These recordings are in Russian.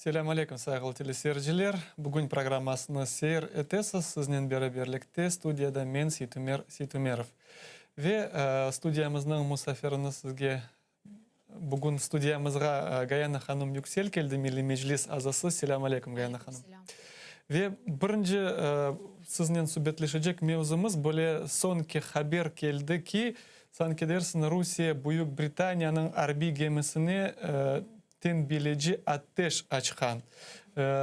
Selam aleyküm saygılı teleseyirciler. Bugün programmasını seyir etesiz. Sizinle beraberlikte studiyada men Seytumerov. Ve studiyamızın musafirini sizge bugün studiyamızga Gayana Hanım Yüksel geldi, Milli Meclis azası. Selam aleyküm Gayana Hanım. Ve birinci sizinle sohbetleşecek mevzumuz böyle sonki haber geldi ki sanki dersin Rusya Büyük Britanya'nın harbi gemisini bileci ateş açkan.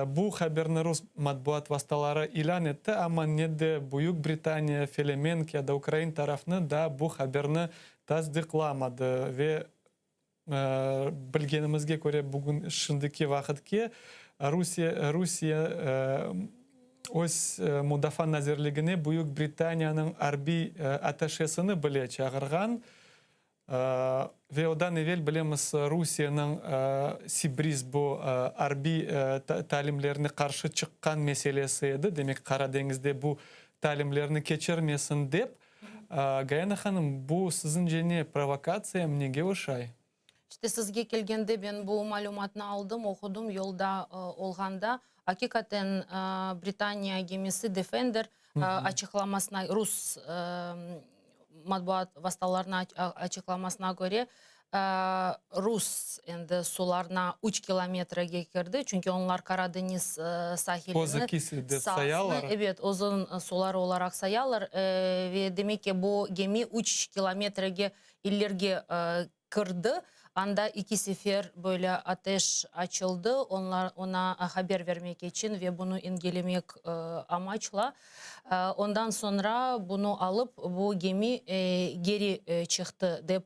Bu haberini Rus matbuat vasıtaları ilan etti ama ne de Büyük Britanya, Felemenk ya da Ukrayna tarafını da bu haberini tasdiklamadı ve bilgenimizge göre bugün şimdiki vakitte Rusya öz Müdafaa Nazirliğine Büyük Britanya'nın harbi ateşesini bile çağırgan. Ve odan evvel bilemiz Rusya'nın Sibriz bu harbi talimlerine karşı çıkan meselesiydi. Demek Karadeniz'de bu talimlerini geçirmesin deyip. Gayana Hanım, bu sizince ne provokasiya mı nege uşay? İşte sizge kelgende ben bu malumatını aldım, okudum yolda olganda. Hakikaten Britanya gemisi Defender açıklamasına, Rus matbuat vasıtalarına açıklamasına göre Rus sularına 3 kilometrege girdi. Çünkü onlar Karadeniz sahilini evet uzun sular olarak sayarlar ve demek ki bu gemi 3 kilometrege ilerge kırdı. Anda 2 sefer böyle ateş açıldı. Ona haber vermek için ve bunu engellemek amaçla. Ondan sonra bunu alıp bu gemi geri çıktı deyip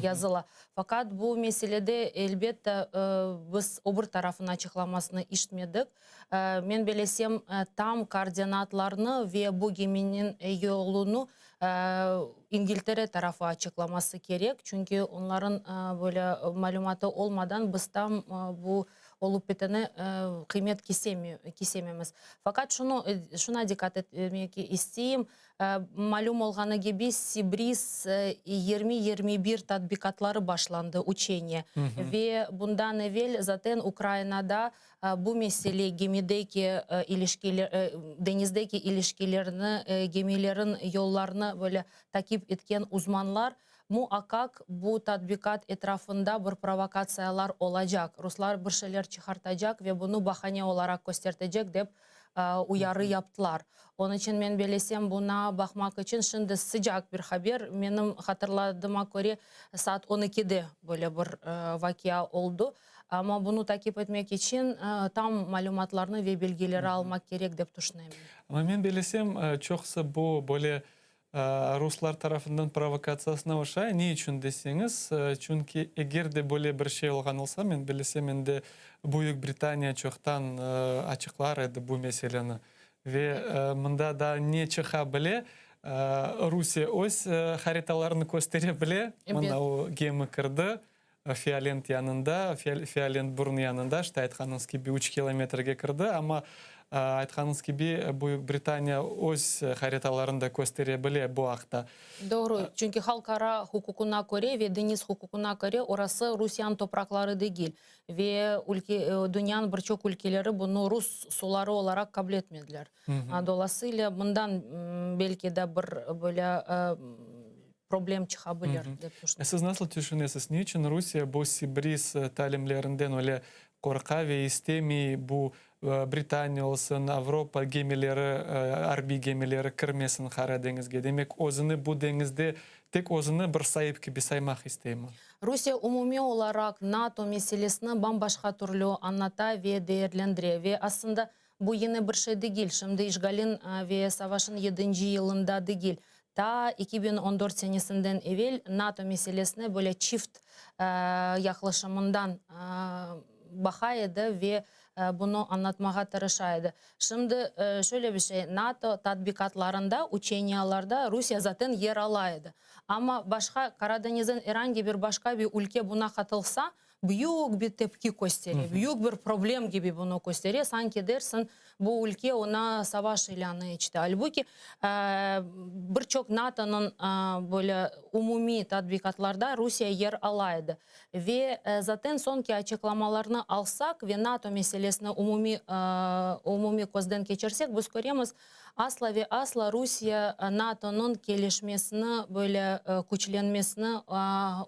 yazılı. Fakat bu meselede elbette biz öbür tarafın açıklamasını işitmedik. Ben bilesem tam koordinatlarını ve bu geminin yolunu İngiltere tarafı açıklaması gerek. Çünkü onların böyle malumatı olmadan biz tam bu olup biteni kıymet kesememiz. Fakat şuna dikkat etmek isteyeyim. Malum olğanı gibi Sibriz 20-21 tatbikatları başlandı uçenya. Ve bundan evvel zaten Ukrayna'da bu mesele gemideki ilişkiler, denizdeki ilişkilerini, gemilerin yollarını böyle takip etken uzmanlar muhakkak bu tatbikat etrafında bir provokasyyalar olacak. Ruslar bir şeyler çıkartacak ve bunu bahane olarak göstertecek deyip uyarı yaptılar. Onun için ben bilesem buna bakmak için şimdi sıcak bir haber. Benim hatırladığıma göre saat 12'de böyle bir vakia oldu. Ama bunu takip etmek için tam malumatlarını ve bilgileri almak gerek deyip düşünüyorum. Ama ben bilesem çoksa bu böyle Ruslar tarafından provokasyasına uşay. Ne için deseniz? Çünkü eğer de böyle bir şey olgan olsa, ben bilesem de Büyük Britanya çoktan açıklar edi bu meseleni. Ve bunda da ne çıkabilir? Rusya öz haritalarını gösterebilir. Bunda o gemi kırdı. Fiyalent yanında, Fiyalent burnu yanında, işte aytkanınız gibi 3 kilometrege kırdı ama aytkanınız gibi Büyük Britanya öz haritalarında gösterebilir bu akta. Doğru. Çünkü halkara hukukuna göre ve deniz hukukuna göre orası Rusya'nın toprakları değil. Ve dünyanın birçok ülkeleri bunu Rus suları olarak kabul etmediler. Dolayısıyla bundan belki de bir böyle problem çıkabilir. Siz nasıl düşünüyorsunuz? Niçin Rusya bu Sibriz talimlerinden öyle korka ve istemiyor bu Britanya olsun, Avrupa gemileri, harbi gemileri kırmasın Karadeniz'e? Demek özünü bu denizde tek özünü bir sahip gibi saymak istemiyor. Rusya umumi olarak NATO meselesini bambaşka türlü anlata ve değerlendiriyor. Ve aslında bu yeni bir şey değil. Şimdi işgalin ve savaşın 7. yılında değil. Ta 2014 senesinden evvel NATO meselesine böyle çift yaklaşımından bakaydı ve bunu anlatmaya tırışaydı. Şimdi şöyle bir şey, NATO tatbikatlarında, uçenyalarda Rusya zaten yer alaydı. Ama başka Karadeniz'in herhangi bir başka bir ülke buna katılsa büyük bir tepki gösteriyor. Büyük bir problem gibi bunu gösteriyor. Sanki dersin bu ülke ona savaş ilanı etti. Halbuki birçok NATO'nun böyle umumi tatbikatlarda Rusya yer alaydı. Ve zaten sonki açıklamalarını alsak ve NATO meselesini umumi gözden geçirsek biz görüyoruz asla ve asla Rusya NATO'nun gelişmesini böyle güçlenmesini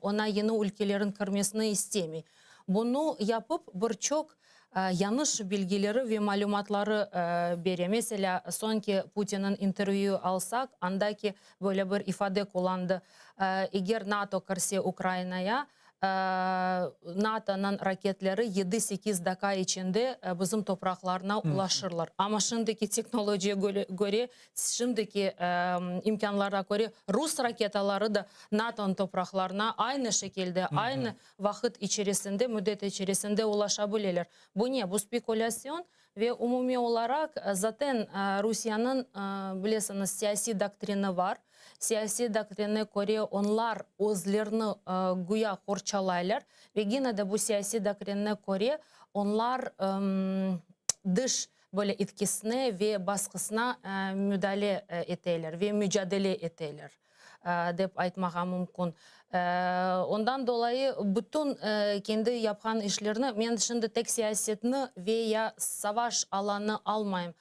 ona yeni ülkelerin girmesini istemiyor. Bunu yapıp birçok yanlış bilgileri ve malumatları veriyor. Mesela sonki Putin'in interview alsak andaki böyle bir ifade kullandı. Eğer NATO girse Ukrayna'ya NATO'nun raketleri 7-8 dakika içinde bizim topraklarına ulaşırlar. Ama şimdiki teknolojiye göre, şimdiki imkanlara göre Rus raketleri da NATO'nun topraklarına aynı şekilde, aynı vakit içerisinde, müddet içerisinde ulaşabilirler. Bu ne? Bu spekülasyon ve umumi olarak zaten Rusya'nın bilirsiniz siyasi doktrini var. Siyasi doktrine göre onlar özlerini güya korçalaylar ve yine de bu siyasi doktrine göre onlar dış böyle etkisine ve baskısına müdahale eterler ve mücadele eterler dep aytmağa mümkün. Ondan dolayı bütün kendi yapan işlerini ben şimdi tek siyasetini veya savaş alanı almayayım.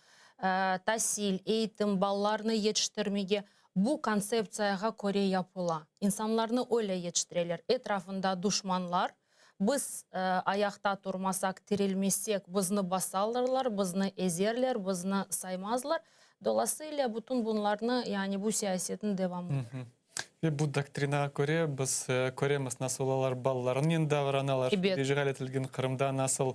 Tahsil, eğitim, ballarını yetiştirmeye bu konsepsiyaya göre yapıla. İnsanlarını öyle yetiştirirler. Etrafında düşmanlar. Biz ayakta durmasak, dirilmesek bizni basarlar, bizni ezerler, bizni saymazlar. Dolayısıyla bütün bunlarını yani bu siyasetin devamı. Ve bu doktrina göre biz göremiz nasıl olar ballarının davranalар. Işgal etilген Kırım'da nasıl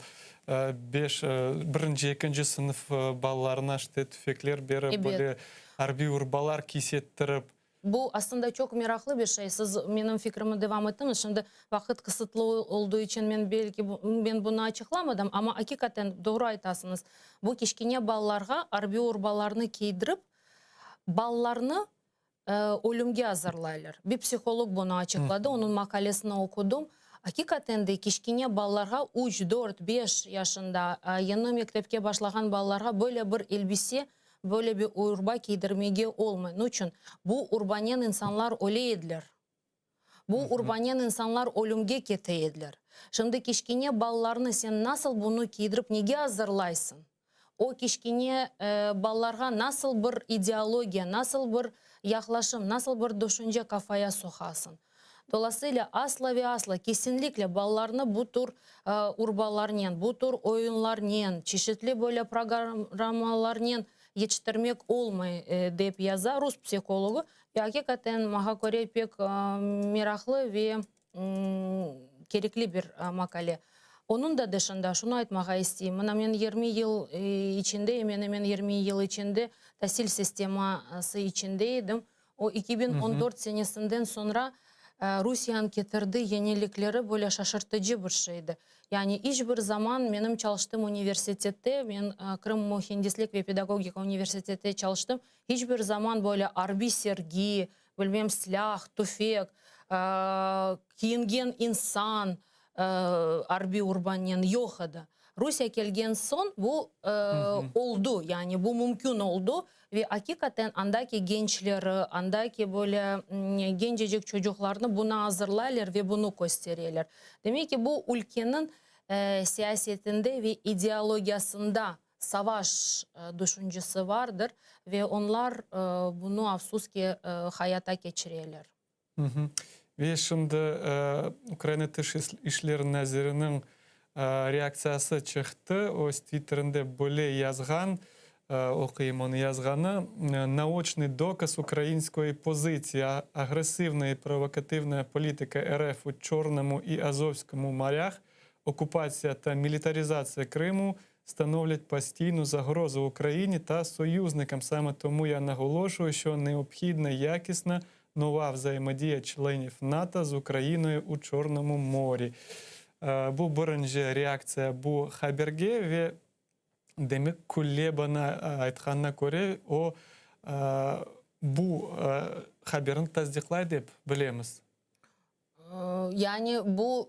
birinci, ikinci sınıf ballarına işte tüfekler berip böyle harbi urbalar kisettirip. Bu aslında çok meraklı bir şey. Siz benim fikrimi devam ettiniz. Şimdi vakit kısıtlı olduğu için ben bunu açıklamadım ama hakikaten doğru aytasınız. Bu kichkine ballarga harbi urbalarını giydirip ballarını ölümge hazırlaylar. Bir psikolog bunu açıkladı. Onun makalesini okudum. Hakikaten de kichkine ballarga 3, 4, 5 yaşında yeni mektepke başlayan ballarga böyle bir elbise, böyle bir urba giydirmege olmuyor. Niçin? Bu urbanyen insanlar öleydiler. Bu urbanyen insanlar ölümge keteydiler. Şimdi kichkine ballarını sen nasıl bunu giydirip nege hazırlaysın? O kichkine ballarga nasıl bir ideolojiya, nasıl bir yaklaşım, nasıl bir düşünce kafaya sokasın? Dolayısıyla asla ve asla kesinlikle ballarını bu tür urbalarının, bu tür oyunlarının, çeşitli böyle programlarının yetiştirmek olmuyor deyip yazar Rus psikologu. Ve hakikaten bana göre pek meraklı ve gerekli bir makale. Onun da dışında şunu aytmağa isteyeyim. Ben 20 yıl içinde, hemen 20 yıl içinde tahsil sisteması içindeydim. O 2014 senesinden sonra Rusya'nın getirdiği yenilikleri böyle şaşırtıcı bir şeydi. Yani hiçbir zaman benim çalıştığım üniversitede, ben Kırım Mühendislik ve Pedagogika Üniversitede çalıştım. Hiçbir zaman böyle harbi sergi, bilmem silah, tüfek, giyingen insan, harbi urbanyen yok idi. Rusya gelgen son bu oldu. Yani bu mümkün oldu. Ve hakikaten andaki gençleri, andaki böyle gencecik çocuklarını buna hazırlarlar ve bunu gösteriyorlar. Demek ki bu ülkenin siyasetinde ve ideolojisinde savaş düşüncesi vardır. Ve onlar bunu afsus ki hayata geçiriyorlar. Ve şimdi Ukrayna Dış İşler Nazirinin reaksiyası çıktı. O Twitter'ında böyle yazgan, окрім он yazganı, наочний доказ української позиції, агресивна і провокативна політика РФ у Чорному і Азовському морях, окупація та мілітаризація Криму становлять постійну загрозу Україні та союзникам. Саме тому я наголошую, що необхідна якісна нова взаємодія членів НАТО з Україною у Чорному морі. Bu birinci reaksiya bu haberge ve demek kulle bana aytkanına göre o bu haberin tasdiklaydı deb bilemiz. Yani bu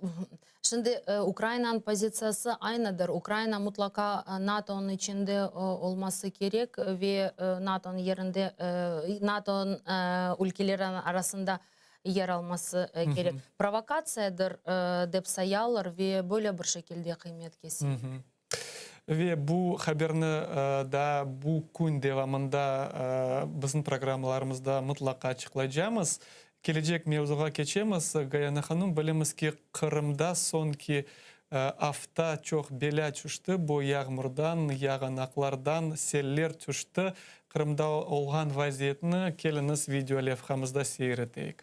şimdi Ukrayna'nın pozisiyası aynıdır. Ukrayna mutlaka NATO'nun içinde olması gerek ve NATO'nun yerinde NATO'nun ülkeleri arasında yer alması gerek. Provokasyadır dep sayarlar ve böyle bir şekilde kıymet kesin. Ve bu haberini da bu gün devamında bizim programlarımızda mutlaka açıklayacağımız. Gelecek mevzuga geçemiz. Gayana Hanım, bilemiz ki Kırım'da sonki hafta çok bela düştü. Bu yağmurdan, yağanaklardan seller düştü. Kırım'da olgan vaziyetini keliniz video levhamızda seyreteyik.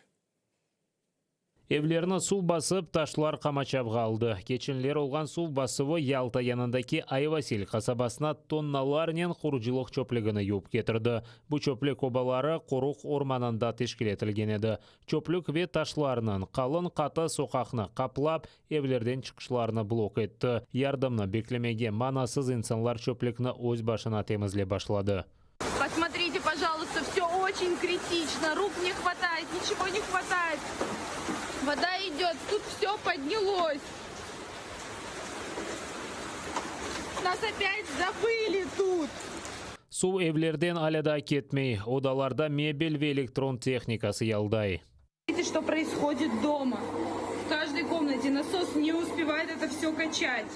Evlerini su basıp taşlar kamachap kaldı. Geçinler olgan su basıvı Yalta yanındaki Ayvasil kasabasına tonnalarnen kuruculuk çöplüğünü yup getirdi. Bu çöplük obaları Koruk ormanında teşkil etilgen edi. Çöplük ve taşlarının kalın katı sokakını kaplap evlerden çıkışlarını blok etti. Yardımını beklemege manasız insanlar çöplükni öz başına temizle başladı. Посмотрите, пожалуйста, все очень критично. Рук не хватает, ничего не хватает. Вода идет, тут все поднялось. Нас опять забыли тут. Su evlerden alada ketmey, odalarda mebel ve elektron техникасы ялдай. Видите, что происходит дома? В каждой комнате насос не успевает это все качать.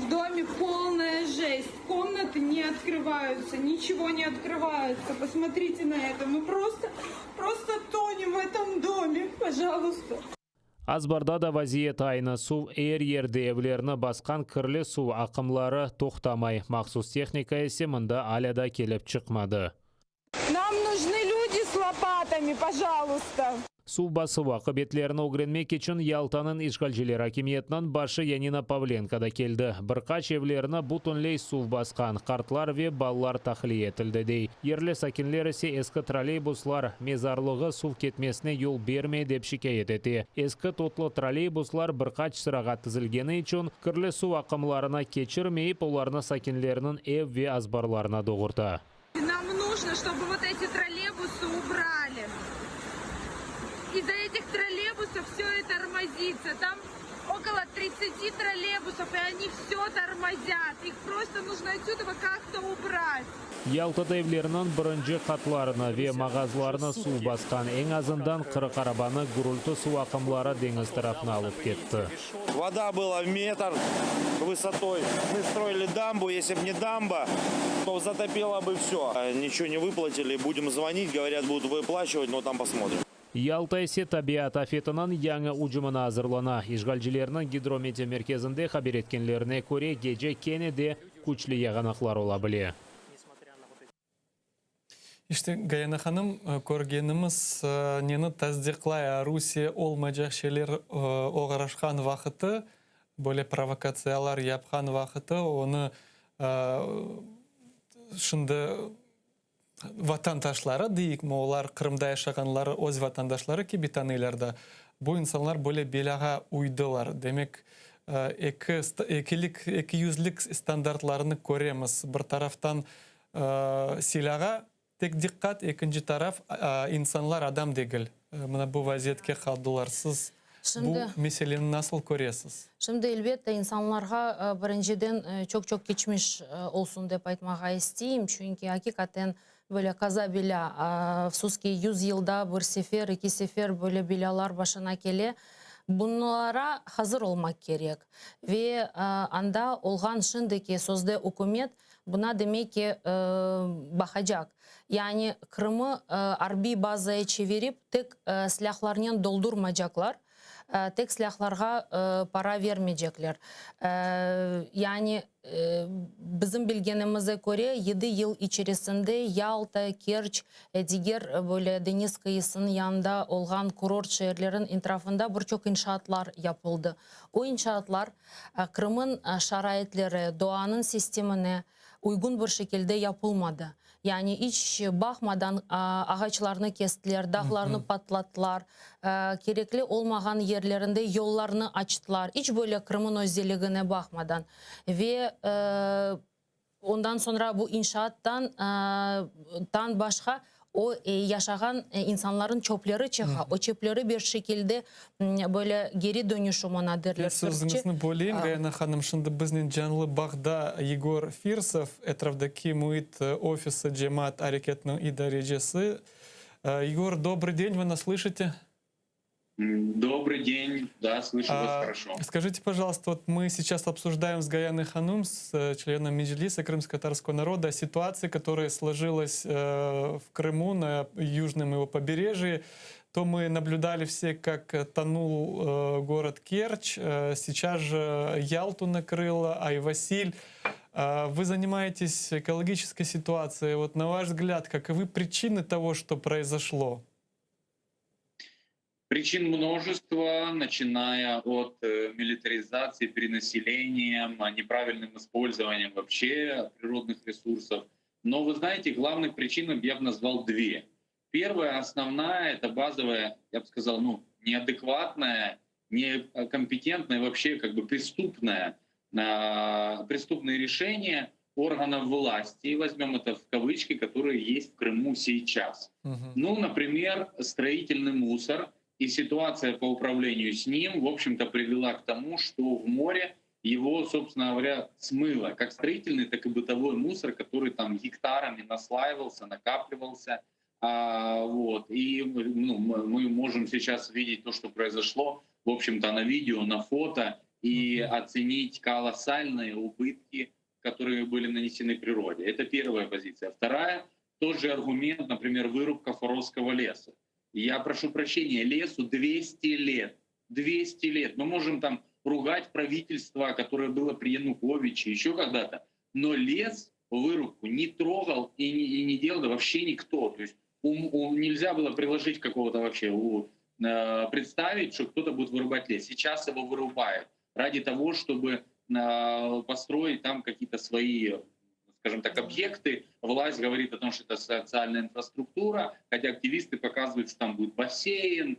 В доме полная жесть. Комнаты не открываются, ничего не открывается. Посмотрите на это. Мы просто тонем в этом доме. Пожалуйста. Azbarda da vaziyet aynı. Su er yerde evlerini baskan kirli su akımları toxtamay. Maxsus texnika ise mında alada kelip çıkmadı. Нам нужны люди с лопатами, пожалуйста. Su basıva kıbetlerini öğrenmek için Yaltanın işgalciler hakimiyetinden başı Yanina Pavlenka da keldi. Birkaç evlerini butunley su baskan kartlar ve ballar tahliye etildi dey. Yerli sakinler ise eski trolleybuslar mezarlığı su ketmesine yol bermey dep şikayet etti. Eski totlu trolleybuslar birkaç sıraga tizilgeni için kirli su akımlarına geçirmeyip onlarını sakinlerinin ev ve azbarlarına doğurdu. Нам нужно, чтобы вот эти троллейбусы убрали. Из-за этих троллейбусов все это тормозится. Там около 30 троллейбусов, и они все тормозят. Их просто нужно отсюда как-то убрать. Yaltada evlerinin birinci katlarını ve mağazlarını su baskan en azından 40 arabanı gürültü su akımları deniz tarafına alıp gitti. Вода была в метр высотой. Мы строили дамбу. Если бы не дамба, то затопило бы все. Ничего не выплатили. Будем звонить. Говорят, будут выплачивать, но там посмотрим. Yalta ise tabiat afetining yangi ucumuna hazırlana. İşgalcilerinin gidrometeor merkezinde haber etkenlerine göre gece kenede kuchli yağanaklar olabilir. İşte Gayana Hanım, görgenimiz neni tasdiqlay Rusiya olmayacak şeyler oğraşkan vakıtı, böyle provokatsiyalar yapkan vakıtı, onu şimdi vatandaşları deyik mi, onlar Kırım'da yaşayanları öz vatandaşları gibi tanıylar da bu insanlar böyle belağa uydular. Demek iki yüzlük standartlarını göremiz. Bir taraftan silaha tek dikkat, ikinci taraf insanlar adam değil. Bu vaziyetke kaldılar. Siz bu meseleyi nasıl görüyorsunuz? Şimdi elbette insanlarga birinciden çok geçmiş olsun dep aytmaga isteyim. Çünkü hakikaten böyle kaza bela, suski 100 yılda bir sefer, iki sefer böyle belalar başına gele. Bunlara hazır olmak gerek. Ve anda olgan şimdiki sözde hükümet buna demek ki bakacak. Yani Kırım'ı harbi bazaya çevirip tek silahlarını doldurmayacaklar. Tek silahlarga para vermeyecekler. Yani bizim bilgenimize göre 7 yıl içerisinde Yalta, Kerç, diğer böyle deniz kıyısının yanında olan kurort şehirlerin etrafında birçok inşaatlar yapıldı. O inşaatlar Kırım'ın şaraitleri, doğanın sistemine uygun bir şekilde yapılmadı. Yani hiç bakmadan ağaçlarını kestiler, dağlarını patlattılar, gerekli olmayan yerlerinde yollarını açtılar. Hiç böyle Kırım'ın özelliğine bakmadan. Ve ondan sonra bu inşaattan başka o yaşagan insanların çöpleri çıka. O çöpleri bir şekilde böyle geri dönüşümüne derler. Сөзіңізді бөлейін, Гаяна ханым, шынды біздің жанлы бағда Егор Фирсов, әтравдаки муит офисы Джемат Арекетның идарежесі. Егор, добрый день, вы нас слышите? Добрый день, да, слышу вас хорошо. Скажите, пожалуйста, вот мы сейчас обсуждаем с Гаяной Ханум, с членом Меджлиса крымско-татарского народа, ситуацию, которая сложилась в Крыму, на южном его побережье. То мы наблюдали все, как тонул город Керчь, сейчас же Ялту накрыло, Айвасиль. Вы занимаетесь экологической ситуацией. Вот на ваш взгляд, каковы причины того, что произошло? Причин множество, начиная от милитаризации, перенаселения, неправильным использованием вообще природных ресурсов. Но вы знаете, главных причин я бы назвал две. Первая, основная, это базовая, я бы сказал, неадекватная, некомпетентная, вообще как бы преступные решения органов власти, возьмем это в кавычки, которые есть в Крыму сейчас. Например, строительный мусор. И ситуация по управлению с ним, в общем-то, привела к тому, что в море его, собственно говоря, смыло. Как строительный, так и бытовой мусор, который там гектарами наслаивался, накапливался. И мы можем сейчас видеть то, что произошло, в общем-то, на видео, на фото, и оценить колоссальные убытки, которые были нанесены природе. Это первая позиция. Вторая, тот же аргумент, например, вырубка Форовского леса. Я прошу прощения, лесу 200 лет. 200 лет. Мы можем там ругать правительство, которое было при Януковиче, еще когда-то. Но лес, вырубку не трогал и не делал вообще никто. То есть нельзя было приложить какого-то вообще, представить, что кто-то будет вырубать лес. Сейчас его вырубают ради того, чтобы построить там какие-то свои, скажем так, объекты. Власть говорит о том, что это социальная инфраструктура, хотя активисты показывают, что там будет бассейн,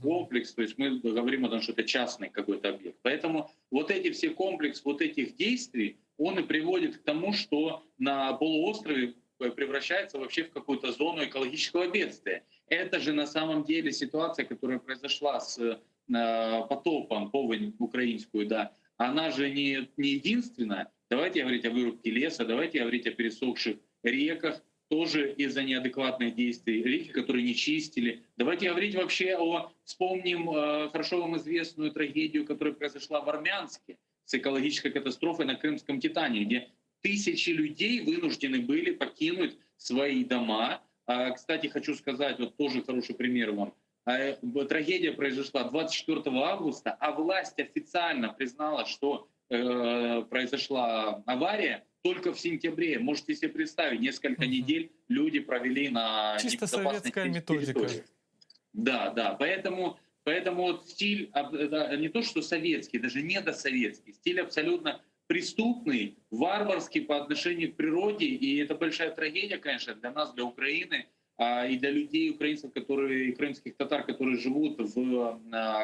комплекс. То есть мы говорим о том, что это частный какой-то объект. Поэтому вот эти все комплекс вот этих действий, он и приводит к тому, что на полуострове превращается вообще в какую-то зону экологического бедствия. Это же на самом деле ситуация, которая произошла с потопом, поводь украинскую, да, она же не единственная. Давайте говорить о вырубке леса, давайте говорить о пересохших реках, тоже из-за неадекватных действий, реки, которые не чистили. Давайте говорить вообще вспомним хорошо вам известную трагедию, которая произошла в Армянске с экологической катастрофой на Крымском Титане, где тысячи людей вынуждены были покинуть свои дома. Кстати, хочу сказать, вот тоже хороший пример вам. Трагедия произошла 24 августа, а власть официально признала, что произошла авария только в сентябре. Можете себе представить, несколько недель люди провели на чисто советская методика. Да. Поэтому вот стиль не то что советский, даже недосоветский, стиль абсолютно преступный, варварский по отношению к природе, и это большая трагедия, конечно, для нас, для Украины, и для людей, украинцев, крымских татар, которые живут в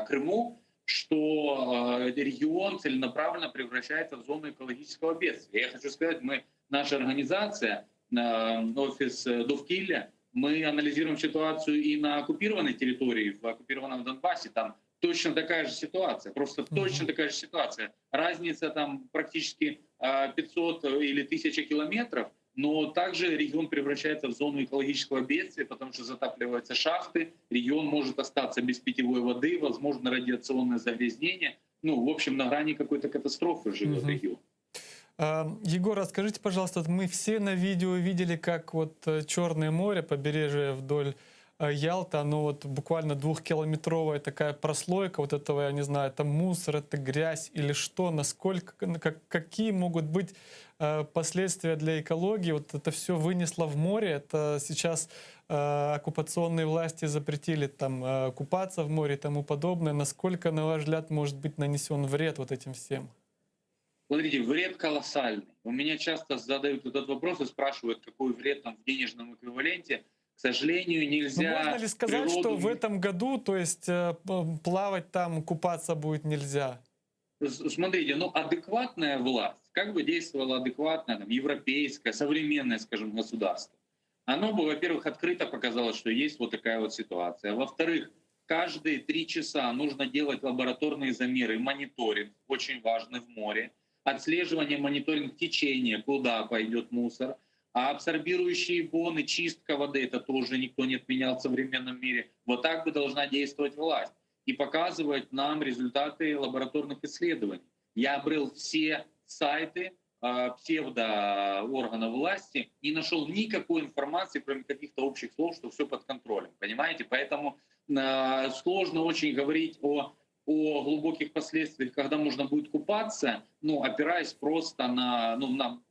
Крыму, что регион целенаправленно превращается в зону экологического бедствия. Я хочу сказать, наша организация, офис Довкилля, мы анализируем ситуацию и на оккупированной территории, в оккупированном Донбассе. Там точно такая же ситуация, просто точно такая же ситуация. Разница там практически 500 или 1000 километров, но также регион превращается в зону экологического бедствия, потому что затапливаются шахты, регион может остаться без питьевой воды, возможно радиационное загрязнение. В общем, на грани какой-то катастрофы живет регион. Егор, расскажите, пожалуйста, мы все на видео видели, как вот Черное море, побережье вдоль Ялты, оно вот буквально 2-километровая такая прослойка вот этого, я не знаю, это мусор, это грязь или что, насколько, какие могут быть последствия для экологии. Вот это все вынесло в море, это сейчас оккупационные власти запретили там купаться в море и тому подобное. Насколько, на ваш взгляд, может быть нанесен вред вот этим всем? Смотрите, вред колоссальный. У меня часто задают этот вопрос и спрашивают, какой вред там в денежном эквиваленте. К сожалению, нельзя... Можно ли сказать, что в этом году, то есть плавать там, купаться будет нельзя? Смотрите, адекватная власть, как бы действовала адекватная, там, европейское, современное, скажем, государство. Оно бы, во-первых, открыто показало, что есть вот такая вот ситуация. Во-вторых, каждые 3 часа нужно делать лабораторные замеры, мониторинг, очень важный в море, отслеживание, мониторинг течения, куда пойдет мусор, а абсорбирующие боны, чистка воды, это тоже никто не отменял в современном мире. Вот так бы должна действовать власть и показывать нам результаты лабораторных исследований. Я обрел все сайты псевдоорганов власти, не нашел никакой информации, кроме каких-то общих слов, что все под контролем. Понимаете? Поэтому сложно очень говорить о глубоких последствиях, когда можно будет купаться, опираясь просто на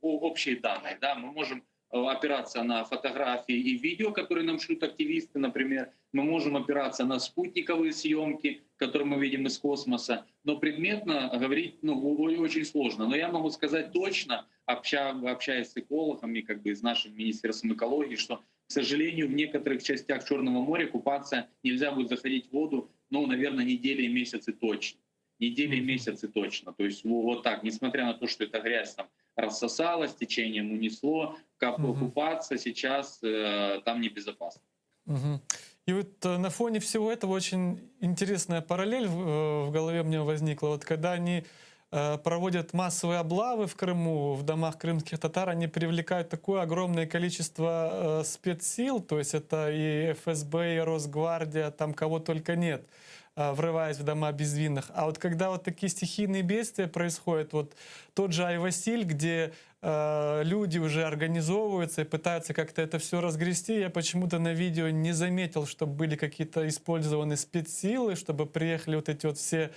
общие данные. Да? Мы можем опираться на фотографии и видео, которые нам шлют активисты, например. Мы можем опираться на спутниковые съемки, которые мы видим из космоса. Но предметно говорить очень сложно. Но я могу сказать точно, общаясь с экологами, с нашим Министерством экологии, что, к сожалению, в некоторых частях Черного моря купаться нельзя будет заходить в воду, наверное, недели и месяцы точно. Недели и месяцы точно. То есть вот так, несмотря на то, что эта грязь там рассосалась, течением унесло, купаться сейчас там небезопасно. И вот на фоне всего этого очень интересная параллель в голове у меня возникла. Вот когда они проводят массовые облавы в Крыму, в домах крымских татар, они привлекают такое огромное количество спецсил, то есть это и ФСБ, и Росгвардия, там кого только нет, врываясь в дома безвинных. А вот когда вот такие стихийные бедствия происходят, вот тот же Айвасиль, где люди уже организовываются и пытаются как-то это все разгрести, я почему-то на видео не заметил, чтобы были какие-то использованы спецсилы, чтобы приехали вот эти вот все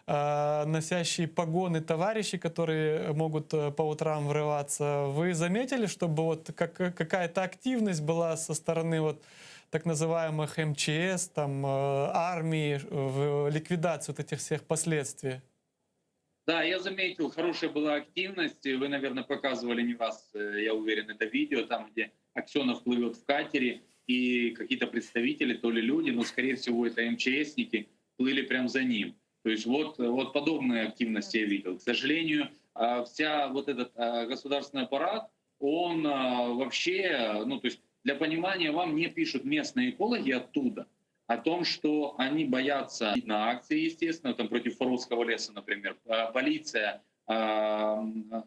носящие погоны товарищи, которые могут по утрам врываться. Вы заметили, чтобы вот какая-то активность была со стороны вот так называемых МЧС, там, армии в ликвидацию вот этих всех последствий? Да, я заметил, хорошая была активность. Вы, наверное, показывали не раз, я уверен, это видео, там, где Аксенов плывет в катере, и какие-то представители, то ли люди, но, скорее всего, это МЧСники, плыли прямо за ним. То есть вот подобные активности я видел. К сожалению, вся вот этот государственный аппарат, он вообще, то есть для понимания, вам не пишут местные экологи оттуда о том, что они боятся на акции, естественно, там против Фаровского леса, например. Полиция,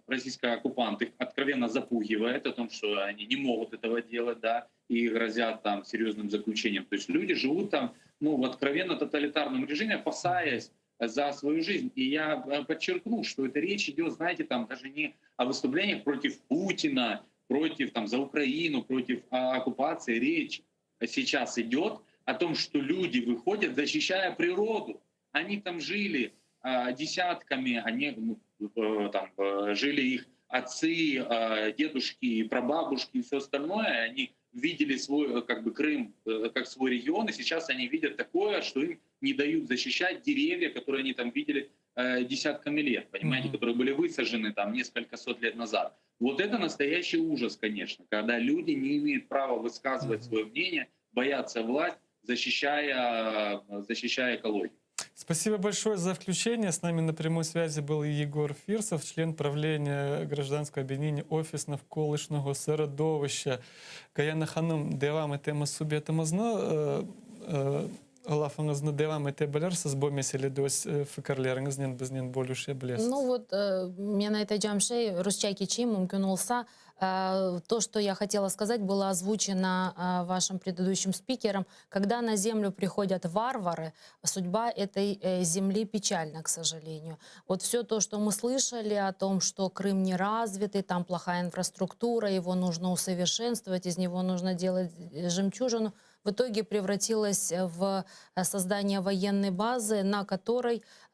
российская оккупант их откровенно запугивает о том, что они не могут этого делать, да, и грозят там серьезным заключением. То есть люди живут там, в откровенно тоталитарном режиме, опасаясь за свою жизнь. И я подчеркну, что эта речь идет, знаете, там даже не о выступлениях против Путина, против там за Украину, против оккупации. Речь сейчас идет о том, что люди выходят, защищая природу. Они там жили десятками, жили их отцы, дедушки, прабабушки и все остальное. Они видели свой Крым как свой регион, и сейчас они видят такое, что им не дают защищать деревья, которые они там видели десятками лет, понимаете, которые были высажены там несколько сот лет назад. Вот это настоящий ужас, конечно, когда люди не имеют права высказывать свое мнение, боятся власть, защищая экологию. Спасибо большое за включение. С нами на прямой связи был Єгор Фірсов, член правління гражданського об'єднання «Офіс навколишнього середовища». Каяна Ханум, девами тема суб'єтамызны, лафыңызны девам ете білерсіз, бо мәселе дос фикрлеріңізден бізден бөліше білесіз. Мен айтacağım şey, Rusça geçeyim mümkün olsa. То, что я хотела сказать, было озвучено вашим предыдущим спикером. Когда на землю приходят варвары, судьба этой земли печальна, к сожалению. Вот все то, что мы слышали о том, что Крым не развитый, там плохая инфраструктура, его нужно усовершенствовать, из него нужно делать жемчужину, в итоге превратилось в создание военной базы,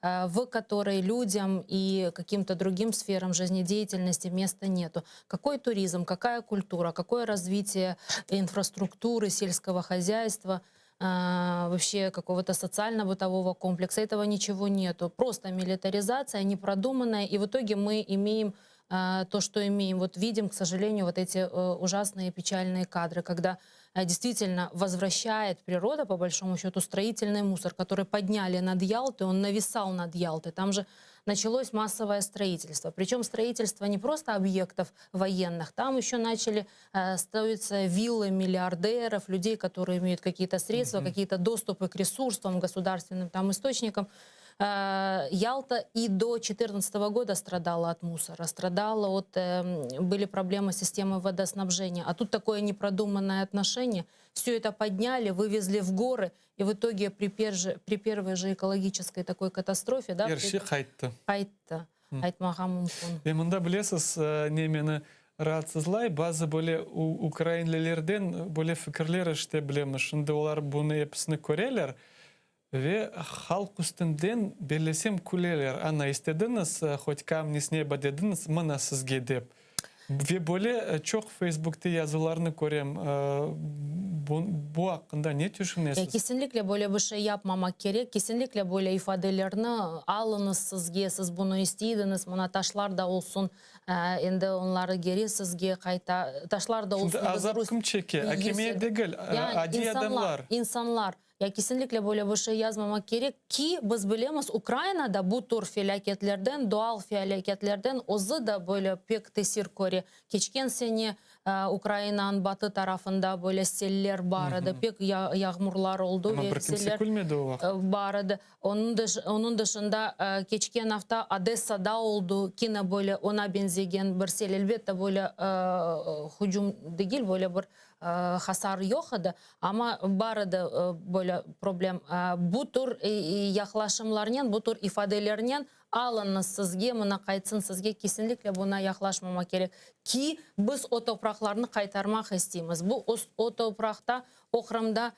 в которой людям и каким-то другим сферам жизнедеятельности места нету. Какой туризм, какая культура, какое развитие инфраструктуры, сельского хозяйства, вообще какого-то социально-бытового комплекса, этого ничего нету. Просто милитаризация, непродуманная, и в итоге мы имеем то, что имеем. Вот видим, к сожалению, вот эти ужасные печальные кадры, когда действительно возвращает природа, по большому счету, строительный мусор, который подняли над Ялтой, он нависал над Ялтой. Там же началось массовое строительство. Причем строительство не просто объектов военных, там еще начали строиться виллы миллиардеров, людей, которые имеют какие-то средства, какие-то доступы к ресурсам, государственным там источникам. Ялта и до 2014 года страдала от мусора, были проблемы с системой водоснабжения. А тут такое непродуманное отношение. Все это подняли, вывезли в горы, и в итоге при первой же экологической такой катастрофе... Да, қайтты. Айтмаған мүмкін. Мында білесіз, немені раатсызлай, базы бөле украинлілерден бөле фікірлер іште білеміз. Шынды олар бұны епісіні көрелер. Ve halk üstünden belesem kuleler. Ana istediniz, хоть камнесіне бадедiniz, мына сізге деп. Ve böyle çok Facebook'ta yazılarını көрем. Bu hakkında ne düşünесіз? Kesinlikle böyle bir şey yapmamak gerek. Kesinlikle böyle ifadelerini alınız sizge, siz bunu istediniz. Mına taşlar da olsun. Endi onları geri sizge kayta. Taşlar da olsun. Şimdi azap kim çeki? Hakimiyet değil. Adi adamlar. İnsanlar. Ya kesinlikle böyle bir şey yazmamak gerek ki biz bilemiz Ukrayna'da bu tür felaketlerden, doğal felaketlerden özü da böyle pek tesir körü. Geçen sene Ukrayna'nın batı tarafında böyle seller vardı, pek yağmurlar oldu ve seller vardı. Onun dışında geçen hafta Odessa'da oldu. Yine böyle ona benzeyen bir sel, elbette böyle hücum değil, böyle bir hasar yok idi ama barıdı böyle problem. Bu tür yaklaşımlarından, bu tür ifadelerden alınız sizge, mına kaytsın sizge, kesinlikle buna yaklaşmamak gerek ki biz o topraklarını kaytarmak isteyimiz. Bu o toprakta, o Kırım'da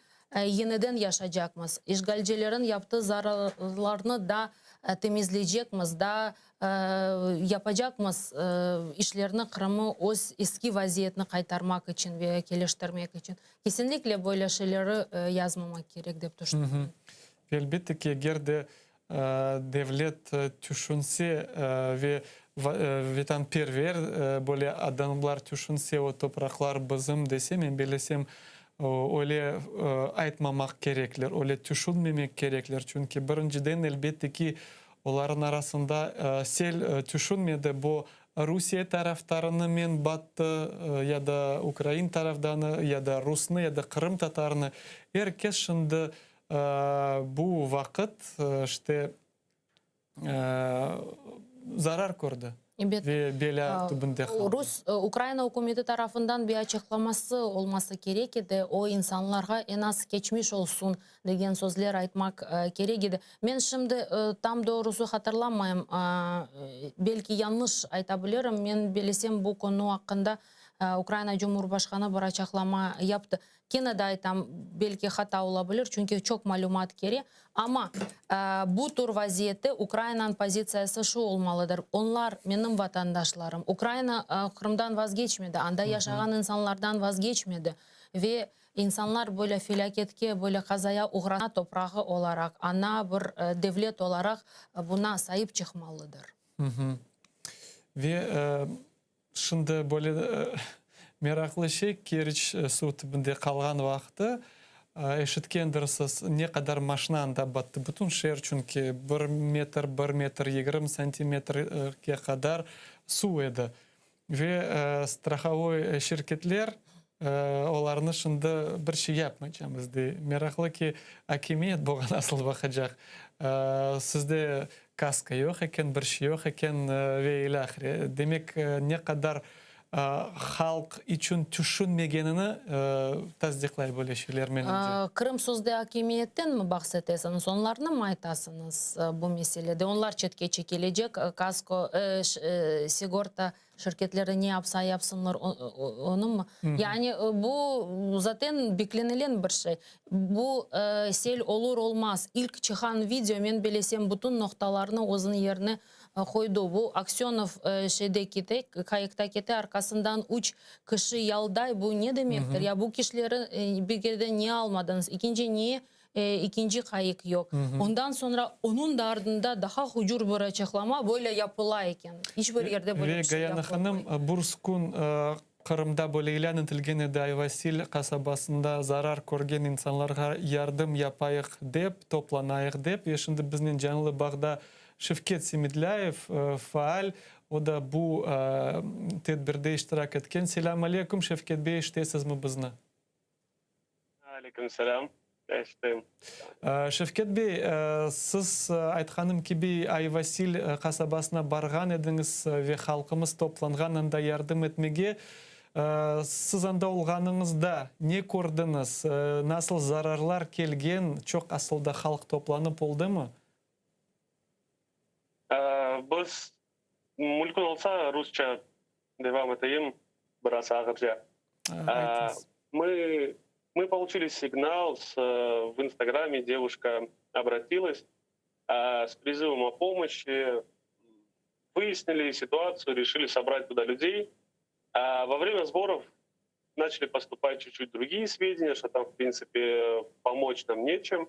yeniden yaşayacakmız. İşgalcilerin yaptığı zararlarını da temizleyecekmiz, da yapacakmız işlerini Kırım'ı öz eski vaziyetini kaytarmak için ve geliştirmek için. Kesinlikle böyle şeyleri yazmamak gerek deyip düşünüyorum. Elbette ki eğer devlet düşünse ve vatanperver böyle adamlar düşünse o topraklar bizim desem, ben bilesem öyle aytmamak gerekler, öyle düşünmemek gerekler. Çünkü birinciden elbette ki onların arasında sel düşünmedi. Bu Rusya taraftarını men battı ya da Ukrayna taraftarını ya da Rus'unu ya da Kırım Tatarını. Herkes şimdi bu vakit işte zarar gördü. Ukrayna hükümeti tarafından bir açıklaması olması gerek idi. O insanlara en az geçmiş olsun degen sözler aytmak gerek idi. Ben şimdi tam doğrusu hatırlamayayım. Belki yanlış aytabilirim. Ben bilsem bu konu hakkında Ukrayna Cumhurbaşkanı bir açıklama yaptı. Yine de aytam belki hata olabilir çünkü çok malumat gerek. Ama bu tür vaziyette Ukrayna'nın pozisyası şu olmalıdır. Onlar benim vatandaşlarım. Ukrayna Kırım'dan vazgeçmedi. Anda yaşayan insanlardan vazgeçmedi. Ve insanlar böyle felaketke, böyle kazaya uğrayan toprağı olarak, ana bir devlet olarak buna sahip çıkmalıdır. Ve şimdi böyle meraklı şey, Kerç su tübünde kalan vakti eşitkendirsiz ne kadar maşinan da battı. Bütün şehir çünkü 1 metre 20 santimetreye kadar su edi. Ve страховой şirketler onlarını şimdi bir şey yapmayacağımız diye. Meraklı ki hakimiyet bu nasıl bakacak. Sizde kaska yok eken, bir şey yok eken ve ilahire. Demek ne kadar halk için düşünmegenini tasdiqlay böyle şeyler menimce. Kırım sözde hakimiyetten mi bahsedesiniz? Onlarını mı aytasınız bu meselede? Onlar çetke çekilecek. Kasko, sigorta şirketleri ne yapsa yapsınlar onu mu? Yani bu zaten beklenilen bir şey. Bu sel olur olmaz. İlk çıkan video men bilesem bütün noktalarını özünün yerine koydu. Bu Aksyonov şeyde kete, kayıkta kete arkasından 3 kişi yalday. Bu ne demektir? Ya bu kişileri bir kere niye almadınız? İkinci niye? İkinci kayık yok. Ondan sonra onun da ardında daha hucur bir açıklama böyle yapılayken. Hiçbir yerde böyle bir şey Gayana Hanım, Burskun Kırım'da böyle ilan edilgen edi Ayvasil kasabasında zarar görgen insanlara yardım yapayık dep, toplanayık dep. Şimdi bizden canlı bağda Шевкет Семедляев, фааль, ода бу тедбирде иштирак эткен. Селам алейкум, Шевкет бей, иштесіз мы бізні. Алейкум салям. Шевкет бей, сіз айтқаным кебей Айвасиль қасабасына барған едіңіз ве халқымыз топланған анда ярдым етмеге. Сіз анда олғаныңызда не көрдіңіз? Насыл зарарлар келген, чоқ асылда халық топланып болды ма? Біз мүлкін олса, русча девам етейім бір аса ағыржа. Мы получили сигнал в Инстаграме, девушка обратилась с призывом о помощи, выяснили ситуацию, решили собрать туда людей. А во время сборов начали поступать чуть-чуть другие сведения, что там, в принципе, помочь нам нечем.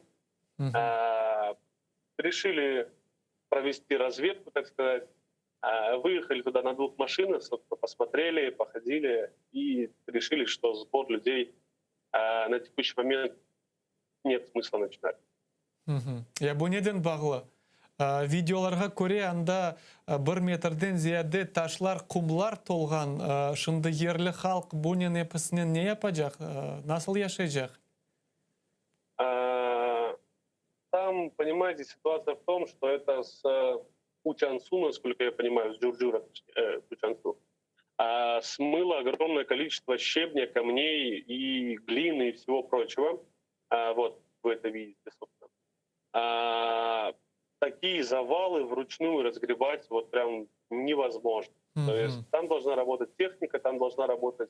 Решили провести разведку, так сказать. Выехали туда на 2 машинах, посмотрели, походили и решили, что сбор людей на текущий момент нет смысла начинать. Я bu неден bağlı. Видеоларға көре анда 1 метрден зияде ташлар, құмлар толған. Шынды ерлі халық бұнен епісінен не yapacak? Насыл яшайжақ? Там, понимаете, ситуация в том, что это с Учансу, насколько я понимаю, с Джурджура, Учансу, смыло огромное количество щебня, камней и глины и всего прочего. Вот вы это видите, собственно. Такие завалы вручную разгребать вот прям невозможно. То есть там должна работать техника, там должна работать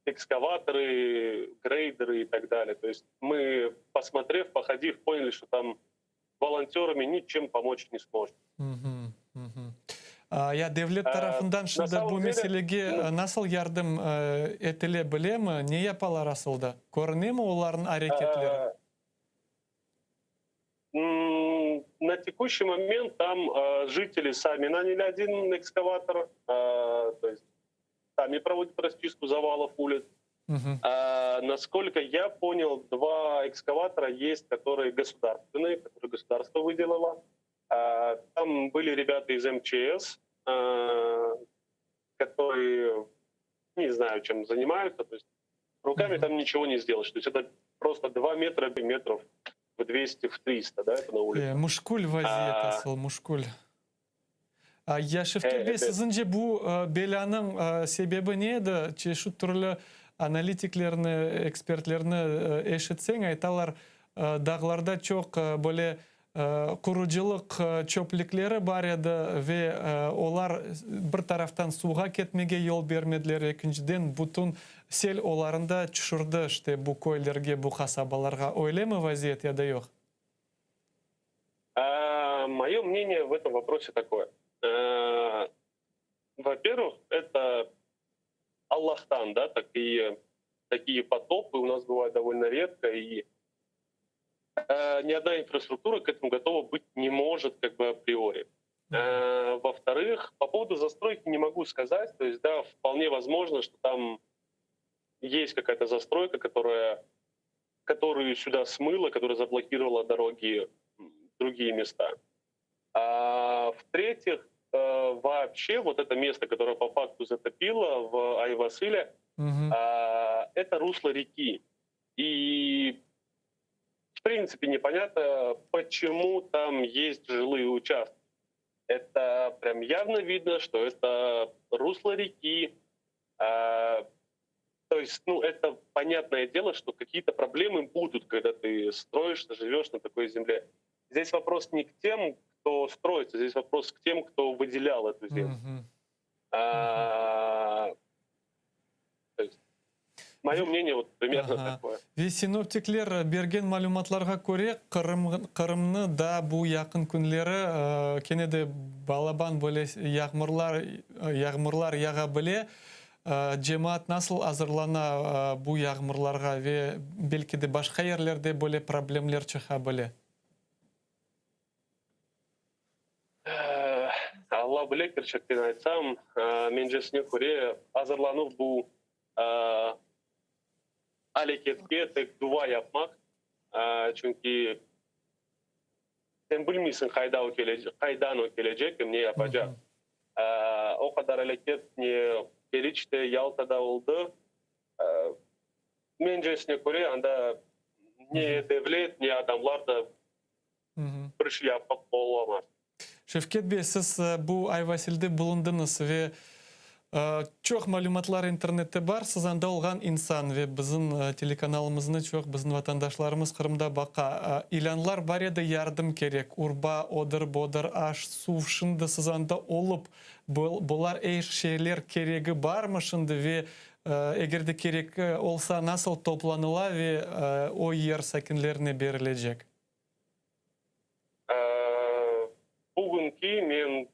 экскаваторы, грейдеры и так далее. То есть мы, посмотрев, походив, поняли, что там волонтерами ничем помочь не сможем. Я devlet tarafından şimdi bu meselege nasıl yardım etile mi? Ne yapalar asılda? Görünüyor mu onların hareketleri? На текущий момент там жители сами наняли один экскаватор, то есть сами проводят расчистку завалов улиц. Насколько я понял, 2 экскаватора есть, которые государственные, которые государство выделило. Там были ребята из МЧС, которые не знаю, чем занимаются. То есть руками там ничего не сделаешь. То есть это просто 2 метра, метров в 200, в 300, да, это на улице. Мушкуль вазiyet asıl, muşkul. Ya Şevket Bey, sizince bu belanın sebebi neydi? Şu türlü analitiklerini, ekspertlerini eşitsen, aytalar dağlarda çok böyle kuruculuk çöplükleri var edi ve onlar bir taraftan suğa ketmege yol vermediler, ikinciden bütün sel olarında düşürdü işte bu köylerge, bu kasabalarga. Öyle mi vaziyet ya da yok? Мое мнение в этом вопросе такое. Во-первых, это Аллахтан, да, такие потопы у нас бывают довольно редко, и ни одна инфраструктура к этому готова быть не может как бы априори. Во-вторых, по поводу застройки не могу сказать. То есть, да, вполне возможно, что там есть какая-то застройка, которую сюда смыло, которая заблокировала дороги в другие места. В-третьих, вообще вот это место, которое по факту затопило в Айвасиле, это русло реки. И в принципе непонятно, почему там есть жилые участки. Это прям явно видно, что это русло реки. То есть, ну, это понятное дело, что какие-то проблемы будут, когда ты строишься, живешь на такой земле. Здесь вопрос не к тем, кто строится, здесь вопрос к тем, кто выделял эту землю. То есть, мое мнение вот примерно такое. Ve sinoptikler bergen malumatlarga ko'ra Qrimni da bu yaqin kunlari kenede balaban böyle yağmurlar yağa bile. Cemaat nasıl hazırlana bu yağmurlarga ve belki de başka yerlerde böyle problemler çıxa bile? Алла білектір шектен айтсам, мен жесіне көре азырланып бұл әрекетке тек дуа yapmak. Çünkü sen bilmiyorsun kaydan o gelecek, ne yapacak. O kadar hareket ne Keriç'te, Yalta'da oldu. Mencesine göre anda ne devlet ne adamlar da bir şey yapıp olamaz. Şevket Bey, siz bu Ayvasil'de bulundunuz ve çok malumatlar internette var. Siz anda olgan insan ve bizim telekanalımızda çok bizim vatandaşlarımız Kırım'da baka. İlanlar var ya da yardım gerek. Urba, odur, bodur, aş, su, şimdi siz anda olup bunlar eş şeyler gereği var mı şimdi ve eğer de gerek olsa nasıl toplanıla ve o yer sakinlerine verilecek? Bugünkü men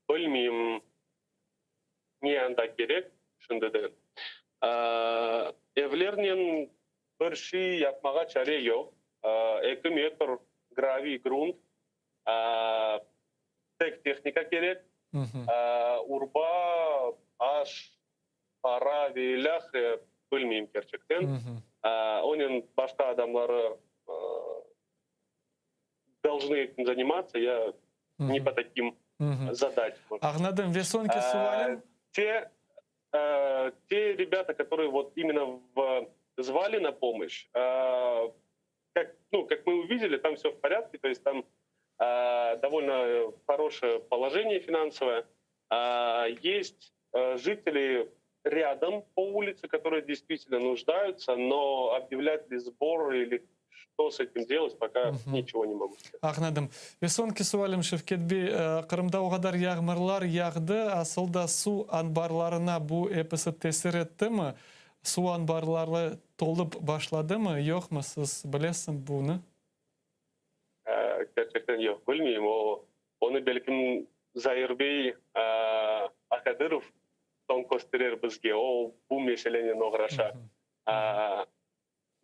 bilmeyeyim ne anda gerek şimdi de. Evlerinin bir şey yapmağa çare yok. 2 metre gravi grunt, tek teknika gerek. Urba, aş, para ve ilah bilmeyeyim gerçekten. Onun başka adamları должны этим заниматься, я не по таким задачам. Anladım. Ve sonki sualim? Те ребята, которые вот именно звали на помощь, как мы увидели, там все в порядке, то есть там довольно хорошее положение финансовое. Есть жители рядом по улице, которые действительно нуждаются, но объявлять ли сбор или что с этим делать, пока ничего не могу сказать. Anladım. Ve sonki sualim Şevket Bey, Kırım'da o kadar yağmurlar yağdı. Aslında su anbarlarına bu episi tesir etti mi? Su anbarları dolup başladı mı? Yok mu? Siz bilesiniz bunu? Gerçekten yok. Bilmiyorum. Onu belki Zahir Bey, Akadırov son gösterir bizge. O bu meselenin uğraşa.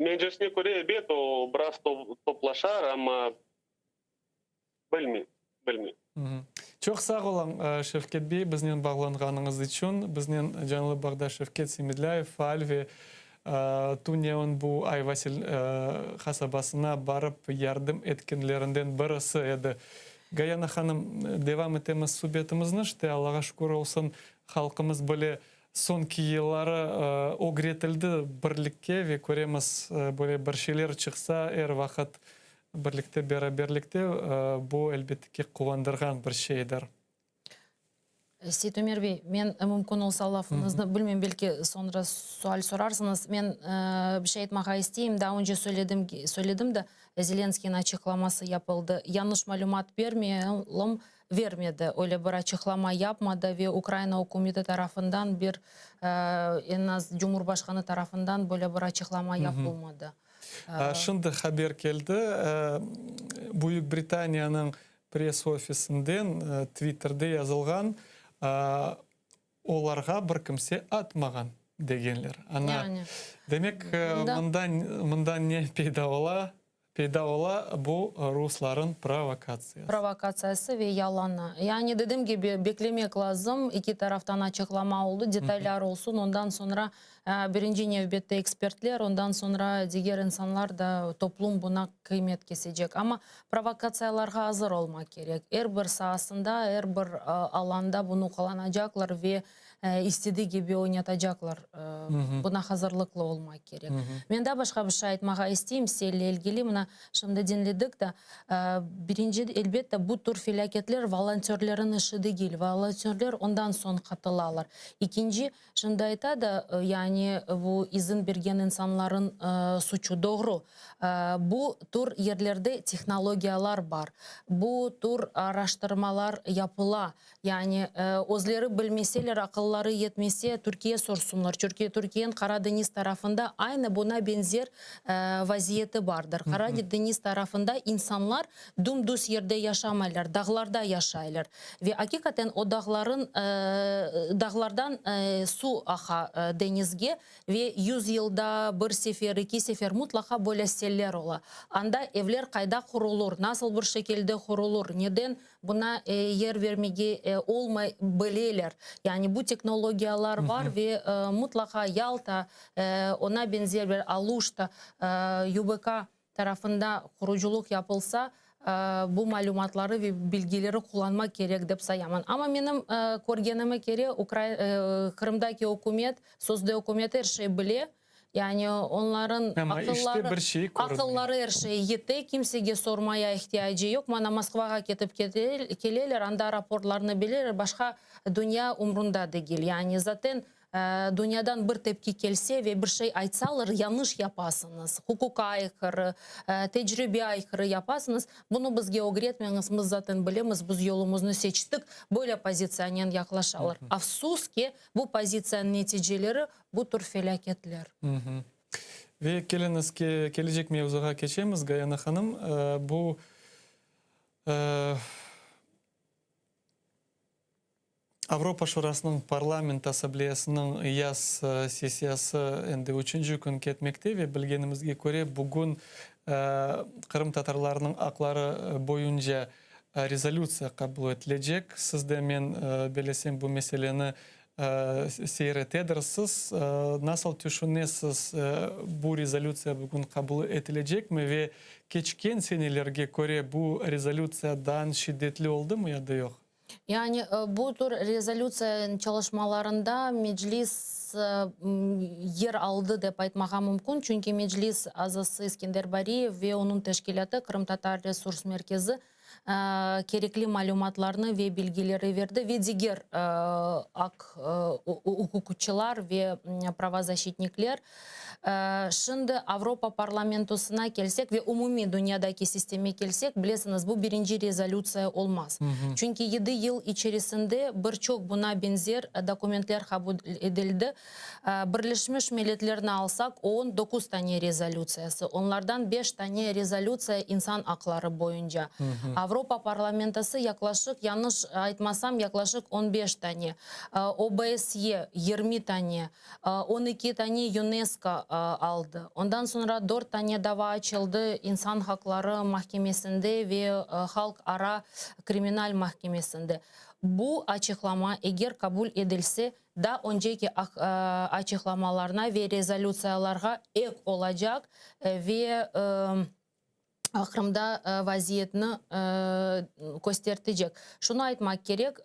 Mencesine göre evet o biraz toplaşar ama bilmiyorum. Çok sağ olun Şevket Bey, bizden bağlanğanınız için. Bizden canlı bağda Şevket Semidlayev faal ve Tunya'nın bu Ayvasil kasabasına barıp yardım etkinlerinden birisi edi. Gayana Hanım, devam etmemiz sohbetimizni. İşte Allah'a şükür olsun halkımız böyle sonki yılları öğretildi birlikte ve göremiz böyle bir şeyler çıksa her vakit birlikte beraberlikte bu elbette ki kuvandırgan bir şeydir. Сейтумер Бey, мен мүмкін olsa лafınızды білмеймін, belki sonra sual sorarsınız. Men bir şey etmeye isteyeyim. Daha önce söyledim de Zelenskiy'in açıklaması yapıldı. Yanlış malumat vermedi. Öyle bir açıklama yapmadı ve Ukrayna hükümeti tarafından en az Cumhurbaşkanı tarafından böyle bir açıklama yapılmadı. Şimdi haber geldi. Büyük Britanya'nın press ofisinden Twitter'da yazılgan olarga bir kimse atmagan degenler. Demek bundan ne peyda ola bu Rusların provokasyası. Provokasyası ve yalanı. Yani dediğim gibi beklemek lazım. İki taraftan açıklama oldu. Detaylar olsun. Ondan sonra birinci növbette ekspertler, ondan sonra diğer insanlar da toplum buna kıymet kesecek. Ama provokasyalarga hazır olmak gerek. Her bir sahasında, her bir alanda bunu kullanacaklar ve istediği gibi oynatacaklar. Buna hazırlıklı olmak gerek. Ben de başka bir şey etmeye isteyeyim sizle ilgili. Buna şimdi dinledik de birinci elbette bu tür felaketler volontörlerin işi değil. Volontörler ondan sonra katılarlar. İkinci şimdi aytadı yani bu izin bergen insanların suçu doğru. Bu tür yerlerde teknolojiyalar var. Bu tür araştırmalar yapıla. Yani özleri bilmeseler, akılları yetmese Türkiye sorsunlar. Türkiye'nin Karadeniz tarafında aynı buna benzer vaziyeti vardır. Karadeniz tarafında insanlar dümdüz yerde yaşamaylar, dağlarda yaşaylar. Ve hakikaten o dağlardan su aha denizge ve 100 yılda bir sefer, 2 sefer mutlaka böyle seller ola. Anda evler kayda kurulur, nasıl bir şekilde kurulur, neden buna yer vermeye olmayabilirler. Yani bu teknolojiyalar var ve mutlaka Yalta, ona benzer bir Aluş'ta, YBK tarafında kuruculuk yapılsa bu malumatlары ve bilgileri kullanmak gerek деп sayамын. Ama benim көргенime кере Kırım'daki hükümet, sözde hükümet her şeyi bile. Yani onların Ama işte bir şey görünüyor. akılları her şey yetti. Kimseye sormaya ihtiyacı yok. Bana Moskva'ya gidip gelirler, anda raporlarını bilirler. Başka dünya umrunda değil. Yani zaten dünyadan bir tepki gelse ve bir şey aytsalar yanlış yapasınız. Hukuka aykırı, tecrübe aykırı yapasınız. Bunu bizge öğretmeniz, biz zaten bilemiz, biz yolumuzu seçtik. Böyle pozisyonen yaklaşalım. Afsus ki bu pozisyonun neticeleri bu tür felaketler. Ve geliniz ki gelecek mevzuğa geçemiz Gayana Hanım. Bu Avrupa Şurası'nın parlament asambleyasının yaz sesiyası endi 3. gün ketmekte ve bilgenimizge göre bugün Kırım Tatarlarının akları boyunca rezolüsiya kabul edilecek. Siz de men belesem bu meseleni seyretedirsiz. Nasıl düşünesiz bu rezolüsiya bugün kabul edilecek mi ve geçken senelerge göre bu rezolüsiyadan şiddetli oldu mu ya da yok? Yani bu tür rezolüsiya çalışmalarında meclis yer aldı dep aytmaga mümkün. Çünkü meclis azası İskender Bariyev ve onun teşkilatı Kırım Tatar Resurs Merkezi gerekli malumatlarını ve bilgileri verdi ve diğer hukukçular ve pravazащитникler. Şimdi Avrupa Parlamentosuna gelsek ve umumi dünyadaki sisteme gelsek bilesiniz bu birinci rezolüsiya olmaz. Çünkü 7 yıl içerisinde birçok buna benzer dokumentler kabul edildi. Birleşmiş Milletler'ini alsak 19 tane rezolüsiyası. Onlardan 5 tane rezolüsiya insan hakları boyunca. Avrupa Parlamentosu yaklaşık, yanlış aytmasam yaklaşık 15 tane. OBSE 20 tane. 12 tane UNESCO aldı. Ondan sonra 4 tane dava açıldı İnsan Hakları Mahkemesi'nde ve Halk Ara Kriminal Mahkemesi'nde. Bu açıklama eğer kabul edilse daha önceki açıklamalarına ve rezolüsiyalara ek olacak ve Kırım'da vaziyetini göstertecek. Şunu aytmak gerek,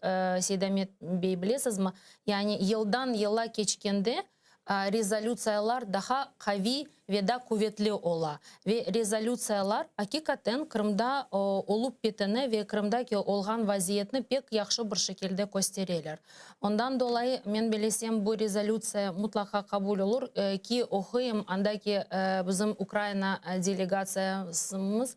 Sedamet Bey bilesiniz mi? Yani yıldan yıla geçkende rezolüsiyalar daha kavi ve daha kuvvetli ola. Ve rezolüsiyalar hakikaten Kırım'da olup biteni ve Kırım'daki olğan vaziyetini pek yaxşı bir şekilde gösterirler. Ondan dolayı men bilesem bu rezolüsiya mutlaka kabul olur ki okuyayım andaki bizim Ukrayna delegasyamız,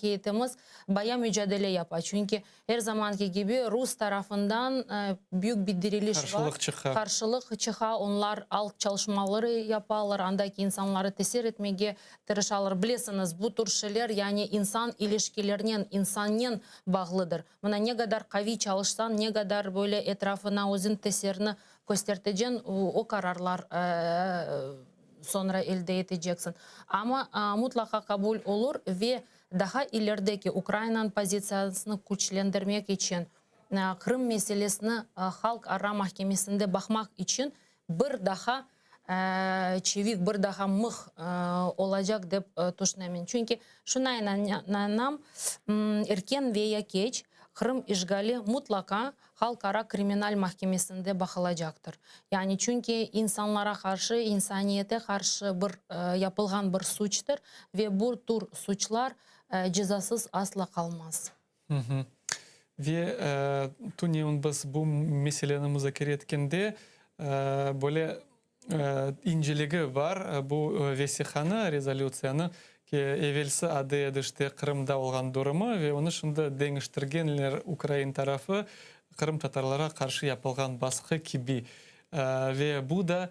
heyetimiz baya mücadele yapar. Çünkü her zamanki gibi Rus tarafından büyük bir diriliş var. Karşılık çıkar. Onlar alt çalışmaları yaparlar. Andaki insanları tesir etmeye tırışarlar. Bilesiniz bu tür şeyler yani insan ilişkilerinin, insanın bağlıdır. Buna ne kadar kavi çalışsan, ne kadar böyle etrafına özün tesirini gösterteceksin, o kararlar sonra elde edeceksin. Ama mutlaka kabul olur ve daha ilerideki Ukrayna'nın pozisyasını güçlendirmek için Kırım meselesini Halk Ara Mahkemesi'nde bakmak için bir daha çevik, bir daha mıh olacak dep düşünüyorum. Çünkü şuna inanam, erken veya geç Kırım işgali mutlaka Halk Ara Kriminal Mahkemesi'nde bakılacaktır. Yani çünkü insanlara karşı, insaniyete karşı yapılgan bir suçtur ve bu tür suçlar cezasız asla kalmaz. Ve Tuni'nin biz bu meseleni müzakere etkende böyle inceliği var bu vesihana rezolüsiyanı ki evvelsi adı edişte Kırım'da olan durumu ve onu şimdi değiştirgenler Ukrayna tarafı Kırım Tatarlara karşı yapılgan baskı gibi ve bu da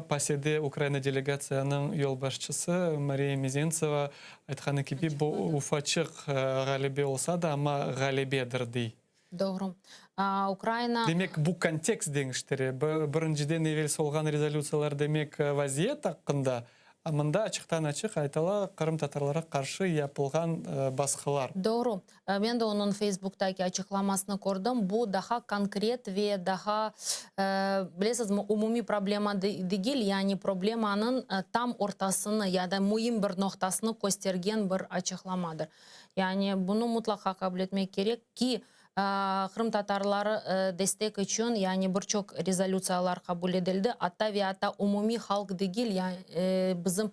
Pasede Ukrayna delegasyasının yolbaşçısı Mariya Mizentseva aytqаны gibi bu ufacık galibe olsa da ama galibedir dey. Doğru. Ukrayna... Demek bu kontekst değiştirir. Birinciden evvel olgan rezolüsiyalar demek vaziyet hakkında Мында ачыктан ачык айтыла Кырым татарлары каршы япылган баскылар. Doğru. Ben de onun Facebook'taki açıklamasını gördüm. Bu daha konkret ve daha bilirsiniz mi umumi problema değil. Yani problemanın tam ortasını ya da mühim bir noktasını göstergen bir açıklamadır. Yani bunu mutlaka kabul etmek gerek ki Kırım Tatarları destek için yani birçok rezolüsyalar kabul edildi. Hatta ve hatta umumi halk değil yani bizim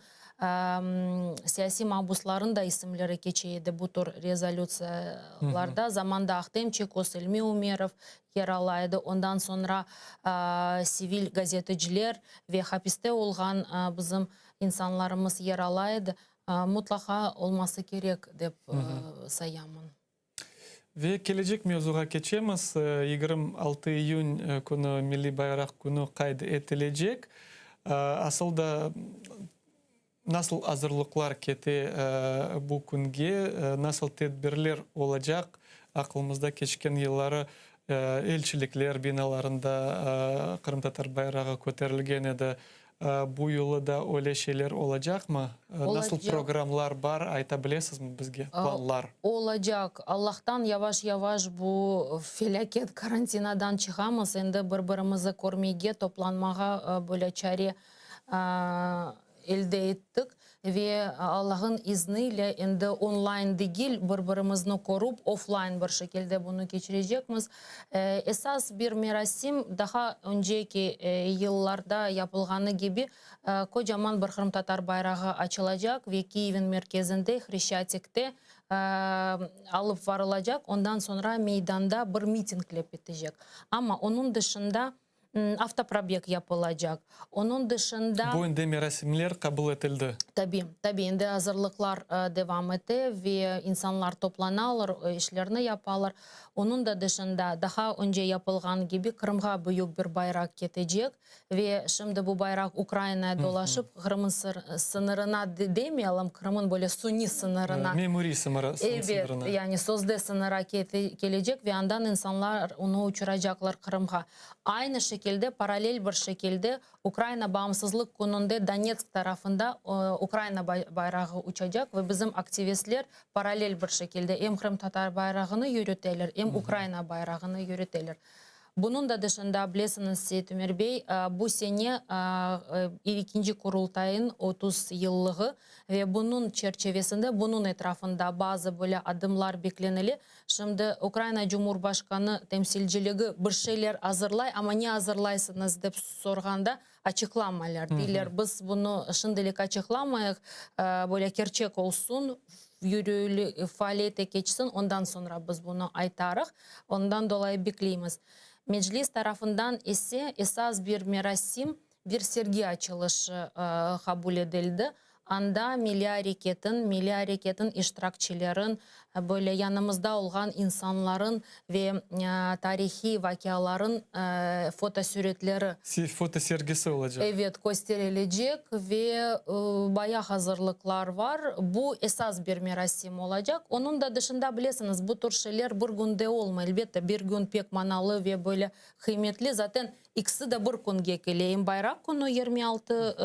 siyasi mahpusların da isimleri geçeydi bu tür rezolüsyalarda. Zamanda Ahtemçik, Oselmi Umerov yer alaydı. Ondan sonra sivil gazeteciler ve hapiste olan bizim insanlarımız yer alaydı. Mutlaka olması gerek dep sayamın. Ve gelecek mevzuga geçemiz. 26 iyun günü Milli Bayrak günü kaydı edilecek. Aslında nasıl hazırlıklar kete bu günge, nasıl tedbirler olacak? Aklımızda geçken yılları elçilikler binalarında Kırım Tatar bayrağı köterilgen edi. Bu yılı da öyle şeyler olacak mı? Nasıl programlar var? Aytabilirsiniz mi bizge planlar? Olacak. Allah'tan yavaş yavaş bu felaket karantinadan çıkamız. Şimdi birbirimizi görmeye, toplanmağa böyle çare elde ettik. Ve Allah'ın izniyle şimdi online değil birbirimizni korup offline bir şekilde bunu geçireceğiz. Esas bir merasim daha önceki yıllarda yapılganı gibi kocaman bir Kırım Tatar bayrağı açılacak ve Kiev'in merkezinde Hristiyatik'te alıp varılacak. Ondan sonra meydanda bir mitingler bitecek. Ama onun dışında avtoprobeg yapılacak. Onun dışında... Bu indi merasimler kabul edildi. Tabii indi hazırlıklar devam etti ve insanlar toplanırlar, işlerini yaparlar. Onun da dışında daha önce yapılgan gibi Kırım'a büyük bir bayrak gidecek ve şimdi bu bayrak Ukrayna'ya dolaşıp Kırım'ın sınırına demeyelim, Kırım'ın böyle suni sınırına. Memuri sınırına. Evet, yani sözde sınıra gelecek ve yandan insanlar onu uçuracaklar Kırım'a. Aynı şekilde paralel bir şekilde Ukrayna bağımsızlık gününde Donetsk tarafında Ukrayna bayrağı uçacak ve bizim aktivistler paralel bir şekilde hem Kırım Tatar bayrağını yürüteler hem Ukrayna bayrağını yürüteler. Bunun da dışında bilirsiniz Seyit Ömer Bey bu sene ikinci kurultayın 30 yıllığı ve bunun çerçevesinde bunun etrafında bazı böyle adımlar beklenili. Şimdi Ukrayna Cumhurbaşkanı temsilciliği bir şeyler hazırlay ama ne hazırlaysınız deyip sorganda açıklamalar. Diler biz bunu şimdilik açıklamayız böyle gerçek olsun. Yürüyülü faaliyete geçsin ondan sonra biz bunu aytarıq. Ondan dolayı bekleyiz. Meclis tarafından ise esas bir merasim, bir sergi açılışı kabul edildi. Anda Milli Hareket'in iştirakçıların, böyle yanımızda olan insanların ve tarihi vakaların foto süretleri. Foto sergisi olacak. Evet, gösterilecek ve bayağı hazırlıklar var. Bu esas bir merasim olacak. Onun da dışında bilirsiniz bu tür şeyler bir günde olmuyor. Elbette bir gün pek manalı ve böyle kıymetli. Zaten ikisi de bir gün geliyor. Hem bayrak günü 26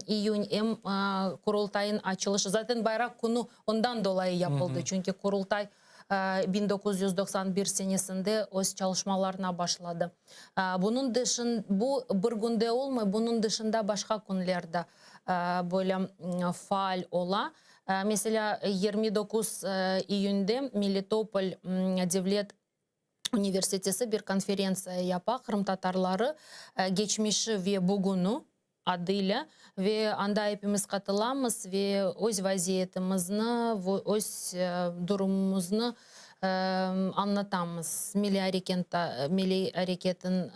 iyun hem kurultayın açılışı. Zaten bayrak günü ondan dolayı yapıldı. Çünkü kurultay 1991 senesinde öz çalışmalarına başladı. Bunun dışında bu bir günde olmuyor. Bunun dışında başka günlerde böyle faal ola. Mesela 29 iyun'da Melitopol Devlet Üniversitesi bir konferansiya yapar. Kırım Tatarları geçmişi ve bugünü adıyla ve anda hepimiz katılamız ve öz vaziyetimizni, öz durumumuzu anlatamız. Milli Hareket'in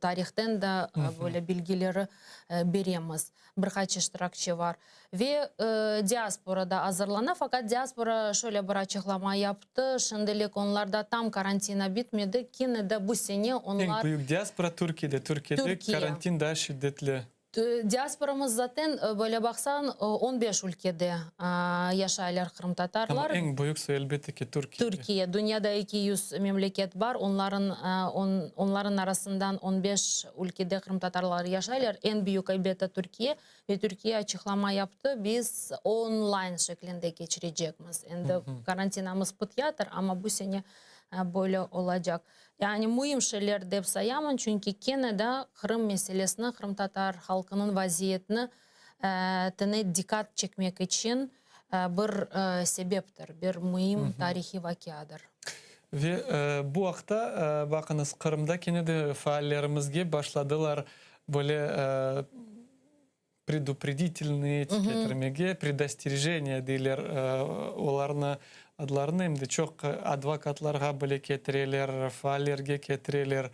tarihten de böyle bilgileri beremiz. Birkaç iştirakçı var. Ve diasporada hazırlanır. Fakat diaspora şöyle bir açıklama yaptı. Şimdilik onlarda tam karantina bitmedi. Yine de bu sene onlar... En büyük diaspora Türkiye'de. Türkiye karantin daha şiddetli. Диаспорамыз zaten böyle baksan 15 ülkede yaşaylar Kırım Ama Tatarlar. en büyüksü elbette ki Türkiye. Türkiye, dünyada 200 memleket var. Onların arasından 15 ülkede Kırım Tatarlar yaşaylar. En büyük elbette Türkiye. Ve Türkiye açıklama yaptı. Biz online şeklinde geçireceğiz. Şimdi karantinamız bitiyor ama bu sene böyle olacak. Yani mühim şeyler deyip sayamam çünkü Kenne'de Kırım meselesini, Kırım Tatar halkının vaziyetini dikkat çekmek için bir sebeptir, bir mühim tarihi vakadır. Ve bu hafta bakınız Kırım'da Kenne'de faallerimizge başladılar böyle предупредительные etiketlермеге, предостережения deyler olarını adlarını hem de çok advokatlarga böyle ketireler, faallerge ketireler.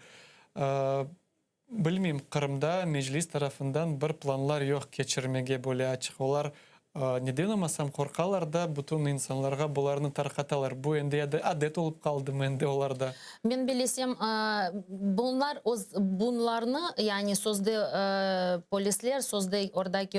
Bilmeyeyim Kırım'da meclis tarafından bir planlar yok geçirmege böyle açık. Olar neden olmasam korkalar da bütün insanlarga bularını tarqatalar. Bu endi adet olup kaldı endi olarda. Ben bilesem bunlarını yani sözde polisler, sözde oradaki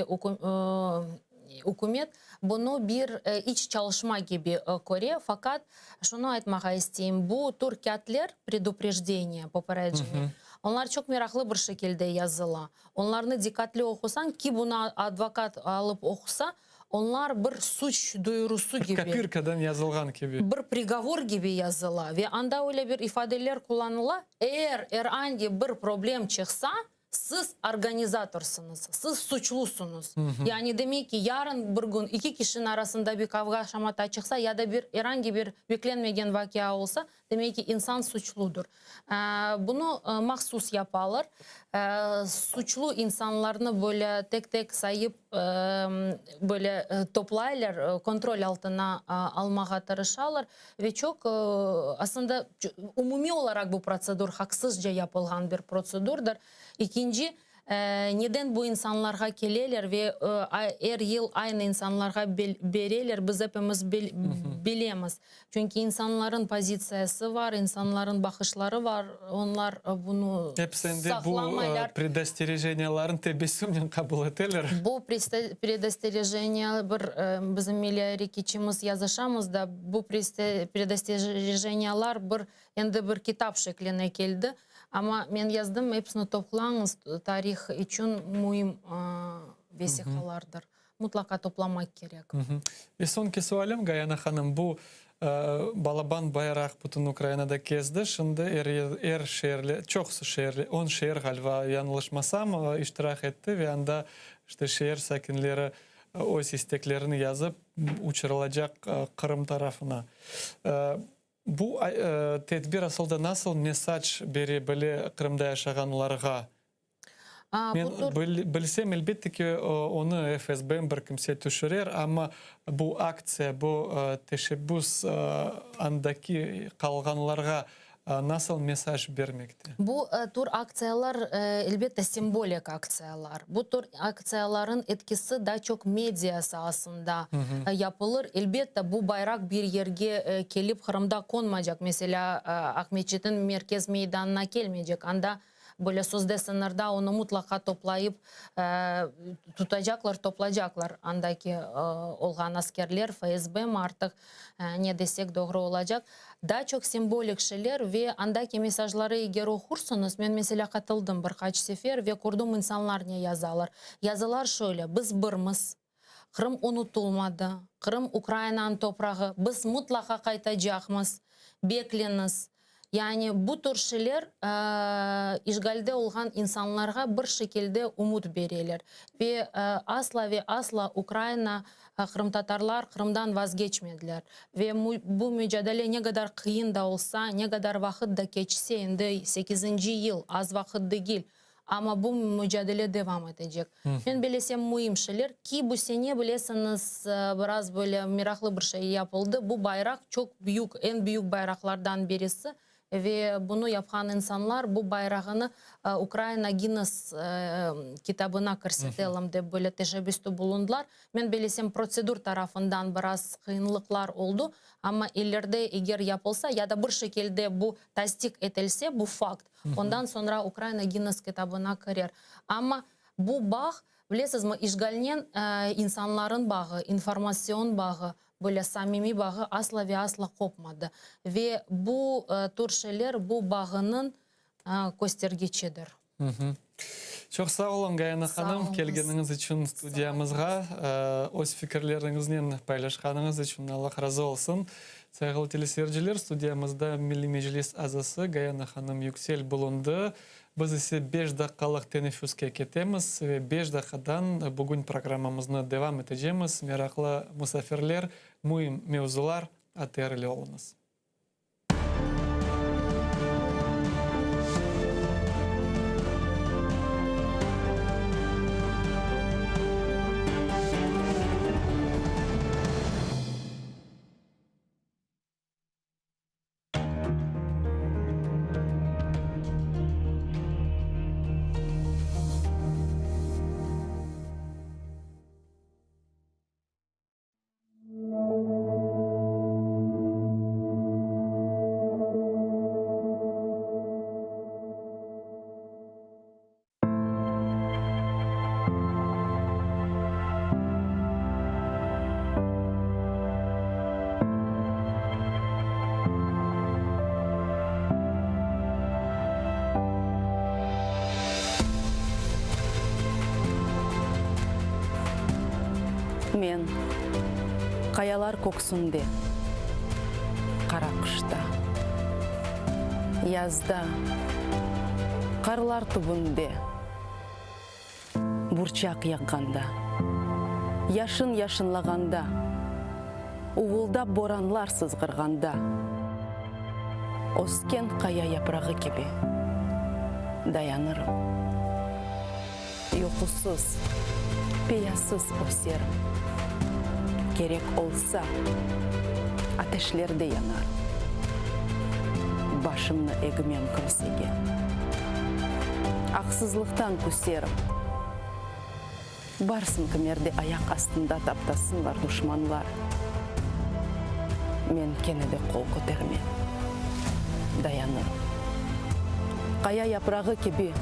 hükümet bunu bir iç çalışma gibi görüyor. Fakat şunu aytmağa isteyeyim. Bu tür kağıtlar предупреждение, попереджение. Onlar çok meraklı bir şekilde yazılı. Onlarını dikkatli okusan ki buna advokat alıp okusa onlar bir suç duyurusu gibi. Kapirkadan yazılgan gibi. Bir prigovor gibi yazılı ve anda öyle bir ifadeler kullanıla. Eğer herhangi bir problem çıksa siz organizatörsunuz, siz suçlusunuz. Yani demek ki yarın bir gün iki kişinin arasında bir kavga şamata çıksa ya da bir herhangi bir beklenmeyen vakıa olsa demek ki insan suçludur. Bunu mahsus yaparlar. Suçlu insanlarını böyle tek tek sayıp böyle toplayırlar, kontrol altına almaya çalışırlar ve çok aslında umumi olarak bu prosedür haksızca yapılan bir prosedürdür. İkinci, neden bu insanlarga gelirler ve her yıl aynı insanlarga verirler, biz hepimiz bilemiz. Çünkü insanların pozisyası var, insanların bakışları var, onlar bunu Hepsinde bu saklamaylar. предостереженияларын tebessümle kabul ederler. Bu предостережение bizim milli içimiz yazışamız da bu предостережениялар bir kitap şekline geldi. Ama ben yazdım hepsini toplayınız tarih için mühim vesikalardır. Mutlaka toplamak gerek. Ve sonki sualim Gayana Hanım bu Balaban bayrak bütün Ukrayna'da gezdi. Şimdi şehirli, çok şehirli, 10 şehir galiba yanlışmasam iştirak etti ve anda işte şehir sakinleri o isteklerini yazıp uçurulacak Kırım tarafına. Bu tedbir aslında nasıl mesaj verebilir Kırım'da yaşayanlarga? Ben bilsem elbette ki onu FSB bir kimse düşürür ama bu aksiya, bu teşebbüs andaki kalganlarga nasıl mesaj vermekte? Bu tür aksiyalar elbette sembolik aksiyalar. Bu tür aksiyaların etkisi daha çok medya sahasında yapılır. Elbette bu bayrak bir yerge gelip Kırım'da konmayacak. Mesela Ahmetçik'in merkez meydanına gelmeyecek. Anda böyle sözde sınırda onu mutlaka toplayıp toplayacaklar. Andaki olgan askerler, FSB mi artık ne desek doğru olacak. Daha çok sembolik şeyler ve andaki mesajları eğer okursanız, ben mesela katıldım birkaç sefer ve kurdum insanlar ne yazarlar. Yazılar şöyle, biz birimiz, Kırım unutulmadı, Kırım Ukrayna'nın toprağı, biz mutlaka kaytacağımız, bekleniz. Yani bu tür şeyler işgalde olan insanlara bir şekilde umut verirler. Ve asla Ukrayna, Kırım Tatarlar Kırım'dan vazgeçmediler. Ve bu mücadele ne kadar kıyın da olsa, ne kadar vakit de geçse, 8. yıl az vakit değil. Ama bu mücadele devam edecek. Ben bilesem mühim şeyler ki bu sene bilesiniz biraz böyle meraklı bir şey yapıldı. Bu bayrak çok büyük, en büyük bayraklardan birisi. Ve bunu yapan insanlar bu bayrağını Ukrayna Guinness kitabına kırsetelim de böyle teşebbüste bulundular. Ben bilesem prosedür tarafından biraz kıyınlıklar oldu. Ama ileride eğer yapılsa ya da bir şekilde bu tasdik edilse bu fakt. Ondan sonra Ukrayna Guinness kitabına girer. Ama Bu bağ, білесізмі, işgalнен insanların bağı, informasyon bağı, böyle samimi bağı asla ve asla kopmadı. Ve bu tür şeyler bu bağının göstergecidir. Çok sağ olun Gayana Sağ Hanım, olun. kelgeniңiz үшін студиямызға, өз fikirlerinizden paylaşkanınız için Allah razı olsun. Saygılı teleseyirciler, studiyamızda Milli Meclis azası Gayana Hanım Yüksel bulundu. Biz ise 5 dakikalık teneffüske ketemiz ve 5 dakikadan bugün programımızı devam edeceğiz. Meraklı misafirler, mühim mevzular aterli olunuz. Мен қаялар көксінде, қара қышта, язда, қарлар түбінде, бұрчақ яққанда, яшын-яшынлағанда, уылдап боранлар сызғырғанда, оскен қая япрағы кебе, даянырым. Йоқусыз, пеясыз осерім. Керек олса, атешлерде янар. Башымны егімен күрсеге. Ақсызлықтан күсерім. Барсын кімерде аяқ астында таптасынлар дұшманлар. Мен кенеде қол көтерме. Даянырым. Қая япрағы кебе,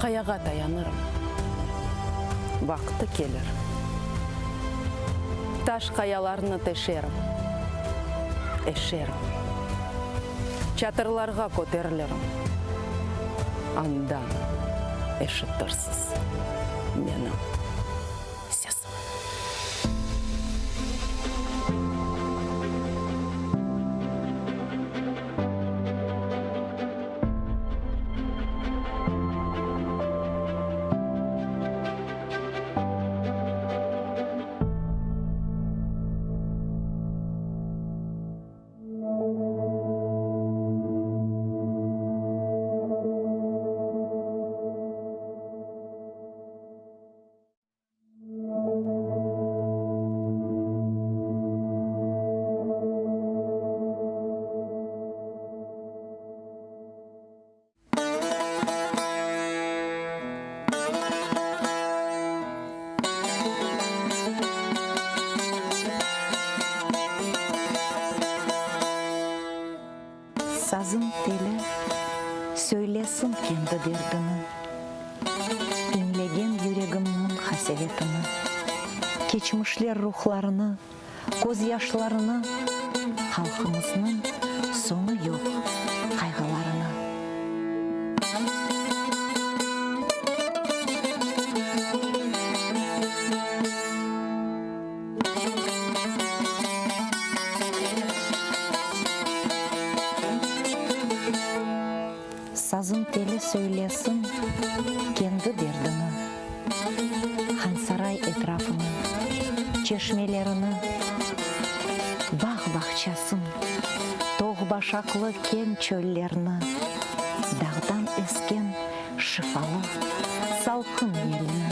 қаяға таянырым. Вақты келір. Таш қаяларыны тешерім. Эшерім. Чатырларға көтерілерім. Андан эшіттірсіз менің сесім. Sazın teli söylesin kendi derdini, inlegen yüreğimin hasevetini, keçmişler ruhlarını, göz yaşlarını, halkımızın sonu yok kaygılarını. Sazın teli söylesin kendi derdini, Hansaray etrafını, çeşmelerini, bağ bahçesin, toğ başaklı ken çöllerini, dağdan esken şifalı salkın elini.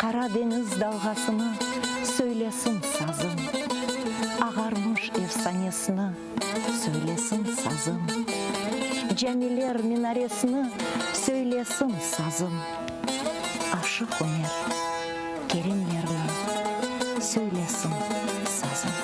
Karadeniz dalgasını söylesin sazım, ağarmış efsanesini söylesin sazım, camiler minaresini söylesin sazım, aşık Башы хөнер, керем ерлі, сөйлесін сазын.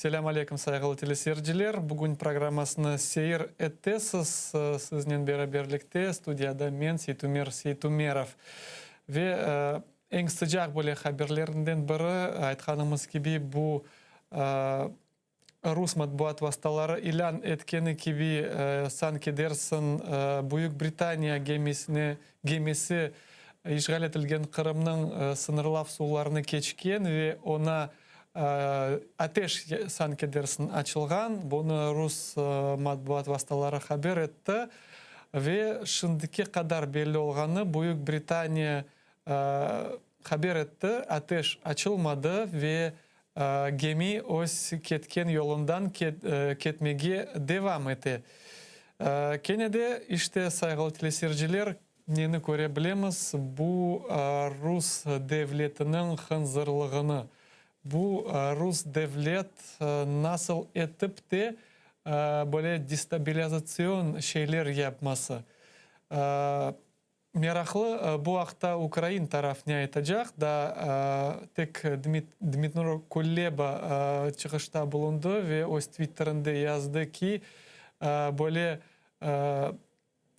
Selam aleyküm saygılı teleseyirciler. Bugün programmasını seyir ettesiz. Sizinle beraberlikte stüdyada men Seytumer Seytumerov. Ve en sıcak böyle haberlerinden biri aytkanımız gibi bu Rus matbuat vasıtaları ilan etkeni gibi sanki dersin Büyük Britanya gemisi işgal etilgen Kırım'ın sınırlaf sularını geçken ve ona ateş sanki dersin açılgan. Bunu Rus matbuat vasıtaları haber etti. Ve şimdiki kadar belli olganı Büyük Britanya haber etti. Ateş açılmadı ve gemi öz ketken yolundan ketmege devam etti. Gene de işte saygılı teleseyirciler neni görebiliriz bu Rus devletinin hınzırlığını. Bu Rus devlet nasıl etip de böyle destabilizasyon şeyler yapması. Meraklı bu hafta Ukrayna taraf ne yapacak da tek Dmitro Kuleba çıkışta bulundu ve o Twitter'ında yazdı ki böyle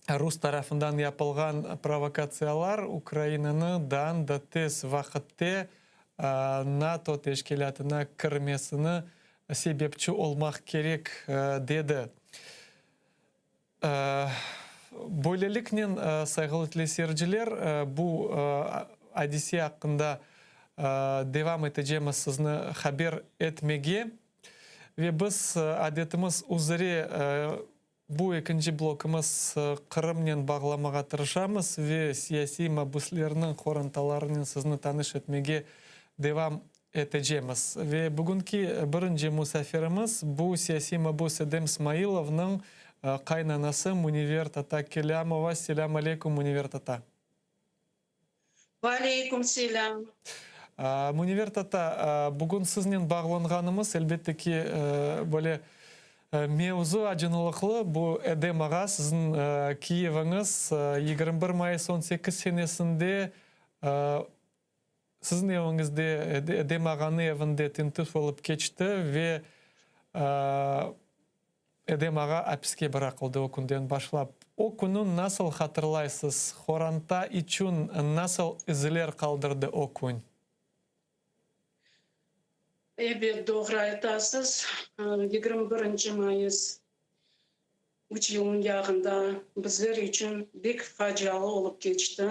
Rus tarafından yapılan provokasyonlar Ukrayna'nın da tez vakitte NATO teşkilatına kirmesini sebepçi olmak gerek dedi. Böylelikle saygılı teleseyirciler bu hadise hakkında devam edeceğimiz sizinle haber etmeye ve biz adetimiz üzere bu ikinci blokumuz Kırım'la bağlamaya tırışamız ve siyasi mabuslarının korantalarını sizinle tanış etmeye devam edeceğimiz. Ve bugünkü birinci misafirimiz bu siyasi mabus Edem İsmailov'nın kaynanası Muniver Tata Kelamova. Selamun aleyküm Muniver Tata. Aleyküm selam. Muniver Tata, bugün sizinle bağlanganımız elbette ki böyle mevzu acınılıklı. Bu Edem Ağa sizin Kiyev'iniz 21 Mayıs 18 senesinde sizin evinizde Edem Ağa'nın evinde tintif olup geçti ve Edem Ağa hapiste bırakıldı o günden başlap. O günü nasıl hatırlaysınız? Хорanta için nasıl izler kaldırdı o gün? Evet, doğru aytasız. 21 Mayıs 3 yılın yağında bizler için bek facialı olup geçti.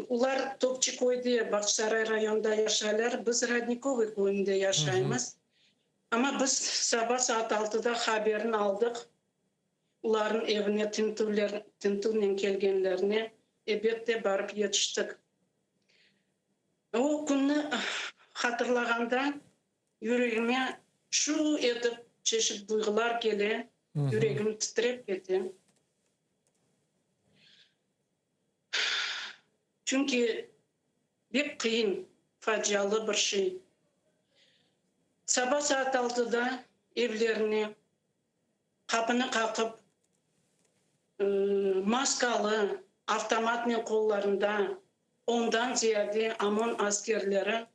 Ular Topçukoy'da, Baksaray rayonunda yaşarlar. Biz Radnikovi köyünde yaşayımız. Ama biz sabah saat 6'da haberini aldık. Uların evine tintuvle kelgenlerine elbette barıp yetiştik. O günü hatırlaganda yüreğime şu edip çeşit duygular gele, yüreğim titrep gitti. Çünkü bir kıyın, facialı bir şey. Sabah saat 6'da evlerine kapını kakıp maskalı avtomatın kollarında ondan ziyade Amon askerleri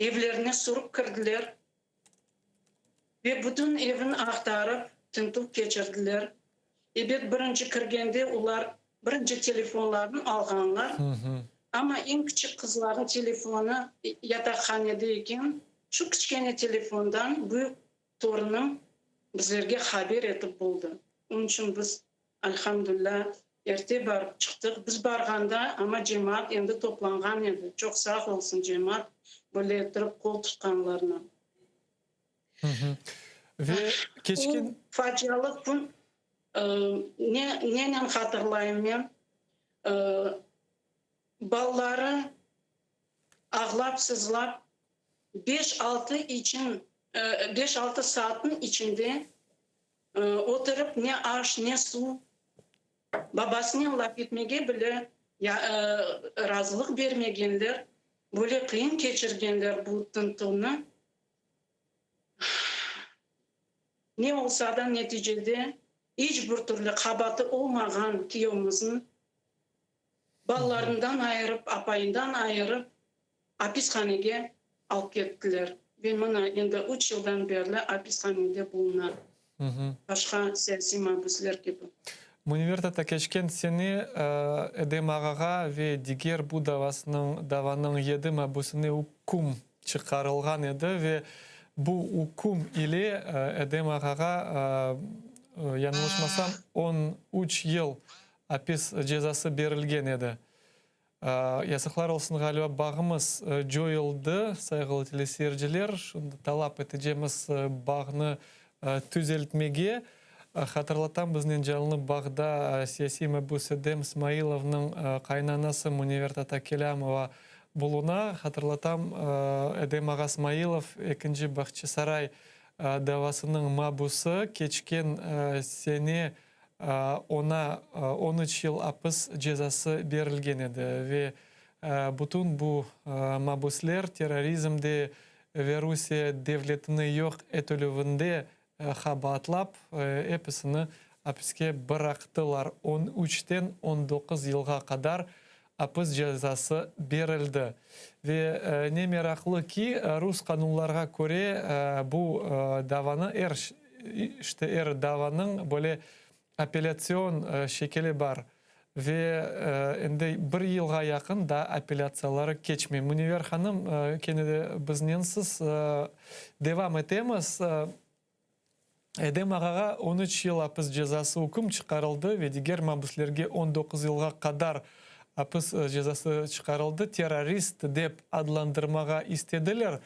evlerine sorup kırdılar ve bütün evini aktarıp tintup geçirdiler. Evet, birinci kirgende ular birinci telefonlarını alganlar. Ama en küçük kızların telefonu yatakhanedeyken şu küçükene telefondan büyük torunum bizlerge haber etip buldu. Onun için biz elhamdülillah Erте barıp çıktık. Biz barganda ama cemaat endi toplangan edi. Çok sağ olsun cemaat. Böyle durup kol tutkanlarına. Ve O keçkin facialık gün nenen hatırlayayım ben. Balları ağlap sızlap 5-6 saatin içinde oturup ne aş ne su babasını laf etmege bile razılık vermegenler, böyle kıyın geçirgenler bu tıntıны. Ne olsa da neticede hiçbir türlü kabahati olmagan kiyomuzun ballarından ayırıp, apayından ayırıp hapishanege alıp kettiler. Ben buna endi 3 yıldan beri hapishanede bulunan. Başka siyasi mahpuslar gibi. Münvertata keçken seni edem ağaga ve diğer bu davanın 7 mahpusine hukum çıkarılgan edi ve bu hukum ile edem ağaga yanılışmasam 13 yıl hapis cezası verilgen edi. Yazıklar olsun galiba bağımız joyuldu, saygılı teleseyirciler. Şunda talap edeceğimiz bağını düzeltmege. Hatırlatam bizden canlı bağda siyasi mahpus Edem İsmailov'nın kaynanası Münvertata Kelamova buluna. Hatırlatam Edem Ağa İsmailov 2. Bahçesaray davasının mahpusu keçken sene ona 13 yıl hapis cezası verilgen edi ve bütün bu mahpuslar terörizmde ve Rusya devletini yok etülüvünde habatlap hepsini hapisке bıraktılar. 13'ten 19 yılga kadar hapis cezası verildi. Ve ne meraklı ki Rus kanunlarına göre bu davanı davanın böyle apellasyon şekli var. Ve endi 1 yılga yakın da apellasyaları geçmiyor. Münevver Hanım, kendi biznensiz devam etemiz. Edem Ağaga 13 yıl hapis cezası hukum çıkarıldı ve diğer mahpuslarga 19 yılga kadar hapis cezası çıkarıldı. Terörist dep adlandırmaga istediler.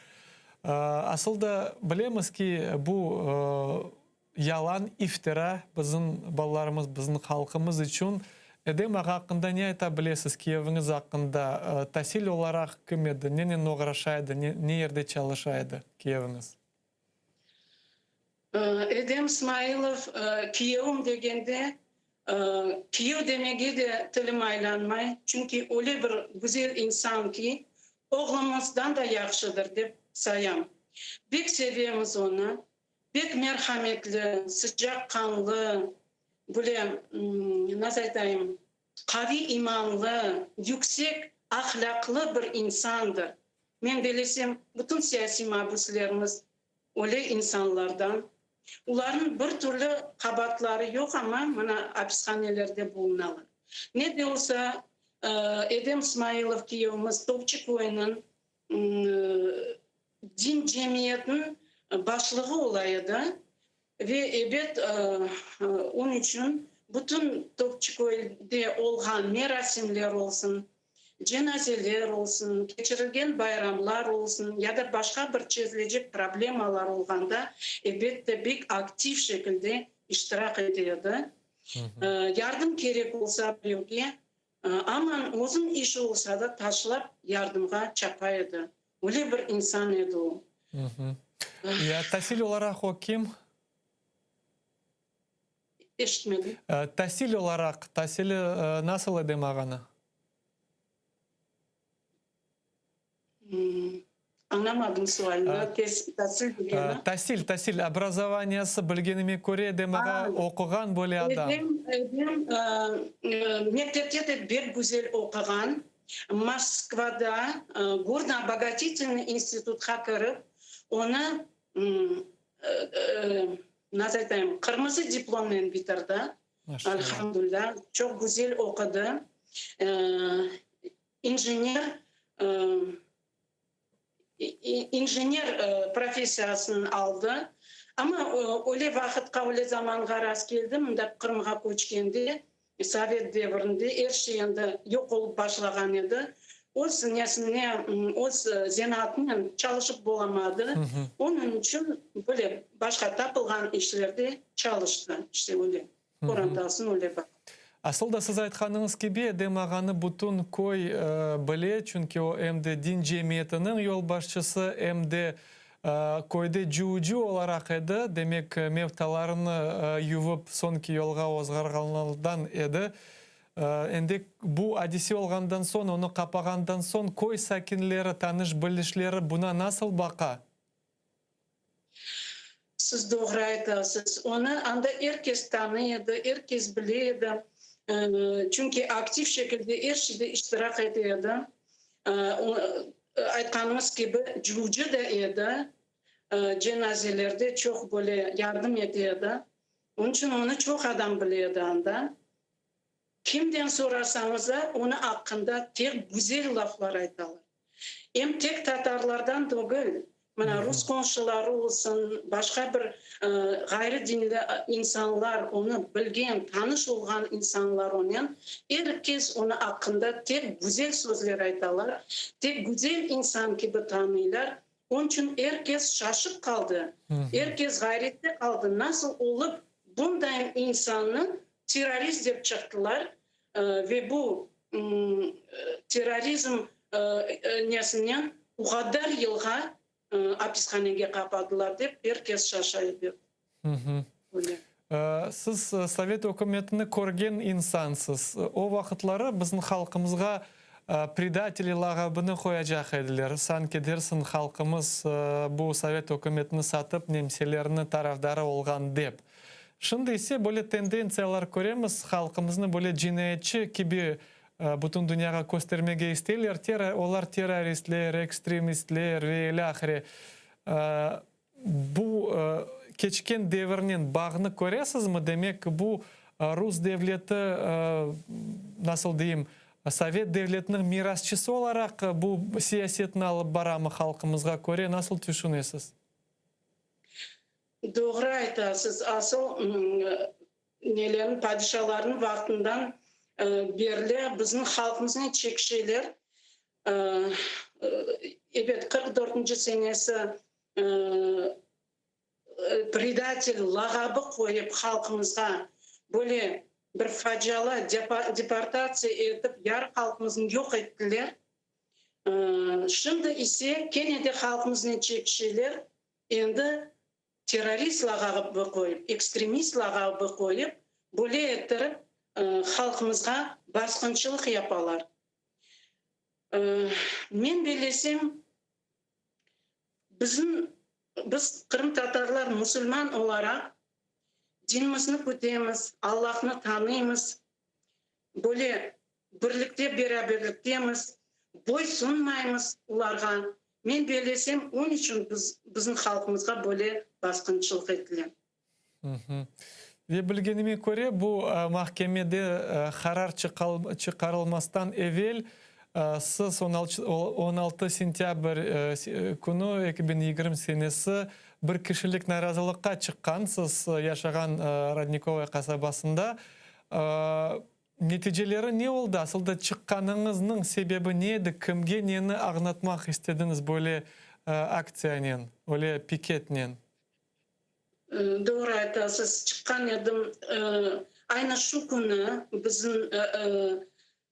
Aslında bilemiz ki bu yalan, iftira bizim ballarımız, bizim halkımız için. Edem Ağa hakkında ne aytabilirsiniz? Kiyeviniz hakkında tahsil olarak kim edi? Nenen uğraşaydı? Ne yerde çalışaydı Kiyeviniz? Edem İsmailov Kiyev'im degende Kiyev demege de tilim aylanmay. Çünkü öyle bir güzel insan ki oğlumuzdan da yaxşıdır dep sayam. Bek seviyemiz onu. Bek merhametli, sıcak kanlı, böyle nasıl aytayım, kavi imanlı, yüksek ahlaklı bir insandır. Men bilesem bütün siyasi mahpuslarımız öyle insanlardan. Onların bir türlü kabahatları yok ama bana hapishanelerde bulunalar. Ne de olsa Edem İsmailov Kiyevimiz Topçukoy'un din cemiyetin başlığı olaydı. Ve evet onun için bütün Topçukoy'da olan merasimler olsun, cenazeler olsun, geçirilgen bayramlar olsun ya da başka bir çözülecek problemalar olganda elbette bek aktif şekilde iştirak ediyordu. Yardım gerek olsa bölge aman uzun iş olsa da taşlap yardımga çapaydı. Öyle bir insan edi o. Ya tahsil olarak o kim? Eşitmedim. Tahsil olarak, tahsili nasıl Edem Ağa'nı? Anlamadım sualını. Tahsil, образованиясы bilgenime göre Edem Ağa okugan böyle adam. Edem mektepte de bir güzel okugan. Moskvada Горно-обогатительный институтқа kirip onu nasıl diyeyim, kırmızı diplomla bitirdi. Elhamdülillah. Çok güzel okudu. İnjiner profesiyasını aldı. Ama öyle vakitka, öyle zamanға rast geldim. Kırımға көчкенде Sovet devrinde her şey endi yok olup başlagan edi. Öz nesine, öz zenatının çalışıp bulamadı. Onun için böyle başka tapılgan işlerde çalıştı. İşte öyle. Orandasın öyle bak. Aslında siz aytkanыңыз gibi demağаны бүтін көй біле, çünkü o hem de din cemiyetinin yol başçısı hem de koyda juucu olarak edi. Demek mevtalarını yuvup sonki yolga ozgarganlardan edi. Endi bu adisi olgandan son, onu kapagandan son koy sakinleri, tanış bilişleri buna nasıl baka? Siz doğru aytasınız. Onu anda herkes tanıyordu, herkes biliyordu. Çünkü aktif şekilde her şeyde iştirak ediyordu. Aytkanımız gibi juucu da edi. Cenazelerde çok böyle yardım ediyordu. Onun için onu çok adam biliyordu anda. Kimden sorarsanız da onun hakkında tek güzel laflar aytalar. Hem tek Tatarlardan değil, mana Rus komşuları olsun, başka bir gayri dinli insanlar, onu bilgen, tanış olgan insanlar onun, herkes onun hakkında tek güzel sözler aytalar, tek güzel insan gibi tanıyorlar. Onun için herkes şaşıp kaldı. Herkes gayrette kaldı. Nasıl olup bundan insanı terörist deyip çıktılar ve bu terörizm nesinden o kadar yılga hapishaneye kapadılar deyip herkes şaşırdı. Siz Sovet hükümetini körgen insansız. O vakitleri bizim halkımızga предатели лағабını koyacak ediler. Sanki dersin halkımız bu Sovet hükümetini satıp nemselerini tarafdarı olgan dep. Şimdi ise böyle tendensiyalar göremiz. Halkımızın böyle cinayetçi gibi bütün dünyaya göstermege isterler. Olar teröristler, ekstremistler ve ilahire. Bu keçken devrinin bağını göresiz mi? Demek ki bu Rus devleti nasıl diyeyim Sovet devletinin mirasçısı olarak bu siyasetini alıp baramı halkımızga göre nasıl düşünüyorsunuz? Doğru aytasınız. Asıl nelerin padişahların vaktinden beri bizim halkımızın çekişeler evet 44. senesi предатель lağabı koyup halkımızga böyle bir facialı deportasyon edip yarı halkımızın yok ettiler. Şimdi ise Kennedy halkımızın çekişeler endi terörist lağabı koyup, ekstremist lağabı koyup böyle ettirip halkımızga baskınçılık yaparlar. Men bilesem biz Kırım Tatarlar Müslüman olarak dinimizni köteyimiz, Allah'ını tanıyımız, böyle birlikte beraberliktemiz, boy sunmayımız ularga. Men bilesem onun için bizim halkımızga böyle baskınçılık edilen. Ve bilgenime göre bu mahkemede karar çıkarılmasından evvel siz 16 sentyabr günü 2020 senesi bir kişilik narazılıkka çıkkansız yaşagan Родниковая kasabasında. Neticeleri ne oldu? Aslında çıkkanınızın sebebi neydi? Kimge neni anlatmak istediniz böyle aksiyanen, öyle piketten? Doğru aytasınız. Çıkan edim. Aynı şu günü bizim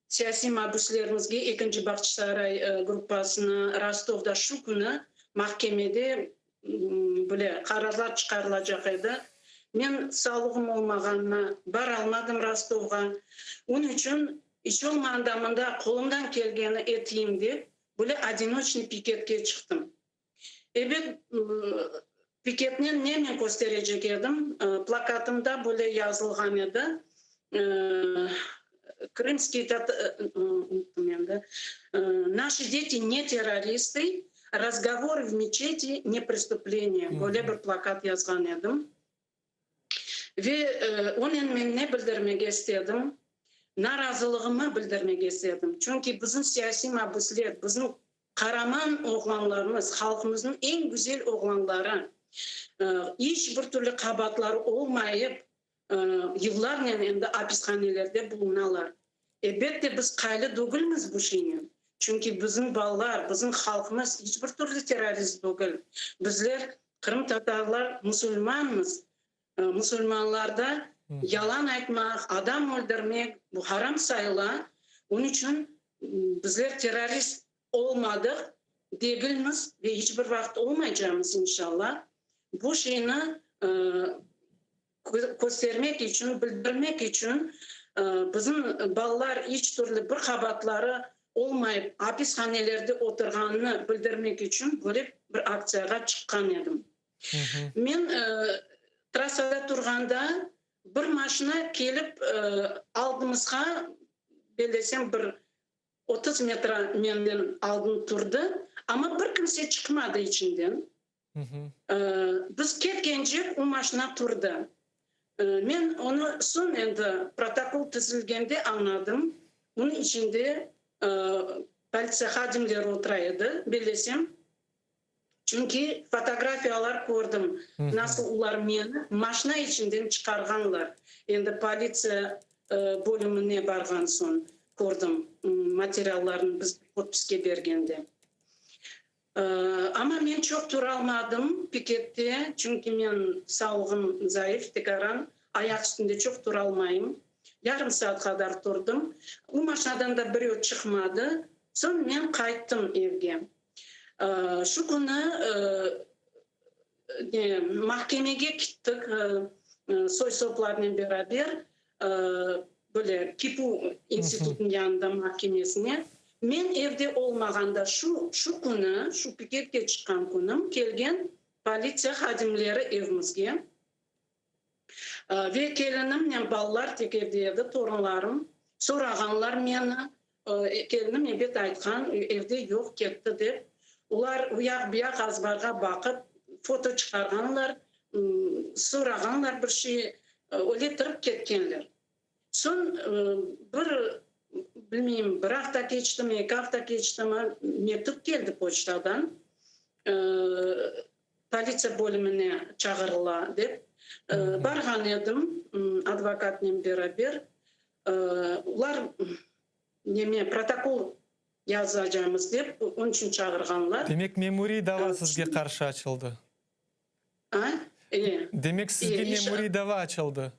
siyasi mahpuslerimizge 2. Bakçısaray grupasına Rostov'da şu günü mahkemede böyle kararlar çıkarılacak idi. Men sağlığım olmağına bar almadım Rostov'a. Onun için iş olmağında kolumdan gelgeni eteyim deyip böyle одиночный piketke çıktım. Evet, piketini nemen gösterecek edim. Plakatımda böyle yazılgan idi. Крымские наши дети не террористы, разговоры в мечети не преступление. Böyle bir plakat yazgan edim. Ve onun ben ne bildirmek istedim? Narazılığımı bildirmek istedim. Çünkü bizim siyasi mahpuslar, bizim kahraman oğlanlarımız, halkımızın en güzel oğlanları, hiçbir türlü kabahatları olmayıp, yıllarla endi hapishanelerde bulunalar. Elbette biz kaylı değiliz bu şeyin. Çünkü bizim ballar, bizim halkımız hiçbir türlü terörist değil. Bizler Kırım Tatarlar Müslümanız. Müslümanlarda yalan aytmak, adam öldürmek bu haram sayıla. Onun için bizler terörist olmadık, değiliz ve hiçbir vakit olmayacağımız inşallah. Bu şeyini göstermek için, bildirmek için bizim ballar hiç türlü bir kabatları olmayıp hapishanelerde oturganını bildirmek için böyle bir aksiyaya çıkan edim. Men trasada turganda bir maşına kelip aldığımızga belesem bir 30 metre menden aldın turdu ama bir kimse çıkmadı içinden. Biz ketkence o maşına turdu. Men onu son endi protokol tüzülgende anladım. Bunun içinde politsiya xadimleri oturaydı, belesem. Çünkü fotoğrafyalar gördüm. Nasıl ular meni maşina içinden çıkarganlar. Endi politsiya bölümüne bargan son gördüm materiallarını biz podpiske bergende. Ama men çok duralmadım pikette. Çünkü men sağlığım zayıf, tegaran ayak üstünde çok duralmayım. Yarım saat kadar durdum. O maşinadan da biri çıkmadı. Sonra men kayttım evge. Şu günü mahkemeye gittik soysoplarla beraber böyle Kipu İnstitut'un yanında mahkemesine. Men evde olmaganda şu günü, şu piketke çıkan günüm kelgen politsiya xadimleri evimizge. Ve kelinim, yani ballar tek evdeydi, torunlarım. Soraganlar meni, kelinim ebet aytkan, evde yok ketti dep. Ular uyak buyak azbarga bakıp foto çıkarganlar, soraganlar bir şey öyle tırıp ketkenler. Son bir bilmeyeyim, bir hafta geçti mi, 2 hafta geçti mi mektup geldi poçtadan. Politsiya bölümüne çağırıla dep. Bargan edim advokatla beraber. Ular neme protokol yazacağımız dep onun için çağırganlar. Demek memuri dava sizge karşı açıldı. Demek sizge memuri dava açıldı.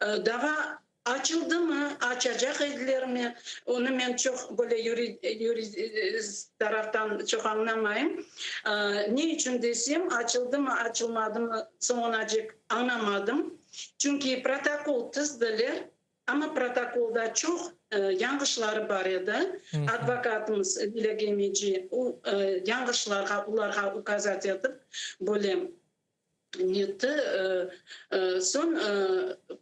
Dava açıldı mı, açacak edilir mi? Onu ben çok böyle yürist taraftan çok anlamayayım. Ne için desem, açıldı mı, açılmadı mı sonracık anlamadım. Çünkü protokol tızdılar ama protokolda çok yanlışları var idi. Advokatımız Dilegemici o yanlışlarga, ularga ukazat edip böyle netti. Son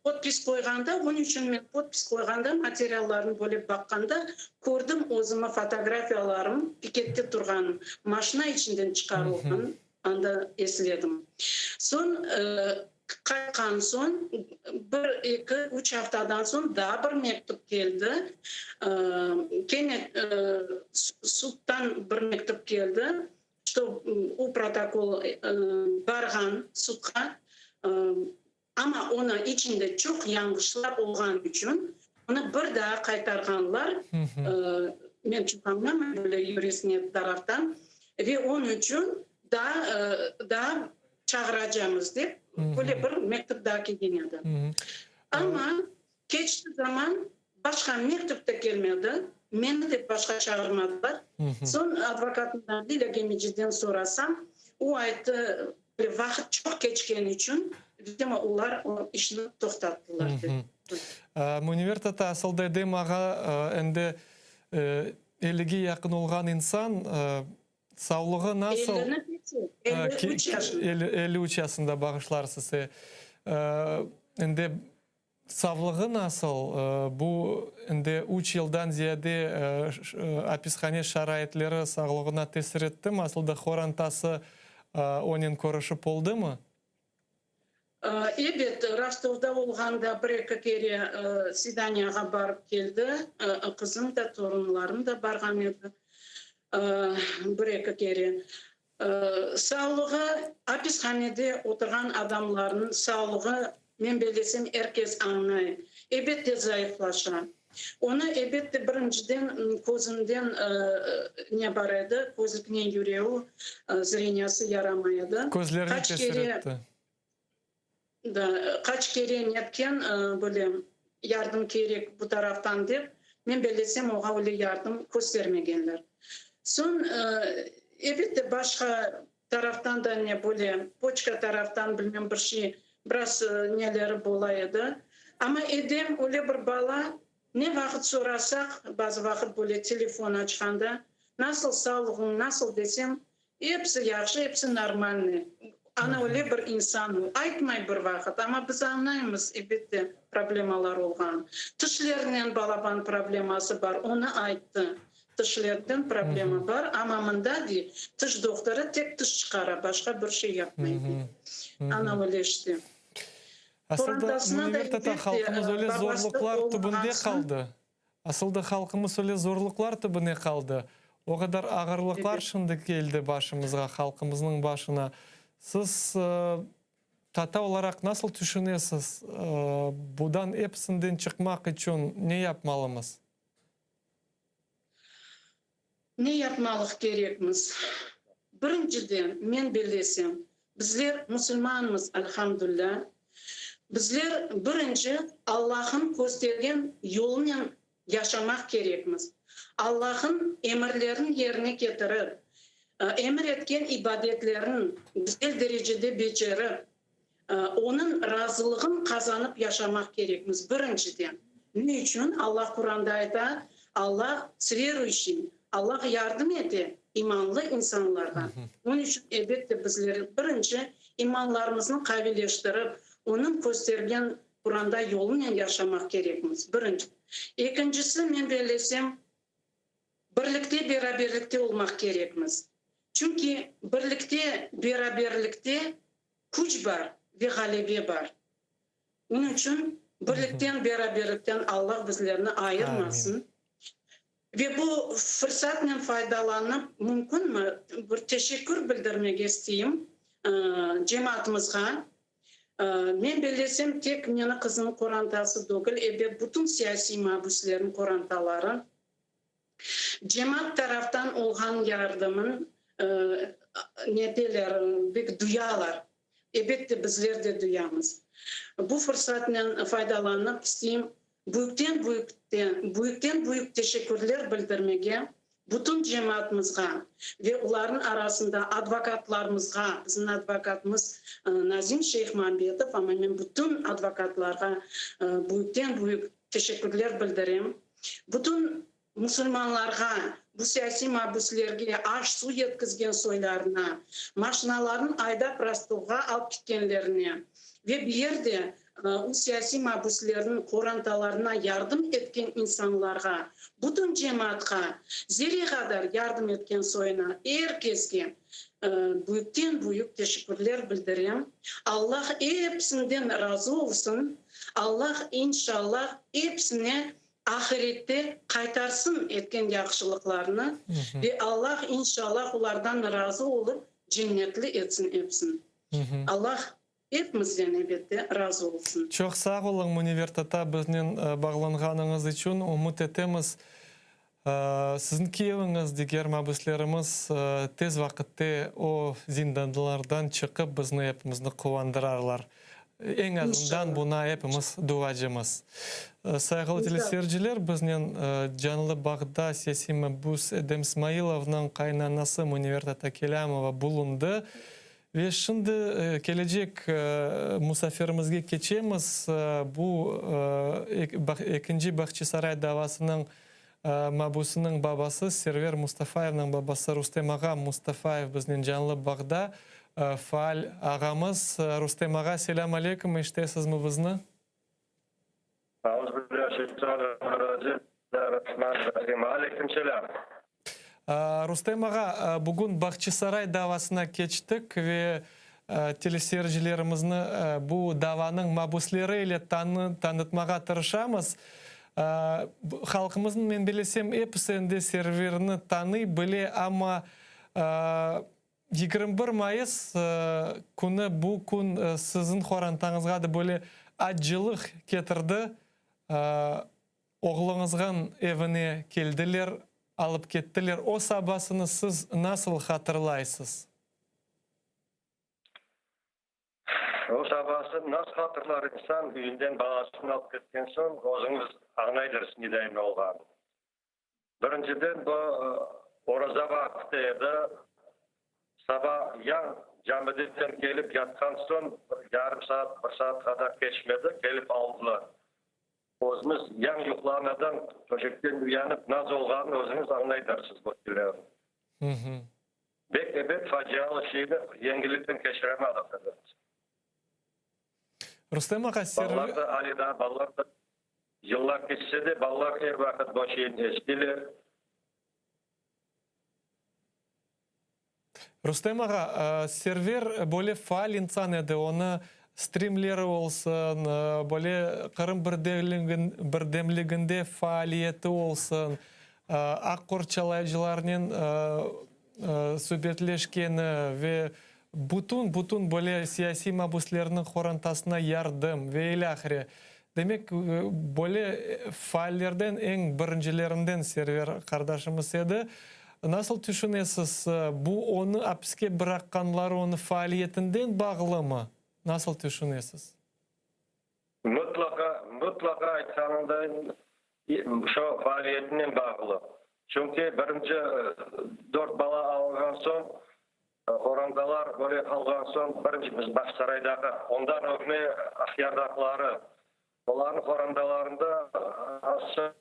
podpis koyganda, onun için men podpis koyganda materiallarını böyle bakanda gördüm özüme fotoğrafyalarım pikette turgan maşina içinden çıkarılgan anda esledim. Son qaytkan son 1-2-3 haftadan son daha bir mektup geldi. Kene suddan bir mektup geldi. Что у protokol bargan sudga ama ona içinde çok yanlışlar olan için onu bir daha kaytarganlar. Men çok anlamam böyle yürüsünü taraftan ve onun için daha çağıracağımız deyip böyle bir mektup daha geldi. Ama geçti zaman başka mektup da gelmedi. Beni de başka çağırmadılar. Son advokatından Dilegemici'den sorasam o ayette vakit çok geçken için ama onlar o işini toxtattılar. Münevver Tata asılda edem ağa endi 50'ge yakın olgan insan sağlığı nasıl? 53 yaşında. 53 yaşında bağışlarsız. Endi sağlığı nasıl? Bu endi 3 yıldan ziyade hapishane şaraitleri sağlığına tesir etti mi? Aslında хорантасы onun көрішіп oldu mu? Evet, Rostov'da olganda bir-iki kere Sidanyaga barıp geldi. Kızım da, torunlarım da bargan edi. Bir-iki kere. Sağlığı, hapishanede oturgan adamların sağlığı мен белесем herkes anlay. Elbette zayıflaşa. Onu elbette birinciden gözünden ne var edi, gözükne yüreği, zreniyası yaramaydı. Gözlerini tesir etti. Kaç kere netken böyle yardım gerek bu taraftan deyip, men belesem oğa öyle yardım göstermegenler. Son elbette başka taraftan da ne böyle, poçka taraftan bilmem bir şey, biraz neleri bolaydı. Ama edem öyle bir bala, ne vakit sorasak, bazı vakit böyle telefon açkanda, nasıl sağlığın, nasıl desem, hepsi yaxşı, hepsi normalni. Ana öyle bir insan, aytmay bir vakit, ama biz anlayımız elbette problemalar olgan. Tişlerinin balaban probleması var, onu ayttı. Tişlerden problemi var, ama mında değil. Tiş doktoru tek tiş çıkara, başka bir şey yapmaydı. Ana öyle işte. Aslında üniversitede halkımız öyle zorluklar tübünde kaldı. Aslında halkımız öyle zorluklar tübüne kaldı. O kadar ağırlıklar şimdi geldi başımıza, halkımızın başına. Siz tata olarak nasıl düşünüyorsunuz? Budan hepsinden çıkmak için ne yapmalıyız? Ne yapmalık gerekmiz? Birinciden men belesem, bizler Müslümanımız elhamdülillah. Bizler birinci Allah'ın göstergen yoluyla yaşamak gerekmiz. Allah'ın emirlerini yerine getirip, emir etken ibadetlerin güzel derecede becerip, onun razılığını kazanıp yaşamak gerekmiz birinciden. Ne için? Allah Kur'an'da ayda, Allah sirer için, Allah yardım ede imanlı insanlardan. Onun için elbette bizler birinci imanlarımızı kavilleştirip, onun göstergen Kur'an'da yoluyla yaşamak gerekmiz. Birinci. İkincisi men belesem, birlikte beraberlikte olmak gerekmiz. Çünkü birlikte beraberlikte güç var ve galebe var. Onun için birlikten beraberlikten Allah bizlerini ayırmasın. Amin. Ve bu fırsatla faydalanıp mümkün mü? Bir teşekkür bildirmek isteyeyim cemaatimizge. Men belesem tek meni kızımın korantası değil, bütün siyasi mahbuslerin korantaları. Cemaat taraftan olgan yardımın ne derler, duyalar. Elbette bizler de duyamız. Bu fırsatla faydalanıp isteyeyim, büyükten büyük teşekkürler bildirmeye bütün cemaatimizge ve onların arasında advokatlarımızga, bizim advokatımız Nazim Şeyh Mambetov, ama ben bütün advokatlarga büyükten büyük teşekkürler bildireyim. Bütün Müslümanlarga, bu siyasi mahbuslarga aş su yetkizgen soylarına, maşinaların aydap rastoga alıp gitkenlerine ve bir yerde o siyasi mahbusların korantalarına yardım etken insanlarga, bütün cemaatga, zerre kadar yardım etken soyuna, herkesge büyükten büyük teşekkürler bildireyim. Allah hepsinden razı olsun. Allah inşallah hepsine ahirette kaytarsın etken yaxşılıklarını ve Allah inşallah onlardan razı olup cennetli etsin hepsini. Allah hepimizden elbette razı olsun. Çok sağ olun üniversitete bizden bağlanğanınız için. Umut etemiz sizin Kiyeviniz diğer mahbuslarımız tez vakitte o zindanlardan çıkıp bizni hepimizni kuvandırarlar. En azından buna hepimiz duacımız. Saygılı teleseyirciler, bizden canlı bağda siyasi mahbus Edem İsmailov'nun kaynanası Üniversitete Kelamova bulundu. Ve şimdi gelecek misafirimizge geçemiz. Bu ikinci Bahçesaray davasının mahbusunun babası Server Mustafayev'nin babası Rustem Ağa Mustafayev bizden canlı bağda. Faal ağamız Rustem Ağa, selam aleyküm, iştesiz mi bizni? Aleyküm selam. Rustem Ağa, bugün Bahçesaray davasına geçtik ve teleseyircilerimizni bu davanın mahbusları ile tanıtmağa tırışamız. Halkımızın men bilesem hepsinde Serverini tanı bile ama 21 Mayıs günü bu gün sizin korantağınızga da böyle acılık getirdi. Oğlunuzgan evine keldiler, alıp kettiler. O sabahını siz nasıl hatırlaysınız? O sabahı nasıl hatırlar insan üyünden balasını alıp ketken son özünüz anlaydırsın nedeyim olğan. Birinciden bu oraza vaktiydi. Sabah yan camiden gelip yatkan son yarım saat, bir saat kadar geçmedi. Gelip aldılar. Özümüz yan yuklanadan çocuktan uyanıp naz olğanı özünüz anlaydırsınız bu dilerim. Bek facialı şeyini yengilikten geçiremedik. Rustem ağa, ballar da alida, ballar da yıllar geçse de ballar her vakit bu şeyin eskiler. Rustem ağa, server böyle faal insan edi, onu streamleri olsun, böyle Kırım birdemliginde faaliyeti olsun, Akkor çalayıcılarının sübetleşkeni ve bütün böyle siyasi mabuslarının korantasına yardım ve ilahire. Demek böyle faallerden en birincilerinden server kardeşimiz edi. Nasıl düşünüyorsunuz? Bu onu hapiste bırakanlar onu faaliyetinden bağlı mı? Nasıl düşünüyorsunuz? Mutlaka aytsanında şu faaliyetinden bağlı. Çünkü birinci 4 bala algan son Orandalar böyle kalgan son birinci biz Başsaray'daki ondan ögme ahyardakları onların orandalarında asıl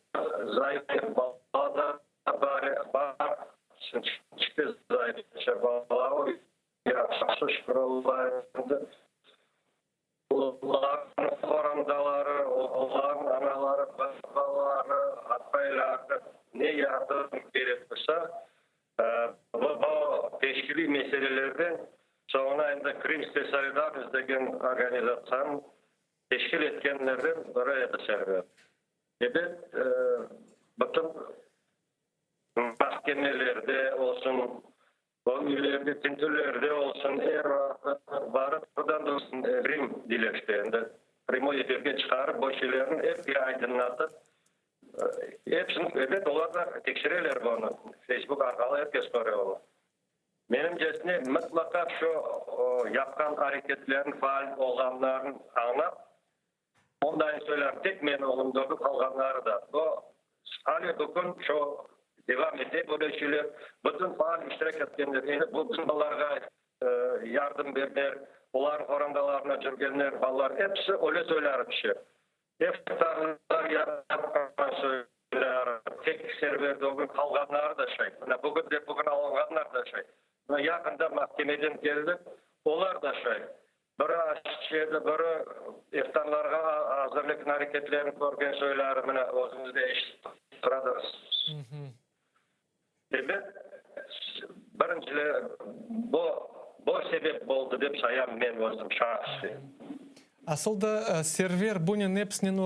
zayıf balada var çıktı zayıf bala o yaşasış kurullarında onların orandaları onların anaları babaları atbayları ne yardım gerekirse bu teşkili meselelerden sonra indi Krim Solidarność degen organizasyon teşkil etkenlerden oraya da server. Evet, bütün mahkemelerde olsun, ülelerde, tintürlerde olsun, varıp buradan da olsun Rim dilekçelerinde. Rim'o yeterge çıkarıp bu şeylerin hep aydınlatıp hepsini evet onlar da tekşireler bunu. Facebook arkalı herkes görüyor onu. Menimcesine mutlaka şu yapkan hareketlerin faal olanların anlap ondan söyler tek men olumda kalganları da bu hali dokun şu devam edip böyle şeyler bütün faal iştirak etkenler bütün ballarga yardım verdiler onların orandalarına жүрgenler ballar hepsi öyle söyler bir şey. Eftarlar yapkan söyler tek serverde o gün kalganlar da şey bugün alınganlar da şey yakında mahkemeden geldi onlar da şey biri aşçıydı biri iftarlarga hazırlık hareketlerini görgen söyler özümüzde eşittiradırız. Evet birincili bu sebep oldu deyip sayam men özüm şahsi. Aslında server bunun hepsinin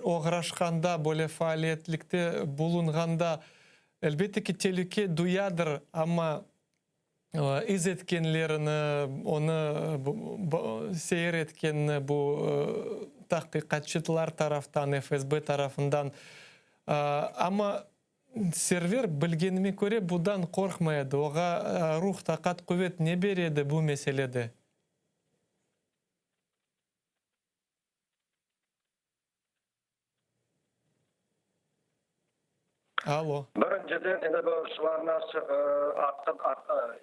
uğraşkanda, böyle faaliyetlikte bulunganda elbette ki tehlike duyadır ama izletkenlerini, onu seyretken bu tahkikatçılar taraftan, FSB tarafından ama server bilgenime göre bundan korkmaydı. Oğa ruh, takat, kuvvet ne beredi bu meselede? Alo. Birinciden indi bu sularına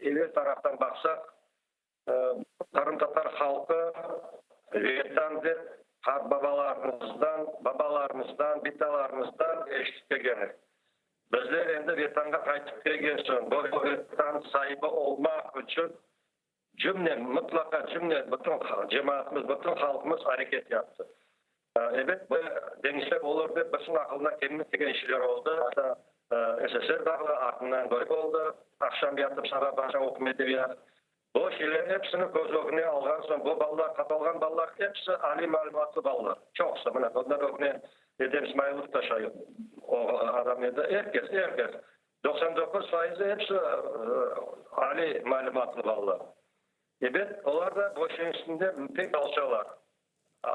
ileri taraftan baksak Kırım Tatar halkı Vietnam'da babalarımızdan, bitalarımızdan eşitlikte gelir. Bizler endi Vietnam'a kaytıp gelgen son bu Vietnam sahibi olmak için mutlaka bütün cemaatimiz, bütün halkımız hareket yaptı. Evet, bu denizler olur ve basın akılına kendine tegen işler oldu. Hatta SSR dağlı ardından böyle oldu. Akşam yatıp sabah başa okum edebiyat. Bu şeylerin hepsini göz önüne algan son bu ballar, katalgan ballar hepsi ali malumatlı ballar. Çoksa onlar önüne Edem İsmailov da şey o adam edi. Herkes. 99% hepsi ali malumatlı ballar. Evet, onlar da bu şeyin üstünde pek alçalar.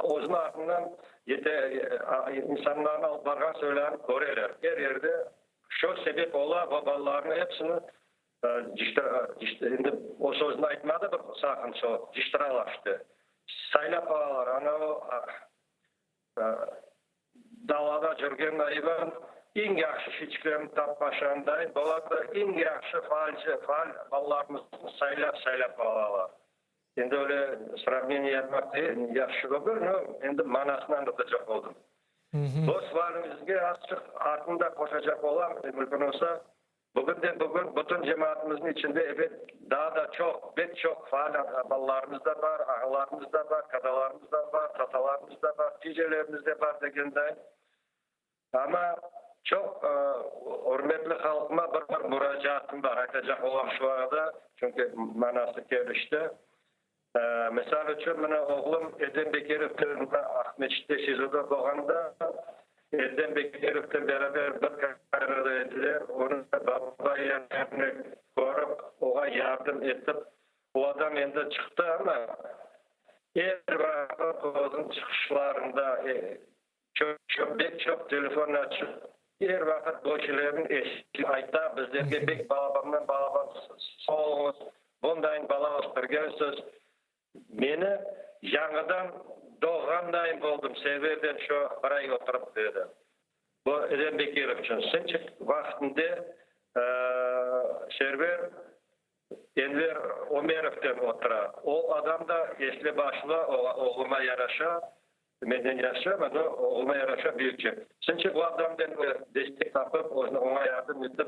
O'zini ardından insanların alıp bargan söylerini görürler. Her yerde şu sebep ola babalarını hepsini şimdi o sözünü aytmadı bir sakın şu ciştiralaştı. Saylap ağalar, ana o dalada жүрген ayıban en yaxşı şiçkilerini tapmaşandayın. Bolada en yaxşı faal ballarımızın saylap ağalar. Endi öyle sравнение yapmak değil, yaxşı olur, endi manasını anlatacak oldum. Bu sualımızga açık ardında koşacak olan mümkün olsa bugün bütün cemaatimizin içinde evet daha da pek çok faal ballarımız da var, ağalarımız da var, kadalarımız da var, tatalarımız da var, cicelerimiz de var degendeyin. Ama çok hürmetli halkıma bir müracaatım var, aytacak olan şu arada çünkü manası gelişti. Mesela için bana oğlum Eden Bekerov'ten Ahmetçik'te Şizo'da boğanda Eden Bekerov'ten beraber bir kararı ettiler. Onun baba yanlarını korup ona yardım edip o adam endi çıktı ama her vakit onun çıkışlarında çok telefon açıp her vakit bu kişilerin eşi ayta bizlerge bek balabamdan balabam sağ olunuz bundan bala birgensiz. Meni yangidan doğgandayin boldum. Severden şu parayı oturup dedi. Bu Eden Bekirov için. Sinçik vaktinde Server Enver Omerov'den otura. O adam da esli başlı oğluma yaraşa, menden yaşa, ama oğluma yaraşa büyükçe. Sinçik o adamdan destek tapıp, ona yardım edip,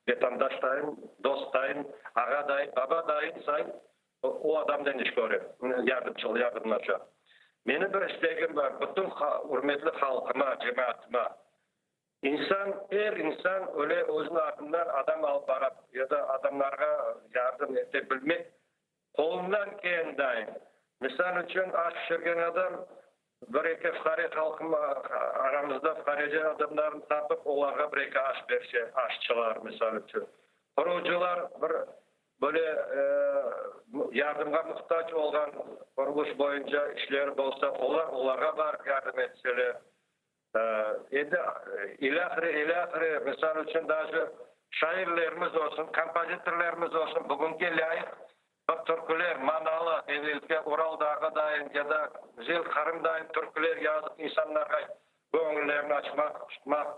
vatandaştayın, dostayın, ağadayın, babadayın sayın. O adamdan iş görüyor. Yardımlaşa. Benim bir isteğim var. Bütün hürmetli halkıma, cemaatime. Her insan öyle özünün ardından adam alıp barıp ya da adamlara yardım edebilmek kolundan kelendayın. Misal için aş pişirgen adam bir iki fukari halkım aramızda fukarici adamlarını tapıp onlara bir iki aş verse, aşçılar misal için. Kurucular böyle yardımga muhtaç olan kuruluş boyunca işleri bolsa onlara var yardım etseler. Endi ilahiri misal için daha şairlerimiz olsun, kompozitörlerimiz olsun bugünkü layık bir türküler, manalı, evvelki Ural'dağı dayın ya da Zil Karım'dayın türküler yazıp insanlara gönüllerini açmak.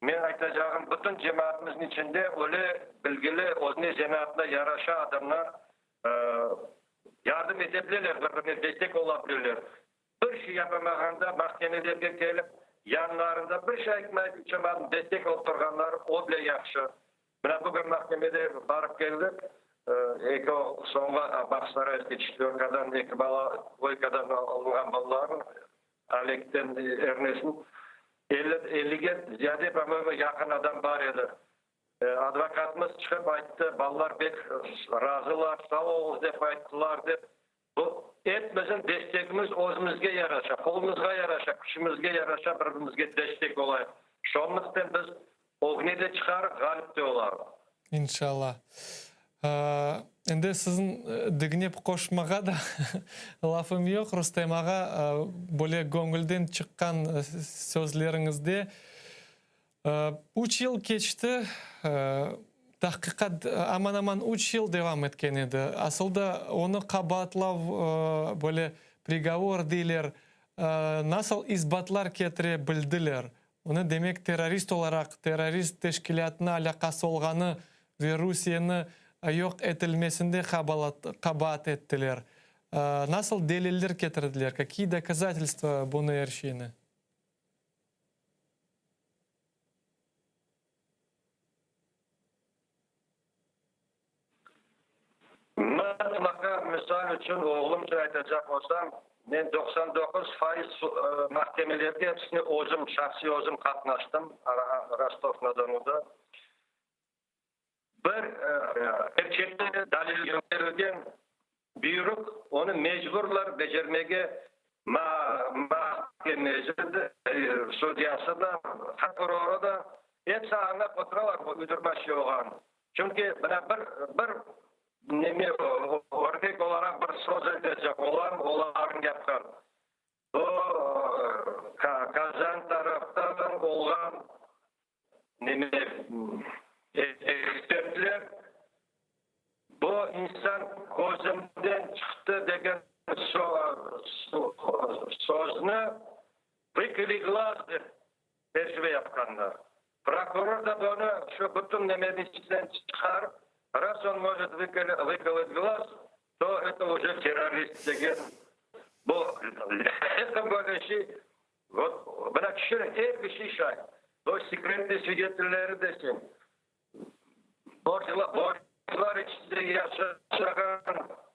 Men aytacağım bütün cemaatimizin içinde öyle bilgili, özne cemaatine yaraşa adamlar yardım edebilirler, birbirine destek olabilirler. Bir şey yapamaganda mahkemelerge gelip yanlarında bir şey etmeyip cemaatin destek oturganlar o bile yaxşı. Buna bugün mahkemede barıp geldik. Eko songa bahslara geçişlerden iki bala koykadan alınan balaların Alek'ten Ernest'in 50'ge ziyade bana yakın adam var edi. Advokatımız çıkıp aytdı, ballar bek razılar, sağ olun dep ayttılar dep. Bu hepimizin destekimiz özümüzge yaraşa, kolumuzga yaraşa, küşümüzge yaraşa birbirimize destek olayım. Şonluktan biz ognede çıkar, galip de olalım. İnşallah. Endi sizin digniп qo'shmaga da lafım yo'q, Rustem ağa. Böyle ko'ngildan chiqqan so'zlaringizda 3 yıl geçti. Tahqiqat aman 3 yıl devam etken edi. Aslında onu qabatlab böyle приговор deyler. Nasıl isbatlar keltirebildiler? Onu demek terörist olarak terörist teşkilatına alakası olganı ve Rusya'nı yok etilmesinde kabahat ettiler. Nasıl deliller getirdiler? Какие доказательства bunu erişini? Mutlaka misal için oğlumca aytacak olsam, ben 99% mahkemelerge hepsini şahsi özüm katnaştım Rostov-na-Donu'da. Bir erkekte dalil gönderilgen büyürük, onu mecburlar becermege mahkemecide, sudyası da, prokurorı da hepsi anlap oturalar bu üdürbaşı olan. Çünkü bir örnek olarak bir söz edecek olan onların yapkan. Kazan taraftan olan ekspertler bu insan gözümden çıktı degen sözünü Wikileaks'dır tercüme yapkanlar. Prokuror da bunu şu bütün nemedisinden çıkar. Раз он может выколоть глаз, то это уже террорист деген. Это böyle şey. Bırak şöyle her bir şey şahit. O sekretli свидетельleri desin. Borçlar içinde yaşayan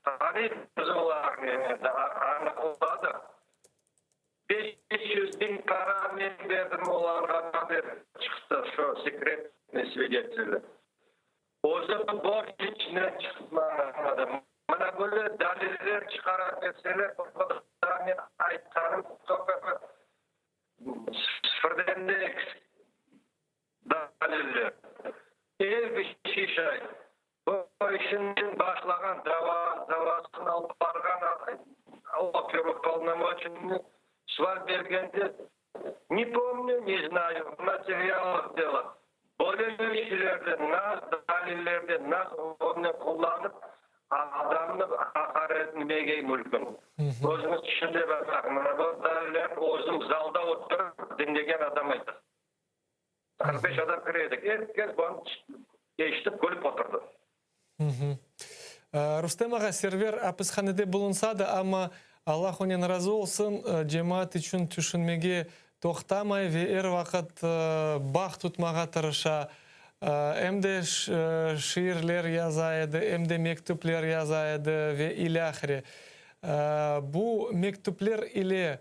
tarih kızılarını anladı. 500.000 para verdim onlara haber çıktı şu sekretli свидетели. O zaman borç içine çıkmadı. Bana böyle daliller çıkarak deseler, ben aytarım, sıfırdan da eksik daliller. Her bir şey şahit. Bu işin başlayan davasını alıp bargan Allah первополномоченный сваль бергенде не помню, не знаю, материалов дела. Böyle şeylerde, dalillerde onu kullanıp adamını hakaretlemeye mümkün. Özümüz içinde bakın, bu daliller özüm zalda oturup dinleyen adamaydı. 45 adam kireydik. Herkes bunu geçtip görüp oturdu. Rüstem ağa, server hapishanede bulunsa da ama Allah onun razı olsun, cemaat için düşünmege toxtamay ve her vakit bağ tutmağa tırışa. Hem de şiirler yazaydı, hem de mektuplar yazaydı ve ilahire. Bu mektuplar ile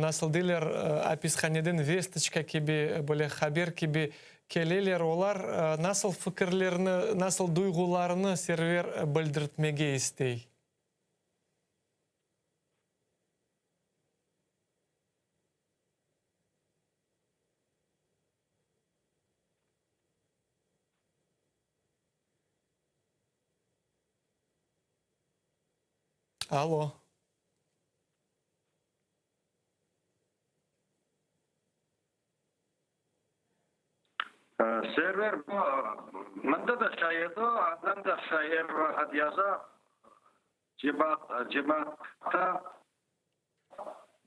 nasıl deyler hapishaneden vestочка gibi, böyle haber gibi keleler olar, nasıl fikirlerini, nasıl duygularını server bildirtmege istey. Alo. Server manda da şayırdı, adam da şayır rahat yaza. Cemaatta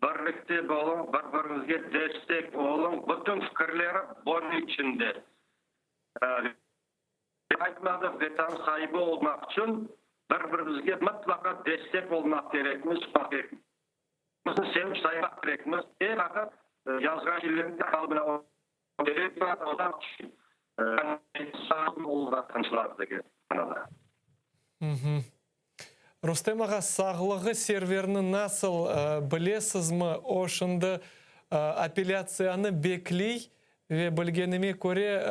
birlikte olun, birbirinizge destek olun. Bütün fikirleri bunun içinde. Aytmadı vetan sahibi olmak için birbirimizge mutlaka destek olmak gerekmiz. Bizim sevip saymak gerekmiz. Her vakit yazgan şeylerin kalbine olmak. Rüstem ağa, sağlığı serverini nasıl bilesiz mi? O şimdi apelyasyonu bekley ve bilgenime göre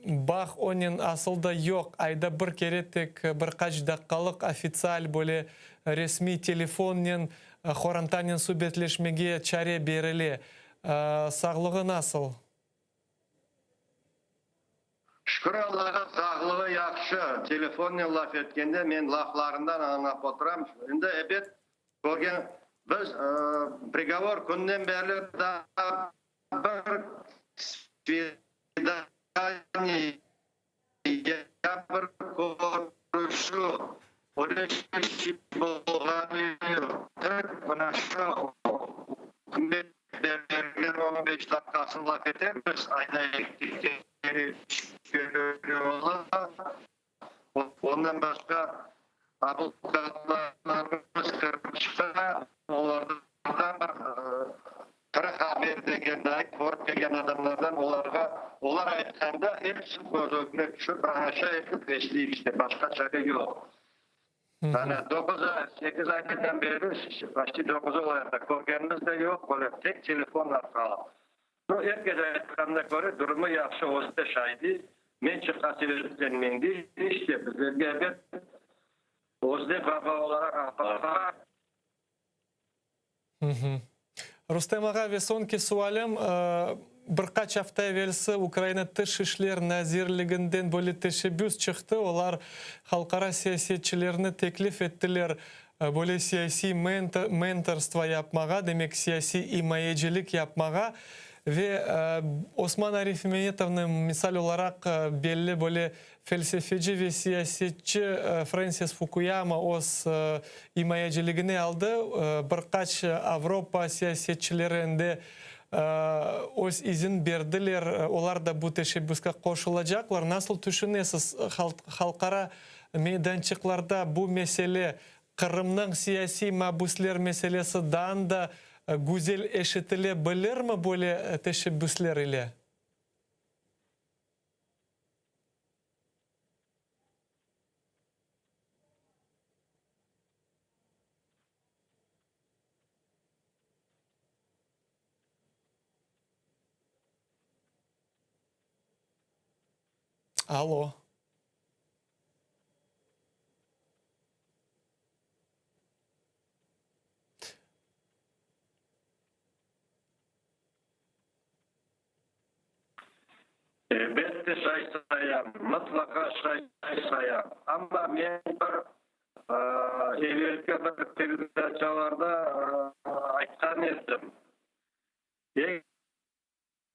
bağ onun aslında yok. Ayda bir kere tek birkaç dakikalık ofitsial böyle resmi telefonla xorantanın sübetleşmege çare berile. Sağlığı nasıl? Şükür Allah'a sağlığı yaxşı. Telefonla laf etkende men laflarından anlap oturam. Şimdi evet, biz приговор günden beri daha bir свидание, bir görüşü, öyle şey bulganı yok. Bana şu günden beri 15 dakikasını laf edermiş. Ayda görüyorlar. Ondan başka avukatlarımız kırmışlar. Onlardan kırık haber degenden, kork degen adamlardan onlar aytganda hepsi gözüne düşüp aşağı etip besleyip işte başka çare yok. Yani 8 aydan beri başta 9 olayda korkanımız da yok. Böyle tek telefon arkalı. Herkese aytganda göre durumu yaxşı olsa da şahidi. Men çıkasılıktan mendi. İşte bizlerge bir özde baba olarak apara. Rüstem ağa, ve sonki sualım, birkaç hafta evvelsi Ukrayna Dış İşler Nazirliğinden böyle teşebbüs çıktı. Onlar halkara siyasetçilerini teklif ettiler. böyle siyasi mentorство yapmağa, demek siyasi himayecilik yapmağa ve Osman Arif Mehmetov'un misal olarak belli böyle felsefeci ve siyasetçi Francis Fukuyama os himayeciliğini aldı. Birkaç Avrupa siyasetçilerinde öz izin verdiler. Onlar da bu teşebbüske koşulacaklar. Nasıl düşünüyorsunuz halkara meydançıklarda bu mesele Kırım'ın siyasi mabuslar meselesi daha da güzel eşitilebilir mi böyle teşebbüsler ile? Alo. Elbette saysayam, mutlaka saysayam. Ama men bir evvelki bir televizyonlarda aytkan edim.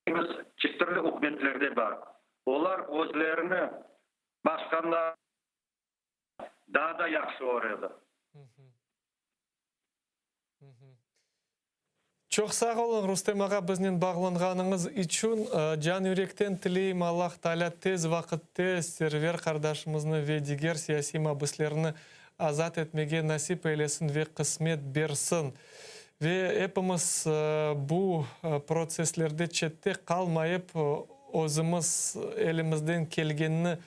Biz çeşitli hükümetlerde var. Olar özlerini başkanlar daha da yaxşı orada. Çok sağ olun Rustem ağa bizden bağlanğanınız için. Can yürekten tileyim Allah Teala tez vakitte server kardeşimizni ve diğer siyasi mabuslarını azat etmege nasip eylesin ve kısmet bersin. Ve hepimiz bu proseslerde çette kalmayıp özümüz elimizden kelgenini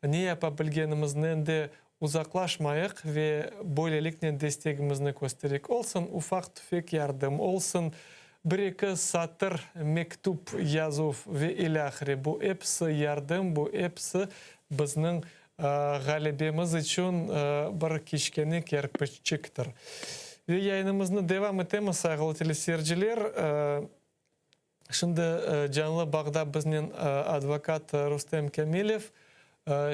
ne yapabilgenimizden de uzaklaşmayık ve böylelikle destekimizni gösterek. Olsun ufak tüfek yardım, olsun bir-iki satır mektup yazıp ve ilahire. Bu hepsi yardım, bu hepsi bizning galibimiz için bir kichkene kerpiççiktir. Ve yayınımızı devam etemiz sayılı teleseyirciler. Şimdi canlı bağda bizning advokat Rustem Kamilov.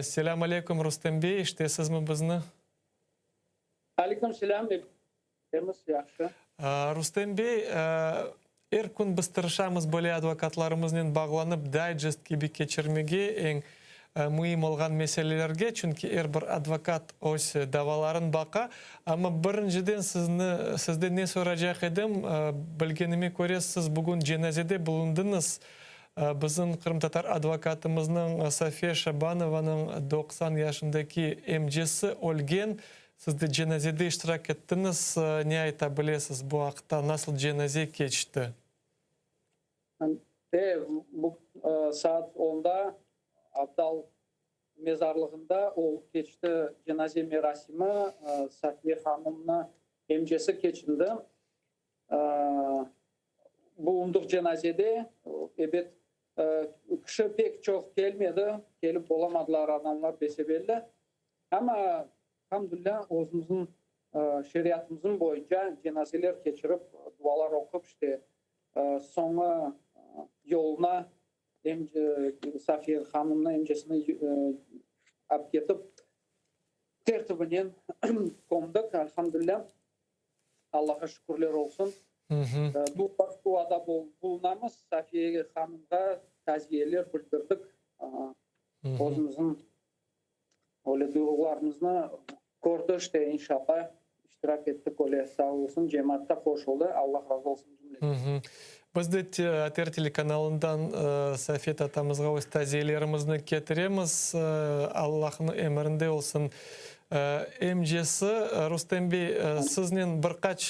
Selamun aleyküm Rustem Bey, iştesizmi bizni? Aleyküm selam, temiz yaxşı. Rustem Bey, her gün biz tırışamız böyle advokatlarımızla bağlanıp digest gibi geçirmege en mühim olgan meselelerge. Çünkü her bir advokat öz davaların baka. Ama birinciden sizden ne soracak edim? Bilgenime göre siz bugün cenazede bulundunuz. Bizim Kırım Tatar advokatımızın Safiye Şabanova'nın 90 yaşındaki emcesi olgen. Siz de cenazede iştirak ettiniz. Ne aytabilirsiniz bu haqda? Nasıl cenaze geçti? Bu saat 10'da Abdal mezarlığında o geçti cenaze merasimi Safiye Hanım'la emcesi geçindi. Bulunduk cenazede evet kişi pek çok gelmedi. Gelip olamadılar adamlar besebelli. Ama elhamdülillah özümüzün şeriatımızın boyunca cenazeler geçirip dualar okup işte sonra yoluna Safiye Hanım'ın emcesini alıp getip tertibinen komduk. Elhamdülillah Allah'a şükürler olsun. Bu duada bulunamız. Safiye Hanım'a taziyeler bildirdik. Özümüzün öyle duygularımızla gördü işte inşallah iştirak ettik. Öyle sağ olsun. Cemaatte hoş oldu. Allah razı olsun. Biz de Ater telekanalından Safiyet atamızga öz taziyelerimizni getiremiz. Allah'ın emrinde olsun. Emcesi Rustem Bey, sizden birkaç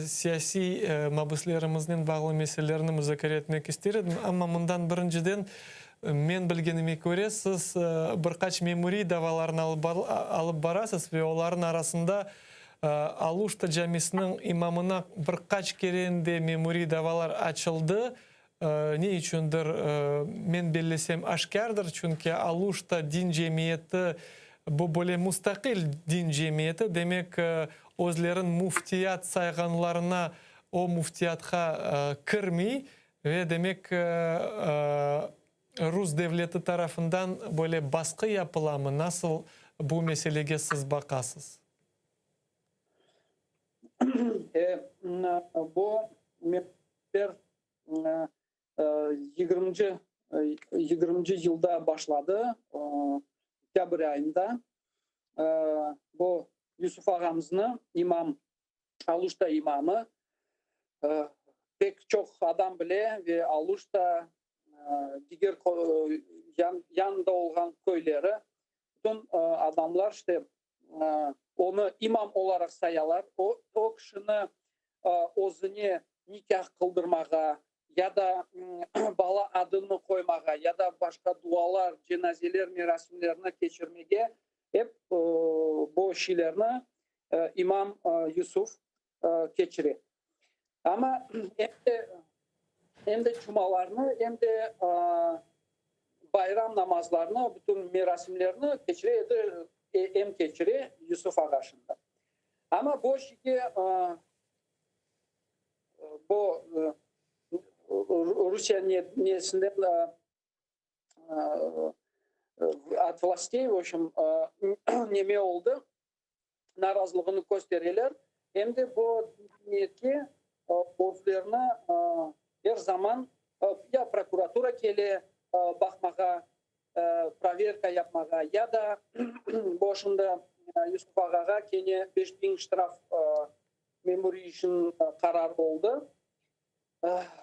siyasi mabuslarımızın bağlı meselelerini müzakere etmek isterim. Ama bundan birinciden men bilgenime göre siz birkaç memuri davalarını alıp barasız ve onların arasında Aluşta Camisi'nin imamına birkaç kerende memuri davalar açıldı. Ne içindir? Men bellesem aşkardır. Çünkü Aluşta din cemiyeti bu böyle müstakil din cemiyeti. Demek özlerin muftiyat sayganlarına o muftiyatga kirmey ve demek Rus devleti tarafından böyle baskı yapılamı. Nasıl bu meselege siz bakasınız? Bu mekteптер 20 yılda başladı. Oktябрь ayında. Bu Yusuf ağamızın imam, Aluşta imamı. Pek çok adam bile ve Aluşta diğer yanında olan köyleri, bütün adamlar işte onu imam olarak sayarlar. O kişini özüne nikah kıldırmağa ya da bala adını koymağa ya da başka dualar, cenazeler, merasimlerine geçirmeye hep bu şeylerini İmam Yusuf geçirir. Ama hem de cumalarını hem de bayram namazlarını, bütün merasimlerini geçirir Yusuf Ağaşı'nda. Ama bu şeyi bu Rusya niyesinden от властей, в общем, neme oldu. Narazılığını gösterirler. Hem de bu niyetki borçlarına her zaman ya prokuratura gele bakmağa, проверка yapmağa ya da boşunda Yusuf Ağa'a kene 5000 штраф memuru için karar oldu.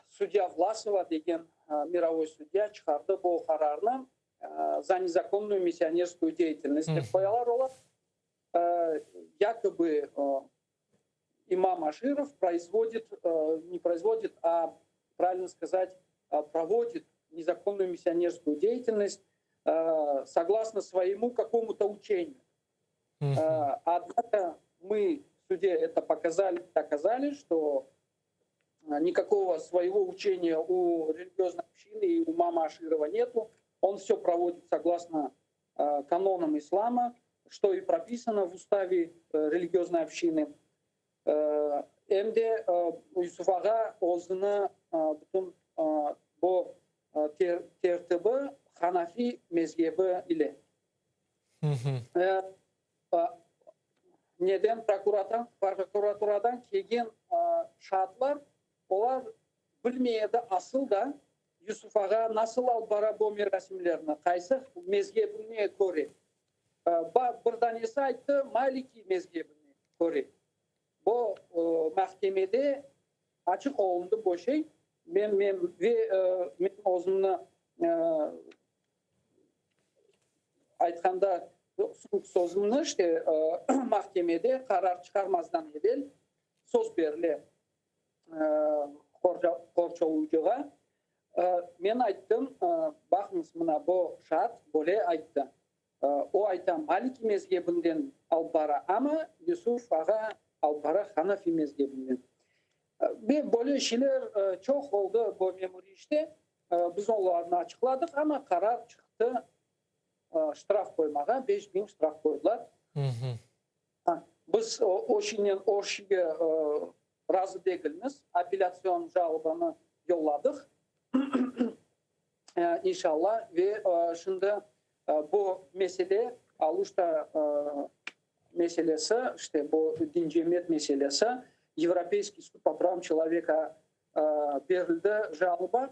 Судья Власова деген мировой судья çıkardı bu kararını за незаконную миссионерскую деятельность. Коялар якобы имам Аширов не производит, а правильно сказать, проводит незаконную миссионерскую деятельность согласно своему какому-то учению. Однако мы в суде это доказали, что никакого своего учения у религиозной общины и у имама Аширова нету. Он все проводит согласно канонам ислама, что и прописано в уставе религиозной общины. Hem de Yusuf Ağa özünü bütün bu tertibi Hanafi mezhebi ile. Neden prokuraturadan kelgen şartlar olar bilmeyedi asıl da Yusuf Ağa nasıl al bara bu merasimlerini, kaysı mezhebine göre. Bir tanesi aytты Maliki mezhebine göre. Bu mahkemede açık olundu bu şey. Ben özümü aytkanda sözümünü işte mahkemede karar çıkarmazdan evvel söz berildi korçalıcıға. Men ayttım, bakınız mına bu şart böyle ayttı. O ayta Maliki mezhebinden al bara ama Yusuf Ağa al bara Hanafi mezhebinden. Ve böyle şeyler çok oldu bu memuri işte. Biz onlarını açıkladık ama karar çıktı. Штраф koymağa 5000 штраф koydular. Biz o şeyge razı değiliz. Apellasyon жалобаны yolladık. İnşallah ve şimdi bu mesele Aluşta meselesi, işte bu din cemiyet meselesi Европейский суд по правам человека verildi жалоба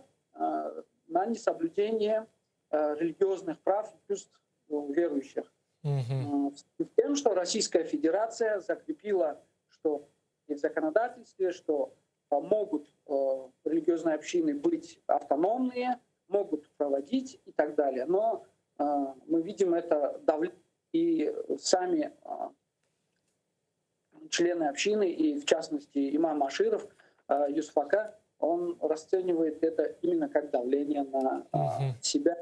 на несоблюдение религиозных прав чувств верующих. С тем, что Российская Федерация закрепила, что и в законодательстве, что могут религиозные общины быть автономные, могут проводить и так далее. Но мы видим это давление, и сами члены общины, и в частности имам Аширов, Юсуф Ака, он расценивает это именно как давление на себя,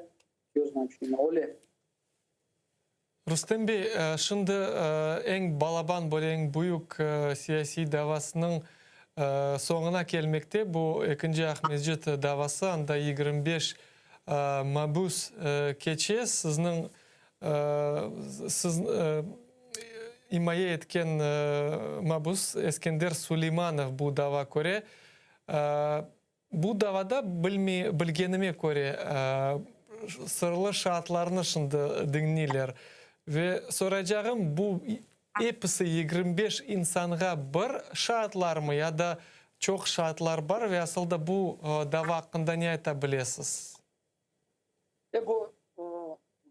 религиозную общину. Оле. Рустем Бey, şimdi en balaban, böyle en büyük siyasi davasının sonuna gelmekte. Bu ikinci Ahmedcit davası, anda 25 mabus keçe. Siz himaye etken mabus Eskender Süleymanov bu dava göre. Bu davada bilgenime göre sırlı şartlarını şimdi dinliler. Ve soracağım, bu епісі 25 insanға бір шатлар ya da çok şartlar var ve aslında bu dava hakkında ne ayta bilesiz?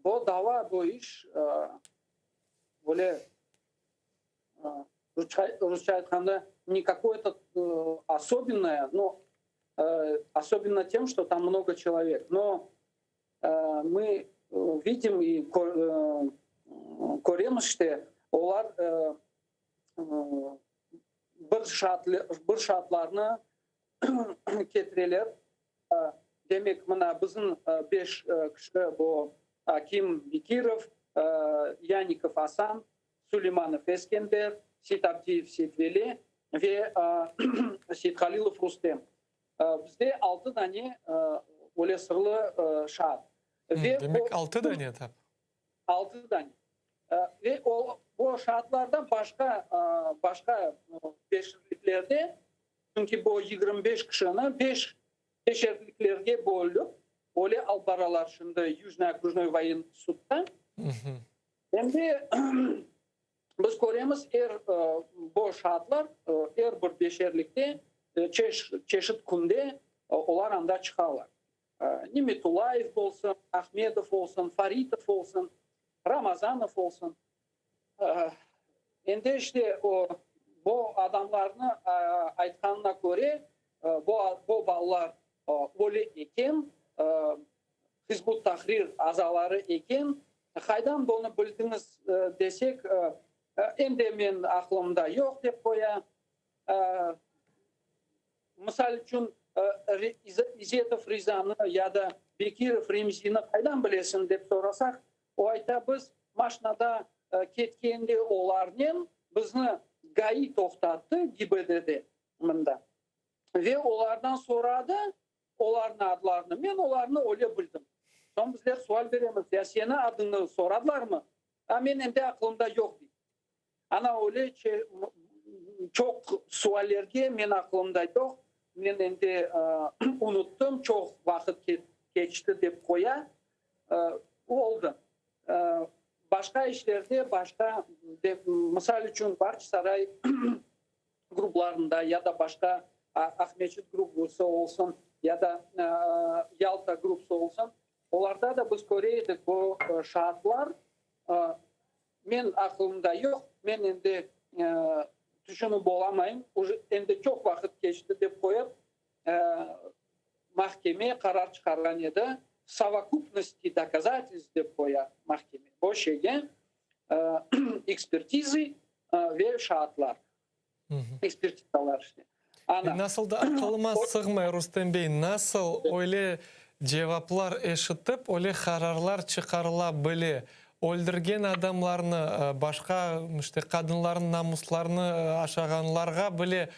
Bu dava, bu iş böyle Rusça айтқанда не какое-то особенное, но особенно тем, что там много человек. Но мы видим и көреміз, что олар бір шартларны кетірелер. Демек, мына біздің 5 кіші бұл Аким Бекиров, Яников Асан, Сулейманов Ескендер, Ситабдиев Сетвели ve Ситхалилов Рустем. Bizde 6 tane öyle sırlı şart. Demek 6 tane tabi. 6 tane. Ve bu şartlarda başka beşerliklerde, çünkü bu 25 kişinin 5 beşerliklerge bölüp öyle albaralar şimdi Yüzne-Okružной военный sudda. Hem de biz göremiz bu şartlar bir beşerlikte çeşit kunde olar anda çıkarlar. Nimetulayev olsun, Ahmedov olsun, Faridov olsun, Ramazanov olsun. Ende işte bu adamlarını aytkanına göre bu ballar öyle eken, Hizbut Tahrir azaları eken, haydan bunu bildiniz desek, ende men aklımda yok dep koya. Misal üçün İzzetov Rizan'ı ya da Bekirov Remzi'ni haydan bilesin dep sorasak, o ayta biz maşinada ketkende olarnen bizni GAI toxtattı GİBD'de mında. Ve olardan soradı, oların adlarını, men olarını öyle bildim. Son bizler sual veremiz, ya seni adını soradılar mı? Men ende aklımda yok deyip. Ana öyle çok suallerge men aklımda yok. Men ende unuttum, çok vakit geçti dep koya. Oldu. Başka işlerde, başka misal için Bahçesaray gruplarında ya da başka Ahmetçik grubu olsun ya da Yalta grubu olsun, onlarda da biz göreydik bu şartlar men aklımda yok. Men ende düşünüp olamayım. Ende çok vakit geçti dep koyup mahkeme karar çıkargan edi. Совокупности доказательств деп koya mahkeme. Bu şeyge ekspertizi ve şartlar. Ekspertizalar işte. Nasıl da aklıma sığmay Rustem Bey, nasıl öyle cevaplar eşitip, öyle kararlar çıkarılabilir? Öldürgen adamlarını, başka işte kadınların namuslarını aşağılanlarga bile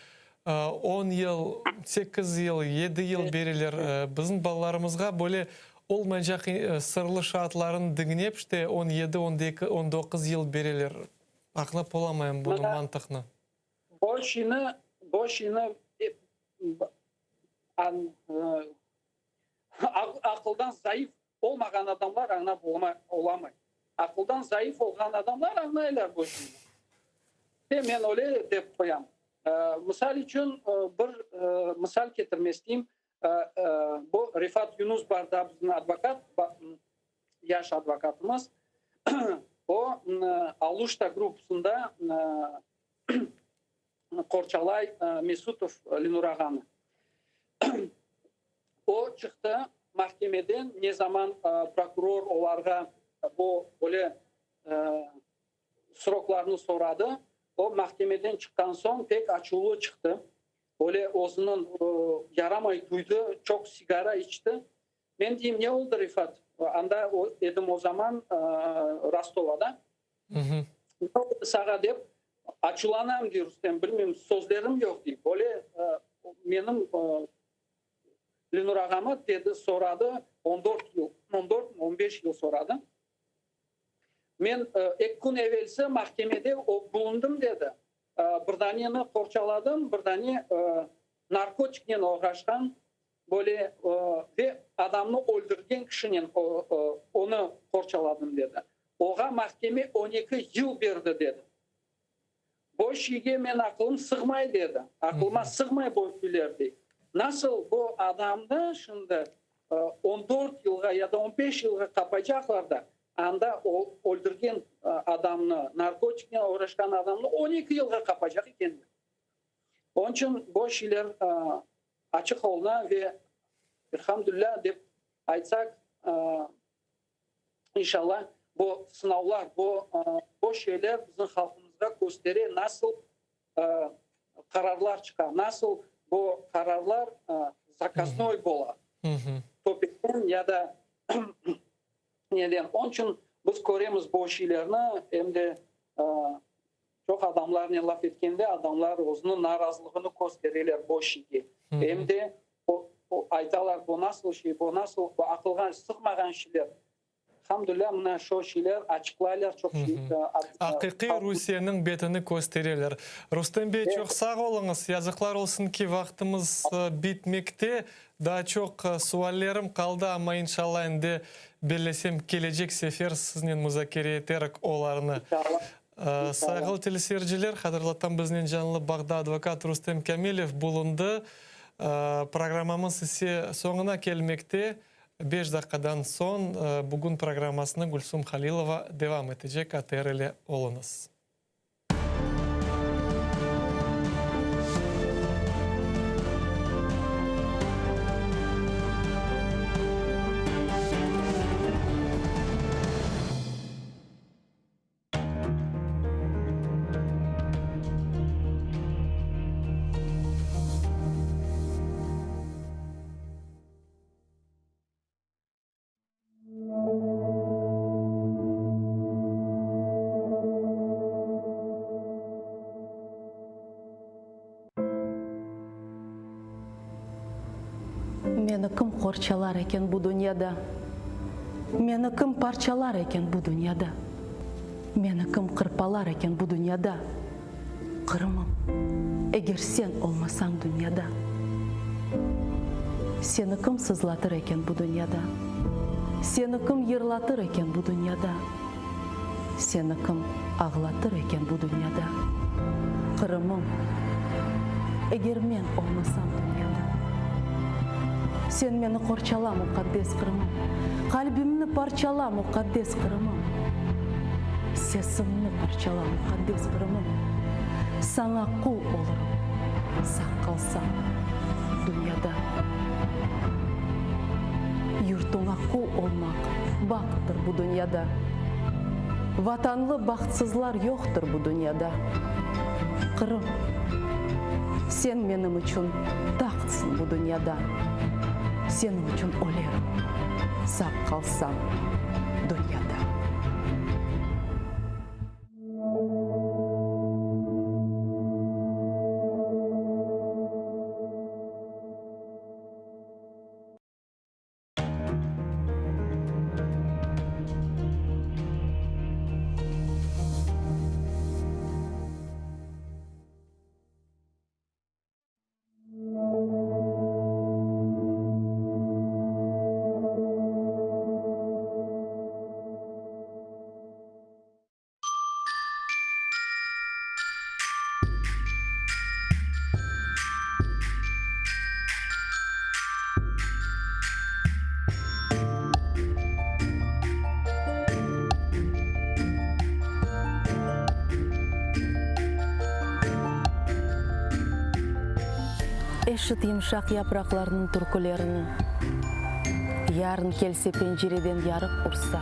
10 yıl, 8 yıl, 7 yıl beriler. Bizim balalarımızga böyle olmayacak sırlı şartların dinleyip işte 17, 19 yıl beriler. Aklap olamayın bunun mantıkını. Boşuna akıldan zayıf olmayan adamlar anlap olamayın. Akıldan zayıf olan adamlar anlayırlar boşuna. Ben öyle dep koyam. Misal için bir misal getirmestiyim. Bu Rifat Yunus barda bizim advokat, yaş advokatımız. O Aluşta grupusunda Korçalay Mesutov Linur Ağa'nı. O çıktı mahkemeden, ne zaman prokuror olarga bu böyle sıroklarını soradı. O mahkemeden çıktan son pek açılı çıktı. Öyle o'zining yaramay duydu, çok sigara içti. Men diyeyim, ne oldu Rifat? Anda edim o zaman Rostova'da. Ne oldu sağa dep, açılanam diyor Rustem, bilmiyorum, sözlerim yok deyip. Öyle benim Linur Ağamı dedi, soradı, 14-15 yıl soradı. Men 2 gün evvelsi mahkemede bulundum dedi. Birdaniyeni korçaladım, birdaniye narkotikten uğraşkan böyle ve adamını öldürgen kişinin onu korçaladım dedi. Oğa mahkeme 12 yıl verdi dedi. boş yige men akılım sığmay dedi. Akılıma sığmay boş üylerdi. Nasıl bu adamda şimdi 14 yılga ya da 15 yılga kapacaklar da anda o öldürgen adamını, narkotikle uğraşan adamını 12 yılga kapacak iken. Onun için bu şeyler açık olna ve elhamdülillah deyip aytsak inşallah bu sınavlar, bu şeyler bizim halkımızda gösteri nasıl kararlar çıkar, nasıl bu kararlar zakaznoy bola. Topikten ya da neden? Onun için biz görüyoruz bu şeylerini hem de çok adamlar laf etkende adamlar özünün narazılığını gösterirler bu şeyge. Hem de o aytalar bu nasıl şey, bu nasıl bu akılga sıkmagan şeyler. Elhamdülillah buna şu şeyler açıklayırlar çok şey. Haqiqiy Rusiyanın betini gösterirler. Rustem Bey çok sağ olunuz. Yazıklar olsun ki vaktimiz bitmekte. Daha çok suallerim kaldı ama inşallah endi birleşim gelecek sefer sizinle müzakere ederek olarını. Сағыл телесерджілер, қадырлаттан бізден жанлы бағда адвокат Рустем Камилев bulundu. Программамыз соңына келмекте. 5 dakikadan son bugün programmasını Gülsüm Halilova devam edecek. ATR ile olunuz. Meni kim qorchalar ekan bu dunyoda? Meni kim parchalar ekan bu dunyoda? Meni kim qirpalar ekan bu dunyoda? Qirmim, eğer sen olmasang dunyoda. Seni kim sızlatır ekan bu dunyoda? Seni kim yırlatır ekan bu dunyoda? Seni kim ağlatır ekan bu dunyoda? Qirmim, eğer men olmasam dunyoda. Sen meni qorchala muqaddes Qirmim. Qalbimni parchala muqaddes Qirmim. Sesimni parchala muqaddes Qirmim. Sana qul olurum, saq qalsam dunyoda. Yurtuna qul olmaq baxtdır bu dunyoda. Vatanlı baxtsızlar yoxdur bu dunyoda. Qirm, sen menim uchun taxtsın bu dunyoda. Senin için o'lerim, saq qalsam dunyoda. Eşit yumuşak yapraklarının türkülerini, yarın kelse pencereden yarıp ursa.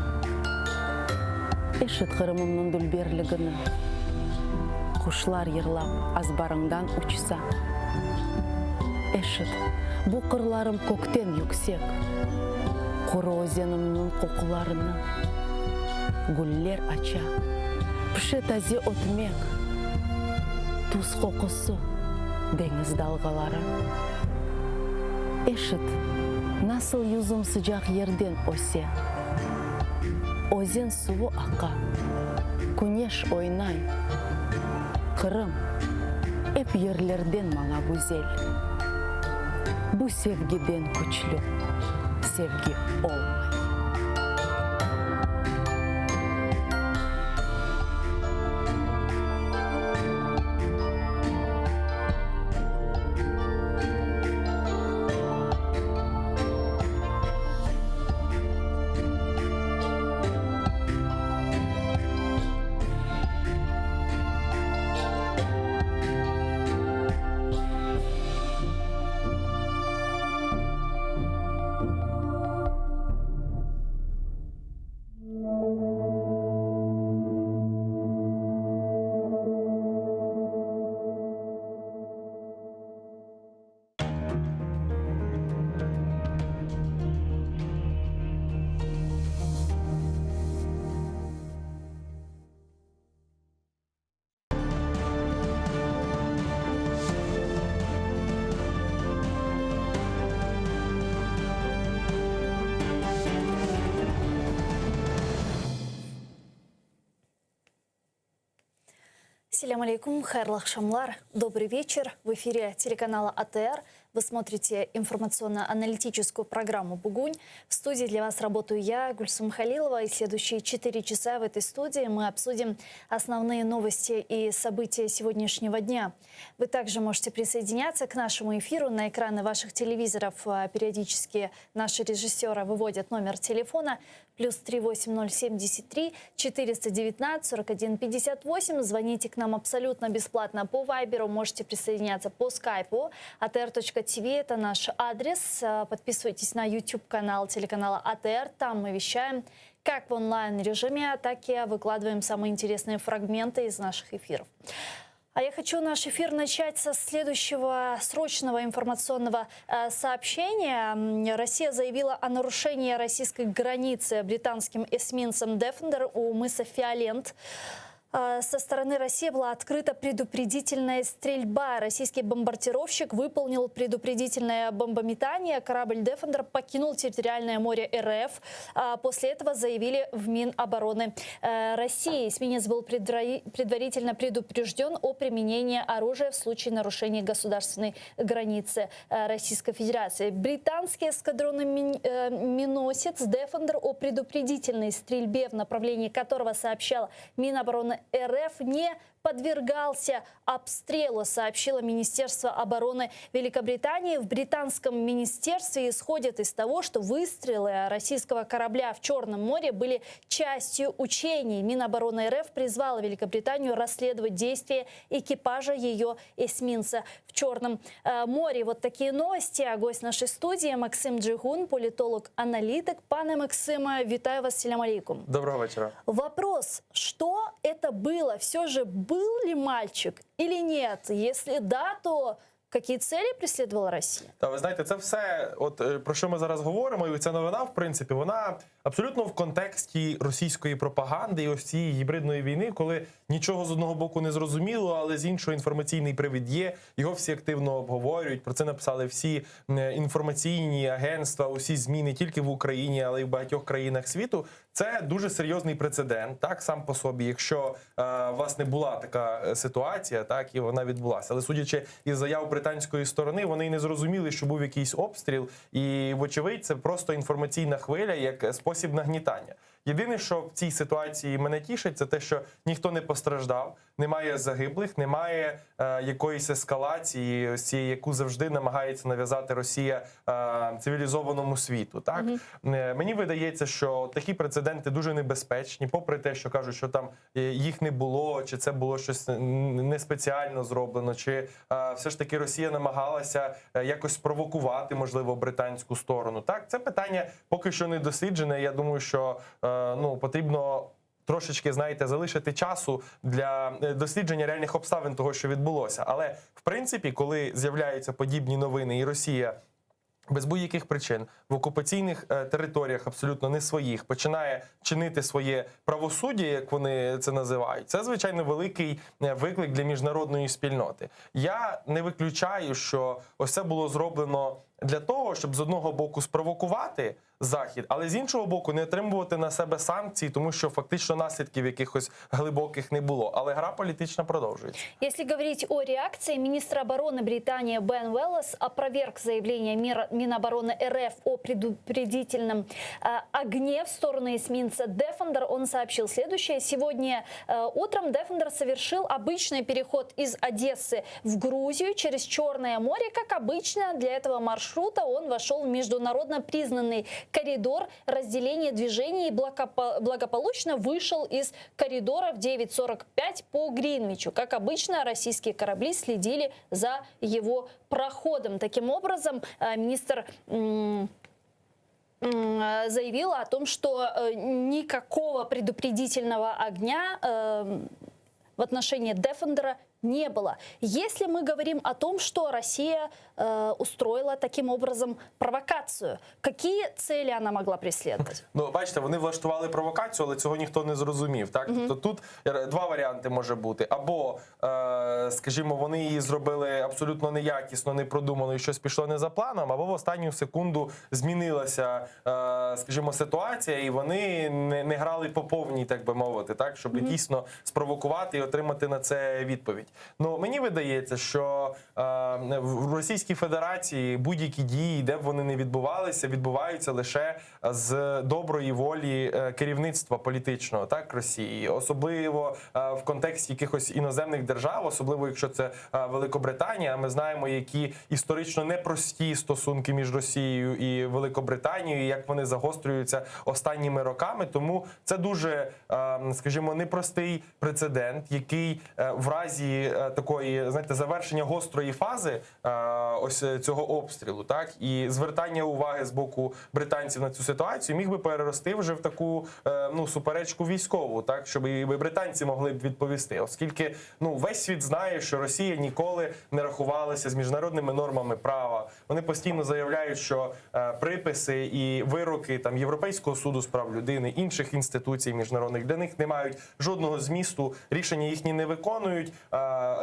Eşit Kırımımның dülberligini, kuşlar yırlap azbarыңdan uçsa. Eşit, bu kırlarım kökten yüksek, kuru ozenimның kokularını, güller aça, pişe taze otmek, tuz kokusu, deniz dalgaları. Eşit, nasıl yüzüm sıcak yerden ose. Ozen suvu aka, güneş oynay. Kırım, hep yerlerden bana güzel. Bu sevgiden güçlü, sevgi olmay. Селям алейкум, хайрлах шамлар. Добрый вечер. В эфире телеканала АТР. Вы смотрите информационно-аналитическую программу «Бугунь». В студии для вас работаю я, Гульсум Халилова. И следующие 4 часа в этой студии мы обсудим основные новости и события сегодняшнего дня. Вы также можете присоединяться к нашему эфиру. На экраны ваших телевизоров периодически наши режиссеры выводят номер телефона +3 8073 419 41 58. Звоните к нам абсолютно бесплатно по Вайберу. Можете присоединяться по Скайпу. atr.tv – это наш адрес. Подписывайтесь на YouTube-канал телеканала АТР. Там мы вещаем как в онлайн-режиме, так и выкладываем самые интересные фрагменты из наших эфиров. А я хочу наш эфир начать со следующего срочного информационного сообщения. Россия заявила о нарушении российской границы британским эсминцем «Дефендер» у мыса Фиолент. Со стороны России была открыта предупредительная стрельба. Российский бомбардировщик выполнил предупредительное бомбометание. Корабль «Дефендер» покинул территориальное море РФ. После этого заявили в Минобороны России. Эсминец был предварительно предупрежден о применении оружия в случае нарушения государственной границы Российской Федерации. Британский эскадронный миноносец «Дефендер», о предупредительной стрельбе, в направлении которого сообщала Минобороны РФ, не подвергался обстрелу, сообщило Министерство обороны Великобритании. В британском министерстве исходят из того, что выстрелы российского корабля в Черном море были частью учений. Минобороны РФ призвала Великобританию расследовать действия экипажа ее эсминца в Черном море. Вот такие новости. А гость нашей студии Максим Джигун, политолог-аналитик. Пане Максиме, витаю вас, селям алейкум. Доброго вечера. Вопрос, что это было? Все же был ли мальчик или нет? Если да, то які цілі преслідувала Росія? Та ви знаєте, це все, от про що ми зараз говоримо, і ця новина, в принципі, вона абсолютно в контексті російської пропаганди і ось цієї гібридної війни, коли нічого з одного боку не зрозуміло, але з іншого інформаційний привід є, його всі активно обговорюють, про це написали всі інформаційні агентства, усі ЗМІ не тільки в Україні, але й в багатьох країнах світу. Це дуже серйозний прецедент, так, сам по собі, якщо власне була така ситуація, так, і вона відбулася. Але судячи із заяв британської сторони, вони й не зрозуміли, що був якийсь обстріл, і вочевидь це просто інформаційна хвиля як спосіб нагнітання. Єдине, що в цій ситуації мене тішить, це те, що ніхто не постраждав, немає загиблих, немає якоїсь ескалації, ось цієї, яку завжди намагається нав'язати Росія цивілізованому світу. Так? Мені видається, що такі прецеденти дуже небезпечні, попри те, що кажуть, що там їх не було, чи це було щось не спеціально зроблено, чи все ж таки Росія намагалася якось спровокувати, можливо, британську сторону. Так? Це питання поки що не досліджене. Я думаю, що потрібно трошечки, знаєте, залишити часу для дослідження реальних обставин того, що відбулося. Але, в принципі, коли з'являються подібні новини і Росія без будь-яких причин в окупаційних територіях, абсолютно не своїх, починає чинити своє правосуддя, як вони це називають, це, звичайно, великий виклик для міжнародної спільноти. Я не виключаю, що ось це було зроблено для того, щоб з одного боку спровокувати Захід, але з іншого боку не отримувати на себе санкції, тому що фактично наслідків якихось глибоких не було. Але гра політична продовжується. Если говорить о реакции, министр обороны Британии Бен Уэллес опроверг заявление Минобороны РФ о предупредительном огне в сторону эсминца «Дефендер». Он сообщил следующее. Сегодня утром «Дефендер» совершил обычный переход из Одессы в Грузию через Черное море. Как обычно, для этого маршрута он вошел в международно признанный коридор разделения движений и благополучно вышел из коридора в 9:45 по Гринвичу. Как обычно, российские корабли следили за его проходом. Таким образом, министр заявил о том, что никакого предупредительного огня в отношении «Дефендера» не было. Если мы говорим о том, что Россия устроила таким образом провокацию. Какие цели она могла преследовать? Ну, бачите, вони влаштували провокацію, але цього ніхто не зрозумів. Так? Тобто тут два варіанти може бути. Або, скажімо, вони її зробили абсолютно неякісно, непродумано і щось пішло не за планом, або в останню секунду змінилася, скажімо, ситуація, і вони не грали по повній, так би мовити, так? Щоб дійсно спровокувати і отримати на це відповідь. Ну, мені видається, що в Російській Федерації будь-які дії, де б вони не відбуваються лише з доброї волі керівництва політичного, так, Росії. Особливо в контексті якихось іноземних держав, особливо якщо це Великобританія. Ми знаємо, які історично непрості стосунки між Росією і Великобританією, як вони загострюються останніми роками. Тому це дуже, скажімо, непростий прецедент, який в разі такої, знаєте, завершення гострої фази ось цього обстрілу, так, і звертання уваги з боку британців на цю ситуацію міг би перерости вже в таку, ну, суперечку військову, так, щоб і британці могли б відповісти, оскільки, ну, весь світ знає, що Росія ніколи не рахувалася з міжнародними нормами права. Вони постійно заявляють, що приписи і вироки там Європейського суду з прав людини, інших інституцій міжнародних для них не мають жодного змісту, рішення їхні не виконують,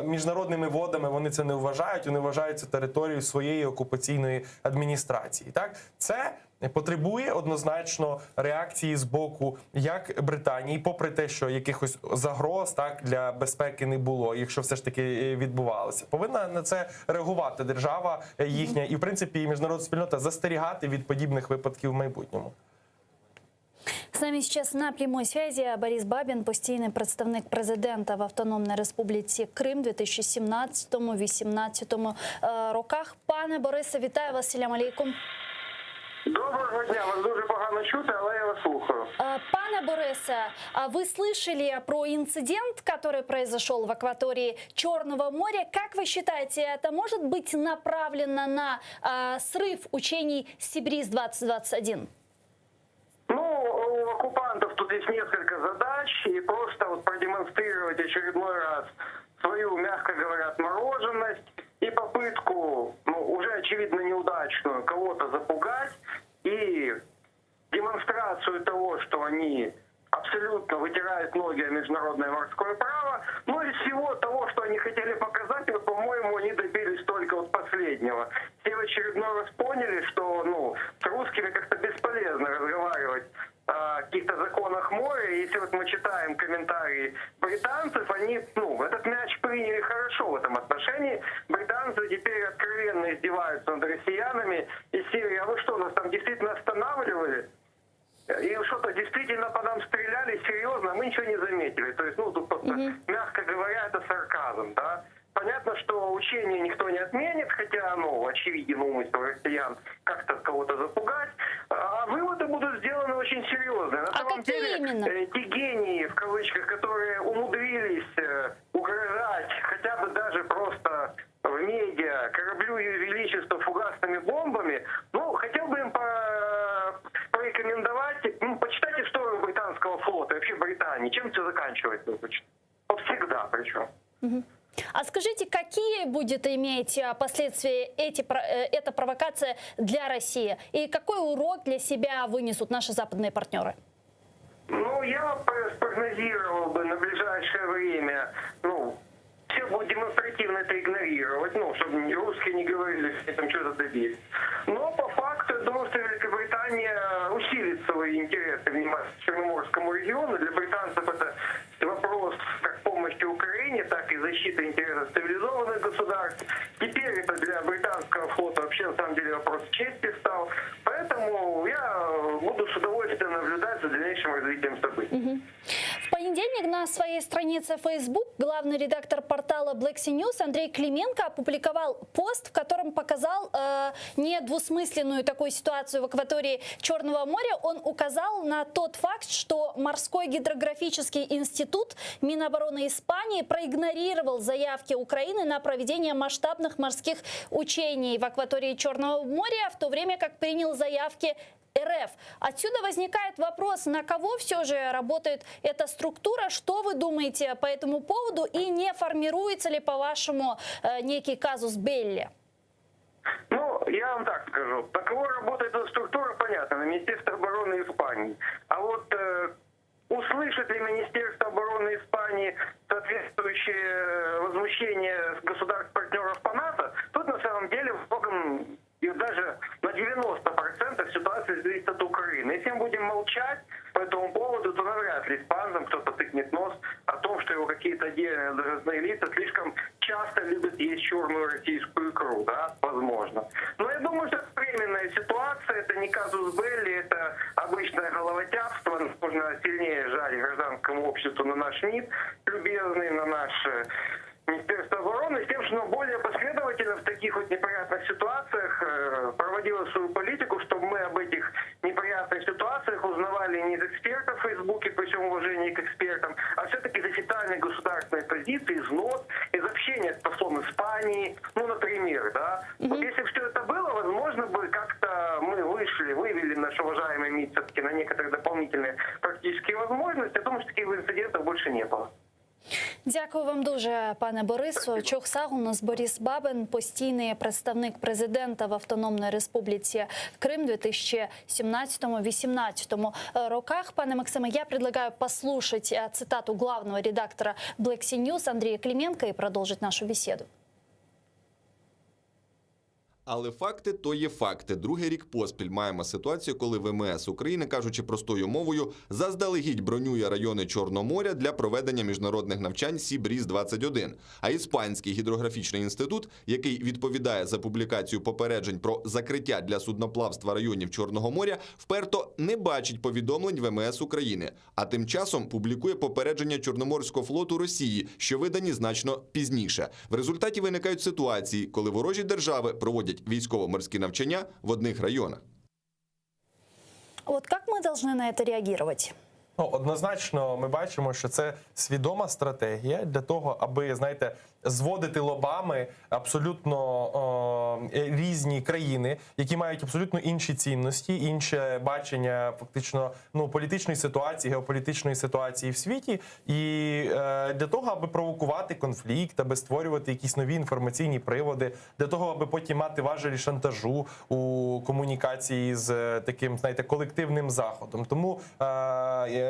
міжнародними водами вони це не вважають, вони вважають це територією своєї окупаційної адміністрації. Так, це потребує однозначно реакції з боку як Британії, попри те, що якихось загроз, так, для безпеки не було, якщо все ж таки відбувалося. Повинна на це реагувати держава їхня і, в принципі, і міжнародна спільнота застерігати від подібних випадків в майбутньому. С нами сейчас на прямой связи Борис Бабин, постійний представник президента в Автономній Республіці Крим 2017-2018 роках. Пане Борисе, вітаю вас, салям алейкум. Доброго дня, вас дуже погано чути, але я вас слухаю. Пане Борисе, вы слышали про инцидент, который произошел в акватории Черного моря? Как вы считаете, это может быть направлено на срыв учений «Сибриз-2021»? Ну, у оккупантов тут есть несколько задач, и просто вот продемонстрировать очередной раз свою, мягко говоря, отмороженность и попытку, ну, уже очевидно неудачную, кого-то запугать, и демонстрацию того, что они абсолютно вытирают ноги о международное морское право, но из всего того, что они хотели показать, вот, по-моему, они добились только вот последнего. Все в очередной раз поняли, что, ну, с русскими как-то бесполезно разговаривать о каких-то законах моря. Если вот мы читаем комментарии британцев, они, ну, этот мяч приняли хорошо в этом отношении. Британцы теперь откровенно издеваются над россиянами из серии: а вы что, нас там действительно останавливали? И что-то действительно по нам стреляли, серьезно, мы ничего не заметили. То есть, ну, тут просто, мягко говоря, это сарказм, да. Понятно, что учения никто не отменит, хотя, ну, очевиден умысел россиян как-то кого-то запугать. А выводы будут сделаны очень серьезные. На самом деле, те гении, в кавычках, которые умудрились угрожать хотя бы даже просто в медиа кораблю Ее Величества фугасными бомбами, ну, хотел бы им порекомендовать, ну, почитать историю британского флота, вообще Британии, чем все заканчивается. Вот всегда причем. А скажите, какие будет иметь последствия эта провокация для России? И какой урок для себя вынесут наши западные партнеры? Ну, я спрогнозировал бы на ближайшее время, ну, все будут демонстративно это игнорировать, ну, чтобы русские не говорили, что там что-то добились. Но по факту, я думаю, что Великобритания усилит свои интересы в Черноморскому региону. Для британцев это вопрос как помощи Украине, так и защиты интересов цивилизованных государств. Теперь это для британского флота вообще на самом деле вопрос чести стал. Поэтому я буду с удовольствием наблюдать за дальнейшим развитием событий. В понедельник на своей странице Facebook главный редактор портала Black Sea News Андрей Клименко опубликовал пост, в котором показал недвусмысленную такую ситуацию в акватории Черного моря. Он указал на тот факт, что Морской гидрографический институт Минобороны Испании проигнорировал заявки Украины на проведение масштабных морских учений в акватории Черного моря, в то время как принял заявки РФ. Отсюда возникает вопрос, на кого все же работает эта структура, что вы думаете по этому поводу и не формируется ли, по-вашему, некий казус белли? я вам так скажу. По кого работает эта структура, понятно, на Министерство обороны Испании. А вот услышит ли Министерство обороны Испании соответствующее возмущение государств-партнеров по НАТО, тут на самом деле в многом и даже на 90% ситуация зависит от Украины. Если мы будем молчать по этому поводу, то навряд ли испанцам кто-то тыкнет нос о том, что его какие-то отдельные должностные лица слишком часто любят есть черную российскую икру, да, возможно. Но я думаю, что это временная ситуация, это не казус белли, это обычное головотяпство, нужно сильнее жаль гражданскому обществу на наш МИД, любезный, на наш Министерство обороны, с тем, что оно более последовательно в таких вот неприятных ситуациях проводило свою политику, чтобы мы об этих неприятных ситуациях узнавали не из экспертов в Фейсбуке, при всем уважении к экспертам, а все-таки из официальной государственной позиции, из нот, из общения с послом Испании, ну, например, да. Вот если бы все это было, возможно бы как-то мы вывели наш уважаемый МИД все-таки на некоторые дополнительные практические возможности. Я думаю, что таких инцидентов больше не было. Дякую вам дуже, пане Борису. Чохсаг у нас Борис Бабин, постійний представник президента в Автономній Республіці Крим 2017-2018 роках. Пане Максиме, я предлагаю послушать цитату главного редактора Black Sea News Андрея Клименко и продолжить нашу беседу. Але факти то є факти. Другий рік поспіль маємо ситуацію, коли ВМС України, кажучи простою мовою, заздалегідь бронює райони Чорного моря для проведення міжнародних навчань Сі-Бріз-21. А Іспанський гідрографічний інститут, який відповідає за публікацію попереджень про закриття для судноплавства районів Чорного моря, вперто не бачить повідомлень ВМС України. А тим часом публікує попередження Чорноморського флоту Росії, що видані значно пізніше. В результаті виникають ситуації, коли ворожі держави проводять військово-морські навчання в одних районах. Вот как мы должны на это реагировать? Ну, однозначно, ми бачимо, що це свідома стратегія для того, аби, знаєте, зводити лобами абсолютно різні країни, які мають абсолютно інші цінності, інше бачення фактично політичної ситуації, геополітичної ситуації в світі, і для того, аби провокувати конфлікт, аби створювати якісь нові інформаційні приводи, для того, аби потім мати важелі шантажу у комунікації з таким, знаєте, колективним заходом. Тому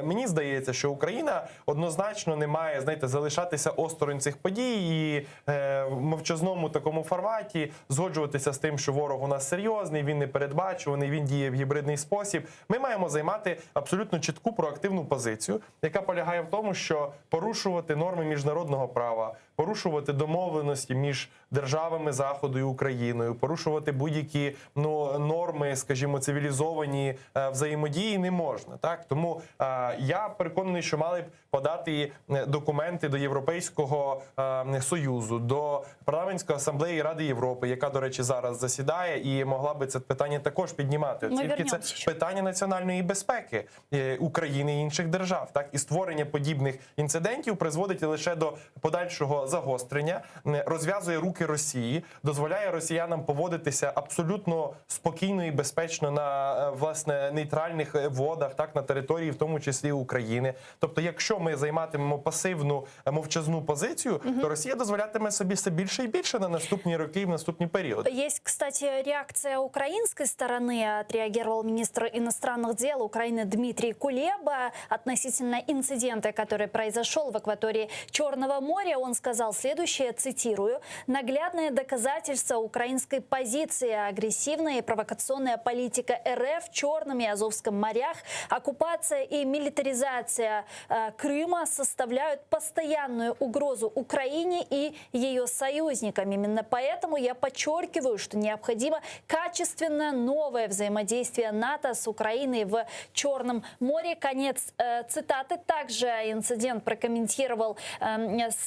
мені здається, що Україна однозначно не має, знаєте, залишатися осторонь цих подій і в мовчазному такому форматі згоджуватися з тим, що ворог у нас серйозний, він непередбачуваний, він діє в гібридний спосіб. Ми маємо займати абсолютно чітку проактивну позицію, яка полягає в тому, що порушувати норми міжнародного права, порушувати домовленості між державами Заходу і Україною, порушувати будь-які норми, скажімо, цивілізовані взаємодії не можна. Так? Тому я переконаний, що мали б подати документи до Європейського Союзу, до Парламентської асамблеї Ради Європи, яка, до речі, зараз засідає і могла би це питання також піднімати. Оскільки це питання національної безпеки України і інших держав. Так? І створення подібних інцидентів призводить лише до подальшого загострення, розв'язує руки Росії, дозволяє росіянам поводитися абсолютно спокійно і безпечно на, власне, нейтральних водах, так, на території, в тому числі України. Тобто, якщо ми займатимемо пасивну, мовчазну позицію, то Росія дозволятиме собі все більше і більше на наступні роки, в наступні періоди. Есть, кстати, реакция украинской стороны. Отреагировал министр иностранных дел Украины Дмитрий Кулеба относительно инцидента, который произошел в акватории Черного моря. Он сказал следующее, цитирую: «Наглядное доказательство украинской позиции, агрессивная и провокационная политика РФ в Черном и Азовском морях, оккупация и милитаризация Крыма составляют постоянную угрозу Украине и ее союзникам. Именно поэтому я подчеркиваю, что необходимо качественное новое взаимодействие НАТО с Украиной в Черном море». Конец цитаты. Также инцидент прокомментировал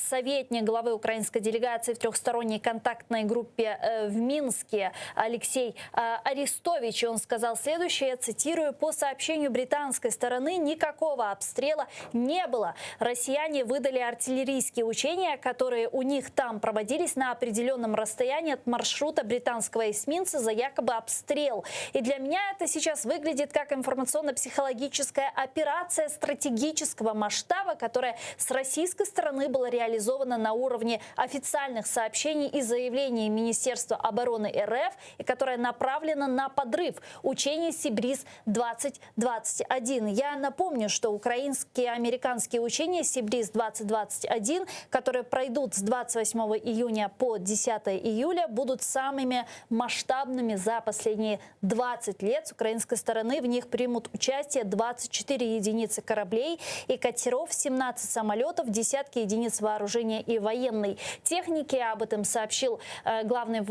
советник главы украинской делегации в трехсторонней контактной группе в Минске Алексей Арестович. Он сказал следующее, я цитирую: «По сообщению британской стороны никакого обстрела не было. Россияне выдали артиллерийские учения, которые у них там проводились на определенном расстоянии от маршрута британского эсминца за якобы обстрел. И для меня это сейчас выглядит как информационно-психологическая операция стратегического масштаба, которая с российской стороны была реализована на уровне официальных сообщений и заявлений Министерства обороны РФ, и которая направлена на подрыв учений Сибриз-2021. Я напомню, что украинские и американские учения Сибриз-2021, которые пройдут с 28 июня по 10 июля, будут самыми масштабными за последние 20 лет. С украинской стороны в них примут участие 24 единицы кораблей и катеров, 17 самолетов, десятки единиц вооружения и военной техники. Об этом сообщил главный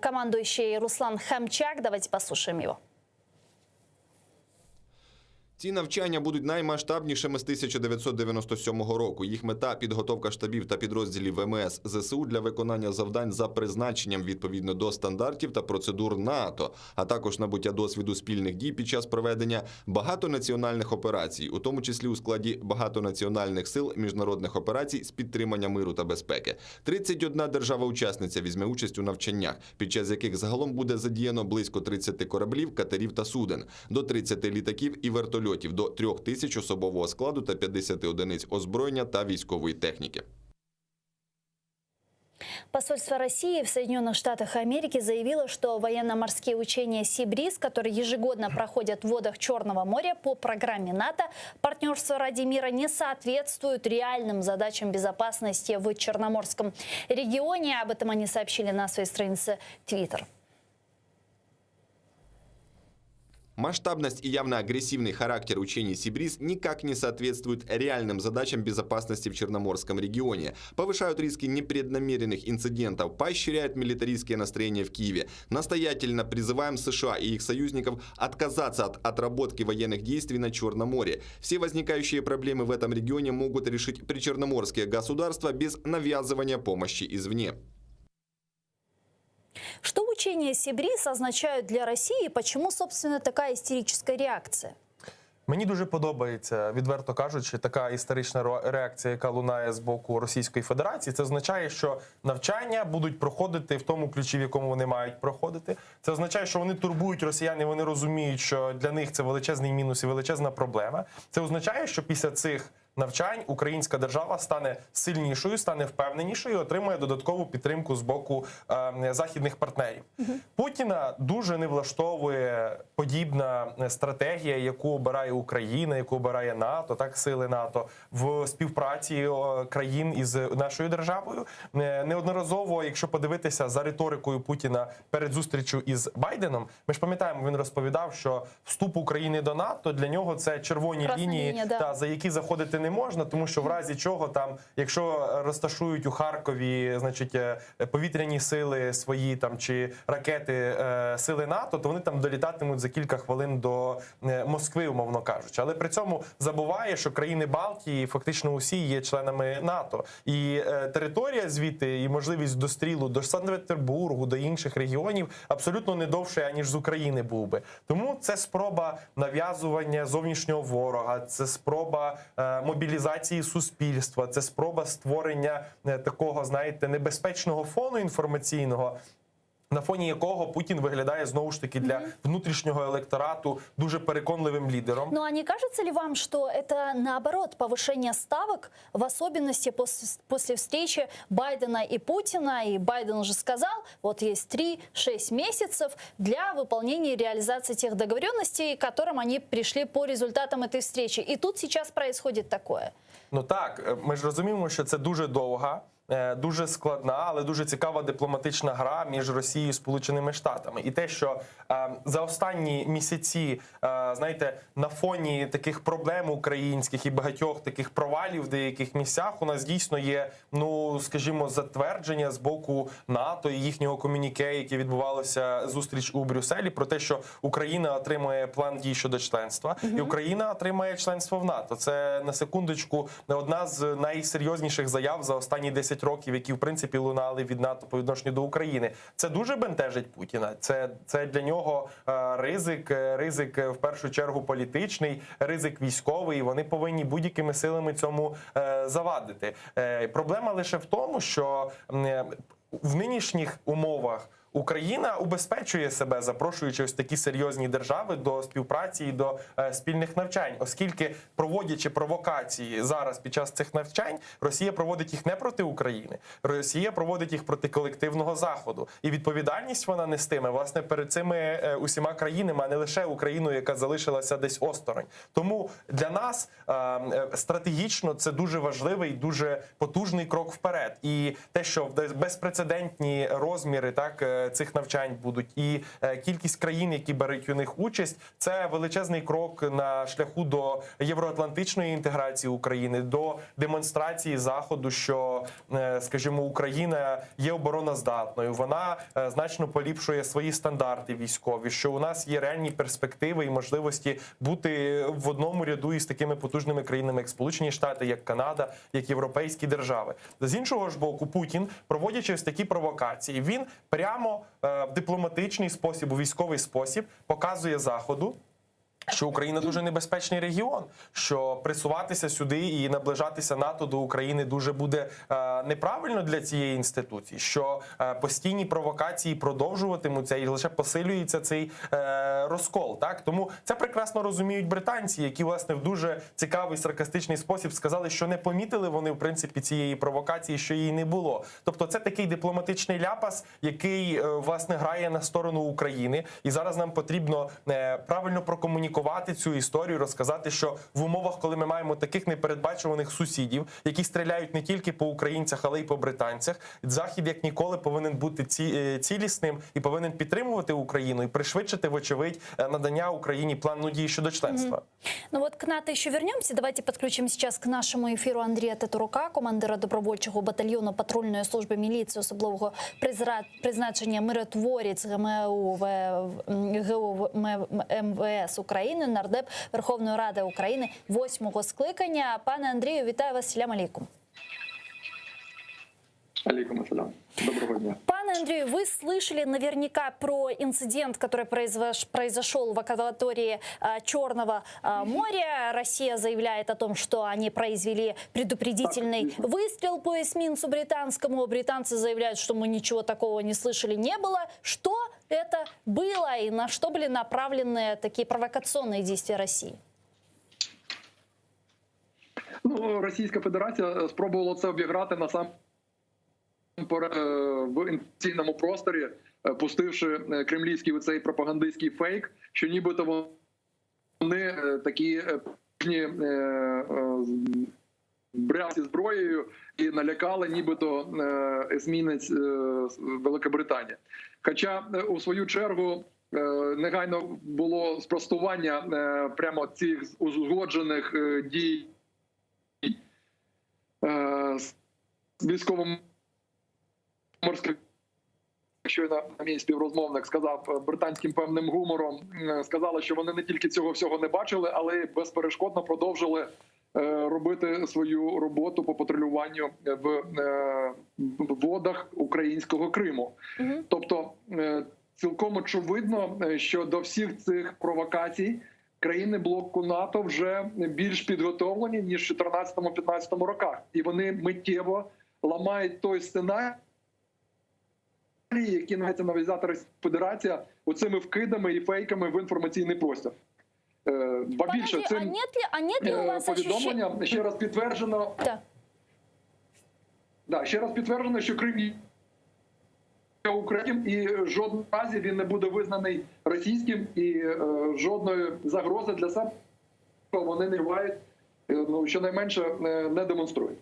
командующий Руслан Хамчак. Давайте послушаем его. Ці навчання будуть наймасштабнішими з 1997 року. Їх мета – підготовка штабів та підрозділів ВМС ЗСУ для виконання завдань за призначенням відповідно до стандартів та процедур НАТО, а також набуття досвіду спільних дій під час проведення багатонаціональних операцій, у тому числі у складі багатонаціональних сил міжнародних операцій з підтримання миру та безпеки. 31 держава-учасниця візьме участь у навчаннях, під час яких загалом буде задіяно близько 30 кораблів, катерів та суден, до 30 літаків і вертольотів, до 3000 особового складу та 50 одиниць озброєння та військової техніки. Посольство России в Соединенных Штатах Америки заявило, что военно-морские учения «Сибриз», которые ежегодно проходят в водах Черного моря по программе НАТО, партнерство ради мира, не соответствуют реальным задачам безопасности в Черноморском регионе. Об этом они сообщили на своей странице Twitter. Масштабность и явно агрессивный характер учений «Сибриз» никак не соответствуют реальным задачам безопасности в Черноморском регионе, повышают риски непреднамеренных инцидентов, поощряют милитаристские настроения в Киеве. Настоятельно призываем США и их союзников отказаться от отработки военных действий на Черном море. Все возникающие проблемы в этом регионе могут решить причерноморские государства без навязывания помощи извне. Что учения «Сибриз» означают для России и почему, собственно, такая истерическая реакция? Мені дуже подобається, відверто кажучи, така історична реакція, яка лунає з боку Російської Федерації. Це означає, що навчання будуть проходити в тому ключі, в якому вони мають проходити. Це означає, що вони турбують росіян, і вони розуміють, що для них це величезний мінус і величезна проблема. Це означає, що після цих навчань українська держава стане сильнішою, стане впевненішою і отримає додаткову підтримку з боку західних партнерів. Путіна дуже не влаштовує подібна стратегія, яку обирає Україна, яку обирає НАТО, так, сили НАТО, в співпраці країн із нашою державою. Неодноразово, якщо подивитися за риторикою Путіна перед зустрічю із Байденом, ми ж пам'ятаємо, він розповідав, що вступ України до НАТО для нього це червоні лінії, за які заходити не можна, тому що в разі чого там, якщо розташують у Харкові, значить, повітряні сили свої там чи ракети сили НАТО, то вони там долітатимуть за кілька хвилин до Москви, умовно кажучи. Але при цьому забуває, що країни Балтії фактично усі є членами НАТО. І територія звідти, і можливість дострілу до Санкт-Петербургу, до інших регіонів абсолютно не довше, аніж з України був би. Тому це спроба нав'язування зовнішнього ворога, це спроба мобілізації суспільства, це спроба створення такого, знаєте, небезпечного фону інформаційного, на фоні якого Путін виглядає, знову ж таки, для внутрішнього електорату дуже переконливим лідером. Ну а не кажется ли вам, что это, наоборот, повышение ставок, в особенности после встречи Байдена и Путина? И Байден уже сказал, вот есть 3-6 месяцев для выполнения и реализации тех договоренностей, к которым они пришли по результатам этой встречи. И тут сейчас происходит такое. Ну так, ми ж розуміємо, що це дуже довга, дуже складна, але дуже цікава дипломатична гра між Росією і Сполученими Штатами. І те, що за останні місяці, знаєте, на фоні таких проблем українських і багатьох таких провалів в деяких місцях у нас дійсно є, ну, скажімо, затвердження з боку НАТО і їхнього комюніке, яке відбувалося зустріч у Брюсселі, про те, що Україна отримує план дій щодо членства, і Україна отримає членство в НАТО. Це, на секундочку, одна з найсерйозніших заяв за останні 10 10 років, які в принципі лунали від НАТО по відношенню до України. Це дуже бентежить Путіна. Це для нього ризик в першу чергу політичний, ризик військовий. Вони повинні будь-якими силами цьому завадити. Проблема лише в тому, що в нинішніх умовах Україна убезпечує себе, запрошуючи ось такі серйозні держави до співпраці і до спільних навчань, оскільки, проводячи провокації зараз під час цих навчань, Росія проводить їх не проти України, Росія проводить їх проти колективного Заходу. І відповідальність вона нестиме, власне, перед цими усіма країнами, а не лише Україною, яка залишилася десь осторонь. Тому для нас стратегічно це дуже важливий, дуже потужний крок вперед. І те, що безпрецедентні розміри цих навчань будуть, і кількість країн, які беруть у них участь, це величезний крок на шляху до євроатлантичної інтеграції України, до демонстрації Заходу, що, скажімо, Україна є обороноздатною, вона значно поліпшує свої стандарти військові, що у нас є реальні перспективи і можливості бути в одному ряду із такими потужними країнами, як Сполучені Штати, як Канада, як європейські держави. З іншого ж боку, Путін, проводячи ось такі провокації, він прямо в дипломатичний спосіб, у військовий спосіб показує Заходу, що Україна дуже небезпечний регіон, що присуватися сюди і наближатися НАТО до України дуже буде неправильно для цієї інституції, що постійні провокації продовжуватимуться і лише посилюється цей розкол. Так? Тому це прекрасно розуміють британці, які, власне, в дуже цікавий саркастичний спосіб сказали, що не помітили вони, в принципі, цієї провокації, що її не було. Тобто це такий дипломатичний ляпас, який, власне, грає на сторону України. І зараз нам потрібно правильно прокомунікувати цю історію, розказати, що в умовах, коли ми маємо таких непередбачуваних сусідів, які стріляють не тільки по українцях, але й по британцях, Захід як ніколи повинен бути цілісним і повинен підтримувати Україну і пришвидшити, вочевидь, надання Україні плану дій щодо членства. Ну вот к НАТО еще вернемся. Давайте подключим сейчас к нашему эфиру Андрея Татурука, командира добровольчого батальйону патрульної служби міліції особливого призначення «Миротворець» ГМУ МВС України, нардеп Верховної Ради України 8-го скликання. Пане Андрію, вітаю вас. Салям алейкум. Алейкум ассалям. Доброго дня. Пане Андрею, вы слышали наверняка про инцидент, который произошел в акватории Черного моря. Россия заявляет о том, что они произвели предупредительный выстрел по эсминцу британскому. Британцы заявляют, что мы ничего такого не слышали, не было. Что это было и на что были направлены такие провокационные действия России? Ну, Російська Федерація спробувала це обіграти в інформаційному просторі, пустивши кремлівський цей пропагандистський фейк, що нібито вони такі бряці зброєю і налякали нібито есмінець Великобританії. Хоча у свою чергу негайно було спростування прямо цих узгоджених дій з військовим морським, щойно мій співрозмовник сказав британським певним гумором, сказали, що вони не тільки цього всього не бачили, але й безперешкодно продовжили робити свою роботу по патрулюванню в водах українського Криму. Тобто цілком очевидно, що до всіх цих провокацій країни блоку НАТО вже більш підготовлені, ніж в 2014-2015 роках. І вони миттєво ламають той сценарій, які намагається нав'язати Російська Федерація оцими вкидами і фейками в інформаційний простір. Ба більше, цим повідомленням ще раз підтверджено, ще раз підтверджено, що Крим є Українським, і в жодному разі він не буде визнаний російським, і жодної загрози для себе вони не мають, щонайменше не демонструють.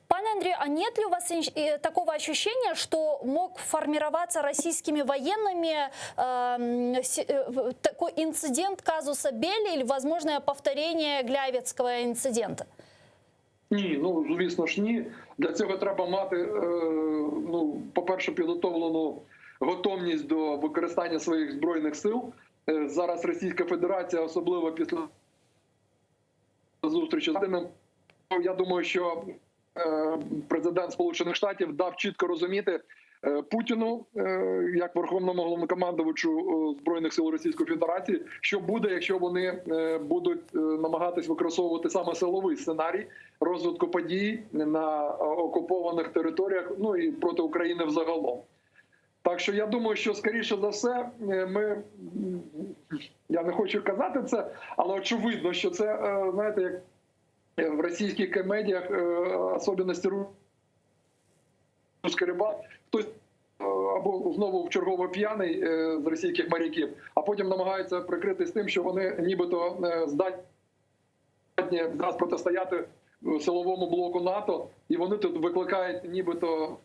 Пане Андрей, а нет ли у вас такого ощущения, что мог формироваться российскими военными такой инцидент казуса Белли или возможное повторение Гляйвецького инцидента? Ні, звісно ж ні. Для цього треба мати, по-перше, підготовлену готовність до використання своїх збройних сил. Зараз Російська Федерація, особливо після зустрічі з Путіним, я думаю, що президент Сполучених Штатів дав чітко розуміти Путіну, як верховному головнокомандувачу Збройних сил Російської Федерації, що буде, якщо вони будуть намагатись використовувати саме силовий сценарій розвитку подій на окупованих територіях, ну і проти України взагалом. Так що я думаю, що скоріше за все я не хочу казати це, але очевидно, що це, знаєте, як в російських комедіях особливості русський рибак, хтось або знову в чергово п'яний з російських моряків, а потім намагаються прикритись тим, що вони нібито здатні зараз протистояти силовому блоку НАТО, і вони тут викликають нібито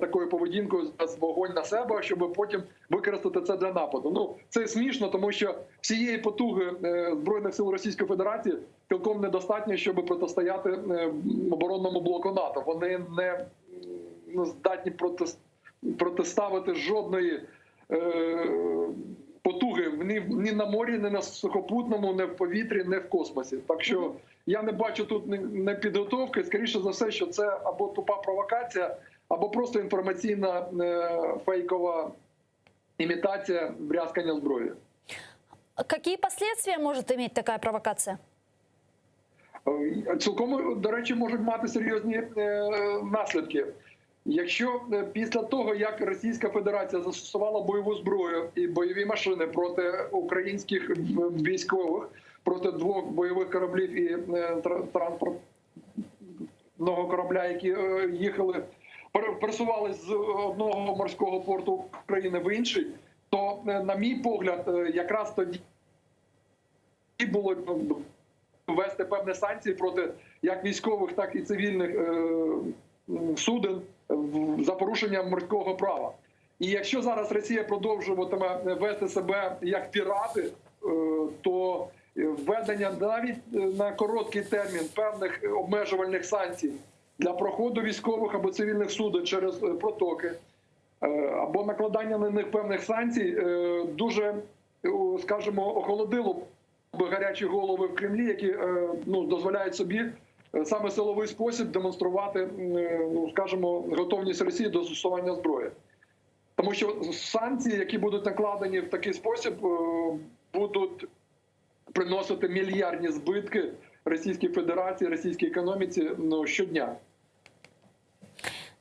такою поведінкою з вогонь на себе, щоб потім використати це для нападу. Ну, це смішно, тому що всієї потуги Збройних сил Російської Федерації цілком недостатньо, щоб протистояти оборонному блоку НАТО. Вони не здатні протиставити жодної потуги ні на морі, ні на сухопутному, ні в повітрі, ні в космосі. Так що я не бачу тут не підготовки, скоріше за все, що це або тупа провокація, або просто інформаційна фейкова імітація брязкання зброї. Какие последствия может иметь такая провокация? Цілком, до речі, можуть мати серйозні наслідки. Якщо після того, як Російська Федерація застосувала бойову зброю і бойові машини проти українських військових, проти 2 бойових кораблів і транспортного корабля, які їхали, пересувались з одного морського порту країни в інший, то, на мій погляд, якраз тоді було ввести певні санкції проти як військових, так і цивільних суден за порушення морського права. І якщо зараз Росія продовжуватиме вести себе як пірати, то введення навіть на короткий термін певних обмежувальних санкцій для проходу військових або цивільних суден через протоки, або накладання на них певних санкцій дуже, скажімо, охолодило б гарячі голови в Кремлі, які дозволяють собі саме силовий спосіб демонструвати, скажімо, готовність Росії до застосування зброї. Тому що санкції, які будуть накладені в такий спосіб, будуть приносити мільярдні збитки Російській Федерації, російській економіці щодня.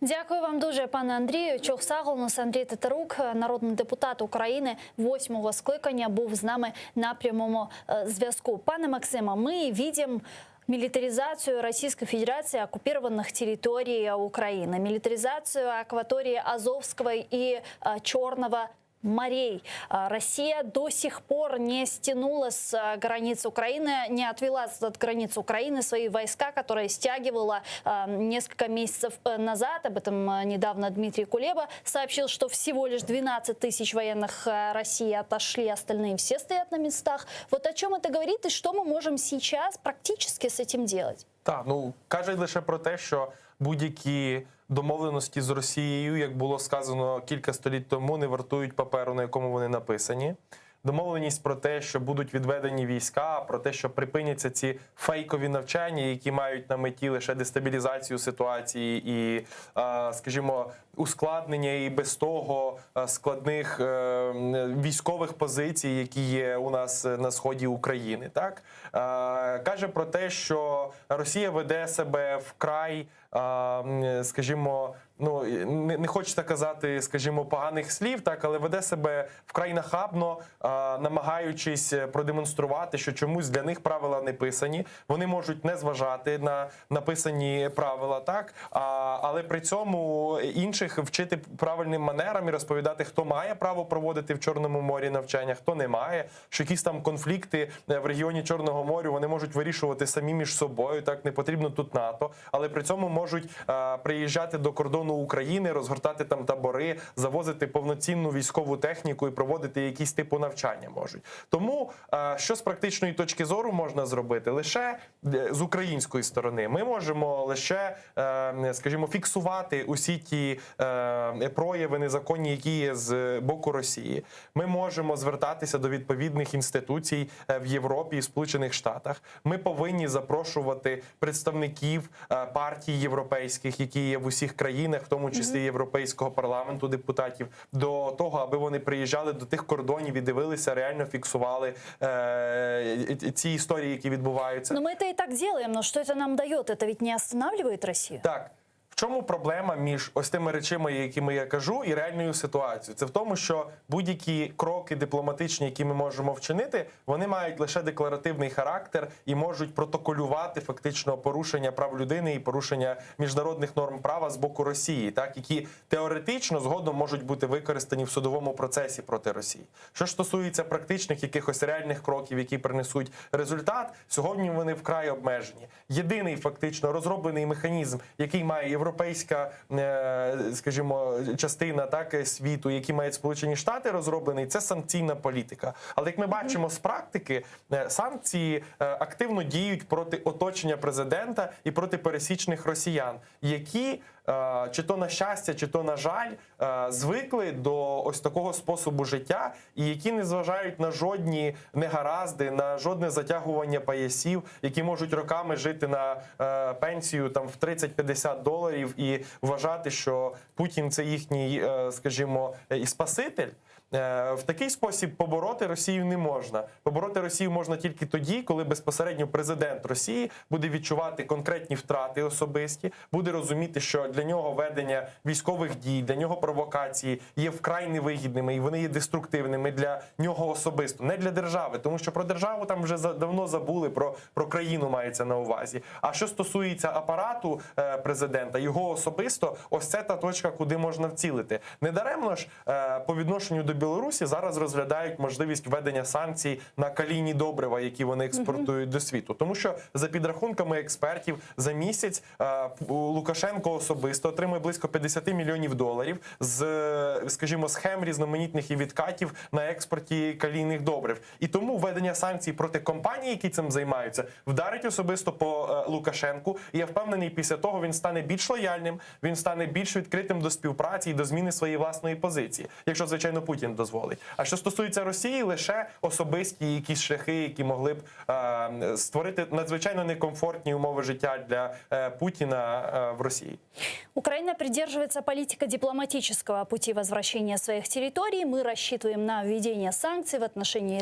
Дякую вам дуже, пане Андрію. Чохсаголос Андрій Тетерук, народний депутат України 8-го скликання, був з нами на прямому зв'язку. Пане Максиме, ми бачимо милитаризацию Российской Федерации оккупированных территорий Украины, милитаризацию акватории Азовского и Черного морей. Россия до сих пор не стянула с границ Украины, не отвела от границ Украины свои войска, которые стягивала несколько месяцев назад. Об этом недавно Дмитрий Кулеба сообщил, что всего лишь 12 тысяч военных России отошли, остальные все стоят на местах. Вот о чем это говорит и что мы можем сейчас практически с этим делать? Так, каже лише про те, що будь-які домовленості з Росією, як було сказано кілька століть тому, не вартують паперу, на якому вони написані. Домовленість про те, що будуть відведені війська, про те, що припиняться ці фейкові навчання, які мають на меті лише дестабілізацію ситуації і, скажімо, ускладнення і без того складних військових позицій, які є у нас на сході України. Так? Каже про те, що Росія веде себе вкрай, скажімо, не хочеться казати, скажімо, поганих слів, так, але веде себе вкрай нахабно, намагаючись продемонструвати, що чомусь для них правила не писані. Вони можуть не зважати на написані правила, так, але при цьому інших вчити правильним манерам і розповідати, хто має право проводити в Чорному морі навчання, хто не має, що якісь там конфлікти в регіоні Чорного моря вони можуть вирішувати самі між собою, так, не потрібно тут НАТО, але при цьому можуть приїжджати до кордону кордону України, розгортати там табори, завозити повноцінну військову техніку і проводити якісь типу навчання можуть. Тому що з практичної точки зору можна зробити? Лише з української сторони. Ми можемо лише, скажімо, фіксувати усі ті прояви незаконні, які є з боку Росії. Ми можемо звертатися до відповідних інституцій в Європі і Сполучених Штатах. Ми повинні запрошувати представників партій європейських, які є в усіх країнах, в тому числі Європейського парламенту, депутатів, до того, аби вони приїжджали до тих кордонів і дивилися, реально фіксували ці історії, які відбуваються. Но мы это и так делаем, но что это нам дает? Это ведь не останавливает Россию? Так. В чому проблема між ось тими речами, якими я кажу, і реальною ситуацією? Це в тому, що будь-які кроки дипломатичні, які ми можемо вчинити, вони мають лише декларативний характер і можуть протоколювати фактично порушення прав людини і порушення міжнародних норм права з боку Росії, так, які теоретично згодом можуть бути використані в судовому процесі проти Росії. Що ж стосується практичних якихось реальних кроків, які принесуть результат, сьогодні вони вкрай обмежені. Єдиний фактично розроблений механізм, який має європейська, скажімо, частина так світу, які мають Сполучені Штати розроблений, це санкційна політика. Але як ми бачимо з практики, санкції активно діють проти оточення президента і проти пересічних росіян, які чи то на щастя, чи то на жаль, звикли до ось такого способу життя, і які не зважають на жодні негаразди, на жодне затягування поясів, які можуть роками жити на пенсію там в $30-50 і вважати, що Путін це їхній, скажімо, і спаситель. В такий спосіб побороти Росію не можна. Побороти Росію можна тільки тоді, коли безпосередньо президент Росії буде відчувати конкретні втрати особисті, буде розуміти, що для нього ведення військових дій, для нього провокації є вкрай невигідними і вони є деструктивними для нього особисто, не для держави, тому що про державу там вже давно забули, про країну мається на увазі. А що стосується апарату президента, його особисто, ось це та точка, куди можна вцілити. Недаремно ж по відношенню до Білорусі зараз розглядають можливість введення санкцій на калійні добрива, які вони експортують до світу. Тому що за підрахунками експертів за місяць Лукашенко особисто отримує близько $50 мільйонів з, скажімо, схем різноманітних і відкатів на експорті калійних добрив. І тому введення санкцій проти компаній, які цим займаються, вдарить особисто по Лукашенку. І я впевнений, після того він стане більш лояльним, він стане більш відкритим до співпраці і до зміни своєї власної позиції. Якщо, звичайно, Путін дозволить. А що стосується Росії, лише особисті якісь шляхи, які могли б створити надзвичайно некомфортні умови життя для Путіна в Росії. Украина придерживается политико-дипломатического пути возвращения своих территорий. Мы рассчитываем на введение санкций в отношении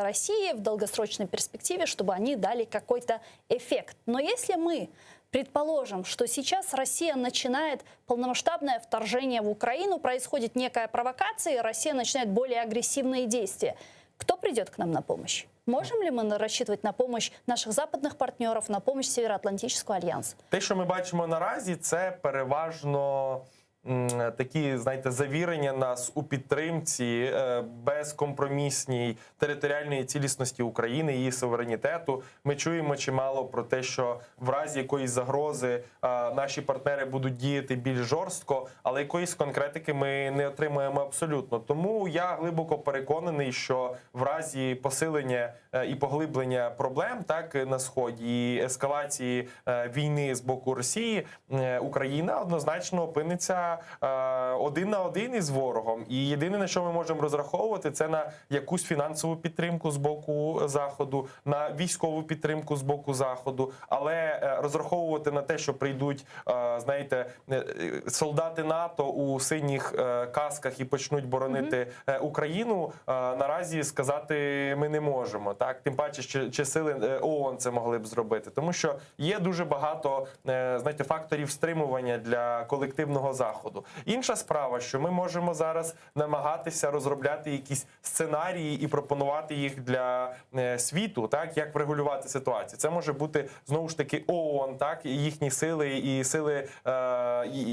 России в долгосрочной перспективе, чтобы они дали какой-то эффект. Но если мы предположим, что сейчас Россия начинает полномасштабное вторжение в Украину, происходит некая провокация, и Россия начинает более агрессивные действия. Кто придет к нам на помощь? Можем ли ми рассчитывать на помощь наших западних партнерів, на помощь Североатлантичного альянсу? Те, що ми бачимо наразі, це переважно такі, знаєте, завірення нас у підтримці безкомпромісній територіальної цілісності України, її суверенітету. Ми чуємо чимало про те, що в разі якоїсь загрози наші партнери будуть діяти більш жорстко, але якоїсь конкретики ми не отримуємо абсолютно. Тому я глибоко переконаний, що в разі посилення і поглиблення проблем так на Сході, і ескалації війни з боку Росії, Україна однозначно опиниться один на один із ворогом. І єдине, на що ми можемо розраховувати, це на якусь фінансову підтримку з боку Заходу, на військову підтримку з боку Заходу. Але розраховувати на те, що прийдуть, знаєте, солдати НАТО у синіх касках і почнуть боронити Україну, наразі сказати ми не можемо. Так? Тим паче, чи сили ООН це могли б зробити. Тому що є дуже багато, знаєте, факторів стримування для колективного Заходу. Інша справа, що ми можемо зараз намагатися розробляти якісь сценарії і пропонувати їх для світу, так, як врегулювати ситуацію. Це може бути, знову ж таки, ООН, так, і їхні сили, і сили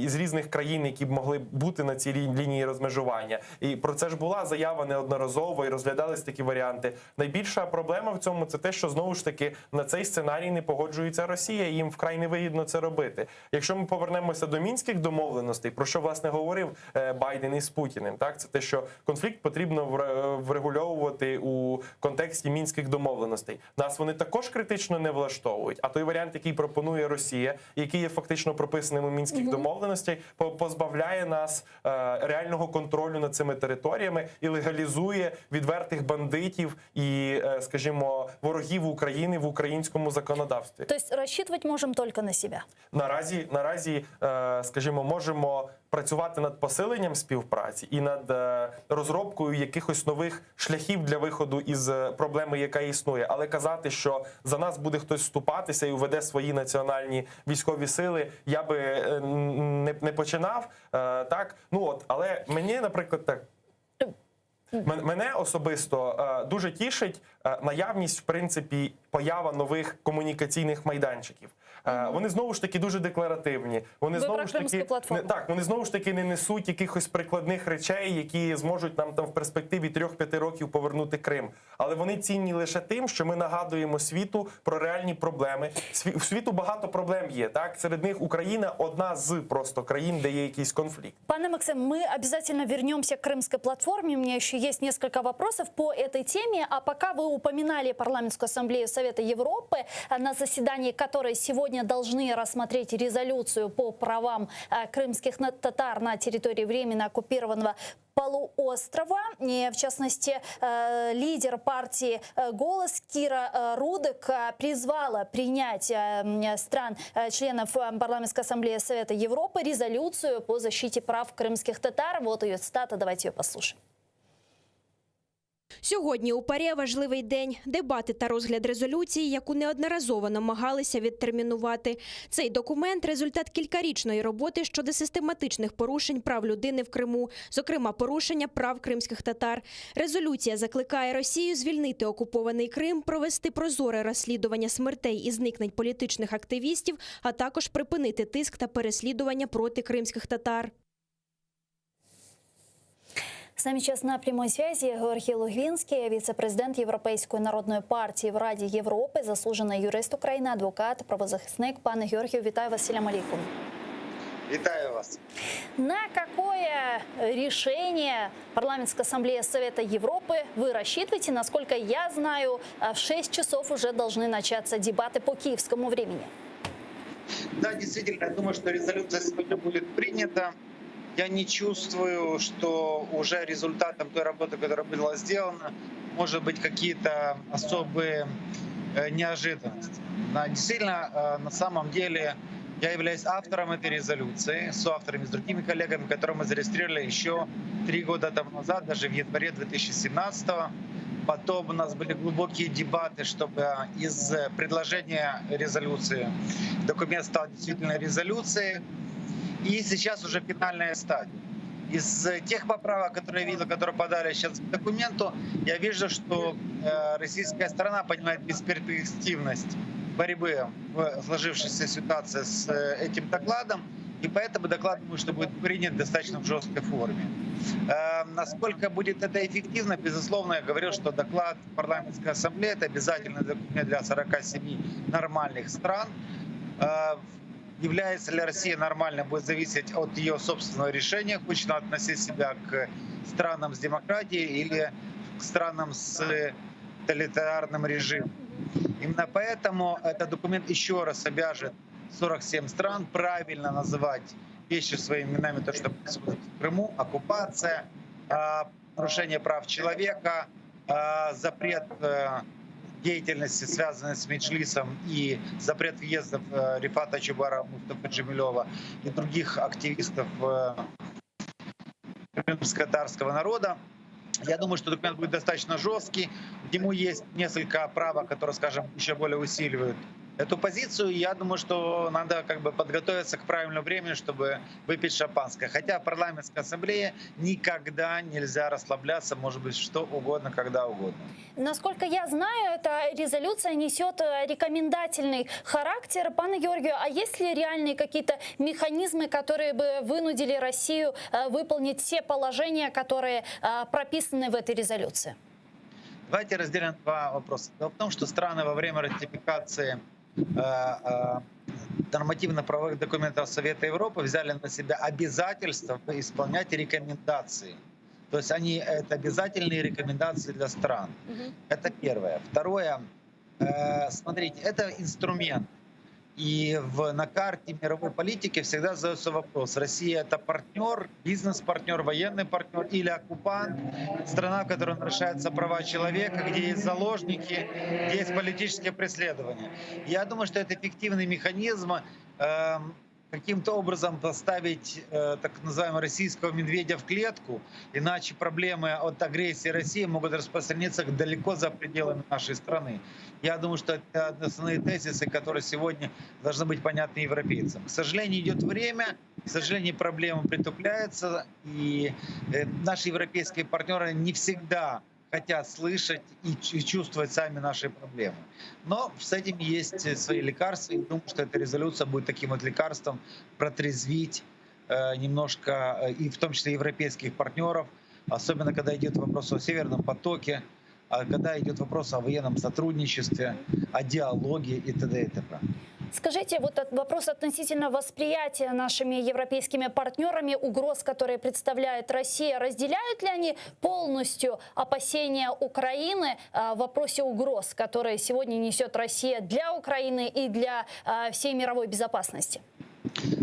з різних країн, які б могли бути на цій лінії розмежування. І про це ж була заява неодноразово, і розглядались такі варіанти. Найбільша проблема в цьому – це те, що, знову ж таки, на цей сценарій не погоджується Росія, і їм вкрай невигідно це робити. Якщо ми повернемося до мінських домовленостей, про що, власне, говорив Байден із Путіним. Так? Це те, що конфлікт потрібно врегульовувати у контексті мінських домовленостей. Нас вони також критично не влаштовують, а той варіант, який пропонує Росія, який є фактично прописаним у мінських домовленостей, позбавляє нас реального контролю над цими територіями і легалізує відвертих бандитів і, скажімо, ворогів України в українському законодавстві. Тобто розраховувати можемо тільки на себе? Наразі, скажімо, можемо працювати над посиленням співпраці і над розробкою якихось нових шляхів для виходу із проблеми, яка існує. Але казати, що за нас буде хтось вступатися і уведе свої національні військові сили, я би не починав. Так, але мені, наприклад, так. Мене особисто дуже тішить наявність, в принципі, поява нових комунікаційних майданчиків. Вони знову ж таки дуже декларативні. Вони знову ж таки не несуть якихось прикладних речей, які зможуть нам там в перспективі 3-5 років повернути Крим. Але вони цінні лише тим, що ми нагадуємо світу про реальні проблеми. У світу багато проблем є, так? Серед них Україна одна з просто країн, де є якийсь конфлікт. Пане Максим, мы обязательно вернемся к Крымской платформе. У меня еще есть несколько вопросов по этой теме. А пока вы упоминали Парламентскую ассамблею Совета Европы, на заседании которой сегодня должны рассмотреть резолюцию по правам крымских татар на территории временно оккупированного полуострова. И, в частности, лидер партии «Голос» Кира Рудек призвала принять стран, членов Парламентской ассамблеи Совета Европы, резолюцию по защите прав крымских татар. Вот ее цитата, давайте ее послушаем. Сьогодні у ПАРЄ важливий день – дебати та розгляд резолюції, яку неодноразово намагалися відтермінувати. Цей документ – результат кількарічної роботи щодо систематичних порушень прав людини в Криму, зокрема порушення прав кримських татар. Резолюція закликає Росію звільнити окупований Крим, провести прозоре розслідування смертей і зникнень політичних активістів, а також припинити тиск та переслідування проти кримських татар. С нами сейчас на прямой связи Георгий Логвинский, вице-президент Європейської народної партії в Раді Європи, заслужений юрист України, адвокат, правозахисник. Пане Георгию, вітаю вас, салям алейкум. Витаю вас. На какое решение Парламентской ассамблеи Совета Европы вы рассчитываете? Насколько я знаю, в 6 часов уже должны начаться дебаты по киевскому времени. Да, действительно, я думаю, что резолюция сегодня будет принята. Я не чувствую, что уже результатом той работы, которая была сделана, может быть какие-то особые неожиданности. Действительно, на самом деле, я являюсь автором этой резолюции, соавторами с другими коллегами, которые мы зарегистрировали еще 3 года тому назад, даже в январе 2017-го. Потом у нас были глубокие дебаты, чтобы из предложения резолюции документ стал действительно резолюцией. И сейчас уже финальная стадия. Из тех поправок, которые я видел, которые подали сейчас к документу, я вижу, что российская сторона понимает бесперспективность борьбы в сложившейся ситуации с этим докладом, и поэтому доклад, думаю, что будет принят достаточно в жесткой форме. Насколько будет это эффективно, безусловно, я говорил, что доклад парламентской ассамблеи — это обязательный документ для 47 нормальных стран. Является ли Россия нормально, будет зависеть от ее собственного решения, хочет она относить себя к странам с демократией или к странам с тоталитарным режимом. Именно поэтому этот документ еще раз обяжет 47 стран правильно называть вещи своими именами, то, что происходит в Крыму, оккупация, нарушение прав человека, запрет деятельности, связанной с Меджлисом, и запрет въездов Рифата Чубара, Мустафы Джемилева и других активистов крымско-татарского народа. Я думаю, что документ будет достаточно жесткий. Ему есть несколько правок, которые, скажем, еще более усиливают эту позицию. Я думаю, что надо подготовиться к правильному времени, чтобы выпить шампанское. Хотя в парламентской ассамблее никогда нельзя расслабляться, может быть, что угодно, когда угодно. Насколько я знаю, эта резолюция несет рекомендательный характер. Пане Георгию, а есть ли реальные какие-то механизмы, которые бы вынудили Россию выполнить все положения, которые прописаны в этой резолюции? Давайте разделим два вопроса. Дело в том, что страны во время ратификации нормативно-правовых документов Совета Европы взяли на себя обязательство исполнять рекомендации. То есть это обязательные рекомендации для стран. Это первое. Второе, смотрите, это инструмент. И на карте мировой политики всегда задается вопрос: Россия — это партнер, бизнес-партнер, военный партнер или оккупант, страна, в которой нарушаются права человека, где есть заложники, где есть политические преследования. Я думаю, что это эффективный механизм каким-то образом поставить так называемого российского медведя в клетку, иначе проблемы от агрессии России могут распространиться далеко за пределами нашей страны. Я думаю, что это основные тезисы, которые сегодня должны быть понятны европейцам. К сожалению, идет время, к сожалению, проблемы притупляются, и наши европейские партнеры не всегда хотят слышать и чувствовать сами наши проблемы. Но с этим есть свои лекарства. И думаю, что эта резолюция будет таким вот лекарством протрезвить немножко, и в том числе европейских партнеров, особенно когда идет вопрос о Северном потоке, когда идет вопрос о военном сотрудничестве, о диалоге и т.д. и т.п. Скажите, вот вопрос относительно восприятия нашими европейскими партнерами угроз, которые представляет Россия. Разделяют ли они полностью опасения Украины в вопросе угроз, которые сегодня несет Россия для Украины и для всей мировой безопасности?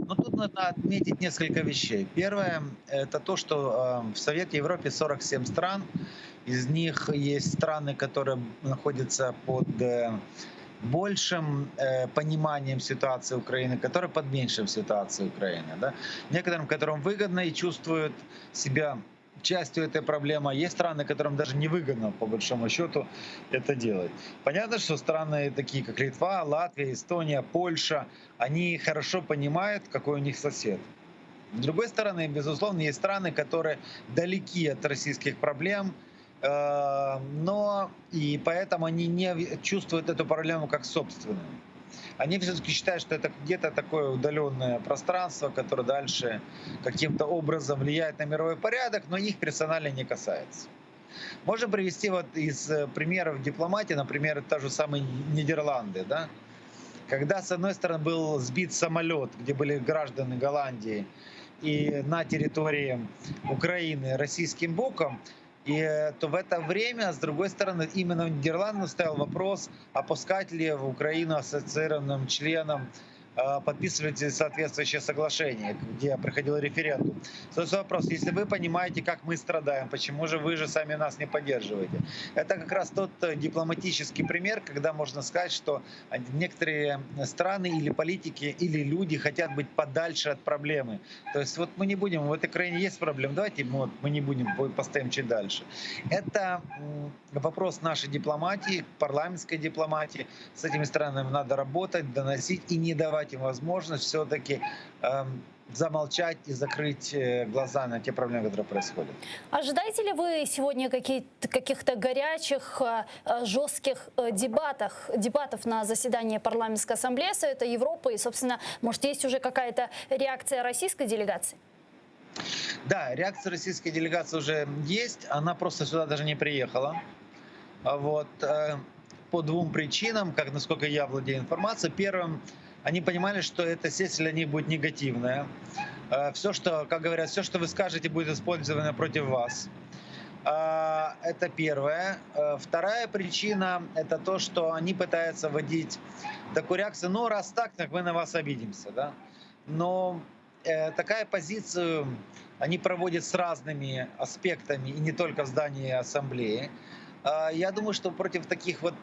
Ну, тут надо отметить несколько вещей. Первое – это то, что в Совете Европы 47 стран. Из них есть страны, которые находятся под большим пониманием ситуации Украины, которые под меньшим ситуацией Украины. Да? Некоторым, которым выгодно и чувствуют себя частью этой проблемы. Есть страны, которым даже невыгодно, по большому счету, это делать. Понятно, что страны такие, как Литва, Латвия, Эстония, Польша, они хорошо понимают, какой у них сосед. С другой стороны, безусловно, есть страны, которые далеки от российских проблем, но и поэтому они не чувствуют эту проблему как собственную. Они все-таки считают, что это где-то такое удаленное пространство, которое дальше каким-то образом влияет на мировой порядок, но их персонально не касается. Можем привести вот из примеров дипломатии, например, та же самая Нидерланды, да? Когда, с одной стороны, был сбит самолет, где были граждане Голландии, и на территории Украины российским боком, и то в это время, с другой стороны, именно в Нидерландах стоял вопрос, опускать ли в Украину ассоциированным членам подписывать соответствующее соглашение, где проходил референдум. Соответственно, вопрос: если вы понимаете, как мы страдаем, почему же вы же сами нас не поддерживаете? Это как раз тот дипломатический пример, когда можно сказать, что некоторые страны или политики, или люди хотят быть подальше от проблемы. То есть вот мы не будем, в этой краине есть проблема, давайте мы не будем, постоим чуть дальше. Это вопрос нашей дипломатии, парламентской дипломатии. С этими странами надо работать, доносить и не давать им возможность все-таки замолчать и закрыть глаза на те проблемы, которые происходят. Ожидаете ли вы сегодня каких-то горячих, жестких дебатов на заседании парламентской ассамблеи Совета Европы? И, собственно, может, есть уже какая-то реакция российской делегации? Да, реакция российской делегации уже есть. Она просто сюда даже не приехала. Вот. По двум причинам, как насколько я владею информацией. Первым, они понимали, что эта сессия для них будет негативная. Все, что, как говорят, все, что вы скажете, будет использовано против вас. Это первое. Вторая причина – это то, что они пытаются вводить такую реакцию: ну, раз так мы на вас обидимся. Да? Но такая позицию они проводят с разными аспектами, и не только в здании ассамблеи. Я думаю, что против таких вот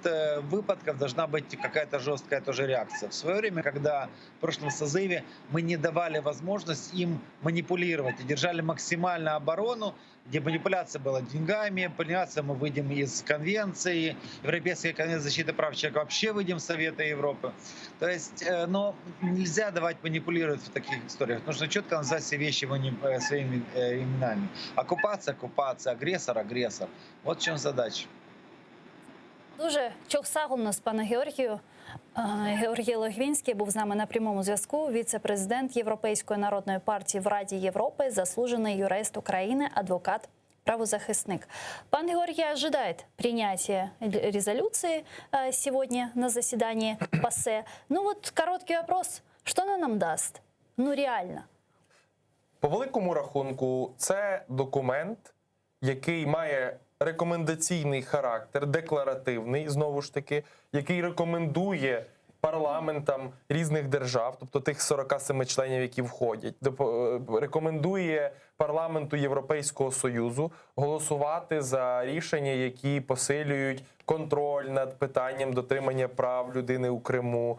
выпадков должна быть какая-то жесткая тоже реакция. В свое время, когда в прошлом созыве мы не давали возможность им манипулировать и держали максимально оборону, где манипуляция была деньгами, манипуляция, мы выйдем из конвенции, Европейской конвенции защиты прав человека, вообще выйдем с Совета Европы. То есть, но нельзя давать манипулировать в таких историях. Нужно четко назвать все вещи своими именами. Оккупация, оккупация, агрессор, агрессор. Вот в чем задача. Дуже чохсагу нас, пане Георгію. Георгій Логвинський був з нами на прямому зв'язку. Віце-президент Європейської народної партії в Раді Європи, заслуженный юрист Украины, адвокат, правозахисник. Пан Георгий ожидает принятия резолюции сегодня на заседании ПАСЕ. Ну вот короткий вопрос. Что она нам даст? Ну, реально. По великому рахунку, це документ, який має рекомендаційний характер, декларативний, знову ж таки, який рекомендує парламентам різних держав, тобто тих 47 членів, які входять, рекомендує парламенту Європейського Союзу голосувати за рішення, які посилюють контроль над питанням дотримання прав людини у Криму,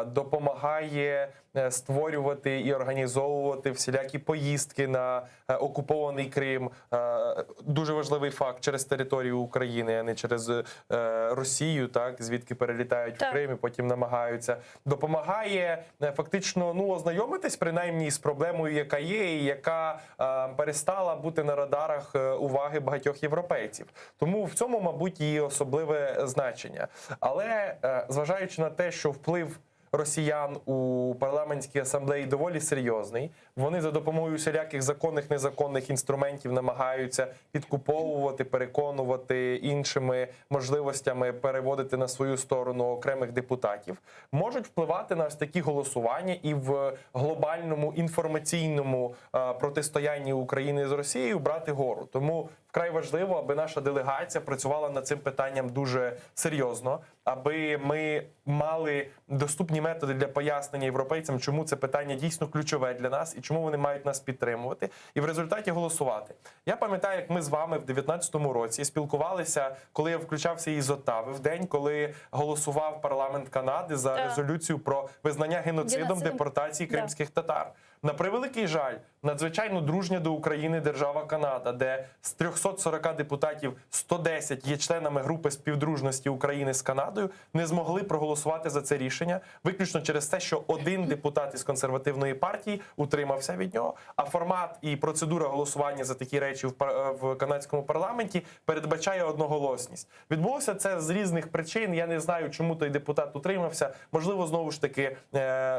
допомагає створювати і організовувати всілякі поїздки на окупований Крим. Дуже важливий факт, через територію України, а не через Росію, так, звідки перелітають в Крим і потім намагаються. Допомагає фактично ознайомитись принаймні з проблемою, яка є і яка перестала бути на радарах уваги багатьох європейців. Тому в цьому, мабуть, її особливе значення. Але зважаючи на те, що вплив росіян у парламентській асамблеї доволі серйозний, вони за допомогою всіляких законних, незаконних інструментів намагаються підкуповувати, переконувати іншими можливостями переводити на свою сторону окремих депутатів, можуть впливати на ось такі голосування і в глобальному інформаційному протистоянні України з Росією брати гору. Тому вкрай важливо, аби наша делегація працювала над цим питанням дуже серйозно, аби ми мали доступні методи для пояснення європейцям, чому це питання дійсно ключове для нас і чому вони мають нас підтримувати, і в результаті голосувати. Я пам'ятаю, як ми з вами в 2019 році спілкувалися, коли я включався із Оттави, в день, коли голосував парламент Канади за резолюцію про визнання геноцидом депортації кримських татар. На превеликий жаль, надзвичайно дружня до України держава Канада, де з 340 депутатів 110 є членами групи співдружності України з Канадою, не змогли проголосувати за це рішення, виключно через те, що один депутат із консервативної партії утримався від нього, а формат і процедура голосування за такі речі в канадському парламенті передбачає одноголосність. Відбулося це з різних причин, я не знаю, чому той депутат утримався, можливо, знову ж таки,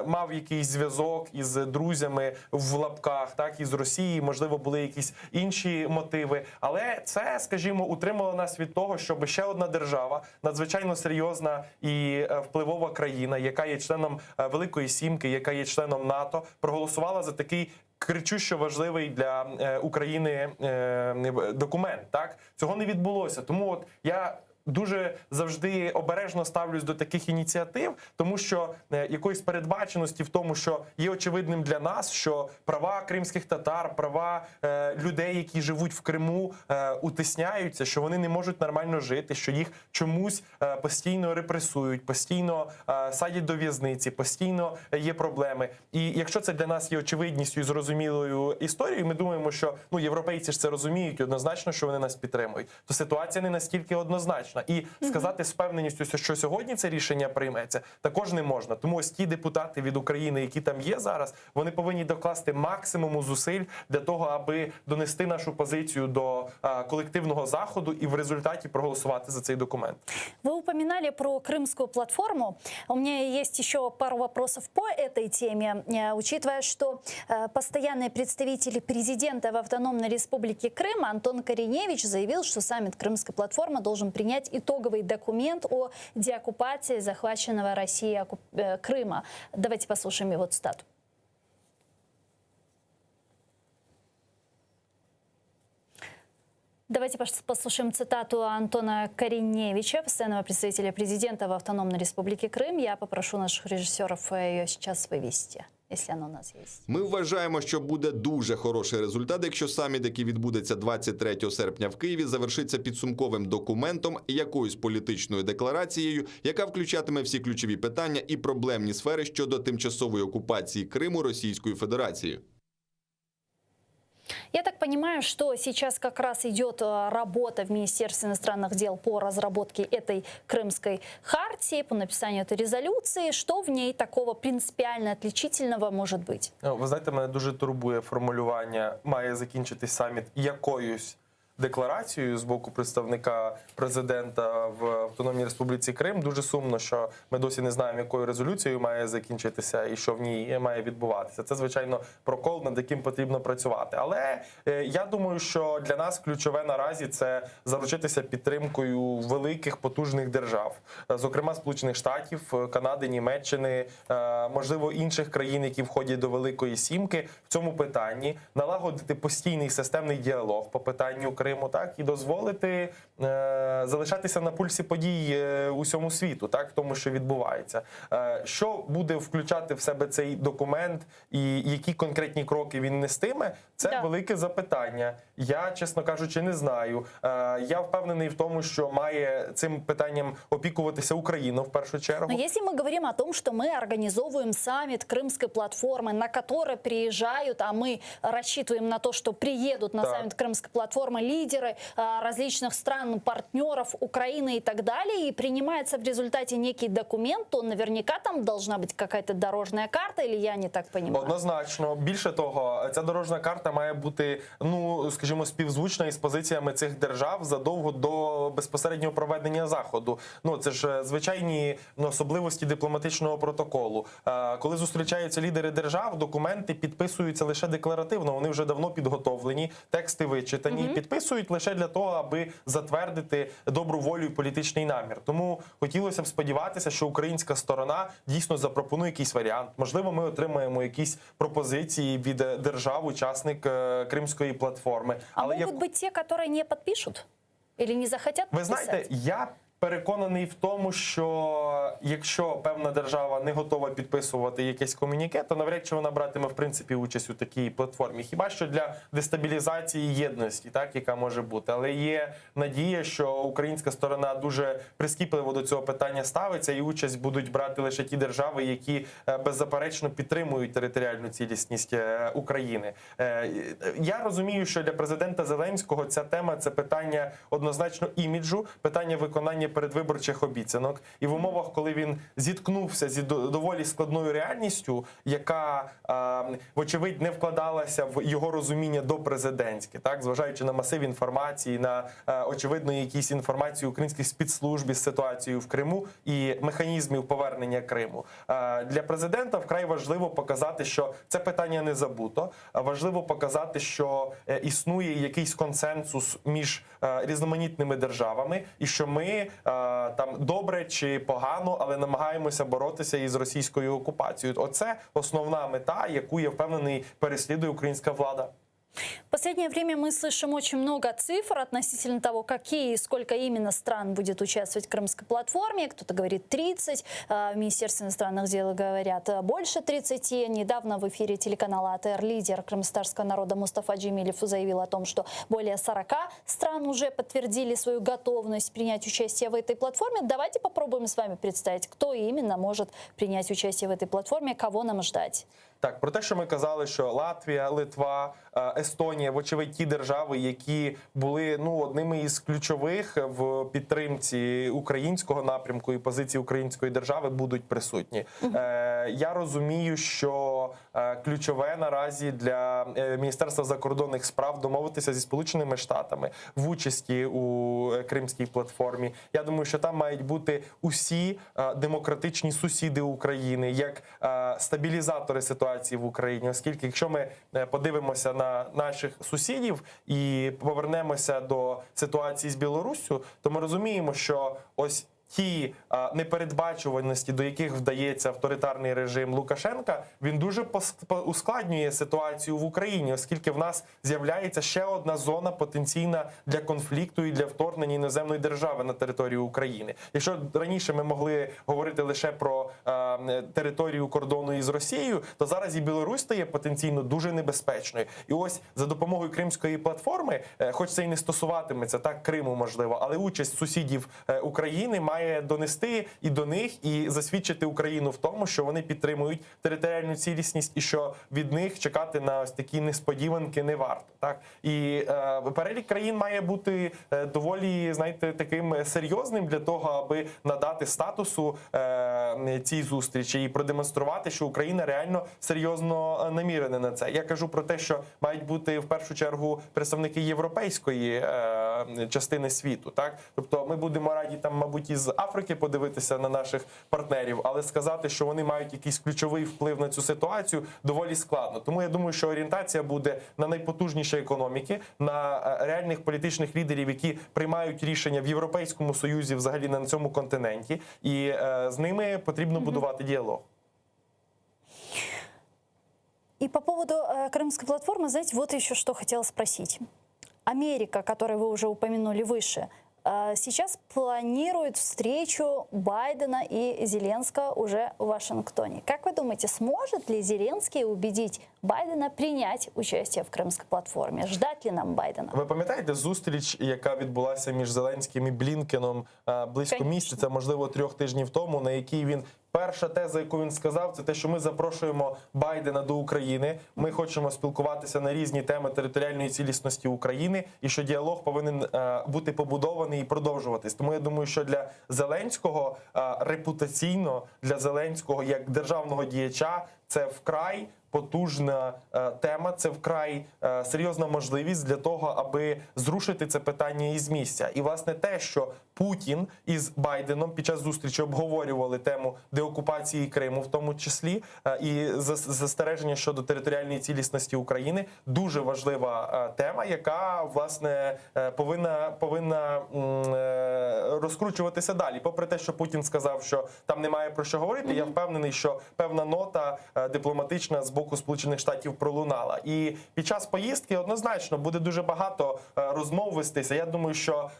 мав якийсь зв'язок із друзями в лапках, так, із Росії, можливо, були якісь інші мотиви. Але це, скажімо, утримало нас від того, щоб ще одна держава, надзвичайно серйозна і впливова країна, яка є членом Великої Сімки, яка є членом НАТО, проголосувала за такий кричущо важливий для України документ. Так? Цього не відбулося. Тому от я дуже завжди обережно ставлюсь до таких ініціатив, тому що якоїсь передбаченості в тому, що є очевидним для нас, що права кримських татар, права людей, які живуть в Криму, утисняються, що вони не можуть нормально жити, що їх чомусь постійно репресують, постійно садять до в'язниці, постійно є проблеми. І якщо це для нас є очевидністю і зрозумілою історією, ми думаємо, що європейці ж це розуміють однозначно, що вони нас підтримують, то ситуація не настільки однозначна. І сказати з впевненістю, що сьогодні це рішення прийметься, також не можна. Тому ось ті депутати від України, які там є зараз, вони повинні докласти максимуму зусиль для того, аби донести нашу позицію до колективного заходу і в результаті проголосувати за цей документ. Вы упоминали про Крымскую платформу. У меня есть еще пару вопросов по этой теме. Учитывая, что постоянный представитель президента в Автономной Республике Крым Антон Кориневич заявил, что саммит Крымской платформы должен принять итоговый документ о деоккупации захваченного Россией Крыма. Давайте послушаем его цитату. Давайте послушаем цитату Антона Кориневича, постоянного представителя президента в Автономной Республике Крым. Я попрошу наших режиссеров ее сейчас вывести, якщо вона у нас є. Ми вважаємо, що буде дуже хороший результат, якщо саміт, який відбудеться 23 серпня в Києві, завершиться підсумковим документом, якоюсь політичною декларацією, яка включатиме всі ключові питання і проблемні сфери щодо тимчасової окупації Криму Російською Федерацією. Я так понимаю, что сейчас как раз идет работа в Министерстве иностранных дел по разработке этой крымской хартии, по написанию этой резолюции. Что в ней такого принципиально отличительного может быть? Ви знаєте, мене дуже турбує формулювання «має закінчитись саміт якоюсь декларацією з боку представника президента в Автономній Республіці Крим. Дуже сумно, що ми досі не знаємо, якою резолюцією має закінчитися і що в ній має відбуватися. Це, звичайно, прокол, над яким потрібно працювати. Але я думаю, що для нас ключове наразі – це заручитися підтримкою великих, потужних держав, зокрема Сполучених Штатів, Канади, Німеччини, можливо, інших країн, які входять до Великої Сімки в цьому питанні, налагодити постійний системний діалог по питанню Криму, так, і дозволити залишатися на пульсі подій усьому світу, так, тому що відбувається. Що буде включати в себе цей документ і які конкретні кроки він нестиме, це велике запитання. Я, чесно кажучи, не знаю. Я впевнений в тому, що має цим питанням опікуватися Україна в першу чергу. Но если мы говорим о том, что мы организовываем саммит Крымской платформы, на который приезжают, а мы рассчитываем на то, что приедут на саммит Крымской платформы лидеры различных стран, партнеров, Украины и так далее, и принимается в результате некий документ, то наверняка там должна быть какая-то дорожная карта, или я не так понимаю? Однозначно. Більше того, ця дорожна карта має бути, ну, скажімо, співзвучна із позиціями цих держав задовго до безпосереднього проведення заходу. Ну, це ж звичайні особливості дипломатичного протоколу. Коли зустрічаються лідери держав, документи підписуються лише декларативно, вони вже давно підготовлені, тексти вичитані, підписують лише для того, аби затвердити добру волю і політичний намір. Тому хотілося б сподіватися, що українська сторона дійсно запропонує якийсь варіант. Можливо, ми отримаємо якісь пропозиції від держав-учасник Кримської платформи. А могут быть те, которые не подпишут? Или не захотят Ви подписать? знаєте, я переконаний в тому, що якщо певна держава не готова підписувати якесь комюніке, то навряд чи вона братиме в принципі участь у такій платформі. Хіба що для дестабілізації єдності, так, яка може бути. Але є надія, що українська сторона дуже прискіпливо до цього питання ставиться, і участь будуть брати лише ті держави, які беззаперечно підтримують територіальну цілісність України. Я розумію, що для президента Зеленського ця тема – це питання однозначно іміджу, питання виконання передвиборчих обіцянок. І в умовах, коли він зіткнувся з доволі складною реальністю, яка, вочевидь, не вкладалася в його розуміння допрезидентське, так, зважаючи на масив інформації, на, очевидно, якісь інформації українських спецслужб із ситуацією в Криму і механізмів повернення Криму. Для президента вкрай важливо показати, що це питання не забуто. Важливо показати, що існує якийсь консенсус між різноманітними державами, і що ми там добре чи погано, але намагаємося боротися із російською окупацією. Оце основна мета, яку, я впевнений, переслідує українська влада. В последнее время мы слышим очень много цифр относительно того, какие и сколько именно стран будет участвовать в Крымской платформе. Кто-то говорит 30, в Министерстве иностранных дел говорят больше 30. Недавно в эфире телеканала АТР лидер крымстарского народа Мустафа Джемилев заявил о том, что более 40 стран уже подтвердили свою готовность принять участие в этой платформе. Давайте попробуем с вами представить, кто именно может принять участие в этой платформе, кого нам ждать. Так, про те, що ми казали, що Латвія, Литва, Естонія, вочевидь, ті держави, які були одними із ключових в підтримці українського напрямку і позиції української держави, будуть присутні. Я розумію, що ключове наразі для Міністерства закордонних справ домовитися зі Сполученими Штатами в участі у Кримській платформі. Я думаю, що там мають бути усі демократичні сусіди України, як стабілізатори ситуації в Україні, оскільки якщо ми подивимося на наших сусідів і повернемося до ситуації з Білоруссю, то ми розуміємо, що ось ті непередбачуваності, до яких вдається авторитарний режим Лукашенка, він дуже ускладнює ситуацію в Україні, оскільки в нас з'являється ще одна зона потенційна для конфлікту і для вторгнення іноземної держави на територію України. Якщо раніше ми могли говорити лише про територію кордону із Росією, то зараз і Білорусь стає потенційно дуже небезпечною. І ось за допомогою Кримської платформи, хоч це і не стосуватиметься так Криму, можливо, але участь сусідів України має має донести і до них, і засвідчити Україну в тому, що вони підтримують територіальну цілісність і що від них чекати на ось такі несподіванки не варто. Так? І перелік країн має бути доволі, знаєте, таким серйозним для того, аби надати статусу цій зустрічі і продемонструвати, що Україна реально серйозно намірена на це. Я кажу про те, що мають бути в першу чергу представники європейської частини світу. Так? Тобто ми будемо раді там, мабуть, із Африки подивитися на наших партнерів, але сказати, що вони мають якийсь ключовий вплив на цю ситуацію, доволі складно. Тому я думаю, що орієнтація буде на найпотужніші економіки, на реальних політичних лідерів, які приймають рішення в Європейському Союзі, взагалі на цьому континенті, і з ними потрібно будувати діалог. И по поводу Крымской платформы, знаете, вот еще что хотела спросить. Америка, которую вы уже упомянули выше, сейчас планирует встречу Байдена и Зеленского уже в Вашингтоне. Как вы думаете, сможет ли Зеленский убедить Байдена принять участие в Крымской платформе? Ждать ли нам Байдена? Ви пам'ятаєте зустріч, яка відбулася між Зеленським і Блінкеном близько місяця, можливо, 3 тижнів тому, на якій він перша теза, яку він сказав, це те, що ми запрошуємо Байдена до України, ми хочемо спілкуватися на різні теми територіальної цілісності України і що діалог повинен бути побудований і продовжуватись. Тому я думаю, що для Зеленського репутаційно, для Зеленського як державного діяча це вкрай потужна тема, це вкрай серйозна можливість для того, аби зрушити це питання із місця. І, власне, те, що Путін із Байденом під час зустрічі обговорювали тему деокупації Криму, в тому числі, і застереження щодо територіальної цілісності України, дуже важлива тема, яка, власне, повинна розкручуватися далі. Попри те, що Путін сказав, що там немає про що говорити, я впевнений, що певна нота дипломатична з боку Сполучених Штатів пролунала. І під час поїздки однозначно буде дуже багато розмов вестися. Я думаю, що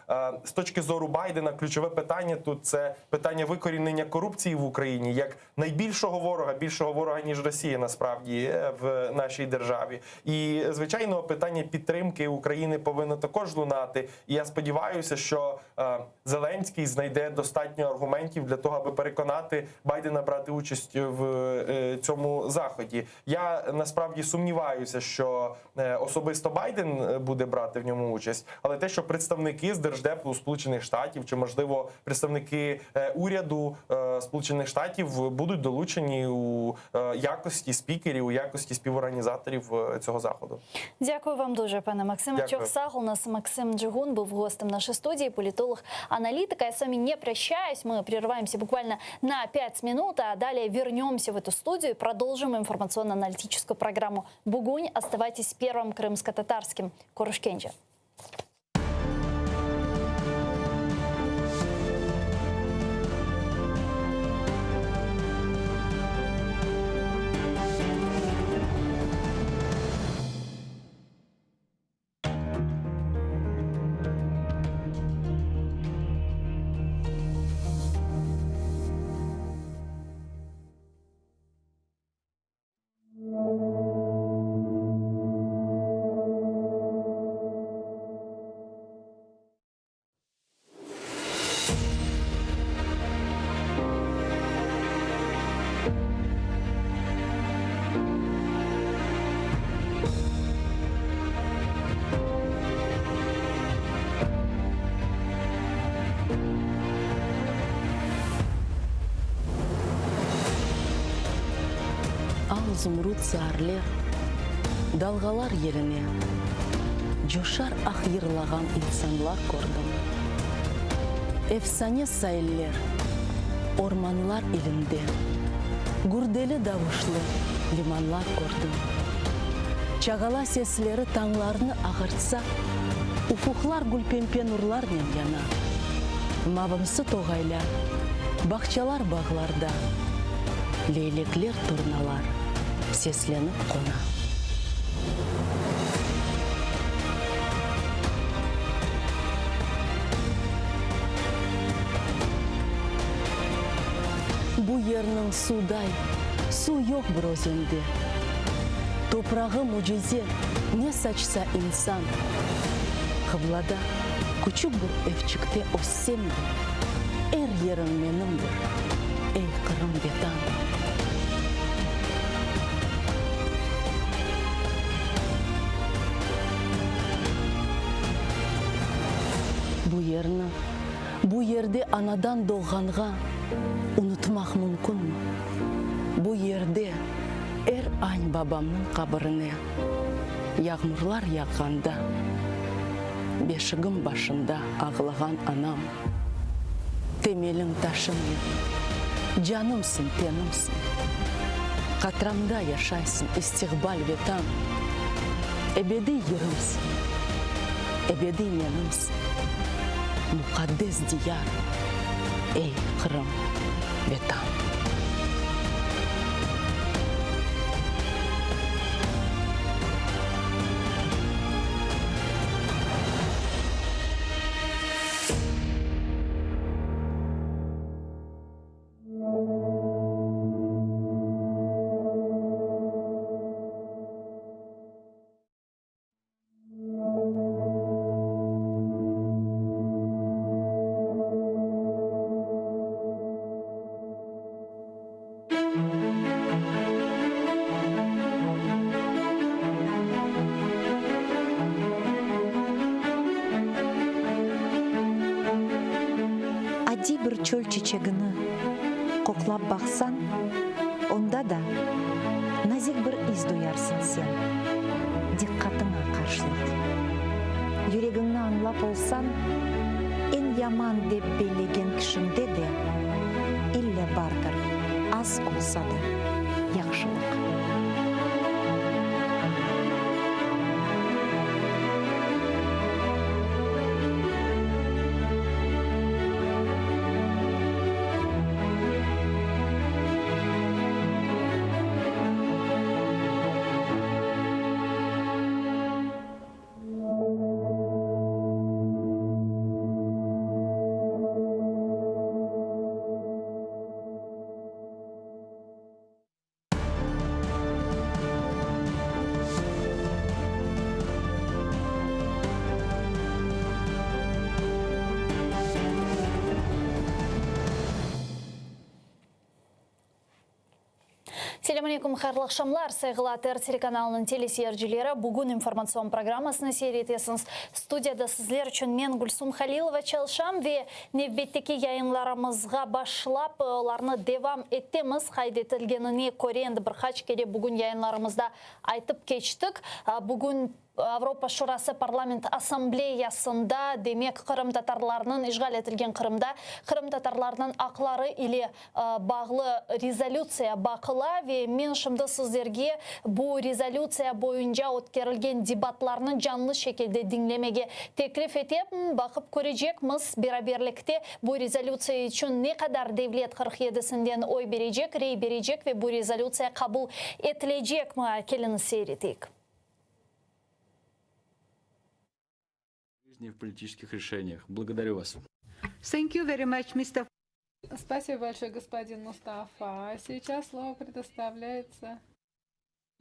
з точки зору Байдена ключове питання тут – це питання викорінення корупції в Україні як найбільшого ворога, більшого ворога, ніж Росія, насправді, в нашій державі. І, звичайно, питання підтримки України повинно також лунати. І я сподіваюся, що Зеленський знайде достатньо аргументів для того, аби переконати Байдена брати участь в цьому заході. Я насправді сумніваюся, що особисто Байден буде брати в ньому участь, але те, що представники з Держдепу Сполучених Штатів чи, можливо, представники уряду Сполучених Штатів будуть долучені у якості спікерів, у якості співорганізаторів цього заходу. Дякую вам дуже, пане Максиме. Чохсагл, у нас Максим Джигун был гостем нашей студии, политолог-аналитик. Я с вами не прощаюсь, мы прерываемся буквально на 5 минут, а далее вернемся в эту студию и продолжим информационно-аналитическую программу «Бугунь». Оставайтесь с Первым крымско-татарским. Корушкенджи. Зумруд сәрлер, далғалар еліне, жошар ақ ерлаған инсанлар көрдім. Efsane сайыллер, орманлар илінде, гүрделі давышлы лиманлар көрдім. Чағала сеслері таңларыны ағыртса, уфуқлар гүлпемпен ұрлар яна. Мавымсы тоғайлар, бақчалар бағларда, лейлеклер турналар. Сесленіп қона. Бұ ернің судай, су yok бір өзенде. Топрағы мұжизе, не сачса инсан. Қыблада, күчік бір өвчікте өссемді. Әр ерін менің бір, ей Қырым ветан. Бұ ерде анадан doğғанға ұнытмақ мүмкін мұ? Бұ ерде әр ань бабамның қабырыне яғмырлар яғғанда, бешігім башында ағылаған анам. Темелің ташым ед, жанымсың, тенімсің. Қатрамда яшайсың, истиғбал ветан. Әбеді ерімсің, әбеді менімсің. Мұқаддес дияр, ей Қырым ветан. Ади бір чөл чечегіні қоқлап бақсан, онда да назик бір из дуярсың сен, диққатыңа қаршылық. Жүрегіңні аңлап олсан, ен яман деп белеген кішінде де, илле бардыр, аз олса да, яқшылық. Селам алейкум, хайырлы акшамлар. Сайгыла ТР телеканалының телесерджилері бүгін информацион программасына сериетесіңіз. Студияда сізлер үшін мен Гульсум Халилова чалшам ве невбеттеки яйынларымызға башлап, оларны девам еттеміз. Хайдетілгеніне көренді бір қачкеде бүгін яйынларымызда айтып кечтік. Бүгін Авропа Шурасы парламент ассамблеясында демек Қырым татарларының ишғал етілген Қырымда Қырым татарларының ақлары или бағлы резолюция бақыла ве мен шымды сіздерге бұл резолюция бойынша өткерілген дебатларының жанлы шекелде динлемеге теклиф етепін, бақып көрежекміз бераберлікте бұл резолюция үшін не қадар девлет 47-сінден ой бережек, рей бережек ве бұл резолюция қабыл етілежек ма келіні сейретейік. В политических решениях. Благодарю вас. Thank you very much, Mr. Спасибо большое, господин Мустафа. Сейчас слово предоставляется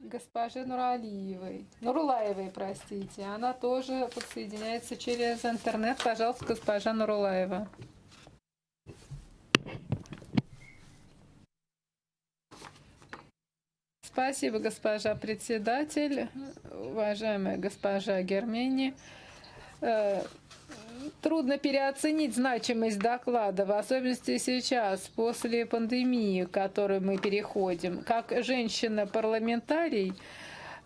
госпоже Нурулаевой, простите. Она тоже подсоединяется через интернет. Пожалуйста, госпожа Нурулаева. Спасибо, госпожа председатель, уважаемая госпожа Гермени. Трудно переоценить значимость доклада, в особенности сейчас, после пандемии, к которой мы переходим. Как женщина-парламентарий,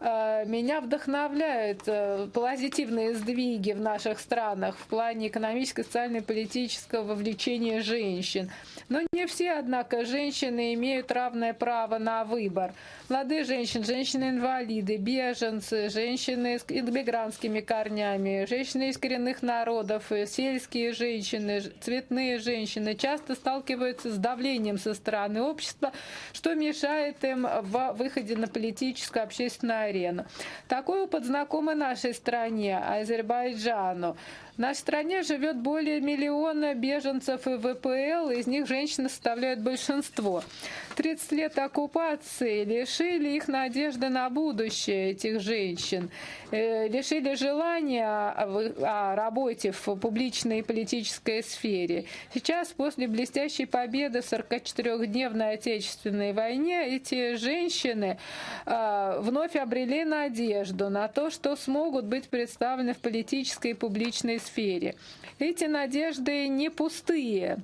меня вдохновляют позитивные сдвиги в наших странах в плане экономического, социального, политического вовлечения женщин. Но не все, однако, женщины имеют равное право на выбор. Молодые женщины, женщины-инвалиды, беженцы, женщины с иммигрантскими корнями, женщины из коренных народов, сельские женщины, цветные женщины часто сталкиваются с давлением со стороны общества, что мешает им в выходе на политическую, общественную арену. Такой опыт знакомый нашей стране, Азербайджану. В нашей стране живет более 1 миллиона беженцев и ВПЛ, из них женщины составляют большинство. 30 лет оккупации лишили их надежды на будущее, этих женщин, лишили желания о работе в публичной и политической сфере. Сейчас, после блестящей победы в 44-дневной Отечественной войне, эти женщины вновь обрели надежду на то, что смогут быть представлены в политической и публичной сфере. Эти надежды не пустые.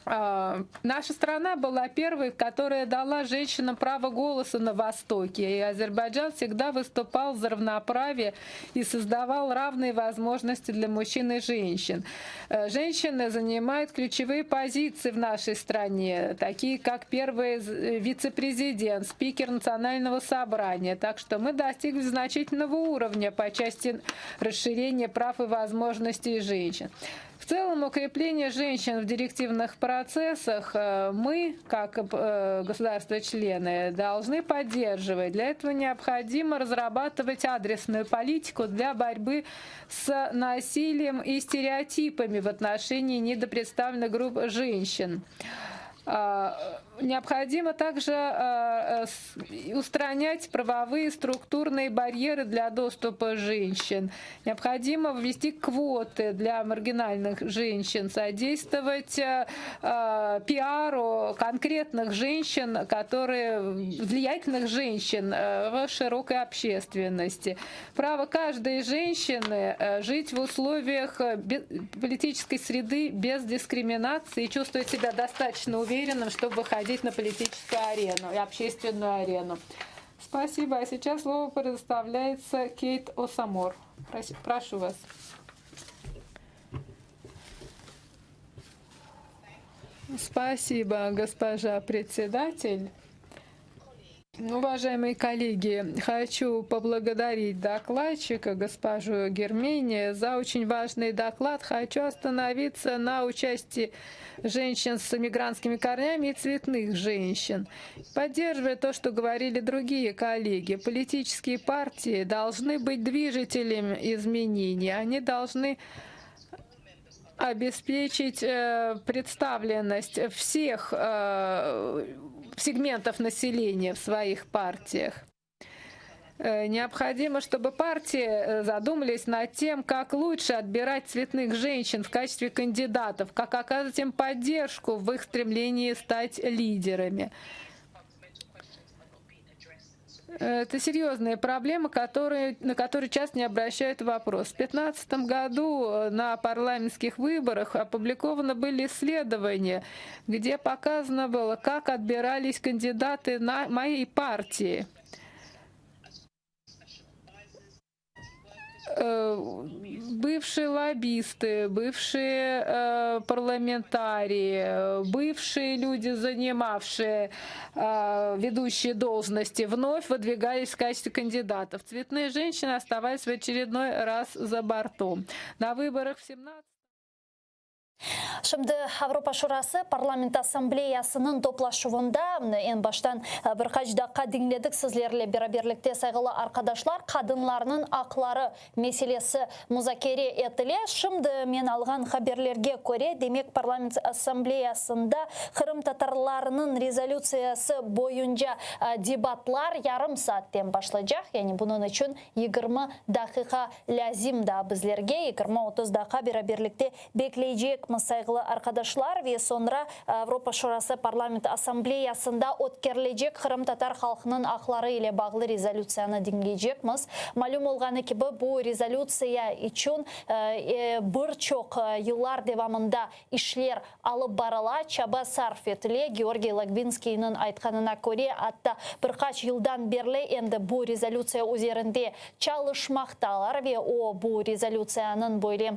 Наша страна была первой, которая дала женщинам право голоса на Востоке, и Азербайджан всегда выступал за равноправие и создавал равные возможности для мужчин и женщин. Женщины занимают ключевые позиции в нашей стране, такие как первый вице-президент, спикер Национального собрания, так что мы достигли значительного уровня по части расширения прав и возможностей женщин. В целом, укрепление женщин в директивных процессах мы, как государства-члены, должны поддерживать. Для этого необходимо разрабатывать адресную политику для борьбы с насилием и стереотипами в отношении недопредставленных групп женщин. Необходимо также устранять правовые структурные барьеры для доступа женщин. Необходимо ввести квоты для маргинальных женщин, содействовать пиару конкретных женщин, влиятельных женщин в широкой общественности. Право каждой женщины жить в условиях политической среды без дискриминации и чувствовать себя достаточно уверенным, чтобы выходить на политическую арену и общественную арену. Спасибо. А сейчас слово предоставляется Кейт Осамор. Прошу вас. Спасибо, госпожа председатель. Уважаемые коллеги, хочу поблагодарить докладчика, госпожу Гермения, за очень важный доклад. Хочу остановиться на участии женщин с мигрантскими корнями и цветных женщин. Поддерживая то, что говорили другие коллеги, политические партии должны быть движителем изменений. Они должны обеспечить представленность всех сегментов населения в своих партиях. Необходимо, чтобы партии задумались над тем, как лучше отбирать цветных женщин в качестве кандидатов, как оказывать им поддержку в их стремлении стать лидерами. Это серьезная проблема, на которую часто не обращают вопрос. В 2015 году на парламентских выборах опубликованы были исследования, где показано было, как отбирались кандидаты на моей партии. Бывшие лоббисты, бывшие парламентарии, бывшие люди, занимавшие ведущие должности, вновь выдвигались в качестве кандидатов. Цветные женщины оставались в очередной раз за бортом. На выборах в 17 Şimdi Avrupa Şurası Parlament Ассамблеясының топлашуында en baştan bir қаждаққа dinledik sizlerle beraberlikte saygılı arkadaşlar. Kadınlarının akları meselesi müzakere etile. Şimdi men alған haberlerge göre demek Parlament Ассамблеясында Kırım Tatarlarının rezolюциясы boyunca debatlar yarım saatten başlayacak. Yani bunun için 20 dakika lazım da bizlerge 20-30 dakika beraberlikte bekleyecek saygılı arkadaşlar ve sonra Avrupa Şurası Parlament Ассамблеясында ötkerilecek Kırım Tatar halkının akları ile bağlı rezolюцияны dinleyeceğimiz. Malum olğanı gibi bu rezolюция için birçok yıllar devamında işler alıp barıla, çaba sarf etile. Georgiy Lagvinskiy'nin aytkanına göre hatta birkaç yıldan beri endi bu rezolюция üzerinde çalışmaktalar ve o bu rezolюцияның böyle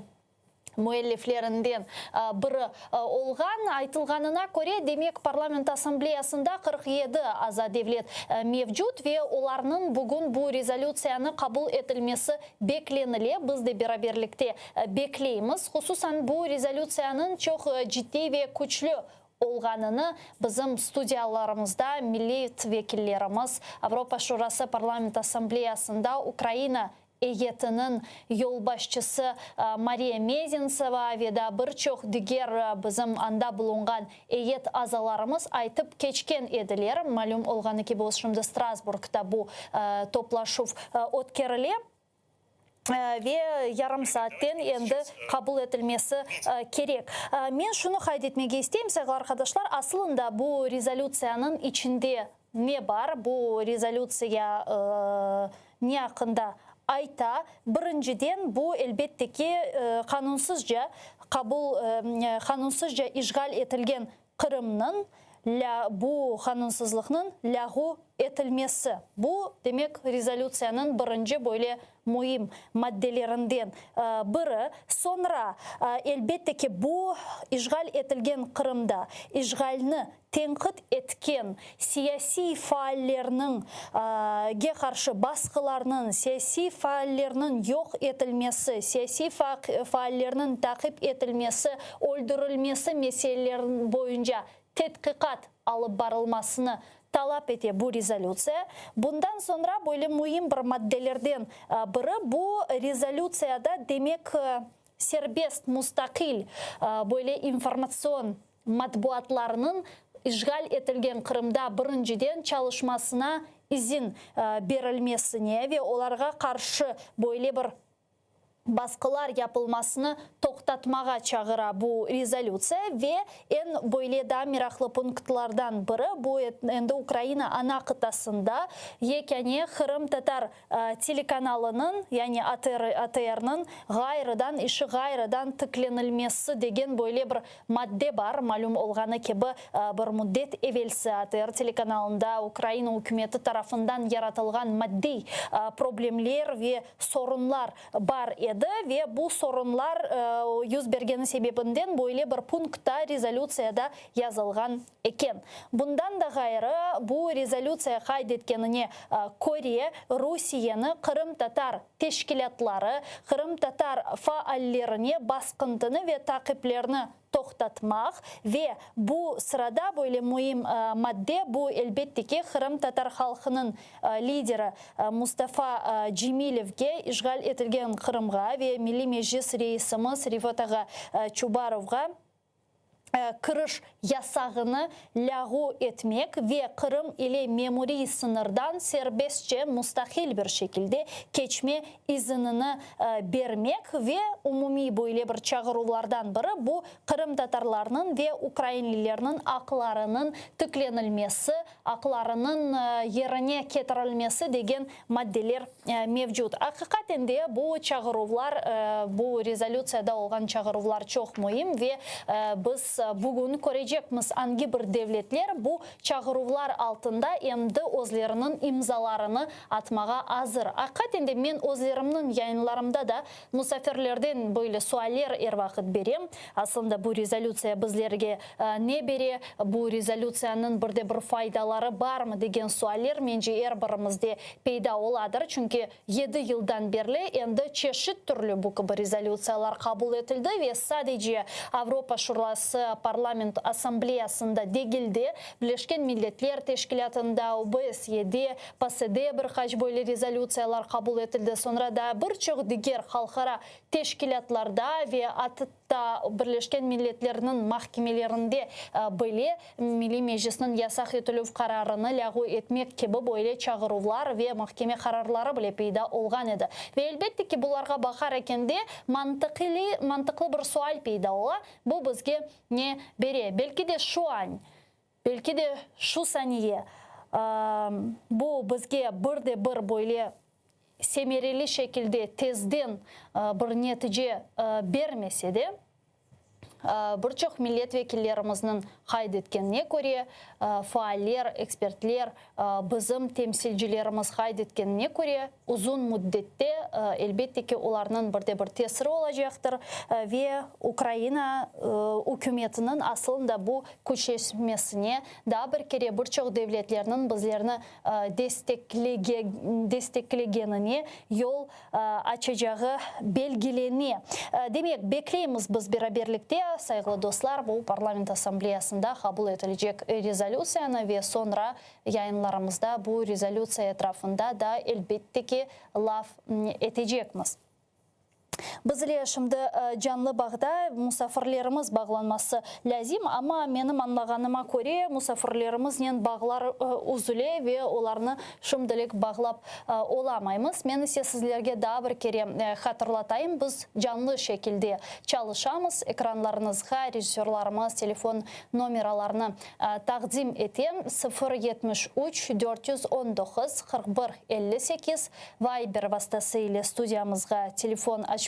müelliflerinden biri olğan. Aytılğanına göre demek Parlament Ассамблеясында 47 aza devlet mevcut ve onların bugün bu rezolюцияны kabul edilmesi beklenili. Biz de beraberlikte bekleyimiz. Hususan bu rezolюцияның çok ciddi ve güçlü olğanını bizim studiyalarımızda milli vekillerimiz Avrupa Şurası Parlament Ассамблеясында Ukrayna эйетінің yolbaşçысы Мария Мезенцева веда бірчоқ дигер бізім анда бұлынған эйет азаларымыз айтып кечкен еділер. Малюм олғаны ке болшымды Страсбургта бұл топлашув өткеріле. Ве ярым сааттен енді қабыл етілмесі керек. Мен шуны қайдетмеге істейм, сәғыл арқадашлар, асылында бұл резолюцияның ішінде не бар? Бұл резолюция не ақында айта? Біріншіден бұл әлбеттеке қанунсызжа ишғал етілген Қырымның бұл қанунсызлықның ләғу етілмесі. Бұл демек резолюцияның бірінші бөле мұйым мадделерінден бірі. Sonra әлбеттеке бұл ишғал етілген Қырымда ишғалны тенқит еткен сияси фааллерінің ге қаршы басқыларының сияси фааллерінің жоқ етілмесі, сияси фааллерінің тақып етілмесі, өлдірілмесі мәселелерін бойынша тетқиқат алып барылмасыны талап ете бұл резолюция. Бұндан sonra böyle мұйым бір мадделерден бірі бұл резолюцияда демек сербест мустақил böyle информацион матбуатларының ишғал етілген Қырымда біріншіден çalışmasına izin берілмесіне ве оларға қаршы böyle бір басқылар yapılmasını тоқтатмаға чағыра бұл резолюция ве en böyle да мирақлы пунктlardan бірі бұл енді Украина ана қытасында екене Қырым татар телеканалының, яғни АТР-ның ғайрыдан, іші ғайрыдан тікленілмесі деген böyle бір мадде бар. Малюм олғаны кебі бір мұддет евелсі АТР телеканалында Украина үкіметі тарафындан яратылған мадди проблемлер ве сорынлар бар еді. Ve bu sorunlar yüz bergeni sebebindен böyle bir punktта резолюцияда yazılgan eken. Bundan da gayrı bu резолюция kaydetkenine Kore, Rusiya'nı Kırım Tatar teşkilatları, Kırım Tatar faallerine baskıntını ve takiplerini toxtatmaq ve bu sırada böyle mühim madde bu elbette ki Kırım Tatar halkının lideri Mustafa Cemilevge işgal etilgen Kırımga ve Milli Meclis reisimiz Rifat Ağa Çubarovga kırış yasağını lağu etmek ve Kırım ile memuri sınırdan serbestçe müstakil bir şekilde geçme iznini vermek ve umumi böyle bir çağrılardan biri bu Kırım Tatarlarının ve Ukraynalılarının aklarının tıklenilmesi, aklarının yerine getirilmesi degen maddeler mevcut. Hakikaten de bu çağrılar, bu rezolüsyada olan çağrılar çok mühim ve biz bugün görecekmiz hangi bir devletler bu çağrılar altında endi özlerinin imzalarını atmağa hazır. Hakikaten de men özlerimnin yayınlarımda da musafirlerden böyle sualler vakit berem. Aslında bu rezolüsiya bizlerge ne bere, bu rezolüsiyanın bir faydaları var mı degen sualler mence birbirimizde peyda oladır. Çünkü 7 yıldan beri endi çeşit türlü bu rezolüsiyalar kabul etildi ve sadece Avrupa Şurası Parlament Asambleyasında degildi. Birleşken Milletler Teşkilatında, OBSE'de, PASE'de birkaç böyle rezolüsiyalar kabul etildi. Sonra da birçok diğer halkara teşkilatlarda ve hatta Birleşken Milletler'in mahkemelerinde böyle Milli Meclis'in yasak etülüv kararını lağu etmek gibi böyle çağrılar ve mahkeme kararları bile peyda olgan edi. Ve elbette ki bunlarga bakar eken de mantıklı bir sual peyda ola. Bu bizge ne bere? Belki de şu an, belki de şu saniye bu bizge bir böyle semereli şekilde tezden bir netice bermese de birçok milletvekillerimizin kaydetkenine göre faaller, ekspertler, bizim temsilcilerimiz kaydetkenine göre uzun müddette elbette ki onların bir tesiri olacaktır ve Ukrayna hükümetinin aslında bu küçülmesine daha bir kere birçok devletlerinin bizlerini desteklegenine yol açacağı belgileniyor. Demek bekleyimiz biz beraberlikte сайгылы достар, бұл парламент ассамблеясында қабыл етілəcек резолюцияны ве sonra yayınlarımızda bu резолюция etrafında da elbette ki laf etecekmiz. Bizler şimdi canlı bağda musafirlerimiz bağlanması lazım ama benim anlağanıma göre musafirlerimizle bağlar uzule ve onlarını şimdilik bağlap olamayız. Ben ise sizlerge daha bir kere hatırlatayım. Biz canlı şekilde çalışamız. Ekranlarınızga rejissörlarımız telefon numaralarını takdim etem. 073 419 41 58 Viber vasıtasıyla stüdyamızga telefon açmağa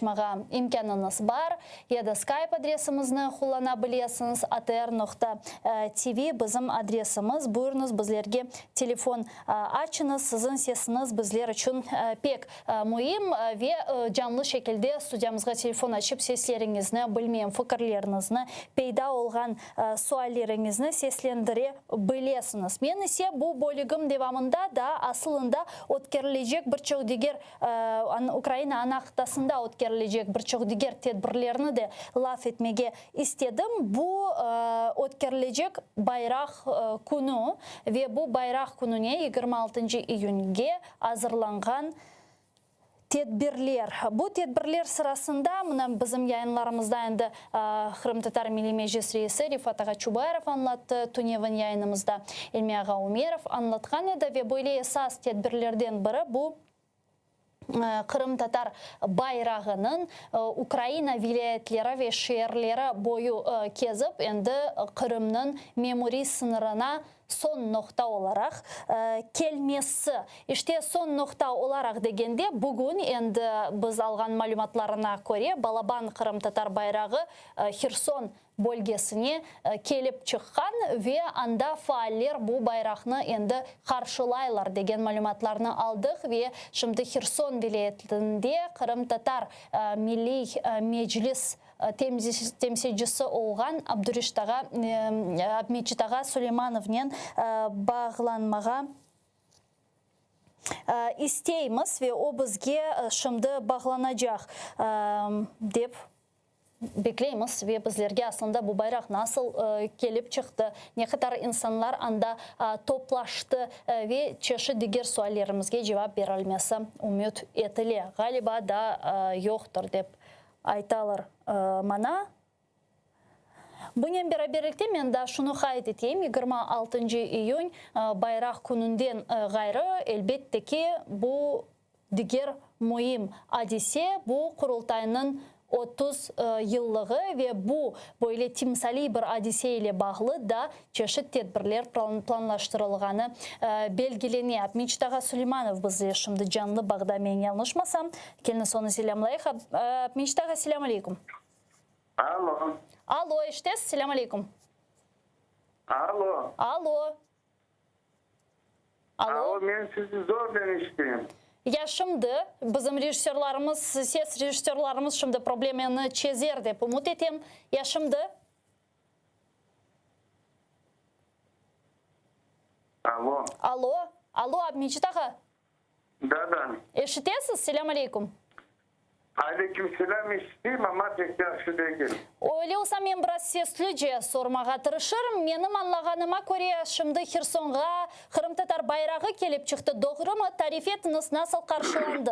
imkanınız var. Ya da Skype adresimizni kullanabilirsiniz. atr.tv bizim adresimiz. Buyurunuz bizlerge telefon açınız. Sizin sesiniz bizler için pek mühim ve canlı şekilde stüdyamızga telefon açıp seslerinizni, bilmeyen fikirlerinizni, peyda olgan suallerinizni seslendirebilirsiniz. Men ise bu bölüm devamında da aslında ötkerilecek birçok diğer Ukrayna anahtasında ötkerilecek birçok diğer tedbirlerini de laf etmege istedim. Bu ötkerilecek bayrak günü ve bu bayrak gününe 26. iyunge hazırlangan tedbirler. Bu tedbirler sırasında bizim yayınlarımızda endi Kırım Tatar Milli Meclis Reisi Rifat Ağa Çubayarov anlattı. Tunev'in yayınımızda Elmi Ağa Umerov anlatkan edi ve böyle esas tedbirlerden biri bu Kırım Tatar bayrağının Ukrayna vilayetleri ve şehirleri boyu kezip endi Kırım'ın memuri sınırına son nokta olarak kelmesi. İşte son nokta olarak degende bugün endi biz algan malumatlarına göre Balaban Kırım Tatar bayrağı Kherson bölgesine kelip çıkkan ve anda faaller bu bayrağını endi karşılaylar degen malumatlarını aldık ve şimdi Kherson vilayetinde Kırım Tatar Milli Meclis temsilcisi olgan Abdurreşit Ağa Süleymanov'nen bağlanmağa isteyimiz ve o bizge şimdi bağlanacak dep bekleyimiz ve bizlerge aslında bu bayrak nasıl gelip çıktı, ne kadar insanlar anda toplaştı ve çeşitli diğer suallerimizge cevap verilmesi umut etili. Galiba da yoktur dep aytalar mana. Bunun beraberlikte men de şunu kayıt eteyim. 26. iyun bayrak gününden gayrı elbette ki bu diğer mühim hadise bu kurultayının 30 yıllığı ve bu böyle timsali bir hadise ile bağlı da çeşitli tedbirler planlaştırılganı belgileniyor. Abdurreşit Ağa Süleymanov bizi şimdi canlı bağda men yanlışmasam. Kelini sonu selamlayık. Abdurreşit Ağa selamu aleyküm. Alo. Alo işte selamu aleyküm. Alo. Alo. Alo, men sizi zor demiştim. Ya şimdi bizim rejissörlarımız, ses rejissörlarımız şimdi problemini çözer dep umut etem. Ya şimdi. Alo. Alo. Alo Abdurreşit Ağa. Da. Eşitesiz? Selamu aleyküm. Aleykümselam işiteyim ama pek yaxşı değil. Öyle olsa men biraz seslice sormağa tırışırım. Menim anlağanıma göre şimdi Kherson'a Kırım Tatar bayrağı kelip çıktı. Doğru mu? Tarif etiniz nasıl karşılandı?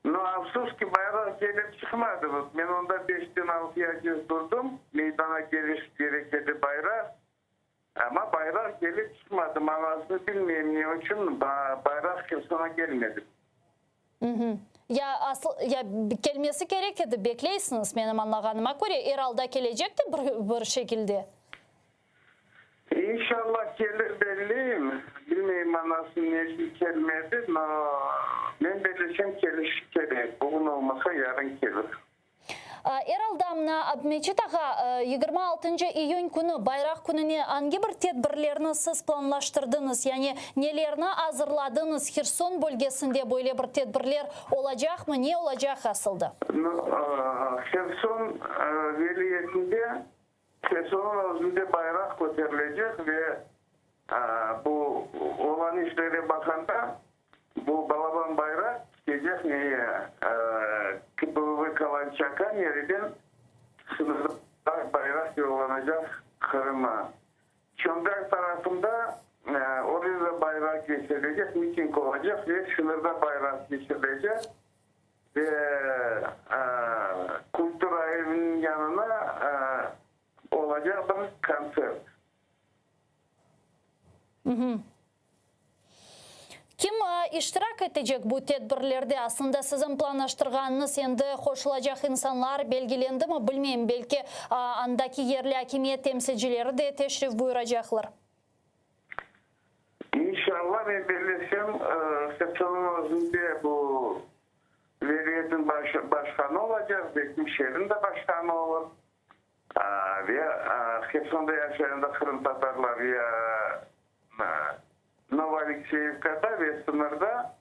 No, afsus ki bayrak gelip çıkmadı. Ben onda 5'ten 6'ya göz durdum. Meydana geliş gerekli bayrak. Ama bayrak gelip çıkmadı. Manasını bilmeyeyim ne için bayrak Kherson'a gelmedi. Ya asıl ya gelmesi gerekirdi. Bekleysiniz benim anlağanıma göre. Herhalde gelecekti bir şekilde. İnşallah gelir belliyim. Bilmeyeyim anasını ne gelmedi. Ben belirleyeceğim geliş gerek. Bugün olmasa yarın gelir. Herhalde Abdurreşit Ağa 26. iyun günü bayrak gününe hangi bir tedbirlerini siz planlaştırdınız? Yani nelerini hazırladınız? Kherson bölgesinde böyle bir tedbirler olacak mı? Ne olacak aslında? Kherson vilayetinde Kherson'un özünde bayrak gösterilecek ve bu olan işlere bakanda bu Balaban bayrak gelecek neye? KPV kalan çakan yerden olacak Kırım'a. Çömber tarafında oraya da bayrak geçirilecek, miting olacak ve sınırda bayrak geçirilecek. Ve Kultura evinin yanına olacak bir konser. Kim iştirak edecek bu tedbirlerde? Aslında sizin planlaştırganınız endi hoşulacak insanlar belgilendi mi bilmeyeyim. Belki andaki yerli hakimiyet temsilcileri de teşrif buyuracaklar. İnşallah ben belirlesem seçimin özünde bu Veliyetin başkanı olacak. Bekmişehir'in de başkanı olur. Ve Kherson'da yaşayan da Kırım Tatarlar ya Novoalexeyevka'da ve sınırda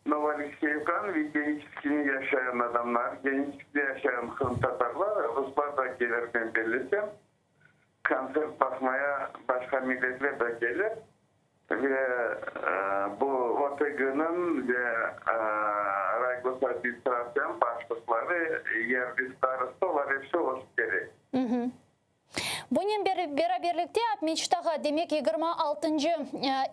Novoalexeyevka'nın ve Geniçki'ni yaşayan adamlar, Geniçki'de yaşayan Kırım Tatarlar, Ruslar da gelir ben belirlesem. Konser bakmaya başka milletler de gelir. Ve bu OTG'nin ve Raygos Administrasyon başlıkları yerli starıstolar hepsi olsun gerek. Bunun beraberlikte Mechtaga demek 26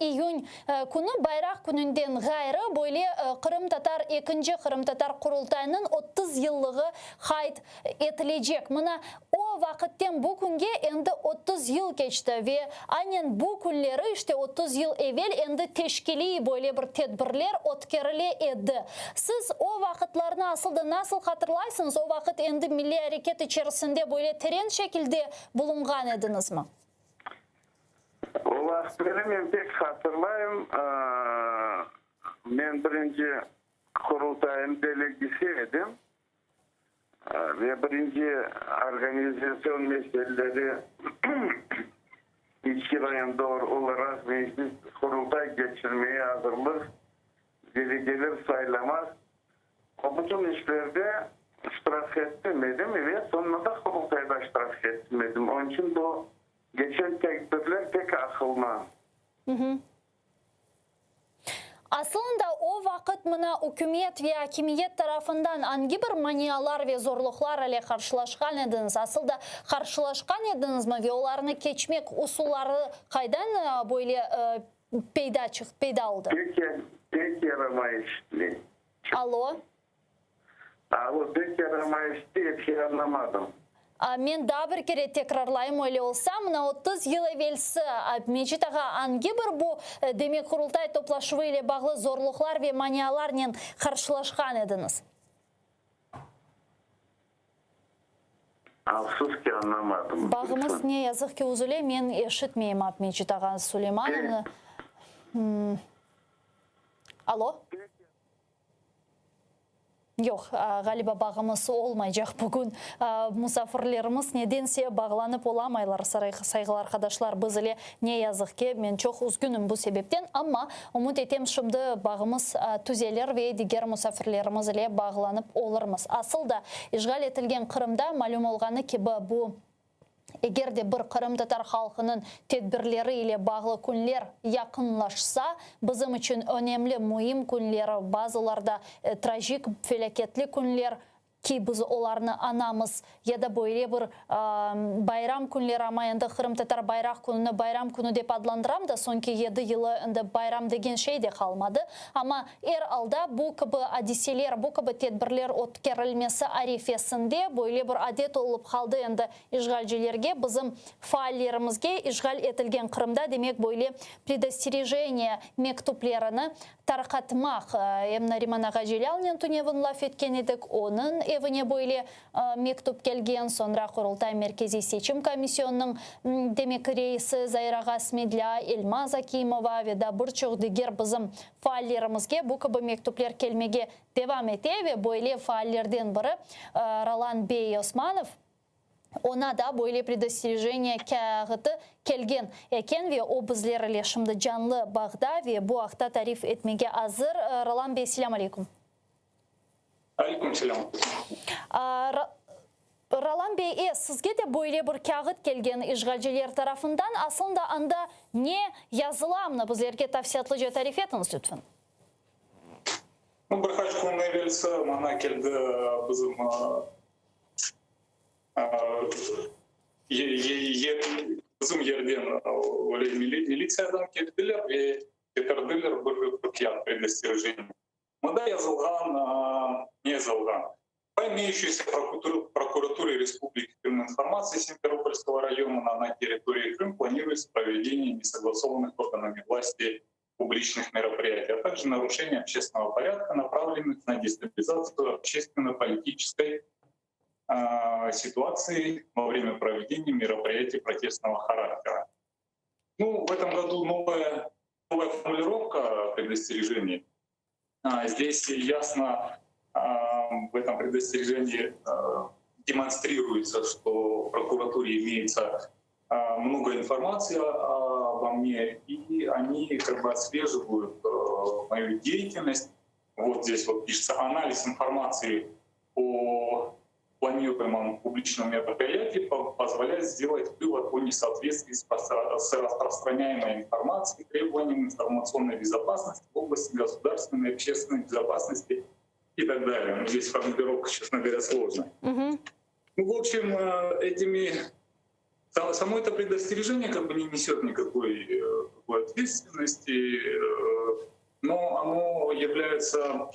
iyun günü bayrak gününden gayrı böyle Kırım Tatar 2. Kırım Tatar kurultayının 30 yıllığı kayıt edilecek. Mına o vakitten bu günge endi 30 yıl geçti ve aynen bu günleri işte 30 yıl evvel endi teşkili böyle bir tedbirler ötkeriyle edi. Siz o vakitlerini aslında nasıl hatırlaysınız? O vakit endi milli hareket içerisinde böyle teren şekilde bulungan ediniz mi? O vaxtları ben pek hatırlayayım. Ben birinci kurultayın delegisi edim. Ve birinci organizasyon meseleleri İçki rayonda olarak meclis kurultay geçirmeye hazırlık gelir sayılamaz. O bütün işlerde iştirak etmedim ve sonunda da kurultayda iştirak etmedim. Onun için bu geçen tedbirler pek akılma. Aslında o vakit mına hükümet ve hakimiyet tarafından hangi bir maniyalar ve zorluklar ile karşılaşkan ediniz? Aslında karşılaşkan ediniz mi ve onlarını geçmek usulları kaydan böyle peyda oldu? Pek yaramayış. Alo? Alo, pek yaramayış diye bir şey anlamadım. Men daha bir kere tekrarlayayım öyle olsa, 30 yıl evvelsi Mechtaga hangi bir bu demek kurultay toplaşığı ile bağlı zorluklar ve maniyalarla karşılaşkan ediniz? Afsus ki anlamadım. Bağımız ne yazık ki uzule, men eşitmeyeyim Mechtaga Süleyman'ın. Alo? Yok, galiba bağımız olmayacak bugün. Musafirlerimiz nedense bağlanıp olamaylar. Saygılı arkadaşlar, biz ile ne yazık ki ben çok üzgünüm bu sebepten ama umut etem şimdi bağımız tüzeler ve diğer musafirlerimiz ile bağlanıp olurmuz. Asıl da işgal etilgen Kırım'da malum olğanı ki bu eğer de bir Kırım Tatar halkının tedbirleri ile bağlı günler yakınlaşsa, bizim için önemli, mühim günler, bazılarda trajik, felaketli günler ki biz onlarını anamız ya da böyle bir bayram günleri ama endi Kırım Tatar bayrak gününü bayram günü dep adlandıram da sonki 7 yılı endi bayram degen şey de kalmadı. Ama alda bu gibi hadiseler, bu gibi tedbirler ötkerilmesi arifesinde böyle bir adet olup kaldı endi işgalcilerge, bizim faallerimizge işgal etilgen Kırım'da demek böyle предостережение mektuplarını tarqatmaq. Emna Rimana Gajilyalnen tunevin laf etken edik, onun evine böyle mektup gelgen, sonra Kurultay Merkezi Seçim Komisyonunun demek reisi Zayra Gasmedля, Elmaz Akimova ve da birçok diğer bizim faallerimizge bu gibi mektuplar kelmege devam ete ve böyle faallerden biri Roland Bey Osmanov ona da böyle предостережение kağıdı kelgen eken ve o bizlerle şimdi canlı bağda ve bu hafta tarif etmeye hazır. Roland Bey, selam aleyküm. Aleyküm selam. Roland Bey, sizge de böyle bir kağıt kelgen işgalciler tarafından aslında anda ne yazılamını bizlerge tafsiyatlıca tarif etiniz lütfen. Birkaç gün evvelsi bana geldi bizim Bizim yerden милициядан келдилер ve getirdiler bir пакет предостережений. Мында yazılған, не yazılған. По имеющейся прокуратуре Республики Крым информации Симферопольского района на территории Крым планируется проведение несогласованных органами власти публичных мероприятий, а также нарушение общественного порядка, направленных на дестабилизацию общественно-политической ситуации во время проведения мероприятий протестного характера. Ну, в этом году новая формулировка предостережений. Здесь ясно в этом предостережении демонстрируется, что в прокуратуре имеется много информации обо мне, и они как бы отслеживают мою деятельность. Вот здесь вот пишется анализ информации о планируемом публичном мероприятии позволяет сделать вывод о несоответствии с распространяемой информацией, требованиям информационной безопасности в области государственной и общественной безопасности и так далее. Но здесь формулировка, честно говоря, сложная. Ну, в общем, само это предостережение как бы не несет никакой ответственности, но оно является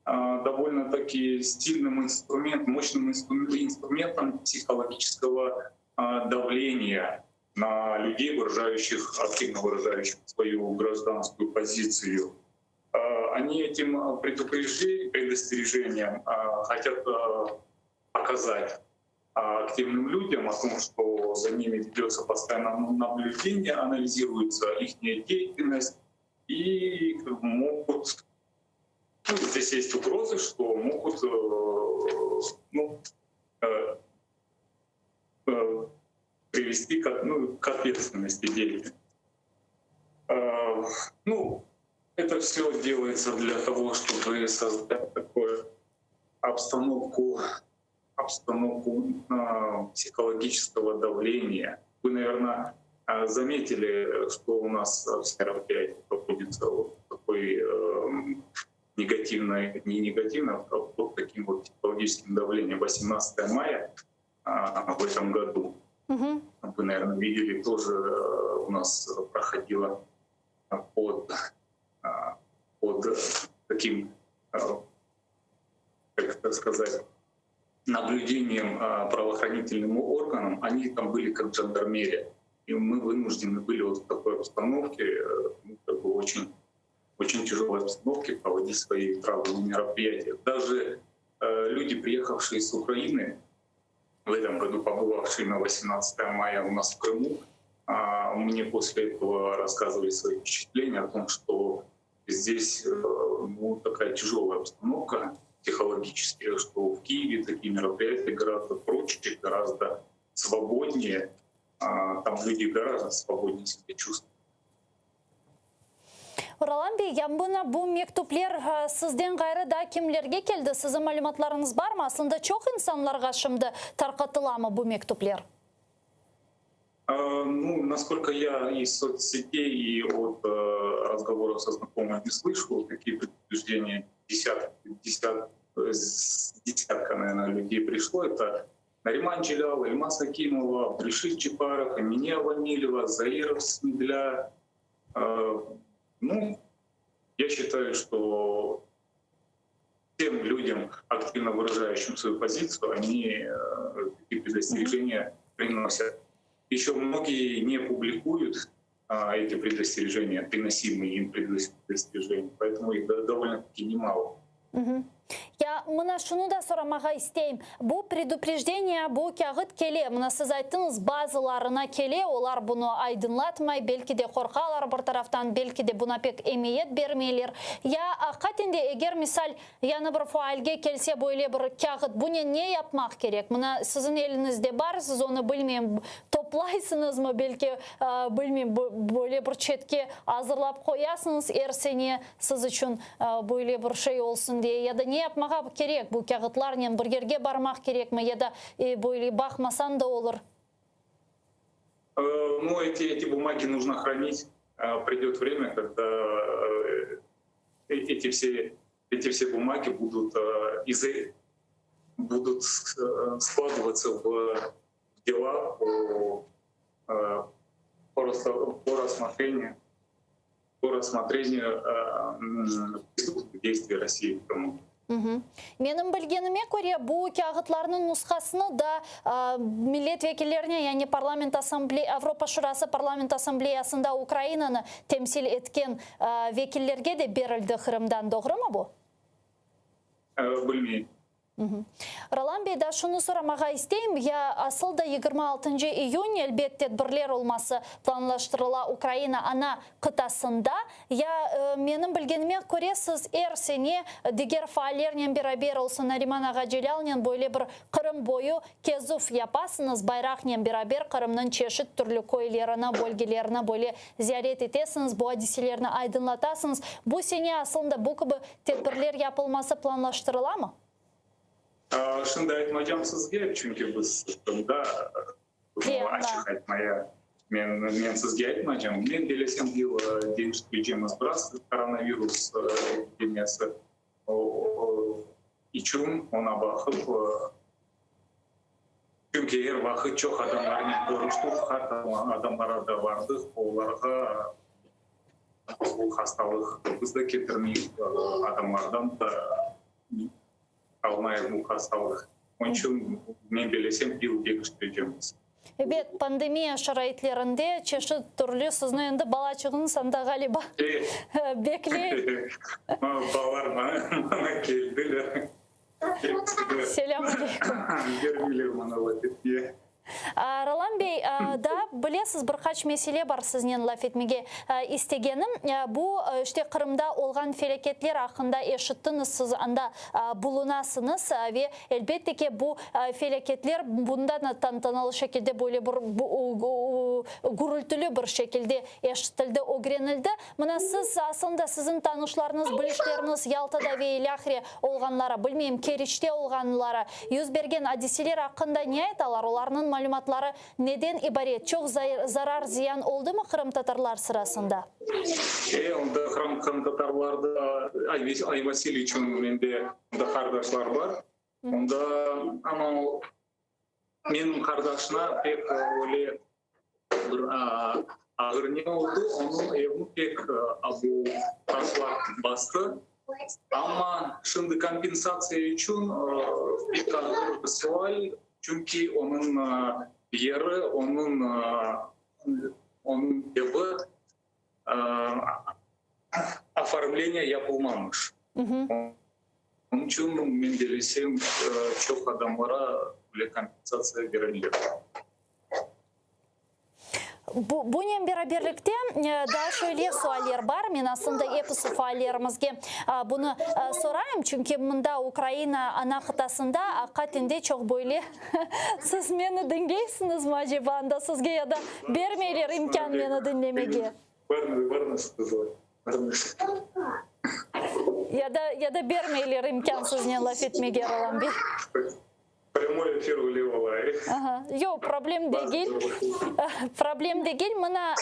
довольно-таки сильным инструментом, мощным инструментом психологического давления на людей, активно выражающих свою гражданскую позицию. Они этим предостережением хотят показать активным людям о том, что за ними ведется постоянное наблюдение, анализируется их деятельность и могут... Ну, здесь есть угрозы, что могут привести к ответственности деятелей. Ну, это все делается для того, чтобы создать такую обстановку психологического давления. Вы, наверное, заметили, что у нас в мероприятии проходится вот такой негативное, не негативное, а вот таким вот психологическим давлением. 18 мая в этом году, вы, наверное, видели, тоже у нас проходило под таким, как это сказать, наблюдением правоохранительным органам. Они там были как жандармерия. И мы вынуждены были вот в такой обстановке, как бы очень тяжелой обстановке проводить свои травмные мероприятия. Даже люди, приехавшие с Украины, в этом году побывавшие на 18 мая у нас в Крыму, мне после этого рассказывали свои впечатления о том, что здесь такая тяжелая обстановка психологически, что в Киеве такие мероприятия гораздо проще, гораздо свободнее. Там люди гораздо свободнее себя чувствуют. Уралан бей, ямбуна bu mektuplер sizden gayrı da kimlerge keldi? Sizin malumatlarınız var mı? Aslında çok insanlarga şimdi tarqatılamı bu mektupler? Ну, насколько я из соцсетей и от разговоров со знакомыми слышал, такие предупреждения десятка, наверное, людей пришло. Это Нариман Джилял, Ильмаз Акимова, Абдульшит Джипаров, Аминия Ванилева, Заиров Смедля. Ну, я считаю, что тем людям, активно выражающим свою позицию, они такие предостережения приносят. Еще многие не публикуют эти предостережения, приносимые им предостережения, поэтому их довольно-таки немало. Ya mına şunu da soramağa isteyim. Bu предупреждение, bu kağıt kele, mına siz aytınız bazılarına kele, olar bunu aydınlatmay, belki de korkalar bir taraftan, belki de buna pek emniyet vermeyler. Ya hakikaten eğer misal yana bir faalge kelse böyle bir kağıt, bunu ne yapmak gerek? Mına sizin elinizde var, siz onu bilmeyeyim toplaysınız mı, belki bilmeyeyim böyle bir çetki hazırlap koyasınız, ersene siz için böyle bir şey olsun diye, ya da ne yapmağa gerek? Bu kağıtlarla bir yerge barmak gerek mi? Ya da böyle bakmasan da olur. Ну, эти бумаги нужно хранить. Придет время, когда эти все бумаги будут складываться в дела по рассмотрению преступных действий России в Крыму. Менің білгеніме көре бұл кағытларының нұсқасыны да милет векілеріне, яғни Европа Шурасы парламент ассамблеясында Украинаны темсил еткен векілерге де берілді Қырымдан, доғры ма бұл? Білмеймін. Ролан Бей, да шуны сұрамаға істейм, я асылда 26 июнь әлбетте бірлер олмасы планлаштырыла Украина ана қытасында. Я менің білгеніме көресіз әрсене дегер фаалернен берабер олсын Нариман аға желялнен бойле бір Қырым бойы кезуф япасыныз, байрақнен берабер Қырымның чешіт түрлі көйлеріні, бөлгелеріні бойле зиярет етесіңіз, бұл адиселеріні айдынлатасыңыз. Бұл сене асылында бұл кібі тедбірлер япылмасы планлаштырыла ма? Шынды айтмайжам сізге, чүнки біз да ашық айтмая. Мен сізге айтмайжам. Мен белесем бил дейіншілгежеміз біраз коронавирус эпидемиясы. Ичун, она бақып, чүнки ер бақы чоқ адамлармен көріштік, адамлар да бардық, оларға бұл хасталық бізді кетірмей адамлардан да алмай бұл хасталық. Оның үшін мен белесем бил дейіншілгежеміз. Бет пандемия шарайтлерінде чеші түрлі сізні енді балачығын санда ғалиба беклей. Балар мана келділер. Селям алейкум. Бермейлер мана лафетке. Ролан Бей, да, білесіз бір қач меселе бар сізнен лафетмеге істегенім. Бұл іште Қырымда олған фелекетлер ақында ешіттіңіз сіз анда бұлынасыңыз. Әлбеттеке бұл фелекетлер бұнда тантаналы шекілде бөлі бір ғұрылтілі бір шекілде ешіттілді, огренілді. Мұна сіз асында сіздің танышыларыңыз, біліштеріңіз Ялтада вейліақре олғанлары, білмейм, Керичте олғанлары, юз берген адиселер ақында не айталар? Оларының малюматлары неден ибарет? Çok zarar ziyan oldu mu Kırım Tatarlar sırasında? Onda Kırım Tatarlarda Ay Vasiliç'in mende kardeşler var. Onda ama benim kardeşine pek öyle bir ağır ne oldu? Onun evini pek bu taşlar bastı. Ama şimdi kompensasya için pek ağır bir sual. Çünkü onun yeri, onun evi оформление yapılmamış. Onun için ben delesem çok adamlara böyle kompensasya verilir. Bunun beraberlikte daha şöyle sualler var. Men aslında episi suallerimizge bunu sorayım. Çünkü bunda Ukrayna ana kıtasında hakikatinde çok böyle siz beni dinleysiniz mi acaba? Anda sizge ya da vermeyler imkan beni dinlemege. Ya da vermeyler imkansız ne laf etmege Roland Bey. Прямой эфир выливала. Yok, problem değil. Problem değil. Mına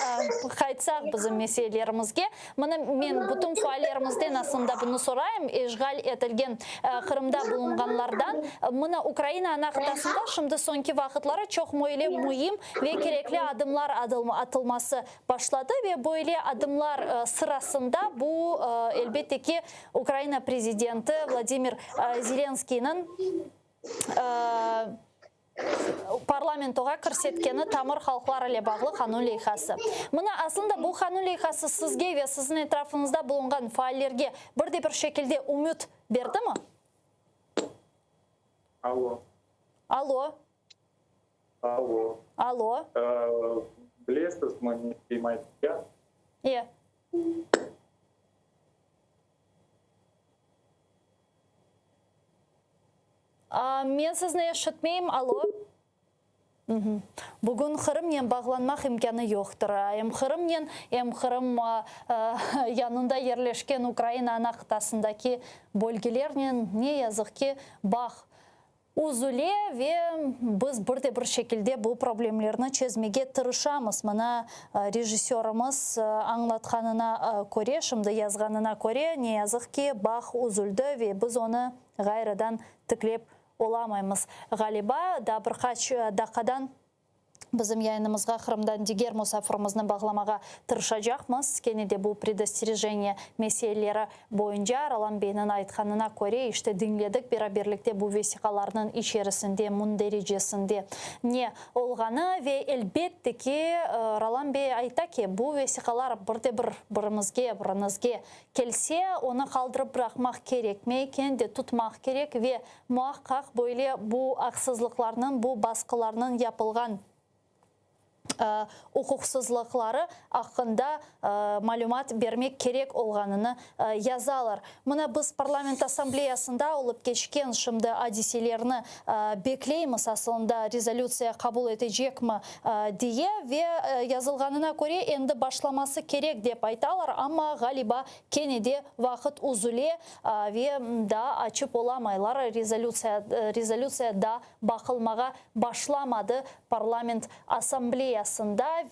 kayıtsak bizim meselelerimizge. Men bütün faallerimizden aslında bunu sorayım. İşgal etilgen Kırım'da bulunganlardan. Mına Ukrayna ana kıtasında şimdi sonki vakitleri çok mühim ve gerekli adımlar atılması başladı ve böyle adımlar sırasında bu elbette ki Ukrayna prezidenti Vladimir Zelenskiy'nin парламентоға кірсеткені тамыр халықлар әле бағлы қану лейхасы. Мұна асында бұл қану лейхасы сізге ве сіздің етрафыңызда болынған фаалерге бірде бір шекілде үміт берді ма? Алло. Алло. Алло. Алло. Білесіз, мұны снимайте, я? Е. Мен сізні ешітмейм, алло. Бүгін Қырымнен бағланмақ имканы жоқтыр. Қырымнен, Қырым янында ерлешкен Украина ана қытасындаки бөлгелернен не язықке бақ uzule ve biz bir şekilde bu problemlerini çözmeye tırışamız. Mana rejissörümüz anlatkanına göre, şimdi yazganına göre ne yazık ki bağ uzuldu ve biz onu gayradan tıklep olamayız. Galiba da birkaç dakikadan Bizim yayınımızға Қырымдан дигер мұсафырымызны бағламаға тырышачақмыз. Кенеде бұл предостережение меселелері бойынша Ралан Бейнің айтқанына көре, ішті діңледік бераберлікте бұл весиқаларының ішерісінде, мұн дәрежесінде не олғаны ве әлбетті ке Ралан Бей айта ке, бұл весиқалар бірімізге келсе, оны қалдырып бұрақмақ керек ме, кенде тұтмақ керек ве мұаққақ бөйле бұл ақсызлықларының, бұл басқыларының япылған ұқықсызлықлары ақында малюмат бермек керек олғаныны язалар. Мұна біз парламент ассамблеясында олып кешкен шымды адиселеріні беклейміз, асылында резолюция қабыл етежекмі дие ве язылғанына көре енді башламасы керек деп айталар, амма ғалиба кенеде вақыт ұзуле ве да açıp оламайлар резолюция да бақылмаға башламады парламент ассамблеясында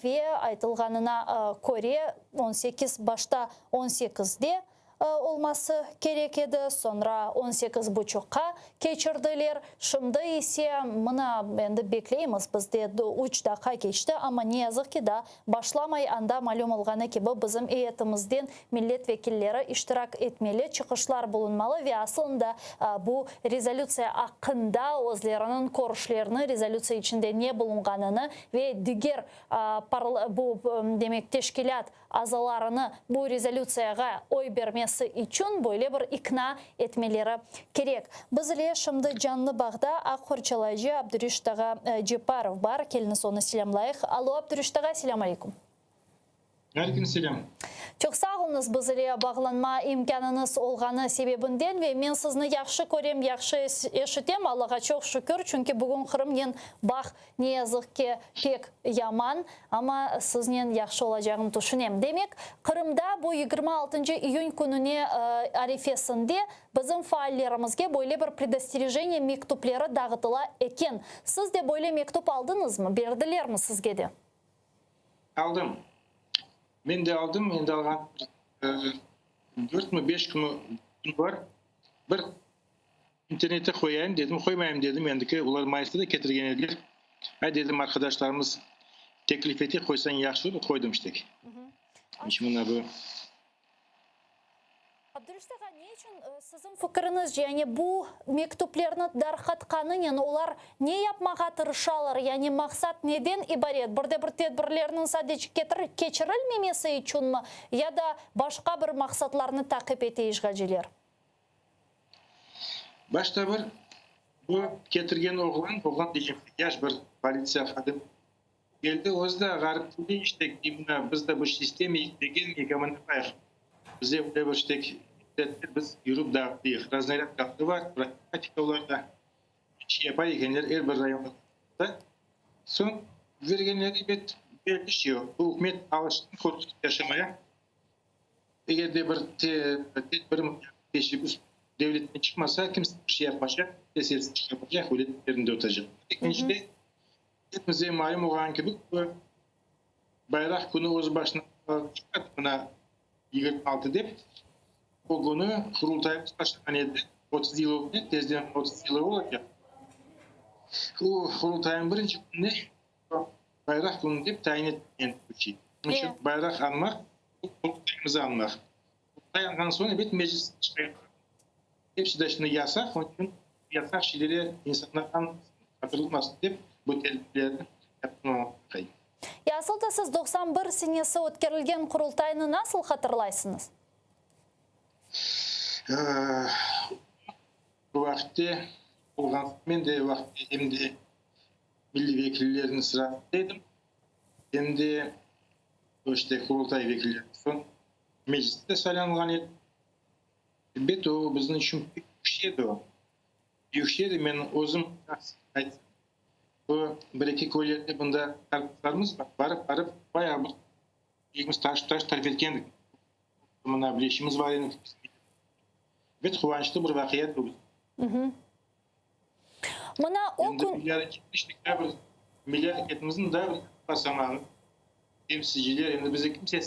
ве айтылғанына көре 18 башта 18-де olması керек еді, sonra 18.30-қа кечірділер. Шымды есе мұна енді беклейміз бізде 3-дақа кечті, ама не yazık ki да башламай анда малюм olғаны кебі біздің еетімізден миллет векіллері іштірак етмелі чықышлар болынмалы ве асылында бұл резолюция ақында өзлерінің көрішлеріні резолюция ішінде не болынғаныны ве дигер бұл демек тешкелят азаларыны бұл резолюцияға ой бермес için böyle bir ikna etmeleri gerek. Bizle şimdi canlı bağda Akhorçalaycı Abdurüştağa Ceparov var. Keliniz onu selamlayıq. Alo Abdurüştağa, selam aleyküm. Aleyküm selam. Çok sağ olunuz bizle bağlanma imkanınız olğanı sebebinden ve men sizni yaxşı görem, yaxşı eşitem. Allah'a çok şükür. Çünkü bugün Kırım'ın bağ ne yazık ki pek yaman ama sizin yaxşı olacağını düşünem. Demek Kırım'da bu 26 iyun gününe arifesinde bizim faallerimizge böyle bir предостережение mektupları dağıtıla eken. Siz de böyle mektup aldınız mı? Berdiler mi sizge de? Aldım. Ben de aldım. Ben de alған 4 mü 5 gün var. Bir internete koyayım dedim. Koymayayım dedim. Yandaki ular mayısda da getirgen edilir. Ha dedim arkadaşlarımız teklif eti koysan yaxşı olur. Koydum işte. Şimdi bu. Abdurüştağa, ne için sizin fikriniz, yani bu mektuplarını darqatqanı, yani onlar ne yapmağa tırışalar, yani maksat neden ibaret? Burada bir tedbirlerinin sadece keçirilmemesi için mi? Ya da başka bir maksatlarını takip eteyişgacılar? Başta bir bu getirgen oğlan diyeceğim yaş bir politsiya xadim geldi. O'zida g'ariblikda işte bizde bu sistemi degan egamini bayaq. Bize böyle bir işte biz yürüp dağıtıyıq. Raznaylat dağıtı var. Praktikalarda şey yapar ekenler her bir rayonda. Son vergenleri bet belirtiyor. Bu hükümet alıştığını korkutup yaşamaya. Eğer de bir teşebbüs devletten çıkmasa kimse bir şey yapmayacak. Esersiz çıkmayacak. Öyle yerinde tutacak. İkincide hepimize malum olan gibi bayrak günü öz başına çıkarttı buna 26 dep o günü kurultayımız başlanan edi. 30 yıl oldu. Tezden 30 yıl olacak. O kurultayın birinci günü bayrak günü dep tayin ettiğin bir şey. Onun için bayrak almak, kurultayımızı almak. Kurultay aldıktan sonra bir meclis çıkıyor. Hepsi de şimdi yasak. Onun için yasak şeyleri insanlardan hatırılmasın dep bu tedbirlerini yapmamaya kayın. Asılda siz 91 senesi ötkerilgen kurultayını nasıl hatırlaysınız? Bu vakitte ben de vakitte hem de milli vekillerin sıradaydım. Hem de işte kurultay vekilleri son mecliste saylanılan edi. Bet o bizim için büyük bir şeydi o. Büyük şeydi, ben özüm aytsam. Bu bir-iki köylerde bunda taraflarımız varıp bayağı bir taş tarif etkendik. Buna bir işimiz var yani. Ve kıvançlı bir vakiyet bu. Buna o gün... Milletimiz da basamağı temsilciler, yani bize kimse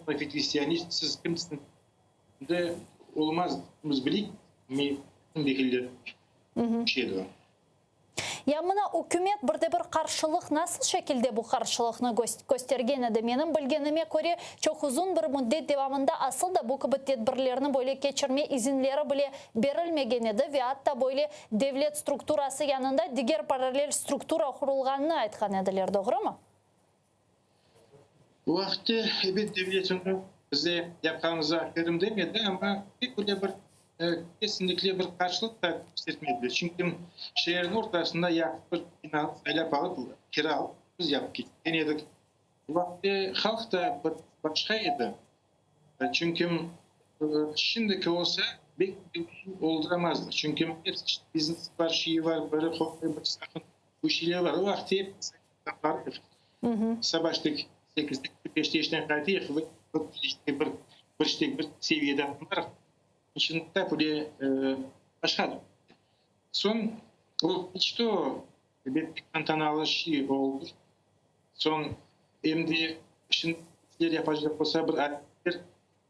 Hristiyanist, kimsin de olmaz. Biz bilik mi vekiller şeydi o. Ямына үкімет бірде-бір қаршылық насыл шекілде бұл қаршылықны көстерген еді. Менің білгеніме көре çok uzun bir müddet devamında asıl da bu kıbıt tedbirlerini böyle geçirme izinleri bile verilmegen edi ve hatta böyle devlet strukturası yanında diğer paralel struktura kurulganını aytkan ediler, doğru mu? Bu vaxtda evet devletin bize yapacağımıza kerim demedi ama bir kesinlikle bir karşılık da göstermedi. Çünkü şehrin ortasında yakıp bir bina saylap alıp kira alıp biz yapıp gittik. Bu vaxtda halk da başkaydı. Çünkü şimdiki olsa pek olduramazdı. Çünkü hepsi işte biznes var, şey var, böyle bir sakın bu şeyler var. O vaxtda hep savaştık. 8-5 yaşından kaytıyıq ve bir seviyede var. İçinde böyle başka. Son o işte bir tantanalı şey oldu. Son şimdi şimdi yapacak olsa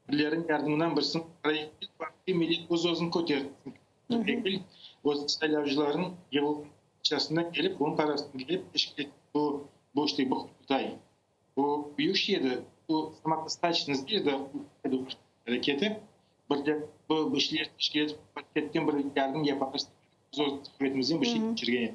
birlerin yardımından birisinin parti millet uzun koterdi. O saylavcıların yıl içerisinde gelip onun parasını gelip bu işte bu Kutay. Bu büyük şeydi, bu самодостаточность de hareketi, bu işler teşkil edip paketten bir yardım yaparız. Zor hükümetimizin bu şey geçirgeni.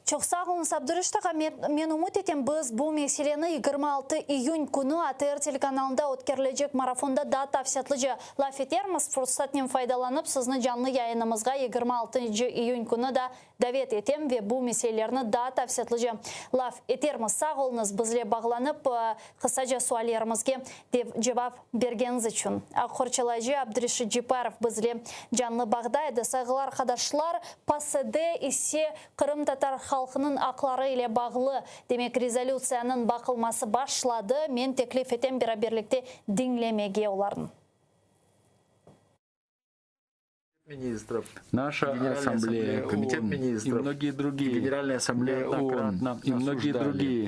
Çok sağ olun Abdurrаш Tağa. Men umut etem biz bu meseleni 26 iyun günü ATR telekanalında ötkerilecek marafonda da tavsiyatlıca laf etermiz. Fırsatdan faydalanıp sizni canlı yayınımızga 26 iyun günü da davet etem ve bu meselelerini da tavsiyatlıca laf etermiz. Sağ olunuz bizle bağlanıp kısaca suallerimizge cevap bergeniz için. Korçalayıcı Abdurrаш Jiparov bizle canlı bağdaydı. Saygılar arkadaşlar. PASD ise Kırım Tatar halkının akları ile bağlı demek rezolüsiyanın bakılması başladı. Men teklif etem beraberlikte dinlemege olarım. Министров, наша ассамблея, комитет министров, и многие другие, Генеральная ассамблея ООН и многие другие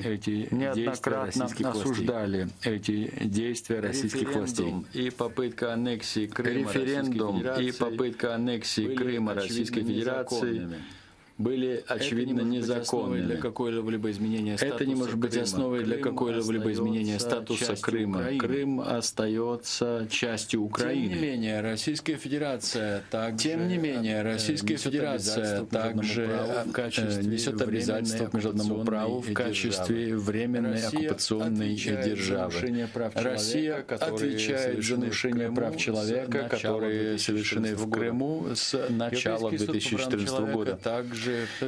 неоднократно осуждали эти действия российских властей. И попытка аннексии Крыма, референдум и попытка аннексии Крыма Российской Федерации были очевидно незаконными. Это не может быть основой для какого-либо изменения статуса Крыма. Крым остается частью Украины. Тем не менее, Российская Федерация также несет обязательства к международному праву в качестве временной оккупационной державы. Россия отвечает за нарушение прав человека, которые совершены в Крыму с начала 2014 года.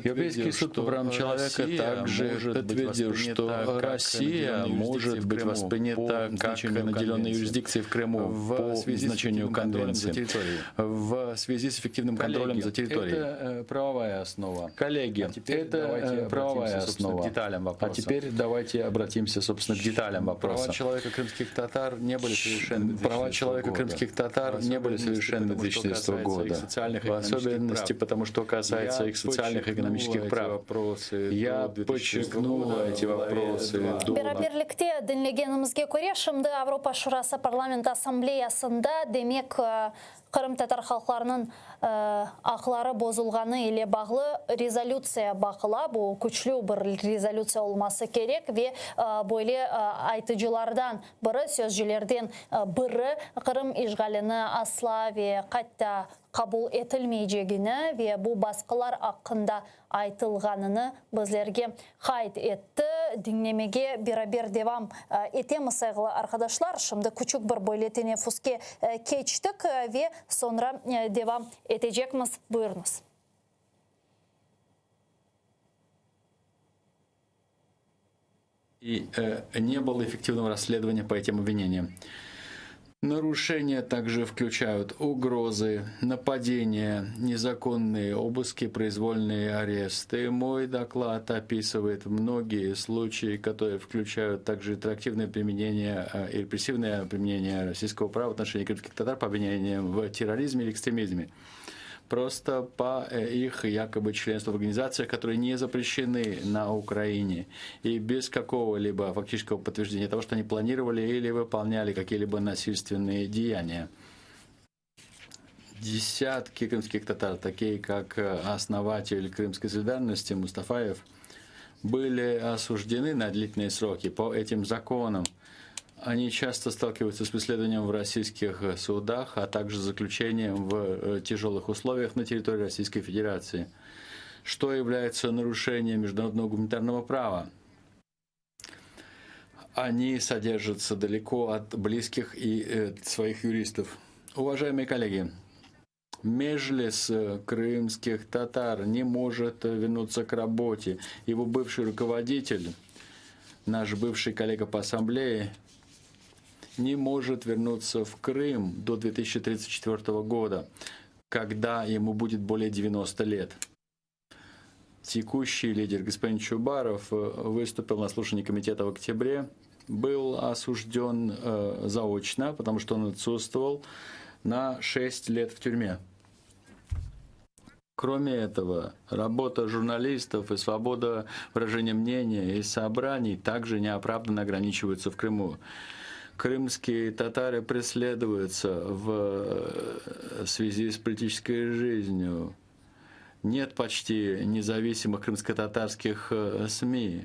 Европейский суд по правам человека также подтвердил, что Россия может быть воспринята как наделенная юрисдикцией в Крыму по значению конвенции в связи с эффективным контролем за территорией. Это правовая основа. Коллеги, это правовая основа. А теперь давайте обратимся, собственно, к деталям вопроса. Права человека крымских татар не были совершенны 2014 года. В особенности потому, что касается их социальных и экономических прав. Я подчеркну эти вопросы. Beraberlikte dinlegenimizge göre şimdi Avrupa Şurası Parlament Asambleyasında demek Kırım Tatar halklarının akları bozulganı ile bağlı rezolüsiya bakıla. Bu güçlü bir rezolüsiya olması gerek ve böyle aytıcılardan biri, sözcülerden biri Kırım işgalini asla ve hatta kabul etilmeyeceğini ve bu baskılar hakkında aytılganını bizlerge kayıt etti. Dinlemege beraber devam etemiz sevgili arkadaşlar. Şimdi küçük bir böyle teneffüske geçtik ve sonra devam edeceğimiz. Buyurunuz. И не было эффективного расследования по этим обвинениям. Нарушения также включают угрозы, нападения, незаконные обыски, произвольные аресты. Мой доклад описывает многие случаи, которые включают также интерактивное применение и репрессивное применение российского права в отношении крымских татар по обвинениям в терроризме или экстремизме. Просто по их якобы членству в организациях, которые не запрещены на Украине, и без какого-либо фактического подтверждения того, что они планировали или выполняли какие-либо насильственные деяния. десятки крымских татар, такие как основатель крымской солидарности Мустафаев, были осуждены на длительные сроки по этим законам. Они часто сталкиваются с преследованием в российских судах, а также заключением в тяжелых условиях на территории Российской Федерации, что является нарушением международного гуманитарного права. Они содержатся далеко от близких и своих юристов. Уважаемые коллеги, Меджлис крымских татар не может вернуться к работе. Его бывший руководитель, наш бывший коллега по ассамблее, не может вернуться в Крым до 2034 года, когда ему будет более 90 лет. Текущий лидер господин Чубаров выступил на слушании комитета в октябре, был осужден заочно, потому что он отсутствовал на 6 лет в тюрьме. Кроме этого, работа журналистов и свобода выражения мнения и собраний также неоправданно ограничиваются в Крыму. Крымские татары преследуются в связи с политической жизнью. Нет почти независимых крымско-татарских СМИ.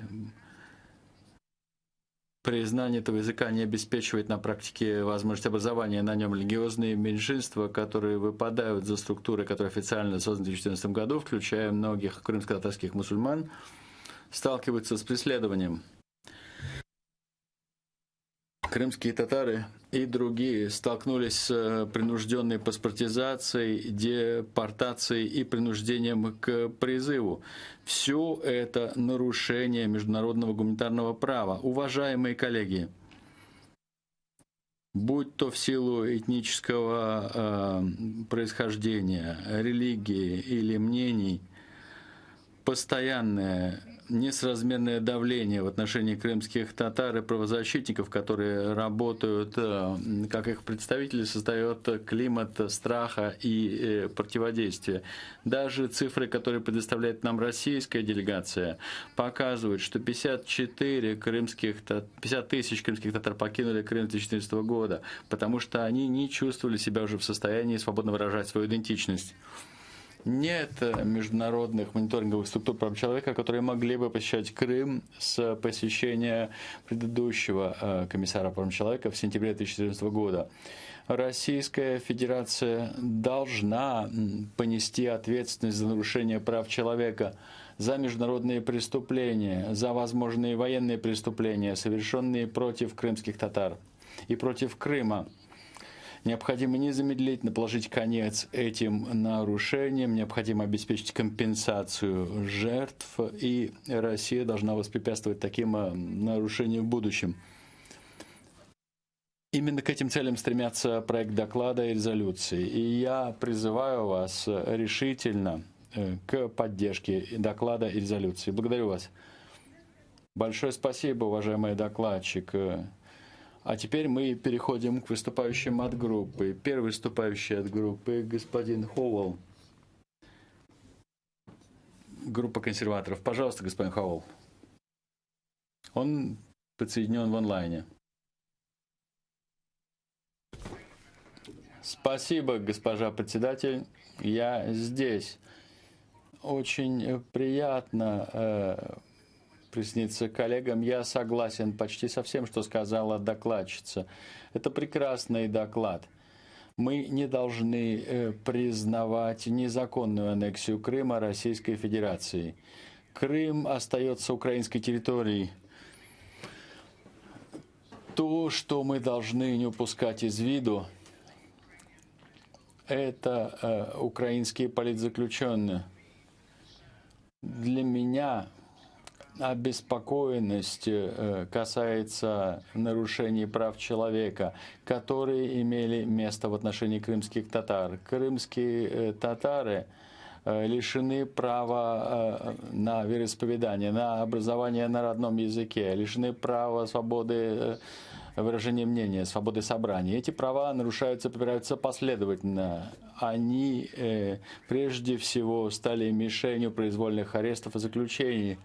Признание этого языка не обеспечивает на практике возможность образования на нем. Религиозные меньшинства, которые выпадают за структуры, которые официально созданы в 2014 году, включая многих крымско-татарских мусульман, сталкиваются с преследованием. Крымские татары и другие столкнулись с принужденной паспортизацией, депортацией и принуждением к призыву. Все это нарушение международного гуманитарного права. Уважаемые коллеги, будь то в силу этнического происхождения, религии или мнений, постоянное несоразмерное давление в отношении крымских татар и правозащитников, которые работают как их представители, создает климат страха и противодействия. Даже цифры, которые предоставляет нам российская делегация, показывают, что 50 тысяч крымских татар покинули Крым с 2014 года, потому что они не чувствовали себя уже в состоянии свободно выражать свою идентичность. Нет международных мониторинговых структур прав человека, которые могли бы посещать Крым с посещения предыдущего комиссара прав человека в сентябре 2014 года. Российская Федерация должна понести ответственность за нарушение прав человека, за международные преступления, за возможные военные преступления, совершенные против крымских татар и против Крыма. Необходимо незамедлительно положить конец этим нарушениям, необходимо обеспечить компенсацию жертв, и Россия должна воспрепятствовать таким нарушениям в будущем. Именно к этим целям стремятся проект доклада и резолюции. И я призываю вас решительно к поддержке доклада и резолюции. Благодарю вас. Большое спасибо, уважаемый докладчик. А теперь мы переходим к выступающим от группы. Первый выступающий от группы — господин Хоуэлл. Группа консерваторов. Пожалуйста, господин Хоуэлл. Он подсоединен в онлайне. Спасибо, госпожа председатель. Я здесь. Очень приятно присоединиться к коллегам. Я согласен почти со всем, что сказала докладчица. Это прекрасный доклад. Мы не должны признавать незаконную аннексию Крыма Российской Федерацией. Крым остается украинской территорией. То, что мы должны не упускать из виду, это украинские политзаключенные. Для меня обеспокоенность касается нарушений прав человека, которые имели место в отношении крымских татар. Крымские татары лишены права на вероисповедание, на образование на родном языке, лишены права свободы выражения мнения, свободы собрания. Эти права нарушаются, попираются последовательно. Они прежде всего стали мишенью произвольных арестов и заключений.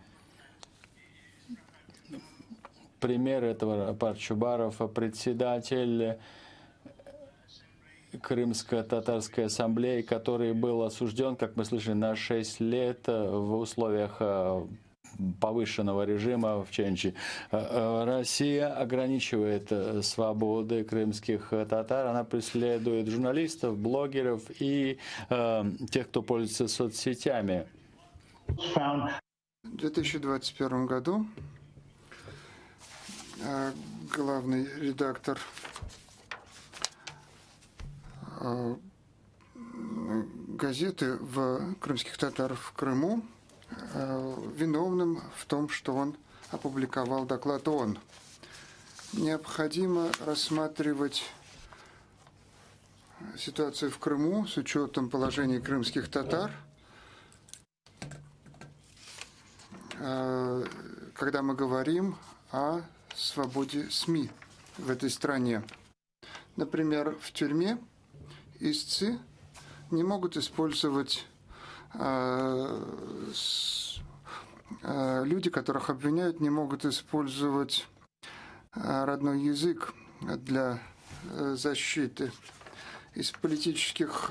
Пример этого — Чубаров, председатель Крымско-татарской ассамблеи, который был осужден, как мы слышали, на 6 лет в условиях повышенного режима в Ченчи. Россия ограничивает свободы крымских татар, она преследует журналистов, блогеров и тех, кто пользуется соцсетями. В 2021 году главный редактор газеты в крымских татар в Крыму виновным в том, что он опубликовал доклад ООН. Необходимо рассматривать ситуацию в Крыму с учетом положения крымских татар, когда мы говорим о свободе СМИ в этой стране. Например, в тюрьме истцы не могут использовать люди, которых обвиняют, не могут использовать родной язык для защиты. Из политических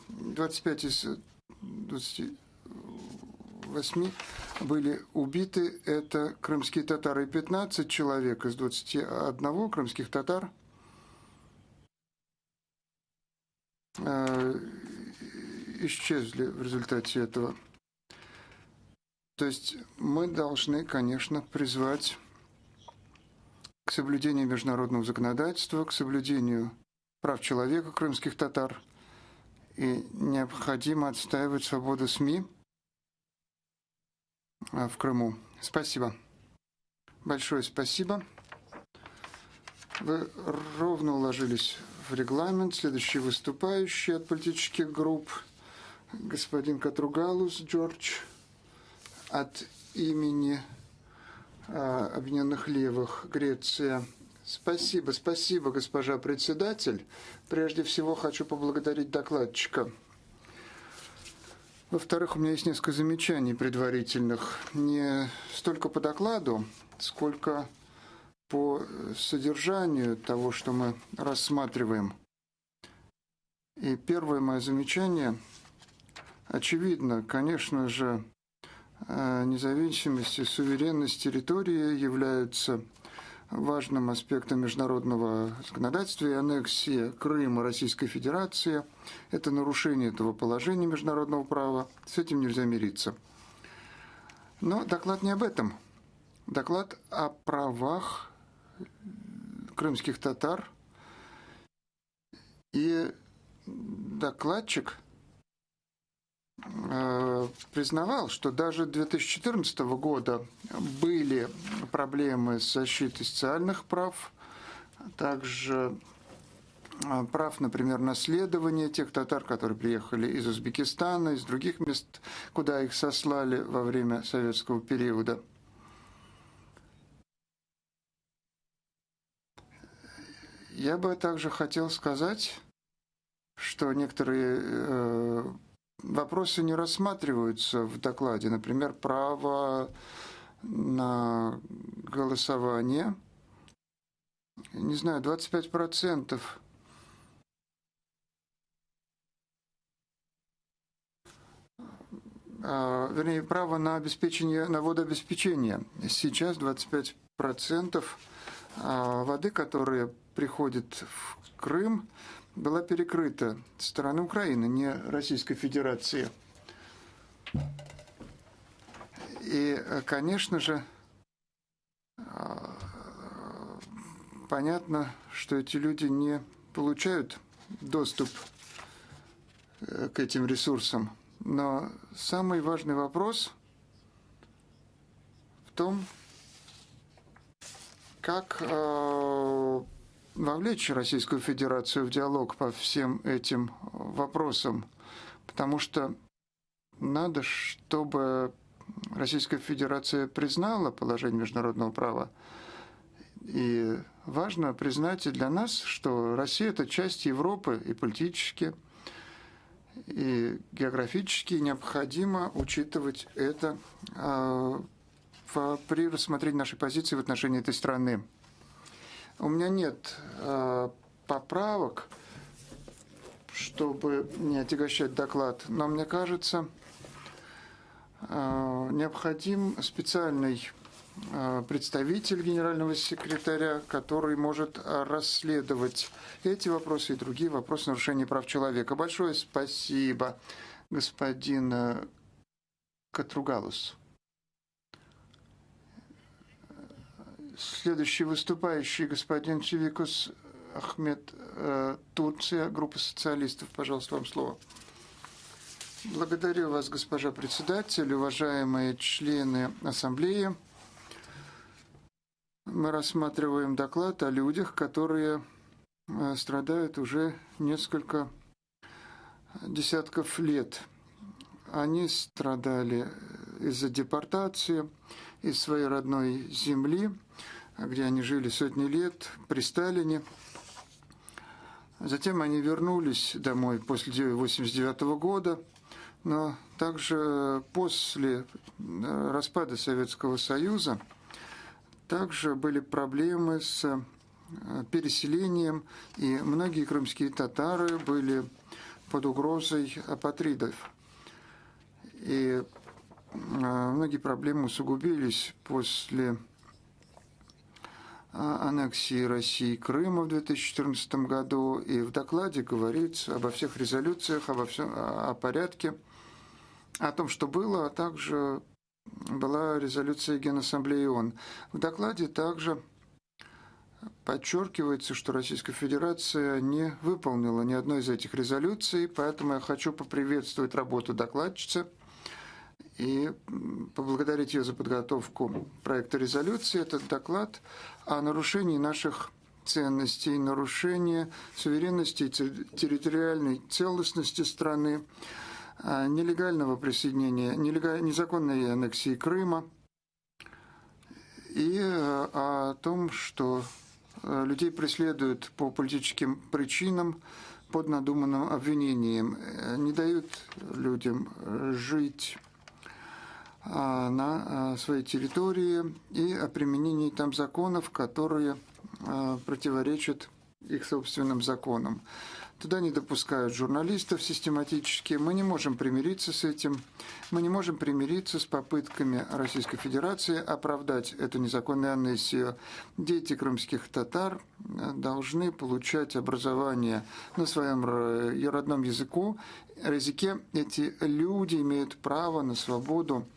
25 из 28 были убиты. Это крымские татары. И 15 человек из 21 крымских татар исчезли в результате этого. То есть мы должны, конечно, призвать к соблюдению международного законодательства, к соблюдению прав человека крымских татар. И необходимо отстаивать свободу СМИ в Крыму. Спасибо. Большое спасибо. Вы ровно уложились в регламент. Следующий выступающий от политических групп господин Катругалус Джордж от имени Объединенных Левых, Греция. Спасибо, спасибо, госпожа председатель. Прежде всего хочу поблагодарить докладчика. Во-вторых, у меня есть несколько замечаний предварительных. Не столько по докладу, сколько по содержанию того, что мы рассматриваем. И первое мое замечание. Очевидно, конечно же, независимость и суверенность территории являются важным аспектом международного законодательства, и аннексия Крыма Российской Федерации – это нарушение этого положения международного права. С этим нельзя мириться. Но доклад не об этом. Доклад о правах крымских татар. И докладчик признавал, что даже 2014 года были проблемы с защитой социальных прав, также прав, например, наследования тех татар, которые приехали из Узбекистана, из других мест, куда их сослали во время советского периода. Я бы также хотел сказать, что некоторые вопросы не рассматриваются в докладе. Например, право на голосование. Не знаю, 25%. Вернее, право на обеспечение, на водообеспечение. Сейчас 25% воды, которая приходит в Крым, была перекрыта со стороны Украины, не Российской Федерации. И, конечно же, понятно, что эти люди не получают доступ к этим ресурсам. Но самый важный вопрос в том, как вовлечь Российскую Федерацию в диалог по всем этим вопросам, потому что надо, чтобы Российская Федерация признала положение международного права. И важно признать и для нас, что Россия – это часть Европы и политически, и географически необходимо учитывать это при рассмотрении нашей позиции в отношении этой страны. У меня нет поправок, чтобы не отягощать доклад. Но мне кажется, необходим специальный представитель генерального секретаря, который может расследовать эти вопросы и другие вопросы нарушения прав человека. Большое спасибо, господин Катругалус. Следующий выступающий, господин Чевикус Ахмед, Турция, группа социалистов. Пожалуйста, вам слово. Благодарю вас, госпожа председатель, уважаемые члены Ассамблеи. Мы рассматриваем доклад о людях, которые страдают уже несколько десятков лет. Они страдали из-за депортации из своей родной земли, где они жили сотни лет при Сталине. Затем они вернулись домой после 1989 года, но также после распада Советского Союза также были проблемы с переселением, и многие крымские татары были под угрозой апатридов. И многие проблемы усугубились после аннексии России Крыма в 2014 году. И в докладе говорится обо всех резолюциях, о порядке, о том, что было, а также была резолюция Генассамблеи ООН. В докладе также подчеркивается, что Российская Федерация не выполнила ни одной из этих резолюций, поэтому я хочу поприветствовать работу докладчицы и поблагодарить ее за подготовку проекта резолюции. Этот доклад о нарушении наших ценностей, нарушении суверенности и территориальной целостности страны, нелегального присоединения, незаконной аннексии Крыма и о том, что людей преследуют по политическим причинам, под надуманным обвинением, не дают людям жить на своей территории и о применении там законов, которые противоречат их собственным законам. Туда не допускают журналистов систематически. Мы не можем примириться с этим. Мы не можем примириться с попытками Российской Федерации оправдать эту незаконную аннексию. Дети крымских татар должны получать образование на своем родном языке. Эти люди имеют право на свободу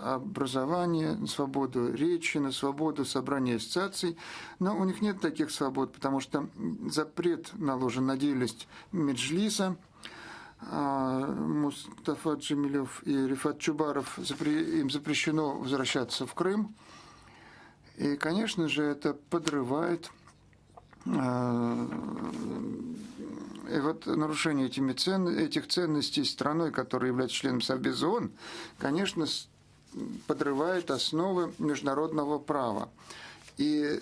образования, на свободу речи, на свободу собрания ассоциаций, но у них нет таких свобод, потому что запрет наложен на деятельность Меджлиса. Мустафа Джемилев и Рифат Чубаров, им запрещено возвращаться в Крым. И, конечно же, это подрывает и вот нарушение этих ценностей страной, которая является членом Совбеза ООН, конечно, подрывает основы международного права. И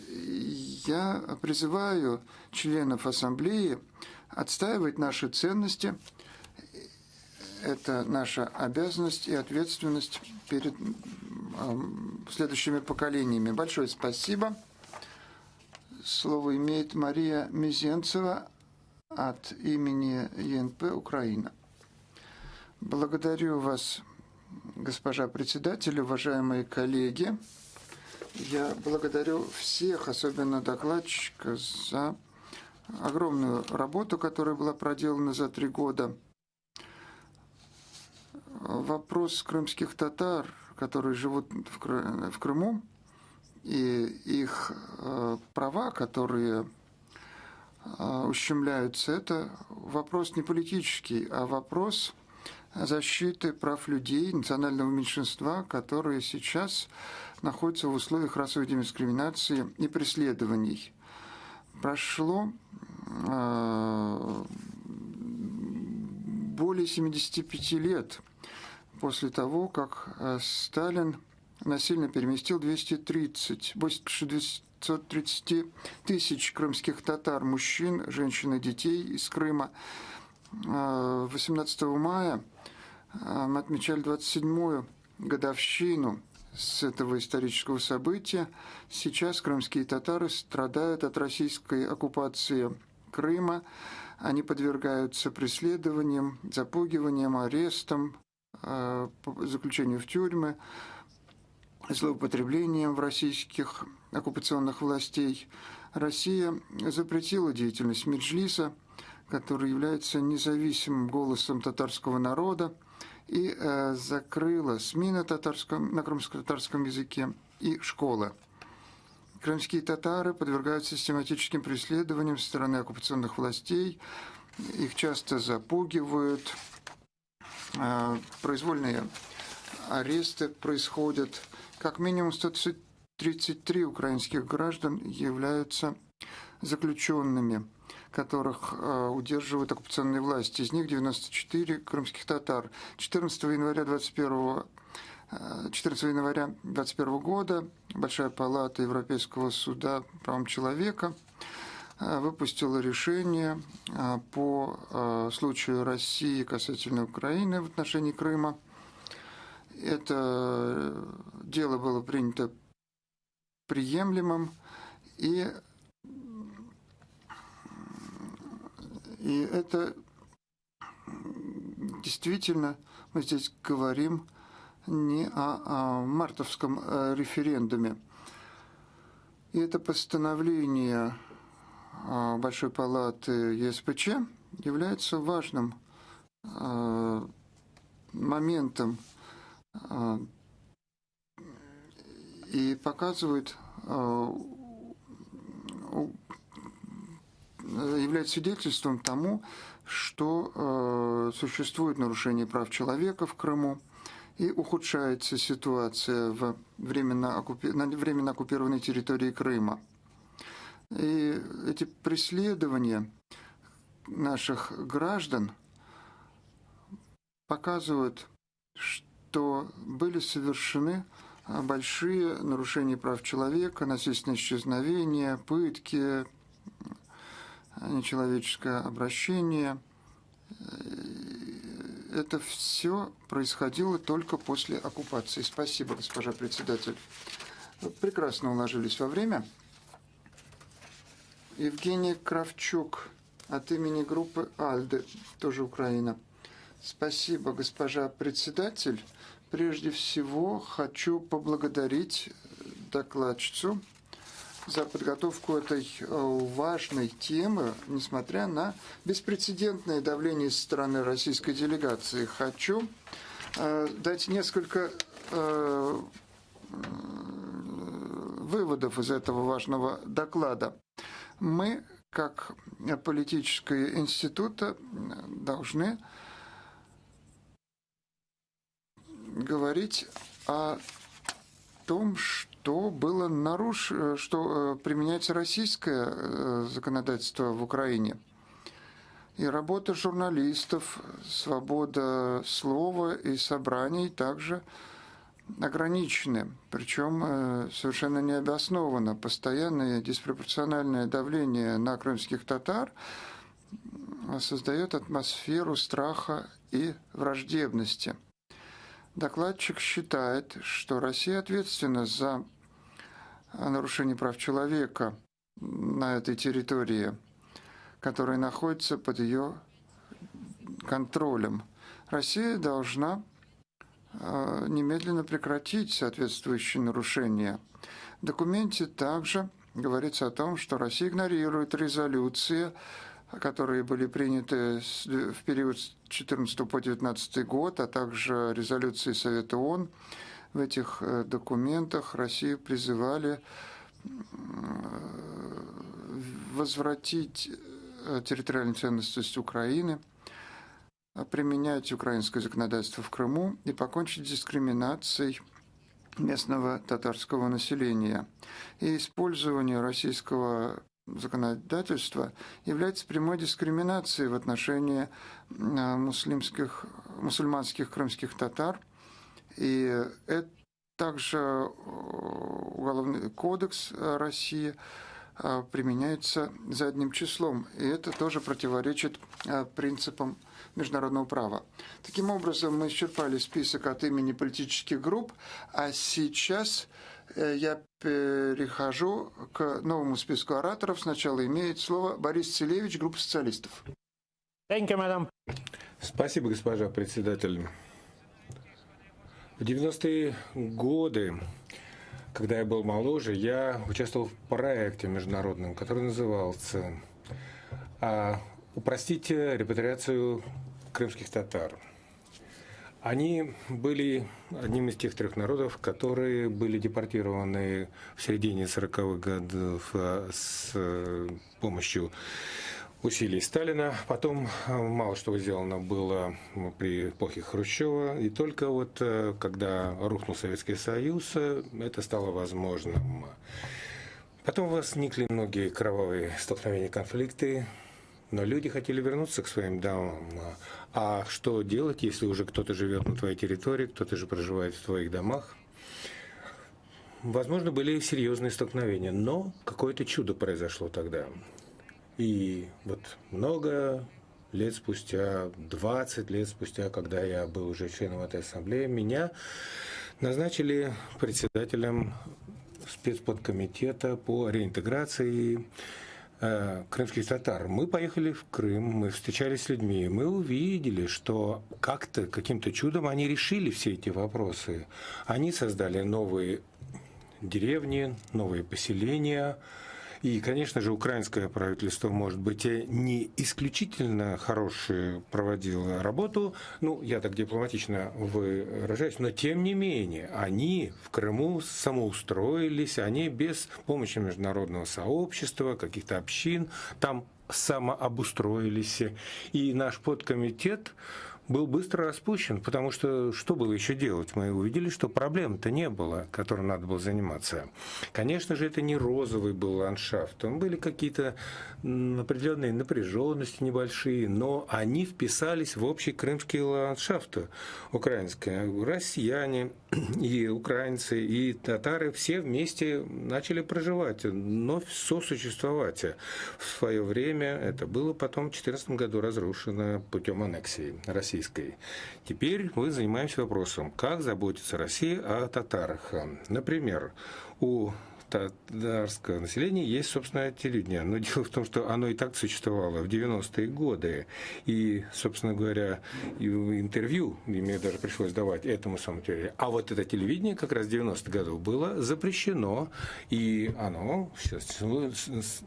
я призываю членов Ассамблеи отстаивать наши ценности. Это наша обязанность и ответственность перед следующими поколениями. Большое спасибо. Слово имеет Мария Мизенцева от имени ЕНП Украина. Благодарю вас, госпожа председатель, уважаемые коллеги. Я благодарю всех, особенно докладчика, за огромную работу, которая была проделана за 3 года. Вопрос крымских татар, которые живут в Крыму, и их права, которые ущемляются, это вопрос не политический, а вопрос защиты прав людей, национального меньшинства, которые сейчас находятся в условиях расовой дискриминации и преследований. Прошло более 75 лет после того, как Сталин насильно переместил 230 тысяч крымских татар, мужчин, женщин и детей из Крыма. 18 мая мы отмечали 27-ю годовщину с этого исторического события. Сейчас крымские татары страдают от российской оккупации Крыма. Они подвергаются преследованиям, запугиваниям, арестам, заключению в тюрьмы, злоупотреблением в российских оккупационных властей. Россия запретила деятельность Меджлиса, который является независимым голосом татарского народа, и закрыла СМИ на крымско-татарском языке и школы. Крымские татары подвергаются систематическим преследованиям со стороны оккупационных властей, их часто запугивают, произвольные аресты происходят. Как минимум 133 украинских граждан являются заключенными, которых удерживают оккупационные власти. Из них 94 крымских татар. 14 января 2021 года Большая палата Европейского суда по правам человека выпустила решение по случаю России касательно Украины в отношении Крыма. Это дело было принято приемлемым, и это действительно, мы здесь говорим не о мартовском референдуме. И это постановление Большой палаты ЕСПЧ является важным моментом и показывает, является свидетельством тому, что существует нарушение прав человека в Крыму и ухудшается ситуация на временно оккупированной территории Крыма. И эти преследования наших граждан показывают, что были совершены большие нарушения прав человека, насильственное исчезновение, пытки, нечеловеческое обращение. Это все происходило только после оккупации. Спасибо, госпожа председатель. Вы прекрасно уложились во время. Евгений Кравчук от имени группы «Альде», тоже Украина. Спасибо, госпожа председатель. Прежде всего хочу поблагодарить докладчицу за подготовку этой важной темы, несмотря на беспрецедентное давление со стороны российской делегации. Хочу дать несколько выводов из этого важного доклада. Мы, как политическое институты, должны говорить о том, что было нарушено, что применяется российское законодательство в Украине. И работа журналистов, свобода слова и собраний также ограничены, причем совершенно необоснованно. Постоянное диспропорциональное давление на крымских татар создает атмосферу страха и враждебности. Докладчик считает, что Россия ответственна за нарушение прав человека на этой территории, которая находится под ее контролем. Россия должна немедленно прекратить соответствующие нарушения. В документе также говорится о том, что Россия игнорирует резолюции, которые были приняты в период с 2014 по 2019 год, а также резолюции Совета ООН. В этих документах Россию призывали возвратить территориальную целостность Украины, применять украинское законодательство в Крыму и покончить с дискриминацией местного татарского населения. И использование российского законодательства является прямой дискриминацией в отношении мусульманских крымских татар. И это также Уголовный кодекс России применяются задним числом, и это тоже противоречит принципам международного права. Таким образом, мы исчерпали список от имени политических групп, а сейчас я перехожу к новому списку ораторов. Сначала имеет слово Борис Целевич, группа социалистов. Спасибо, госпожа председатель. В 90-е годы, когда я был моложе, я участвовал в проекте международном, который назывался «Упростить репатриацию крымских татар». Они были одним из тех 3 народов, которые были депортированы в середине 40-х годов с помощью усилий Сталина. Потом мало что сделано было при эпохе Хрущева. И только вот когда рухнул Советский Союз, это стало возможным. Потом возникли многие кровавые столкновения, конфликты. Но люди хотели вернуться к своим домам. А что делать, если уже кто-то живет на твоей территории, кто-то же проживает в твоих домах? Возможно, были серьезные столкновения, но какое-то чудо произошло тогда. И вот много лет спустя, 20 лет спустя, когда я был уже членом этой ассамблеи, меня назначили председателем спецподкомитета по реинтеграции крымских татар. Мы поехали в Крым, мы встречались с людьми, мы увидели, что как-то, каким-то чудом они решили все эти вопросы. Они создали новые деревни, новые поселения. И, конечно же, украинское правительство, может быть, не исключительно хорошую проводило работу, ну, я так дипломатично выражаюсь, но тем не менее, они в Крыму самоустроились, они без помощи международного сообщества, каких-то общин, там самообустроились. И наш подкомитет был быстро распущен, потому что было еще делать? Мы увидели, что проблем-то не было, которой надо было заниматься. Конечно же, это не розовый был ландшафт, там были какие-то определенные напряженности небольшие, но они вписались в общий крымский ландшафт украинский. Россияне и украинцы, и татары все вместе начали проживать, но сосуществовать. В свое время это было потом в 2014 году разрушено путем аннексии российской. Теперь мы занимаемся вопросом, как заботится Россия о татарах. Например, у татарского населения есть собственное телевидение. Но дело в том, что оно и так существовало в 90-е годы. И, собственно говоря, интервью мне даже пришлось давать этому самому телевидению. А вот это телевидение как раз в 90-х годах было запрещено. И оно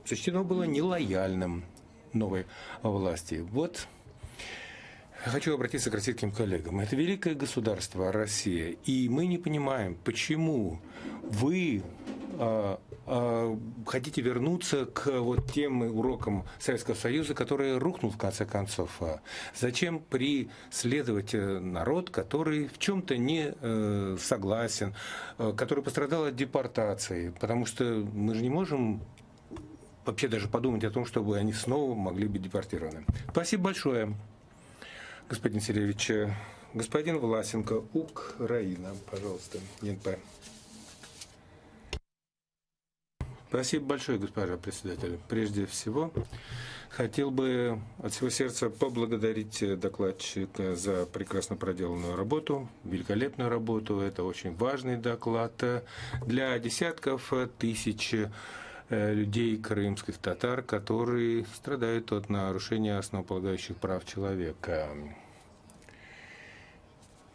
сочтено было нелояльным новой власти. Вот. Хочу обратиться к российским коллегам. Это великое государство Россия, и мы не понимаем, почему вы хотите вернуться к вот тем урокам Советского Союза, который рухнул в конце концов. Зачем преследовать народ, который в чем-то не согласен, который пострадал от депортации? Потому что мы же не можем вообще даже подумать о том, чтобы они снова могли быть депортированы. Спасибо большое, господин Целевич. Господин Власенко, Украина, пожалуйста, ЕНП. Спасибо большое, госпожа председатель. Прежде всего, хотел бы от всего сердца поблагодарить докладчика за прекрасно проделанную работу, великолепную работу. Это очень важный доклад для десятков тысяч людей, крымских татар, которые страдают от нарушения основополагающих прав человека.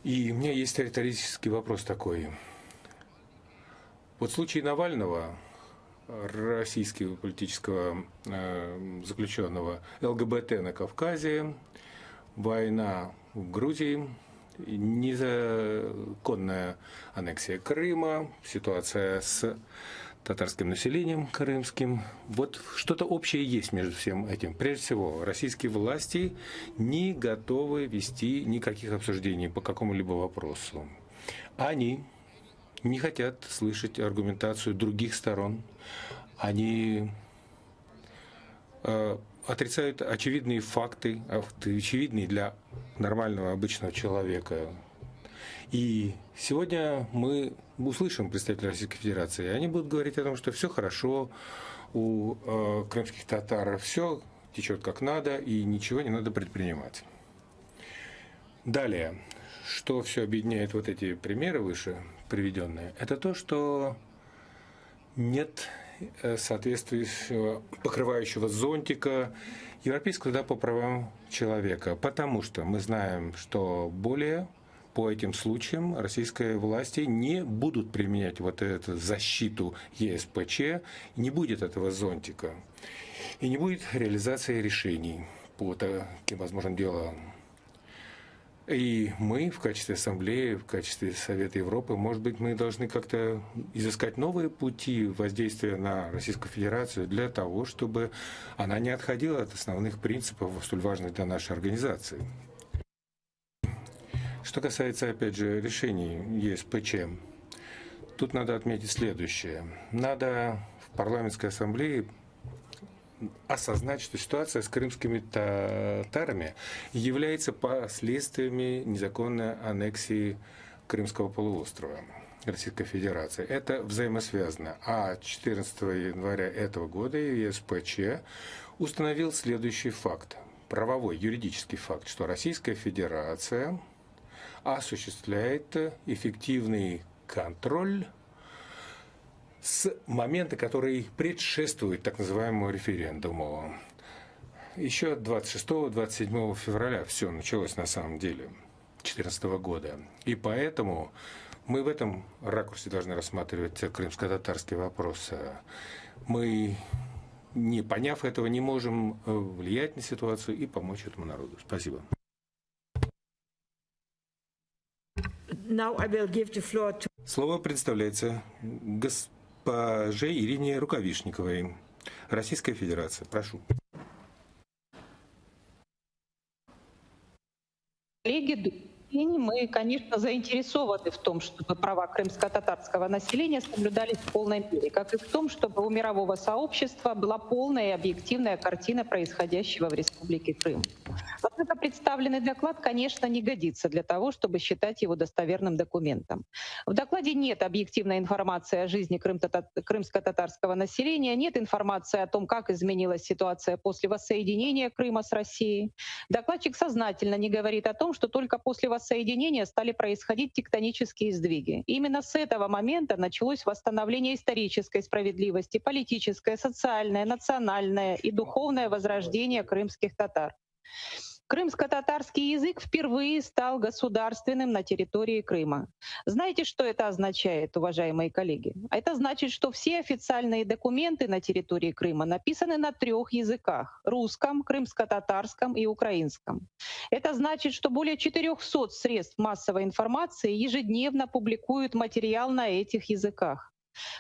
И у меня есть риторический вопрос такой. Вот в случае Навального, российского политического заключенного, ЛГБТ на Кавказе, война в Грузии, незаконная аннексия Крыма, ситуация с татарским населением крымским. Вот что-то общее есть между всем этим. Прежде всего, российские власти не готовы вести никаких обсуждений по какому-либо вопросу. Они не хотят слышать аргументацию других сторон. Они отрицают очевидные факты, очевидные для нормального обычного человека. И сегодня мы услышим представителей Российской Федерации. Они будут говорить о том, что все хорошо, у крымских татар все течет как надо и ничего не надо предпринимать. Далее, что все объединяет вот эти примеры выше приведенные, это то, что нет соответствующего покрывающего зонтика Европейского суда по правам человека, потому что мы знаем, что более по этим случаям российские власти не будут применять вот эту защиту ЕСПЧ, не будет этого зонтика, и не будет реализации решений по таким возможным делам. И мы в качестве Ассамблеи, в качестве Совета Европы, может быть, мы должны как-то изыскать новые пути воздействия на Российскую Федерацию для того, чтобы она не отходила от основных принципов, столь важных для нашей организации. Что касается, опять же, решений ЕСПЧ, тут надо отметить следующее. Надо в парламентской ассамблее осознать, что ситуация с крымскими татарами является последствиями незаконной аннексии Крымского полуострова Российской Федерации. Это взаимосвязано. А 14 января этого года ЕСПЧ установил следующий факт, правовой, юридический факт, что Российская Федерация осуществляет эффективный контроль с момента, который предшествует так называемому референдуму. Еще 26-27 февраля все началось на самом деле, 2014 года. И поэтому мы в этом ракурсе должны рассматривать крымско-татарский вопрос. Мы, не поняв этого, не можем влиять на ситуацию и помочь этому народу. Спасибо. Слово предоставляется госпоже Ирине Рукавишниковой, Российская Федерация. Прошу. Коллеги, мы, конечно, заинтересованы в том, чтобы права крымско-татарского населения соблюдались в полной мере, как и в том, чтобы у мирового сообщества была полная и объективная картина происходящего в Республике Крым. Однако представленный доклад, конечно, не годится для того, чтобы считать его достоверным документом. В докладе нет объективной информации о жизни крымско-татарского населения, нет информации о том, как изменилась ситуация после воссоединения Крыма с Россией. Докладчик сознательно не говорит о том, что только после воссоединения стали происходить тектонические сдвиги. Именно с этого момента началось восстановление исторической справедливости, политическое, социальное, национальное и духовное возрождение крымских татар. Крымско-татарский язык впервые стал государственным на территории Крыма. Знаете, что это означает, уважаемые коллеги? Это значит, что все официальные документы на территории Крыма написаны на 3 языках — русском, крымско-татарском и украинском. Это значит, что более 400 средств массовой информации ежедневно публикуют материал на этих языках.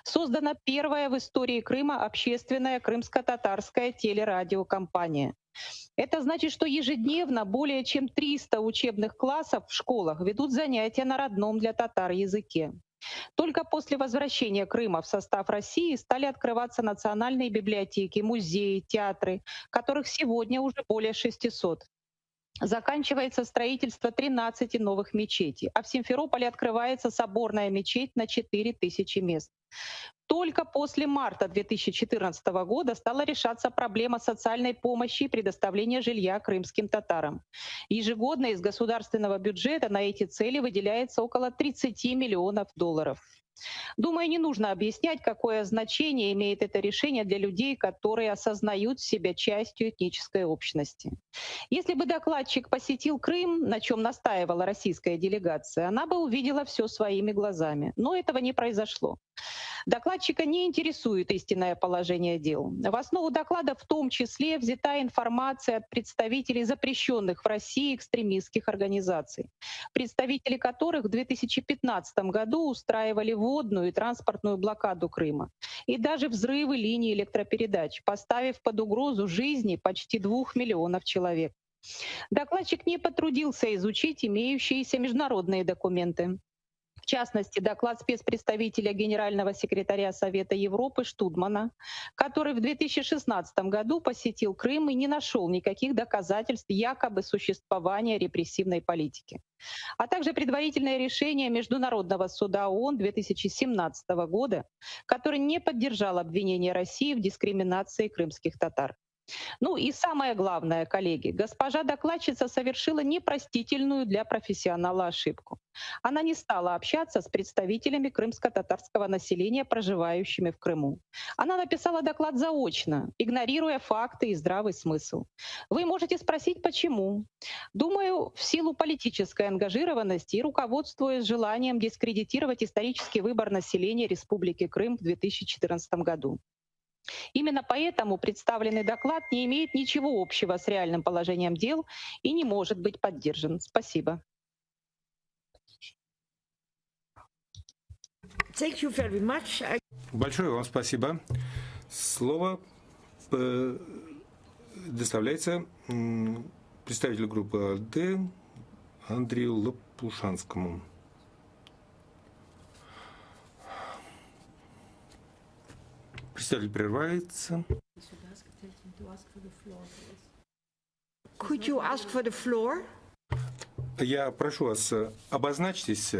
Создана первая в истории Крыма общественная крымско-татарская телерадиокомпания. Это значит, что ежедневно более чем 300 учебных классов в школах ведут занятия на родном для татар языке. Только после возвращения Крыма в состав России стали открываться национальные библиотеки, музеи, театры, которых сегодня уже более 600. Заканчивается строительство 13 новых мечетей, а в Симферополе открывается соборная мечеть на 4000 мест. Только после марта 2014 года стала решаться проблема социальной помощи и предоставления жилья крымским татарам. Ежегодно из государственного бюджета на эти цели выделяется около 30 миллионов долларов. Думаю, не нужно объяснять, какое значение имеет это решение для людей, которые осознают себя частью этнической общности. Если бы докладчик посетил Крым, на чем настаивала российская делегация, она бы увидела все своими глазами. Но этого не произошло. Докладчика не интересует истинное положение дел. В основу доклада в том числе взята информация от представителей запрещенных в России экстремистских организаций, представители которых в 2015 году устраивали водную и транспортную блокаду Крыма и даже взрывы линий электропередач, поставив под угрозу жизни почти 2 миллионов человек. Докладчик не потрудился изучить имеющиеся международные документы, В частности, доклад спецпредставителя Генерального секретаря Совета Европы Штудмана, который в 2016 году посетил Крым и не нашел никаких доказательств якобы существования репрессивной политики, а также предварительное решение Международного суда ООН 2017 года, который не поддержал обвинение России в дискриминации крымских татар. Ну и самое главное, коллеги, госпожа докладчица совершила непростительную для профессионала ошибку. Она не стала общаться с представителями крымско-татарского населения, проживающими в Крыму. Она написала доклад заочно, игнорируя факты и здравый смысл. Вы можете спросить, почему? Думаю, в силу политической ангажированности и руководствуясь желанием дискредитировать исторический выбор населения Республики Крым в 2014 году. Именно поэтому представленный доклад не имеет ничего общего с реальным положением дел и не может быть поддержан. Спасибо. Большое вам спасибо. Слово предоставляется представителю группы АЛДЕ Андрею Лопушанскому. Представитель прерывается. Could you ask for the floor? Я прошу вас, обозначьтесь,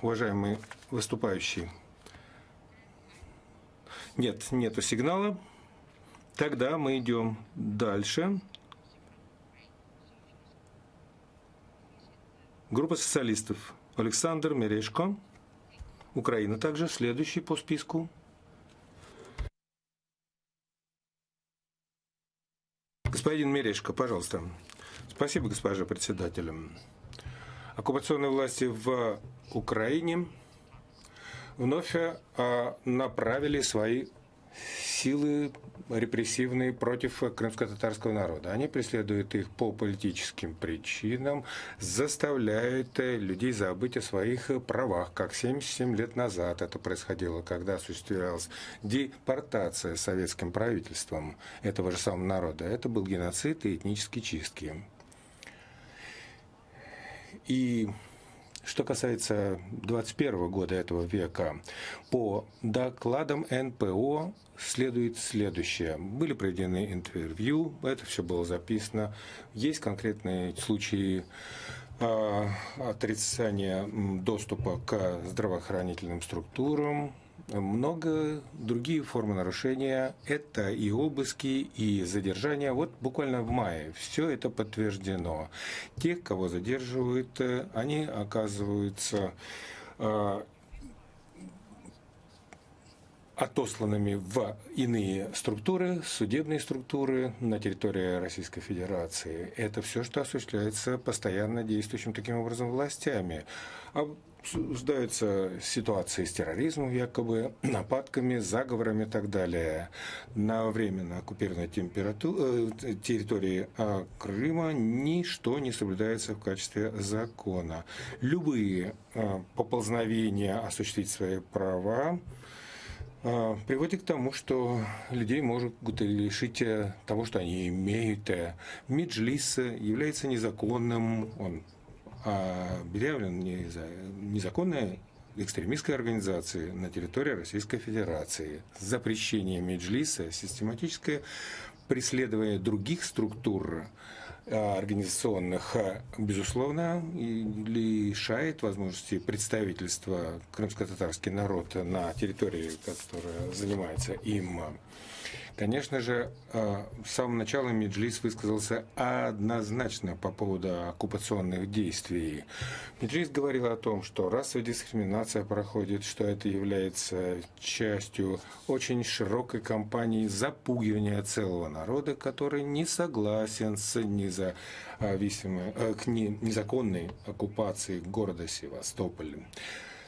уважаемый выступающий. Нет, нету сигнала. Тогда мы идем дальше. Группа социалистов. Александр Мерешко. Украина также, следующий по списку. Господин Мерешко, пожалуйста. Спасибо, госпожа председатель. Оккупационные власти в Украине вновь направили свои силы репрессивные против крымско-татарского народа. Они преследуют их по политическим причинам, заставляют людей забыть о своих правах, как 77 лет назад это происходило, когда осуществлялась депортация советским правительством этого же самого народа. Это был геноцид и этнические чистки. И что касается 21 года этого века, по докладам НПО следует следующее. Были проведены интервью, это все было записано. Есть конкретные случаи отрицания доступа к здравоохранительным структурам. Много другие формы нарушения. Это и обыски, и задержания. Вот буквально в мае все это подтверждено. Тех, кого задерживают, они оказываются отосланными в иные структуры, судебные структуры на территории Российской Федерации. Это все, что осуществляется постоянно действующим таким образом властями. Обсуждаются ситуации с терроризмом, якобы, нападками, заговорами и так далее. На временно оккупированной территории Крыма ничто не соблюдается в качестве закона. Любые поползновения осуществить свои права приводит к тому, что людей могут лишить того, что они имеют. Меджлис является незаконным, он объявлен незаконной экстремистской организацией на территории Российской Федерации. Запрещение Меджлиса, систематическое преследование других структур организационных, безусловно, лишает возможности представительства крымско-татарский народ на территории, которая занимается им. Конечно же, с самого начала Меджлис высказался однозначно по поводу оккупационных действий. Меджлис говорил о том, что расовая дискриминация проходит, что это является частью очень широкой кампании запугивания целого народа, который не согласен с незаконной оккупацией города Севастополь.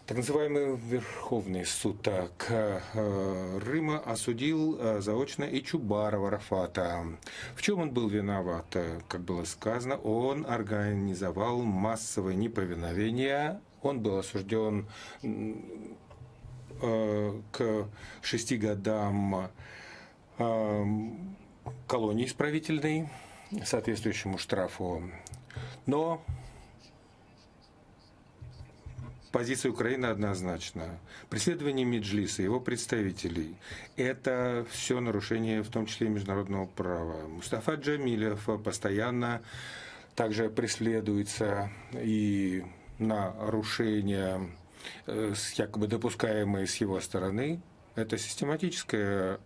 Так называемый Верховный суд Крыма осудил заочно и Чубарова Рафата. В чем он был виноват? Как было сказано, он организовал массовое неповиновение. Он был осужден к 6 годам колонии исправительной, соответствующему штрафу. Но позиция Украины однозначна. Преследование Меджлиса, его представителей – это все нарушение, в том числе и международного права. Мустафа Джамилев постоянно также преследуется и нарушения, якобы допускаемые с его стороны. Это систематическое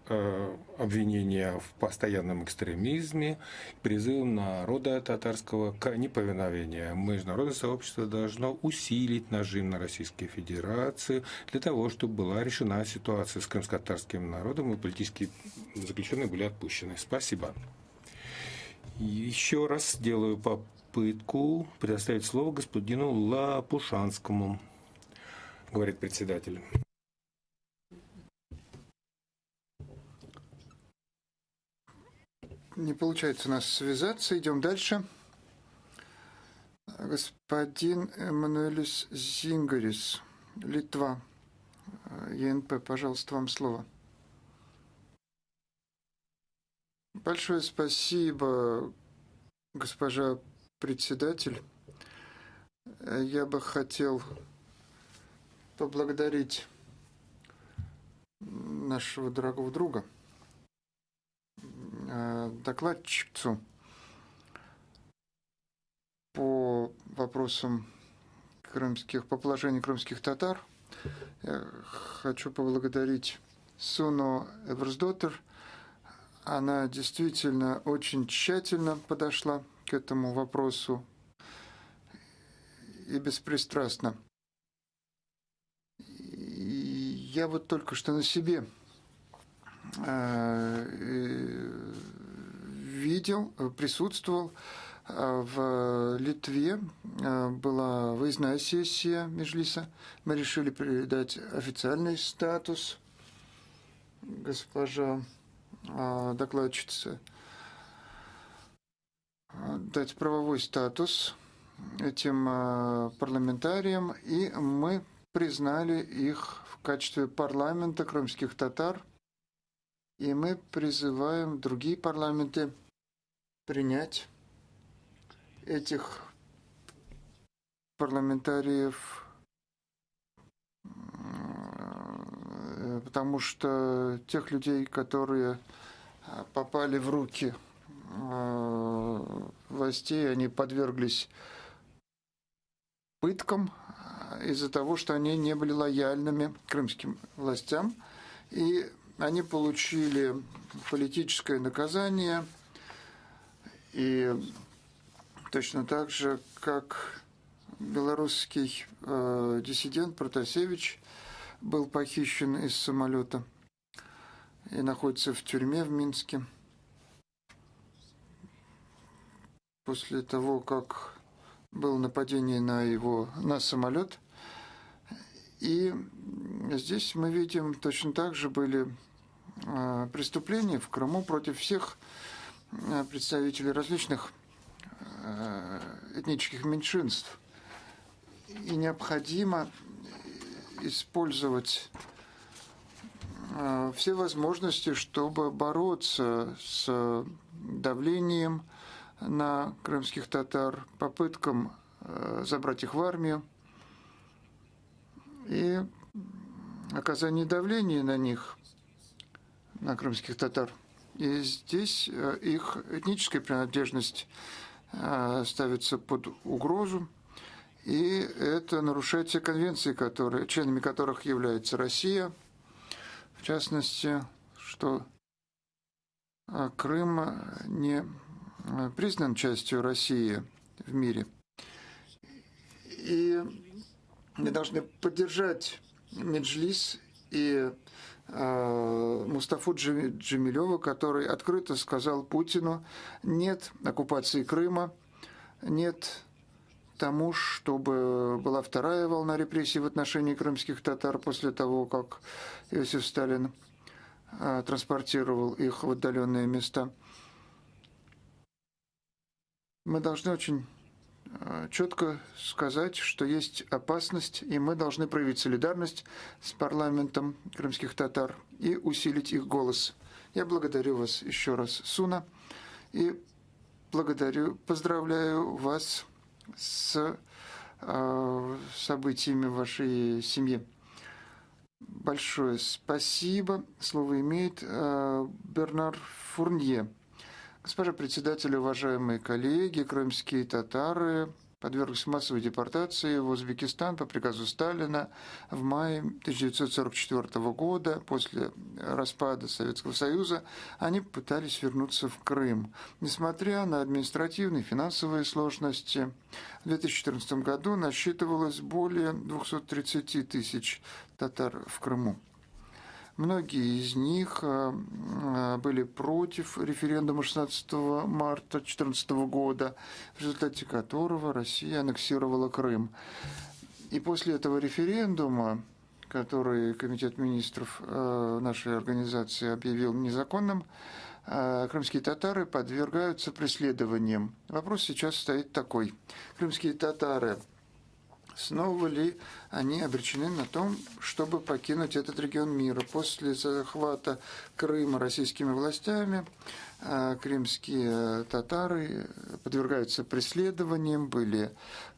обвинение в постоянном экстремизме, призыв народа татарского к неповиновению. Международное сообщество должно усилить нажим на Российскую Федерацию для того, чтобы была решена ситуация с крымско-татарским народом и политические заключенные были отпущены. Спасибо. Еще раз делаю попытку предоставить слово господину Лопушанскому, говорит председатель. Не получается у нас связаться. Идем дальше. Господин Эммануэлис Зингарис, Литва, ЕНП, пожалуйста, вам слово. Большое спасибо, госпожа председатель. Я бы хотел поблагодарить нашего дорогого друга, докладчицу по вопросам по положению крымских татар. Я хочу поблагодарить Суну Эверсдоттер. Она действительно очень тщательно подошла к этому вопросу и беспристрастно. И я вот только что на себе видел, присутствовал в Литве, была выездная сессия Меджлиса. Мы решили придать официальный статус, госпожа докладчица, дать правовой статус этим парламентариям, и мы признали их в качестве парламента крымских татар. И мы призываем другие парламенты принять этих парламентариев, потому что тех людей, которые попали в руки властей, они подверглись пыткам из-за того, что они не были лояльными крымским властям, и они получили политическое наказание, и точно так же, как белорусский диссидент Протасевич был похищен из самолета и находится в тюрьме в Минске после того, как было нападение на самолет. И здесь мы видим, точно так же были преступления в Крыму против всех представителей различных этнических меньшинств. И необходимо использовать все возможности, чтобы бороться с давлением на крымских татар, попыткам забрать их в армию и оказание давления на них, на крымских татар. И здесь их этническая принадлежность ставится под угрозу, и это нарушает все конвенции, членами которых является Россия, в частности, что Крым не признан частью России в мире. И мы должны поддержать Меджлис и Мустафу Джамилева, который открыто сказал Путину: нет оккупации Крыма, нет тому, чтобы была вторая волна репрессий в отношении крымских татар после того, как Иосиф Сталин транспортировал их в отдаленные места. Мы должны очень четко сказать, что есть опасность, и мы должны проявить солидарность с парламентом крымских татар и усилить их голос. Я благодарю вас еще раз, Суна, и поздравляю вас с событиями в вашей семье. Большое спасибо. Слово имеет Бернар Фурнье. Госпожа председатель, уважаемые коллеги, крымские татары подверглись массовой депортации в Узбекистан по приказу Сталина в мае 1944 года. После распада Советского Союза они пытались вернуться в Крым. Несмотря на административные и финансовые сложности, в 2014 году насчитывалось более 230 тысяч татар в Крыму. Многие из них были против референдума 16 марта 2014 года, в результате которого Россия аннексировала Крым. И после этого референдума, который Комитет министров нашей организации объявил незаконным, крымские татары подвергаются преследованиям. Вопрос сейчас стоит такой. Крымские татары, снова ли они обречены на том, чтобы покинуть этот регион мира? После захвата Крыма российскими властями крымские татары подвергаются преследованиям, были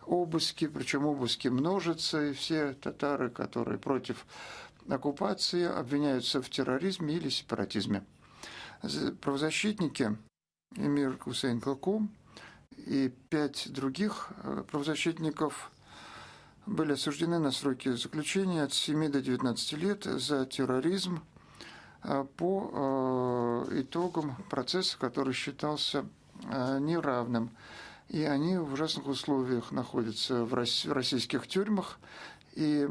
обыски, причем обыски множатся, и все татары, которые против оккупации, обвиняются в терроризме или сепаратизме. Правозащитники Эмир Хусейн Калку и 5 других правозащитников были осуждены на сроки заключения от 7 до 19 лет за терроризм по итогам процесса, который считался неравным. И они в ужасных условиях находятся в российских тюрьмах. И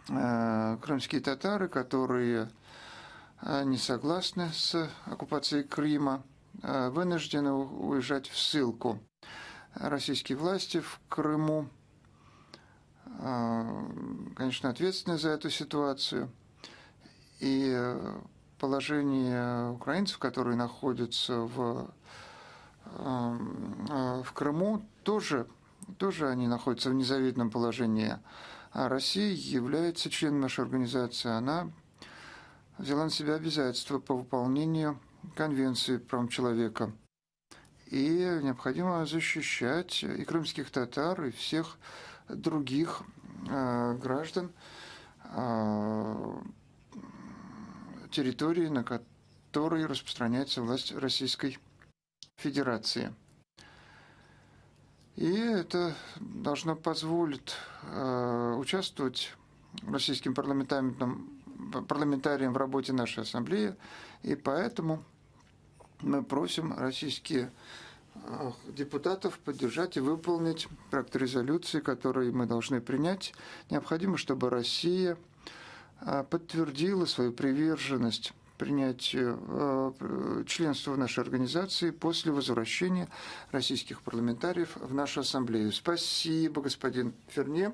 крымские татары, которые не согласны с оккупацией Крыма, вынуждены уезжать в ссылку. Российские власти в Крыму, конечно, ответственны за эту ситуацию. И положение украинцев, которые находятся в Крыму, тоже они находятся в незавидном положении. А Россия является членом нашей организации. Она взяла на себя обязательства по выполнению Конвенции прав человека. И необходимо защищать и крымских татар, и всех других граждан территории, на которой распространяется власть Российской Федерации. И это должно позволить участвовать российским парламентариям в работе нашей ассамблеи, и поэтому мы просим российские депутатов поддержать и выполнить проект резолюции, который мы должны принять. Необходимо, чтобы Россия подтвердила свою приверженность принятию членства в нашей организации после возвращения российских парламентариев в нашу ассамблею. Спасибо, господин Ферне.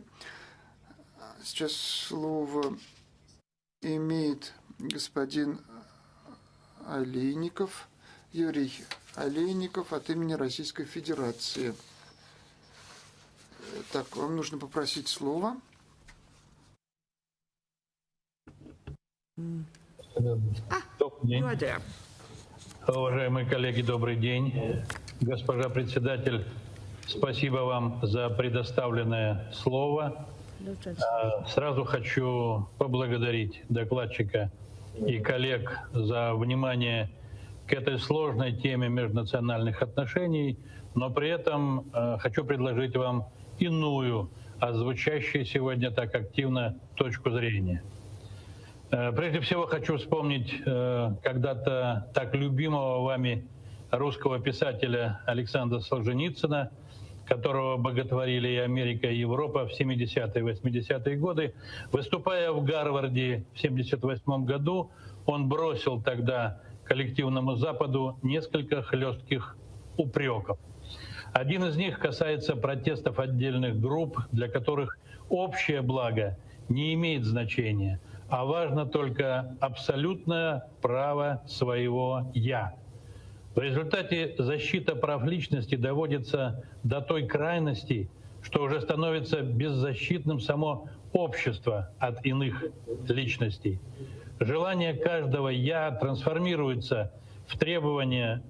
Сейчас слово имеет господин Олейников, Юрий Олейников от имени Российской Федерации. Так, вам нужно попросить слово. Добрый день. Уважаемые коллеги, добрый день. Госпожа председатель, спасибо вам за предоставленное слово. Сразу хочу поблагодарить докладчика и коллег за внимание к этой сложной теме межнациональных отношений, но при этом хочу предложить вам иную, а звучащую сегодня так активно точку зрения. Прежде всего хочу вспомнить когда-то так любимого вами русского писателя Александра Солженицына, которого боготворили и Америка, и Европа в 70-е и 80-е годы. Выступая в Гарварде в 1978 году, он бросил тогда коллективному Западу несколько хлестких упреков. Один из них касается протестов отдельных групп, для которых общее благо не имеет значения, а важно только абсолютное право своего «я». В результате защита прав личности доводится до той крайности, что уже становится беззащитным само общество от иных личностей. Желание каждого «я» трансформируется в требования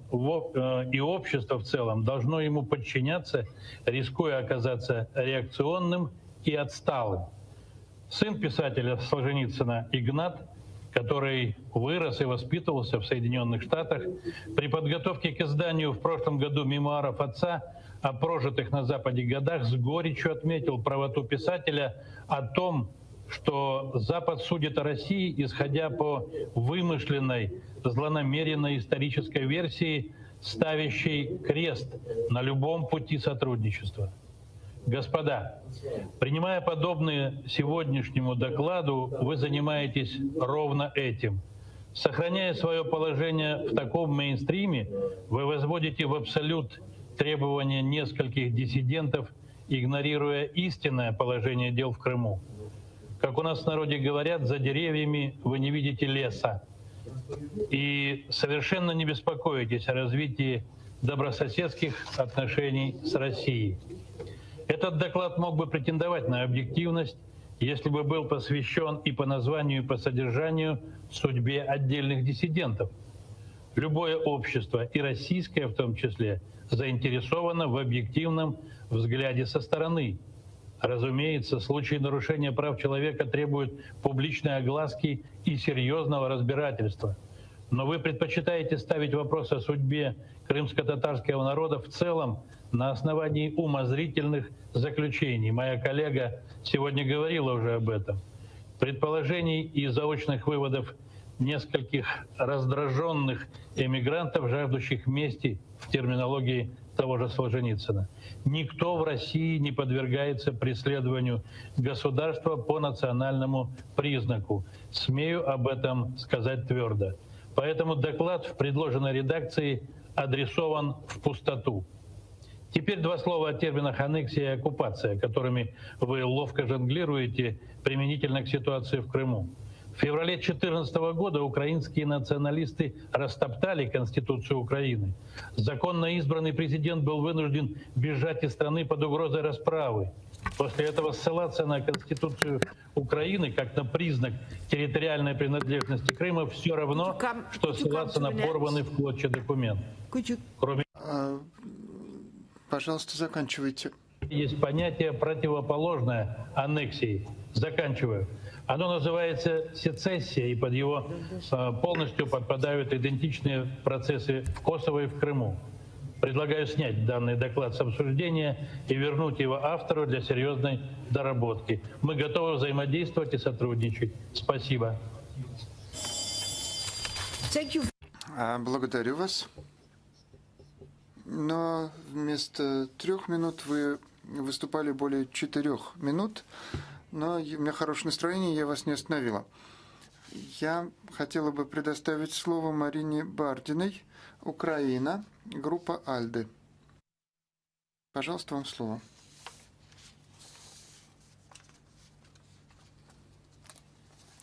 и общество в целом должно ему подчиняться, рискуя оказаться реакционным и отсталым. Сын писателя Солженицына Игнат, который вырос и воспитывался в Соединенных Штатах, при подготовке к изданию в прошлом году мемуаров отца о прожитых на Западе годах с горечью отметил правоту писателя о том, что Запад судит о России, исходя по вымышленной, злонамеренной исторической версии, ставящей крест на любом пути сотрудничества. Господа, принимая подобные сегодняшнему докладу, вы занимаетесь ровно этим. Сохраняя свое положение в таком мейнстриме, вы возводите в абсолют требования нескольких диссидентов, игнорируя истинное положение дел в Крыму. Как у нас в народе говорят, за деревьями вы не видите леса. И совершенно не беспокоитесь о развитии добрососедских отношений с Россией. Этот доклад мог бы претендовать на объективность, если бы был посвящен и по названию, и по содержанию судьбе отдельных диссидентов. Любое общество, и российское в том числе, заинтересовано в объективном взгляде со стороны. Разумеется, случаи нарушения прав человека требуют публичной огласки и серьезного разбирательства. Но вы предпочитаете ставить вопрос о судьбе крымско-татарского народа в целом на основании умозрительных заключений. Моя коллега сегодня говорила уже об этом. Предположений и заочных выводов нескольких раздраженных эмигрантов, жаждущих мести в терминологии того же Солженицына. Никто в России не подвергается преследованию государства по национальному признаку. Смею об этом сказать твердо. Поэтому доклад в предложенной редакции адресован в пустоту. Теперь два слова о терминах аннексия и оккупация, которыми вы ловко жонглируете применительно к ситуации в Крыму. В феврале 2014 года украинские националисты растоптали Конституцию Украины. Законно избранный президент был вынужден бежать из страны под угрозой расправы. После этого ссылаться на Конституцию Украины как на признак территориальной принадлежности Крыма все равно, что ссылаться на порванный в клочья документ. Кроме... Пожалуйста, заканчивайте. Есть понятие противоположное аннексии. Заканчиваю. Оно называется сецессия, и под его полностью подпадают идентичные процессы в Косово и в Крыму. Предлагаю снять данный доклад с обсуждения и вернуть его автору для серьезной доработки. Мы готовы взаимодействовать и сотрудничать. Спасибо. Благодарю вас. Но вместо 3 минут вы выступали более 4 минут. Но у меня хорошее настроение, я вас не остановила. Я хотела бы предоставить слово Марине Бардиной, Украина, группа «Альде». Пожалуйста, вам слово.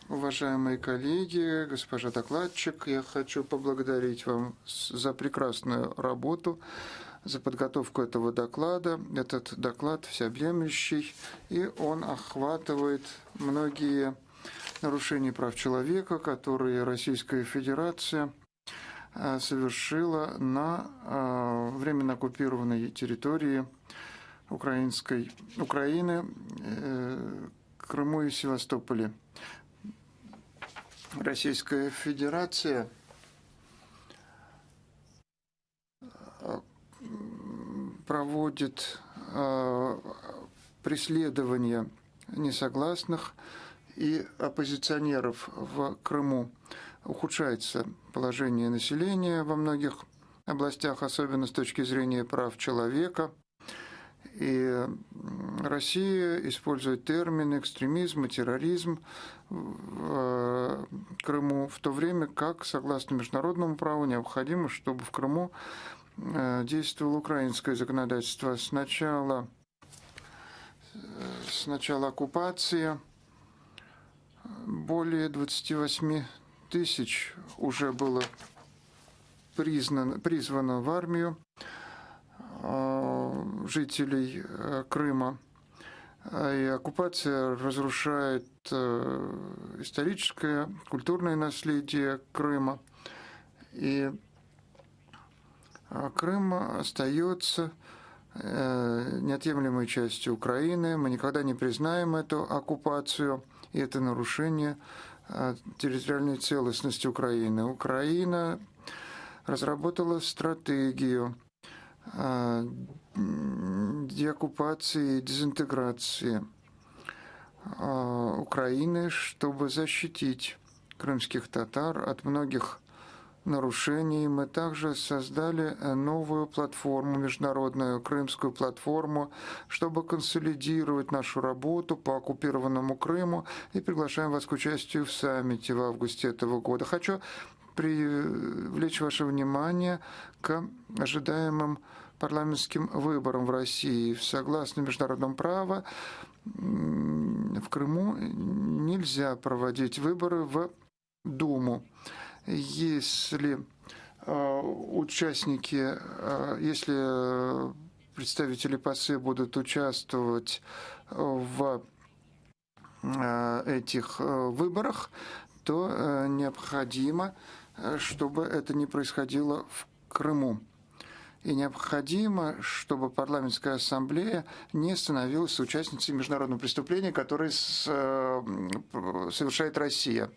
Уважаемые коллеги, госпожа докладчик, я хочу поблагодарить вам за прекрасную работу, за подготовку этого доклада. Этот доклад всеобъемлющий, и он охватывает многие нарушения прав человека, которые Российская Федерация совершила на временно оккупированной территории Украины, Крыму и Севастополе. Российская Федерация проводит преследование несогласных и оппозиционеров в Крыму. Ухудшается положение населения во многих областях, особенно с точки зрения прав человека. И Россия использует термины экстремизм и терроризм в Крыму, в то время как, согласно международному праву, необходимо, чтобы в Крыму действовало украинское законодательство. С начала оккупации более 28 тысяч уже было призвано в армию жителей Крыма. И оккупация разрушает историческое, культурное наследие Крыма. И Крым остается неотъемлемой частью Украины. Мы никогда не признаем эту оккупацию и это нарушение территориальной целостности Украины. Украина разработала стратегию деоккупации и дезинтеграции Украины, чтобы защитить крымских татар от многих нарушений. Мы также создали новую платформу, международную крымскую платформу, чтобы консолидировать нашу работу по оккупированному Крыму, и приглашаем вас к участию в саммите в августе этого года. Хочу привлечь ваше внимание к ожидаемым парламентским выборам в России. Согласно международному праву, в Крыму нельзя проводить выборы в Думу. Если если представители ПАСЕ будут участвовать в этих выборах, то необходимо, чтобы это не происходило в Крыму. И необходимо, чтобы парламентская ассамблея не становилась участницей международного преступления, которое совершает Россия.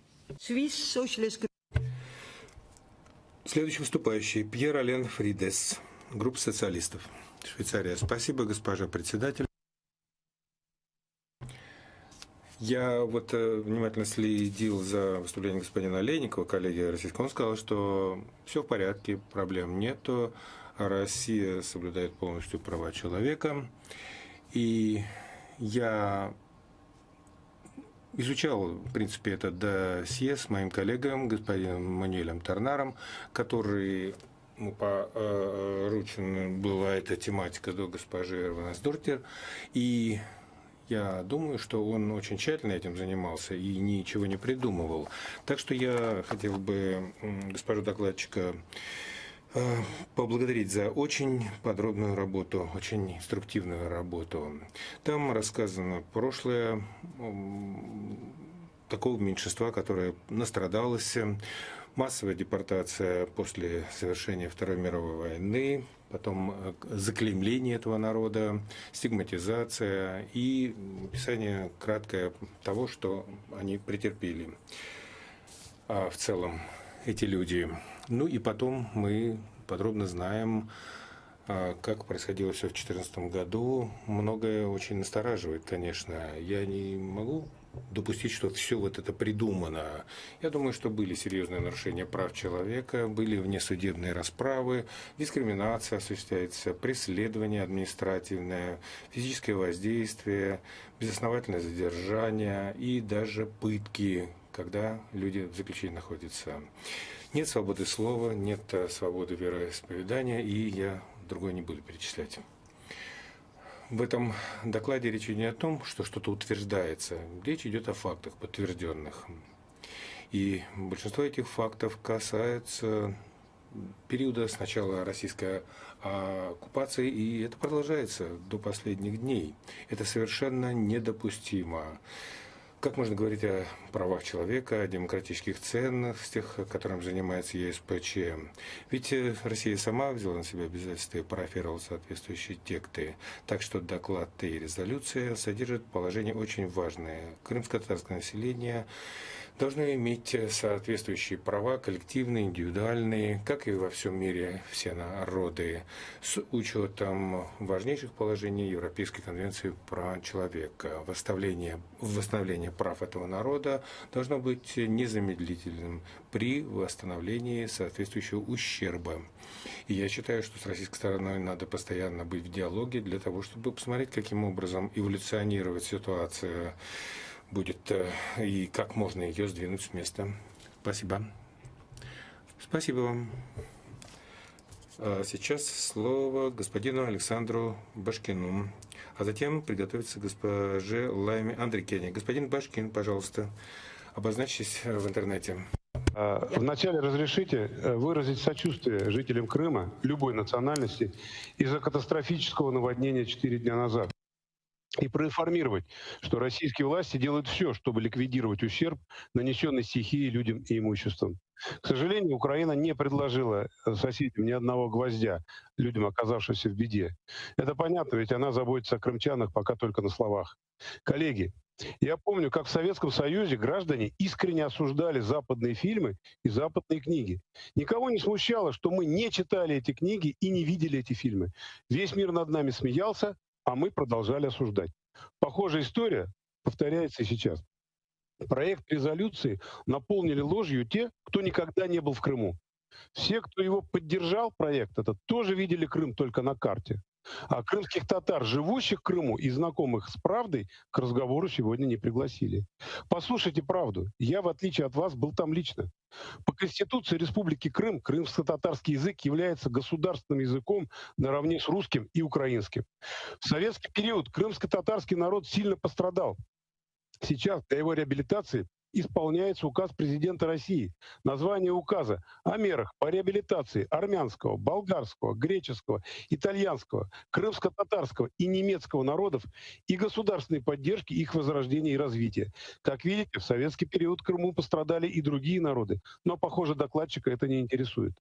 Следующий выступающий Пьер Ален Фридес, группа социалистов, Швейцария. Спасибо, госпожа председатель. Я внимательно следил за выступлением господина Олейникова, коллеги российского. Он сказал, что все в порядке, проблем нету. Россия соблюдает полностью права человека. И я изучал, в принципе, это досье с моим коллегой, господином Мануэлем Торнаром, который поручена была эта тематика до госпожи Эрванес-Дортер. И я думаю, что он очень тщательно этим занимался и ничего не придумывал. Так что я хотел бы госпожу докладчика поблагодарить за очень подробную работу, очень инструктивную работу. Там рассказано прошлое такого меньшинства, которое настрадалось, массовая депортация после завершения Второй мировой войны, потом заклеймление этого народа, стигматизация и описание краткое того, что они претерпели в целом эти люди. Ну и потом мы подробно знаем, как происходило все в 2014 году. Многое очень настораживает, конечно. Я не могу допустить, что все это придумано. Я думаю, что были серьезные нарушения прав человека, были внесудебные расправы, дискриминация осуществляется, преследование административное, физическое воздействие, безосновательное задержание и даже пытки, когда люди в заключении находятся. Нет свободы слова, нет свободы вероисповедания, и я другое не буду перечислять. В этом докладе речь идет не о том, что что-то утверждается. Речь идет о фактах подтвержденных. И большинство этих фактов касается периода с начала российской оккупации, и это продолжается до последних дней. Это совершенно недопустимо. Как можно говорить о правах человека, о демократических ценностях, которым занимается ЕСПЧ? Ведь Россия сама взяла на себя обязательства и парафировала соответствующие тексты. Так что доклад и резолюция содержат положение очень важное. Крымско-татарское население должно иметь соответствующие права, коллективные, индивидуальные, как и во всем мире все народы, с учетом важнейших положений Европейской конвенции прав человека. Восстановление прав этого народа должно быть незамедлительным при восстановлении соответствующего ущерба. И я считаю, что с российской стороной надо постоянно быть в диалоге для того, чтобы посмотреть, каким образом эволюционировать ситуацию будет и как можно ее сдвинуть с места. Спасибо. Спасибо вам. Сейчас слово господину Александру Башкину, а затем приготовится госпоже Лайме Андрикене. Господин Башкин, пожалуйста, обозначьтесь в интернете. Вначале разрешите выразить сочувствие жителям Крыма любой национальности из-за катастрофического наводнения 4 дня назад. и проинформировать, что российские власти делают все, чтобы ликвидировать ущерб, нанесенный стихией людям и имуществам. К сожалению, Украина не предложила соседям ни одного гвоздя людям, оказавшимся в беде. Это понятно, ведь она заботится о крымчанах пока только на словах. Коллеги, я помню, как в Советском Союзе граждане искренне осуждали западные фильмы и западные книги. Никого не смущало, что мы не читали эти книги и не видели эти фильмы. Весь мир над нами смеялся, а мы продолжали осуждать. Похожая история повторяется и сейчас. Проект резолюции наполнили ложью те, кто никогда не был в Крыму. Все, кто его поддержал, проект этот, тоже видели Крым только на карте. А крымских татар, живущих в Крыму и знакомых с правдой, к разговору сегодня не пригласили. Послушайте правду. Я, в отличие от вас, был там лично. По Конституции Республики Крым крымско-татарский язык является государственным языком наравне с русским и украинским. В советский период крымско-татарский народ сильно пострадал. Сейчас для его реабилитации исполняется указ президента России. Название указа о мерах по реабилитации армянского, болгарского, греческого, итальянского, крымско-татарского и немецкого народов и государственной поддержки их возрождения и развития. Как видите, в советский период в Крыму пострадали и другие народы, но, похоже, докладчика это не интересует.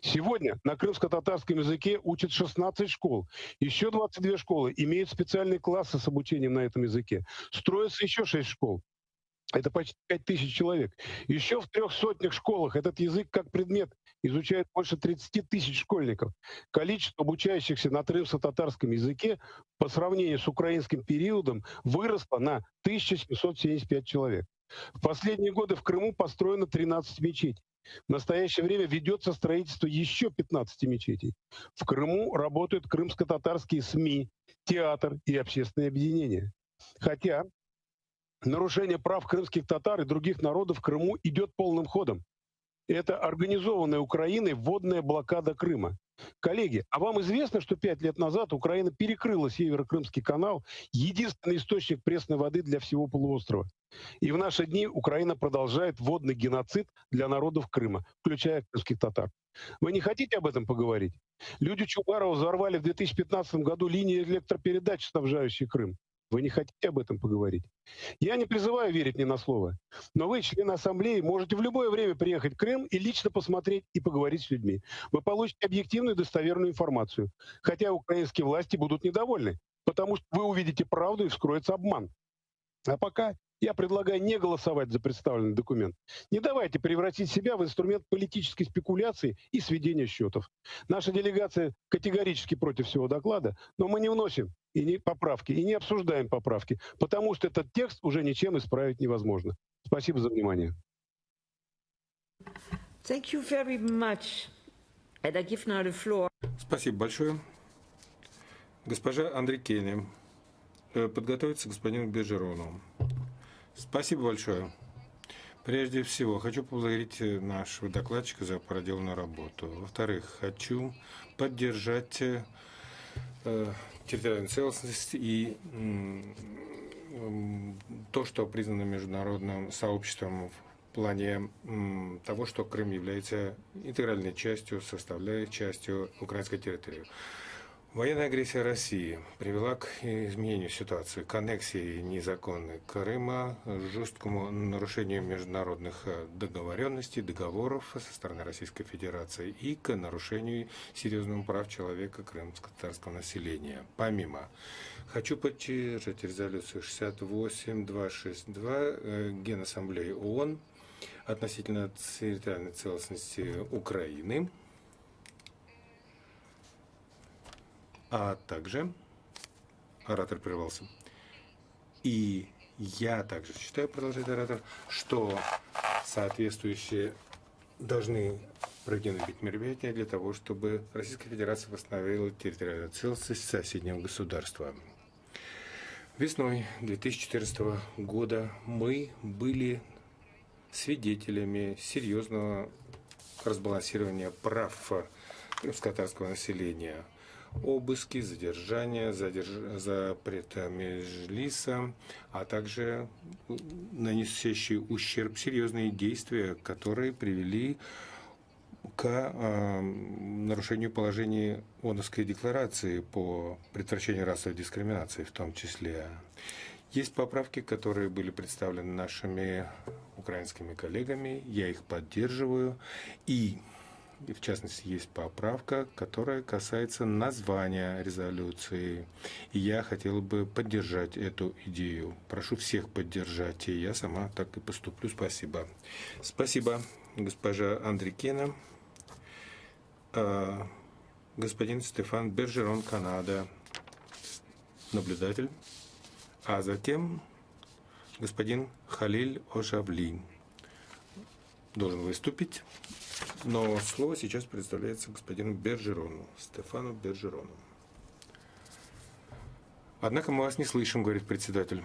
Сегодня на крымско-татарском языке учат 16 школ. Еще 22 школы имеют специальные классы с обучением на этом языке. Строятся еще 6 школ. Это почти 5000 человек. Еще в 300 школах этот язык как предмет изучает больше 30 тысяч школьников. Количество обучающихся на крымско-татарском языке по сравнению с украинским периодом выросло на 1775 человек. В последние годы в Крыму построено 13 мечетей. В настоящее время ведется строительство еще 15 мечетей. В Крыму работают крымско-татарские СМИ, театр и общественные объединения. Хотя нарушение прав крымских татар и других народов в Крыму идет полным ходом. Это организованная Украиной водная блокада Крыма. Коллеги, а вам известно, что 5 лет назад Украина перекрыла Северо-Крымский канал, единственный источник пресной воды для всего полуострова? И в наши дни Украина продолжает водный геноцид для народов Крыма, включая крымских татар. Вы не хотите об этом поговорить? Люди Чубарова взорвали в 2015 году линии электропередач, снабжающие Крым. Вы не хотите об этом поговорить? Я не призываю верить мне на слово, но вы, члены Ассамблеи, можете в любое время приехать в Крым и лично посмотреть и поговорить с людьми. Вы получите объективную и достоверную информацию. Хотя украинские власти будут недовольны, потому что вы увидите правду и вскроется обман. А пока я предлагаю не голосовать за представленный документ. Не давайте превратить себя в инструмент политической спекуляции и сведения счетов. Наша делегация категорически против всего доклада, но мы не вносим поправки и не обсуждаем поправки, потому что этот текст уже ничем исправить невозможно. Спасибо за внимание. Thank you very much. And I give now the floor. Спасибо большое. Госпожа Андрикене. Подготовиться к господину Бежерону. Спасибо большое. Прежде всего, хочу поблагодарить нашего докладчика за проделанную работу. Во-вторых, хочу поддержать территориальную целостность и то, что признано международным сообществом в плане того, что Крым является интегральной частью, составляющей частью украинской территории. Военная агрессия России привела к изменению ситуации, к аннексии незаконной Крыма, жесткому нарушению международных договоренностей, договоров со стороны Российской Федерации и к нарушению серьезных прав человека крымско-татарского населения. Помимо, хочу поддержать резолюцию 68262 Генассамблеи ООН относительно территориальной целостности Украины, а также оратор прервался. И я также считаю, продолжает оратор, что соответствующие должны проведены быть мероприятия для того, чтобы Российская Федерация восстановила территориальную целостность соседнего государства. Весной 2014 года мы были свидетелями серьезного разбалансирования прав крымско-татарского населения. Обыски, задержания, запрет меджлиса, а также нанесущие ущерб серьезные действия, которые привели к нарушению положений ООНовской декларации по предотвращению расовой дискриминации в том числе. Есть поправки, которые были представлены нашими украинскими коллегами, я их поддерживаю, и в частности есть поправка, которая касается названия резолюции, и я хотел бы поддержать эту идею. Прошу всех поддержать, и я сама так и поступлю. Спасибо. Спасибо, госпожа Андрикена. Господин Стефан Бержерон, Канада, наблюдатель. А затем господин Халиль Ожавли должен выступить, но слово сейчас представляется господину Бержерону, Стефану Бержерону. Однако мы вас не слышим, говорит председатель.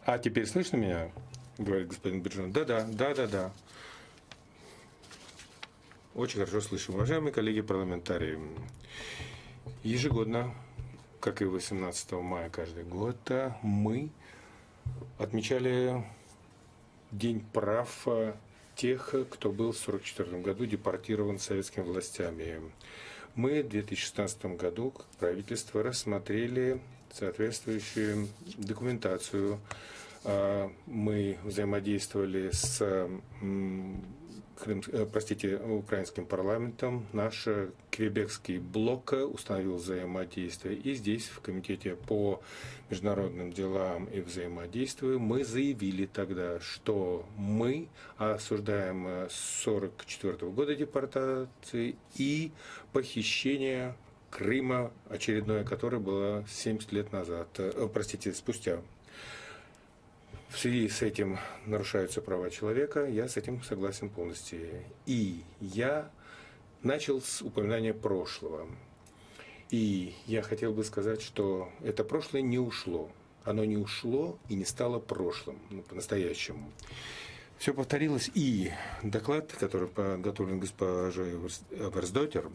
А теперь слышно меня, говорит господин Бержерон? Да. Очень хорошо слышим. Уважаемые коллеги-парламентарии, ежегодно, как и 18 мая каждый год, мы отмечали День прав тех, кто был в 1944 году депортирован советскими властями. Мы в 2016 году, как правительство, рассмотрели соответствующую документацию. Мы взаимодействовали с украинским парламентом. Наш квебекский блок установил взаимодействие. И здесь, в Комитете по международным делам и взаимодействию, мы заявили тогда, что мы осуждаем с 1944 года депортации и похищение Крыма, очередное, которое было 70 лет назад, спустя. В связи с этим нарушаются права человека, я с этим согласен полностью. И я начал с упоминания прошлого. И я хотел бы сказать, что это прошлое не ушло. Оно не ушло и не стало прошлым, по-настоящему. Все повторилось, и доклад, который подготовлен госпожой Версдотер,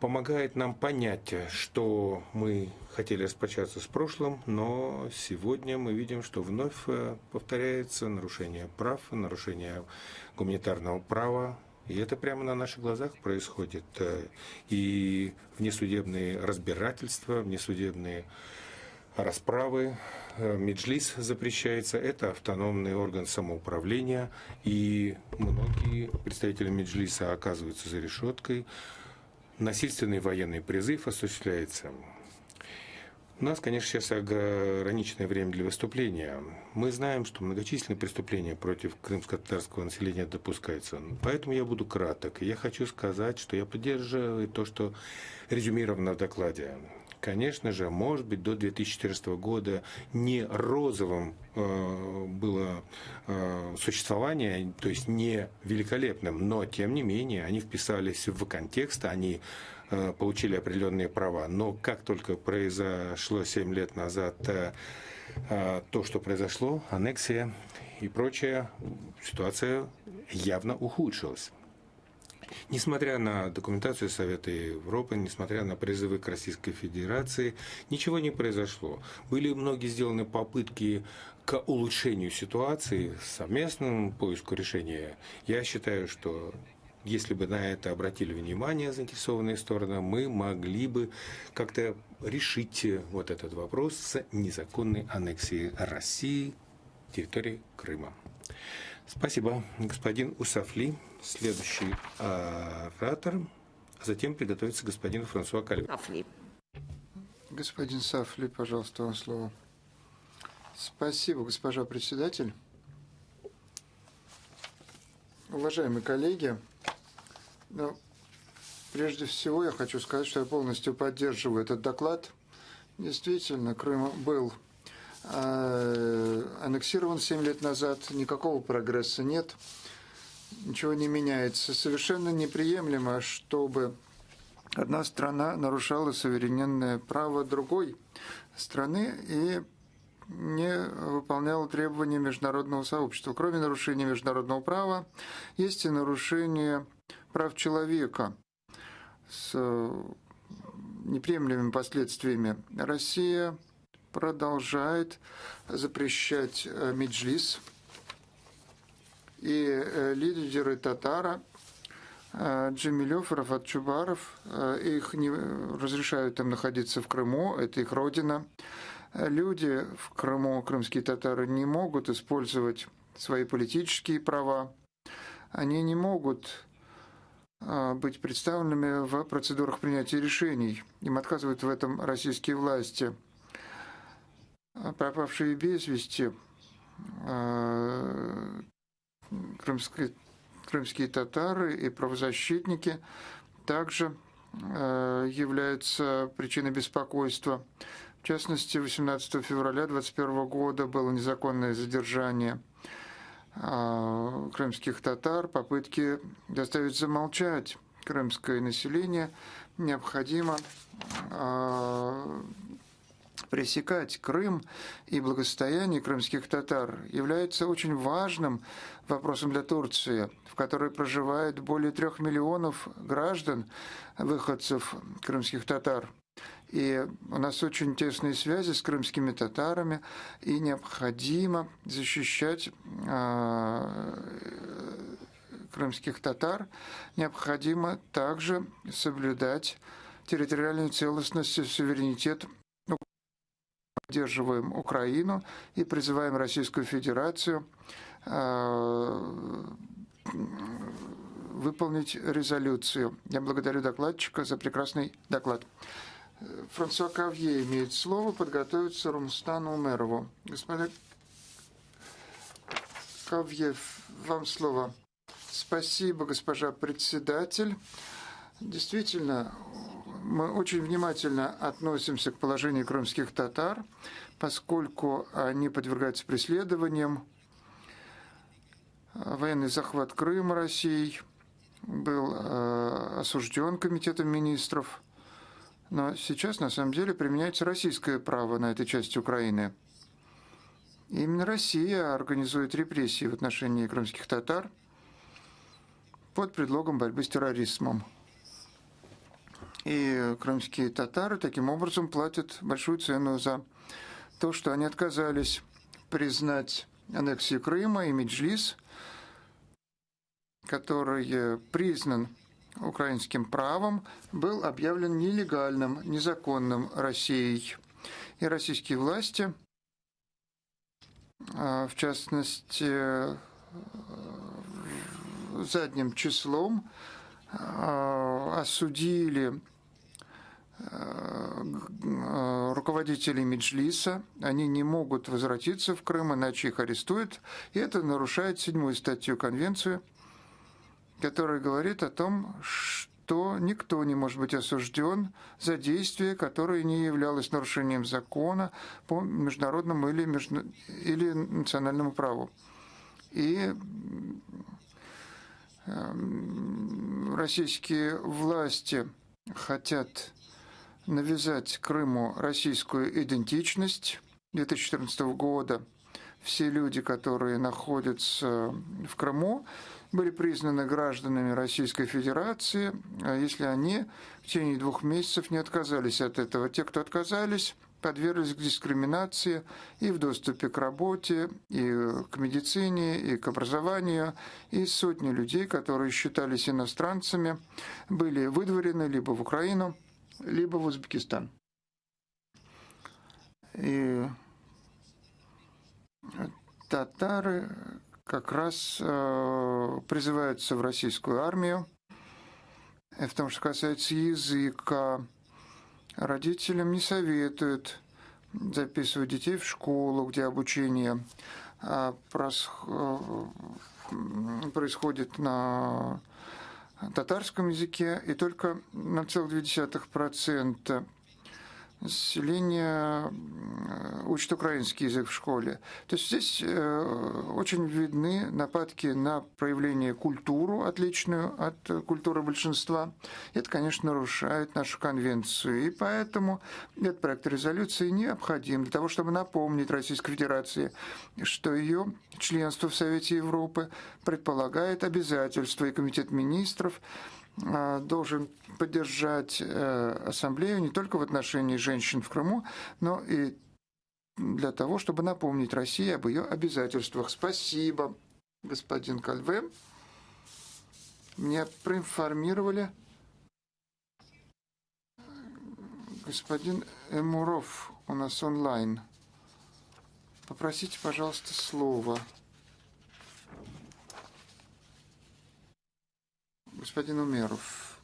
помогает нам понять, что мы хотели распрощаться с прошлым, но сегодня мы видим, что вновь повторяется нарушение прав, нарушение гуманитарного права. И это прямо на наших глазах происходит. И внесудебные разбирательства, внесудебные расправы, Меджлис запрещается, это автономный орган самоуправления, и многие представители Меджлиса оказываются за решеткой. Насильственный военный призыв осуществляется. У нас, конечно, сейчас ограниченное время для выступления. Мы знаем, что многочисленные преступления против крымско-татарского населения допускаются. Поэтому я буду краток. Я хочу сказать, что я поддерживаю то, что резюмировано в докладе. Конечно же, может быть, до 2014 года не розовым было существование, то есть не великолепным, но, тем не менее, они вписались в контекст, они получили определенные права. Но как только произошло 7 лет назад то, что произошло, аннексия и прочее, ситуация явно ухудшилась. Несмотря на документацию Совета Европы, несмотря на призывы к Российской Федерации, ничего не произошло. Были многие сделаны попытки к улучшению ситуации, совместному поиску решения. Я считаю, что если бы на это обратили внимание заинтересованные стороны, мы могли бы как-то решить вот этот вопрос с незаконной аннексией России территории Крыма. Спасибо, господин Усафли. Следующий оратор. Затем приготовится господин Франсуа Кальве. Господин Сафли, пожалуйста, вам слово. Спасибо, госпожа председатель. Уважаемые коллеги, прежде всего я хочу сказать, что я полностью поддерживаю этот доклад. Действительно, Крым был аннексирован 7 лет назад, никакого прогресса нет, ничего не меняется. Совершенно неприемлемо, чтобы одна страна нарушала суверенное право другой страны и не выполняла требования международного сообщества. Кроме нарушения международного права, есть и нарушение прав человека с неприемлемыми последствиями. Россия продолжает запрещать Меджлис, и лидеры татара Джемилев, Рафат Чубаров, их не разрешают им находиться в Крыму, это их родина. Люди в Крыму, крымские татары, не могут использовать свои политические права, они не могут быть представленными в процедурах принятия решений. Им отказывают в этом российские власти. Пропавшие без вести крымские татары и правозащитники также являются причиной беспокойства. В частности, 18 февраля 2021 года было незаконное задержание крымских татар, попытки заставить замолчать крымское население. Необходимо пресекать. Крым и благосостояние крымских татар является очень важным вопросом для Турции, в которой проживает более 3 миллионов граждан, выходцев крымских татар. И у нас очень тесные связи с крымскими татарами, и необходимо защищать крымских татар, необходимо также соблюдать территориальную целостность и суверенитет. Поддерживаем Украину и призываем Российскую Федерацию выполнить резолюцию. Я благодарю докладчика за прекрасный доклад. Франсуа Кавье имеет слово, подготовиться Румстану Умерову. Господин Кавье, вам слово. Спасибо, госпожа председатель. Действительно, мы очень внимательно относимся к положению крымских татар, поскольку они подвергаются преследованиям. Военный захват Крыма Россией был осужден Комитетом министров. Но сейчас, на самом деле, применяется российское право на этой части Украины. И именно Россия организует репрессии в отношении крымских татар под предлогом борьбы с терроризмом. И крымские татары таким образом платят большую цену за то, что они отказались признать аннексию Крыма, и Меджлис, который признан украинским правом, был объявлен нелегальным, незаконным Россией. И российские власти, в частности, задним числом осудили руководителей Меджлиса. Они не могут возвратиться в Крым, иначе их арестуют. И это нарушает 7-ю статью Конвенции, которая говорит о том, что никто не может быть осужден за действие, которое не являлось нарушением закона по международному или национальному праву. И российские власти хотят навязать Крыму российскую идентичность 2014 года. Все люди, которые находятся в Крыму, были признаны гражданами Российской Федерации, если они в течение 2 месяцев не отказались от этого. Те, кто отказались, подверглись к дискриминации и в доступе к работе, и к медицине, и к образованию. И сотни людей, которые считались иностранцами, были выдворены либо в Украину, либо в Узбекистан. И татары как раз призываются в российскую армию. И в том, что касается языка, родителям не советуют записывать детей в школу, где обучение происходит на татарском языке, и только 0,2% населения учат украинский язык в школе. То есть здесь очень видны нападки на проявление культуру, отличную от культуры большинства. Это, конечно, нарушает нашу конвенцию. И поэтому этот проект резолюции необходим для того, чтобы напомнить Российской Федерации, что ее членство в Совете Европы предполагает обязательства, и Комитет министров должен поддержать ассамблею не только в отношении женщин в Крыму, но и для того, чтобы напомнить России об ее обязательствах. Спасибо. господин Кальве. Меня проинформировали, господин Эмуров у нас онлайн. Попросите, пожалуйста, слово. Господин Умеров.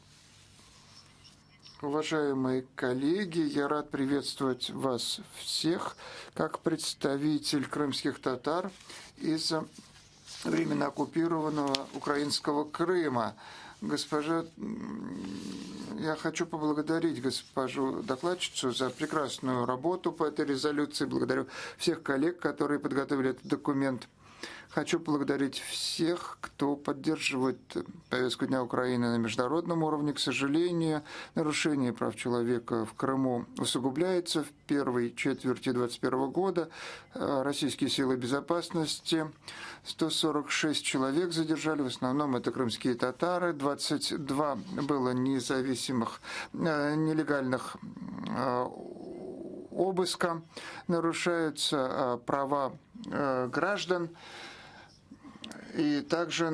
Уважаемые коллеги, я рад приветствовать вас всех как представитель крымских татар из временно оккупированного украинского Крыма. Госпожа, я хочу поблагодарить госпожу докладчицу за прекрасную работу по этой резолюции. Благодарю всех коллег, которые подготовили этот документ. Хочу поблагодарить всех, кто поддерживает повестку Дня Украины на международном уровне. К сожалению, нарушение прав человека в Крыму усугубляется. В первой четверти 2021 года российские силы безопасности 146 человек задержали, в основном это крымские татары, 22 было независимых, нелегальных обыска, нарушаются права граждан. И также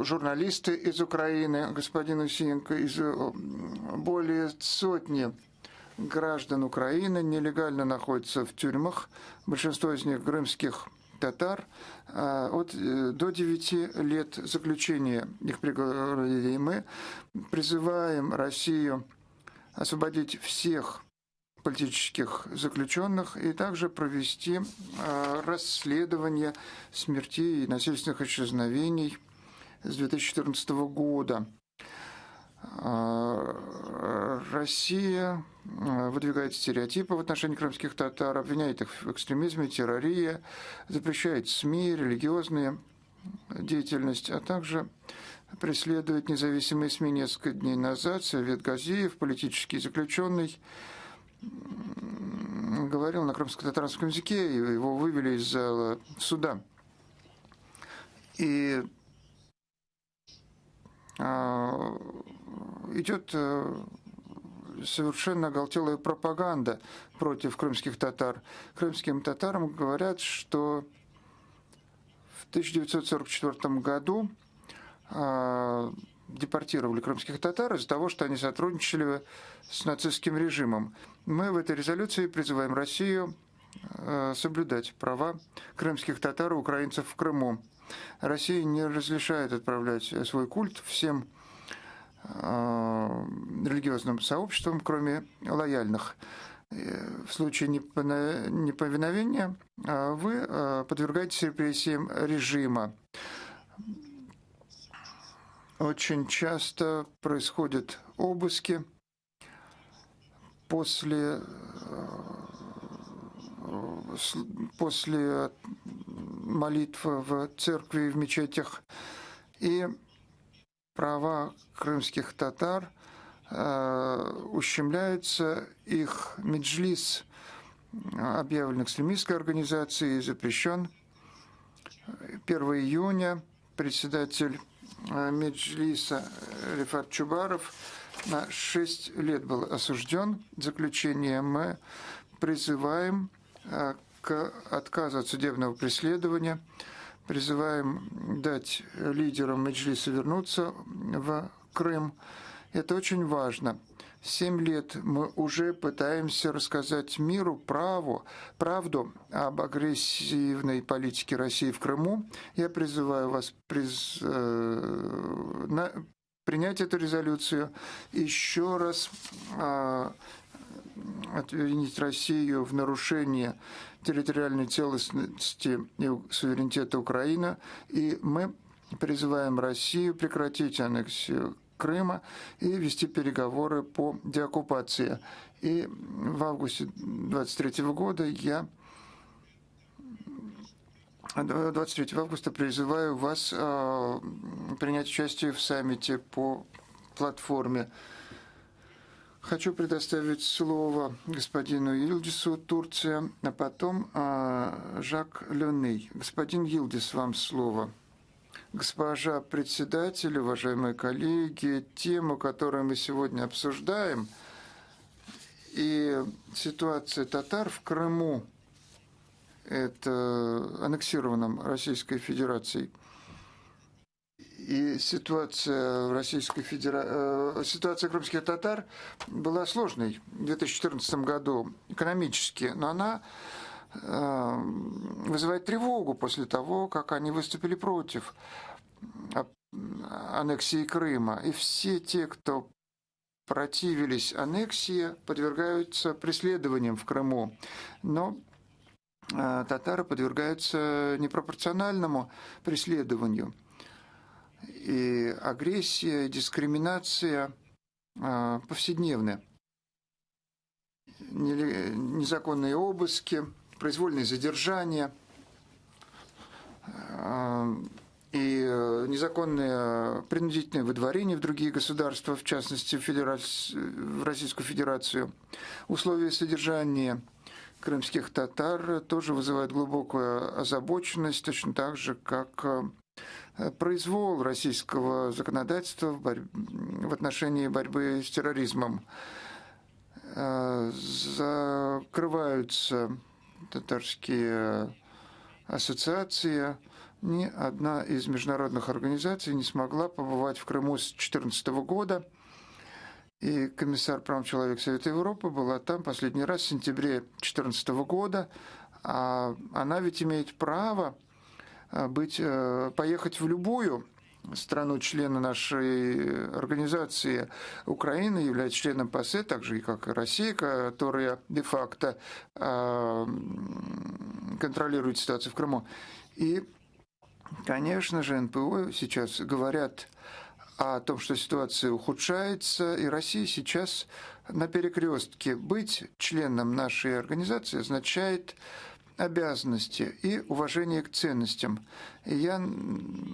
журналисты из Украины, господин Усиенко, более сотни граждан Украины нелегально находятся в тюрьмах, большинство из них крымских татар, до 9 лет заключения их приговорили. И мы призываем Россию освободить всех политических заключенных и также провести расследование смертей и насильственных исчезновений с 2014 года. Россия выдвигает стереотипы в отношении крымских татар, обвиняет их в экстремизме, террории, запрещает СМИ, религиозную деятельность, а также преследует независимые СМИ. Несколько дней назад Совет Газиев, политический заключенный, говорил на крымско-татарском языке, и его вывели из зала суда. И идет совершенно оголтелая пропаганда против крымских татар. Крымским татарам говорят, что в 1944 году депортировали крымских татар из-за того, что они сотрудничали с нацистским режимом. Мы в этой резолюции призываем Россию соблюдать права крымских татар и украинцев в Крыму. Россия не разрешает отправлять свой культ всем религиозным сообществам, кроме лояльных. В случае неповиновения вы подвергаетесь репрессиям режима. Очень часто происходят обыски после молитв в церкви и в мечетях. И права крымских татар ущемляются. Их меджлис объявлен экстремистской организацией, запрещен. 1 июня председатель меджлиса Рифат Чубаров на 6 лет был осужден. В заключение мы призываем к отказу от судебного преследования, призываем дать лидерам меджлиса вернуться в Крым. Это очень важно. 7 лет мы уже пытаемся рассказать миру правду об агрессивной политике России в Крыму. Я призываю вас принять эту резолюцию, еще раз обвинить Россию в нарушении территориальной целостности и суверенитета Украины. И мы призываем Россию прекратить аннексию Крыма и вести переговоры по деоккупации. И в августе 23 года 23 августа призываю вас принять участие в саммите по платформе. Хочу предоставить слово господину Йилдису, Турция, а потом Жак Леней. Господин Йилдис, вам слово. Госпожа председатель, уважаемые коллеги, тему, которую мы сегодня обсуждаем, и ситуация татар в Крыму, это аннексированном Российской Федерацией. И ситуация крымских татар была сложной в 2014 году экономически, но она вызывает тревогу после того, как они выступили против аннексии Крыма. И все те, кто противились аннексии, подвергаются преследованиям в Крыму. Но татары подвергаются непропорциональному преследованию. И агрессия, дискриминация повседневны. Незаконные обыски, произвольные задержания и незаконное принудительное выдворение в другие государства, в частности в Российскую Федерацию. Условия содержания крымских татар тоже вызывают глубокую озабоченность, точно так же, как произвол российского законодательства в отношении борьбы с терроризмом. Закрываются татарские ассоциации. Ни одна из международных организаций не смогла побывать в Крыму с 2014 года. И комиссар прав человека Совета Европы была там последний раз в сентябре 2014 года. А она ведь имеет право поехать в любую страну-члена нашей организации. Украина является членом ПАСЕ, так же, как и Россия, которая де-факто контролирует ситуацию в Крыму. И, конечно же, НПО сейчас говорят о том, что ситуация ухудшается, и Россия сейчас на перекрестке. Быть членом нашей организации означает обязанности и уважение к ценностям. И я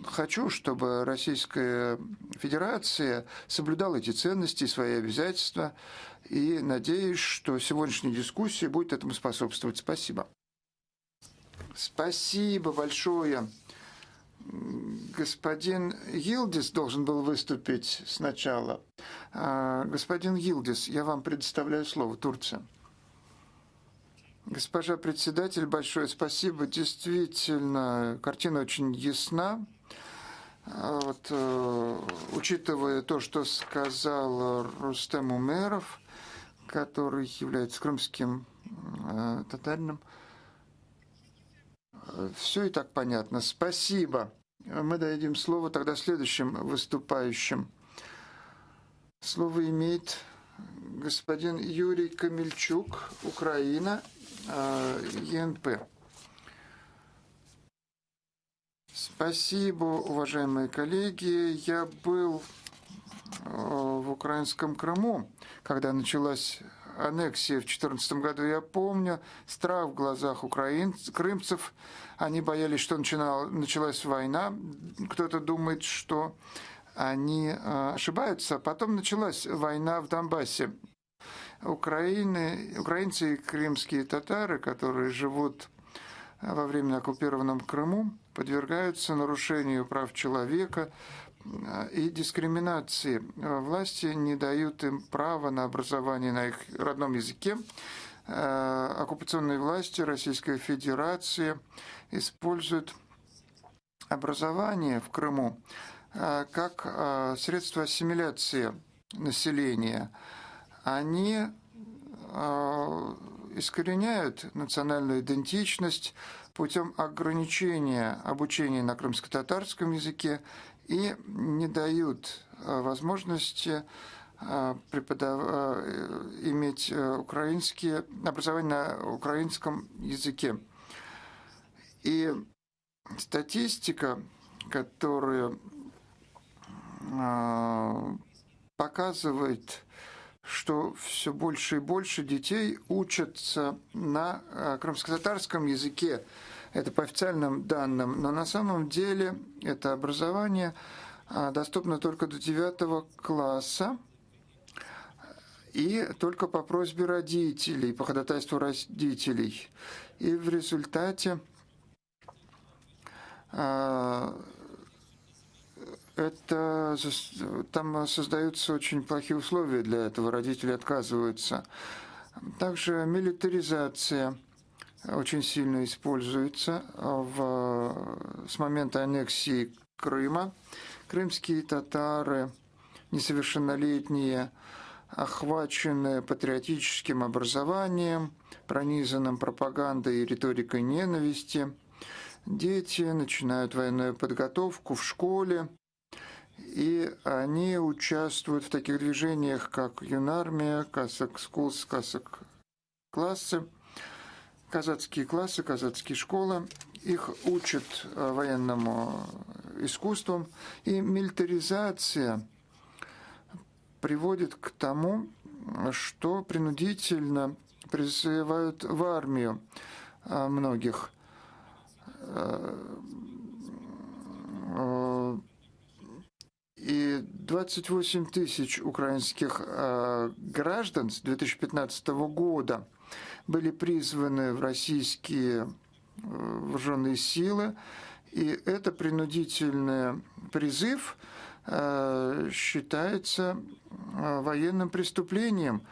хочу, чтобы Российская Федерация соблюдала эти ценности и свои обязательства, и надеюсь, что сегодняшняя дискуссия будет этому способствовать. Спасибо. Спасибо большое. Господин Йилдис должен был выступить сначала. Господин Йилдис, я вам предоставляю слово. Турция. Госпожа председатель, большое спасибо. Действительно, картина очень ясна. Вот, учитывая то, что сказал Рустем Умеров, который является крымским татарином, все и так понятно. Спасибо. Мы дадим слово тогда следующим выступающим. Слово имеет господин Юрий Камельчук, Украина, ЕНП. Спасибо, уважаемые коллеги. Я был в украинском Крыму, когда началась аннексия в 2014 году. Я помню страх в глазах крымцев. Они боялись, что началась война. Кто-то думает, что они ошибаются. Потом началась война в Донбассе. Украинцы и крымские татары, которые живут во временно оккупированном Крыму, подвергаются нарушению прав человека и дискриминации. Власти не дают им права на образование на их родном языке. Оккупационные власти Российской Федерации используют образование в Крыму как средство ассимиляции населения. Они искореняют национальную идентичность путем ограничения обучения на крымско-татарском языке и не дают возможности иметь образование на украинском языке. И статистика, которая показывает, что все больше и больше детей учатся на крымско-татарском языке. Это по официальным данным. Но на самом деле это образование доступно только до 9 класса. И только по просьбе родителей, по ходатайству родителей. И в результате там создаются очень плохие условия для этого, родители отказываются. Также милитаризация очень сильно используется с момента аннексии Крыма. Крымские татары, несовершеннолетние, охваченные патриотическим образованием, пронизанным пропагандой и риторикой ненависти. Дети начинают военную подготовку в школе, и они участвуют в таких движениях, как Юнармия, Казак-Скулс, Казак-классы, казацкие классы, казацкие школы. Их учат военному искусству, и милитаризация приводит к тому, что принудительно призывают в армию многих. И 28 тысяч украинских граждан с 2015 года были призваны в российские вооруженные силы, и это принудительный призыв считается военным преступлением,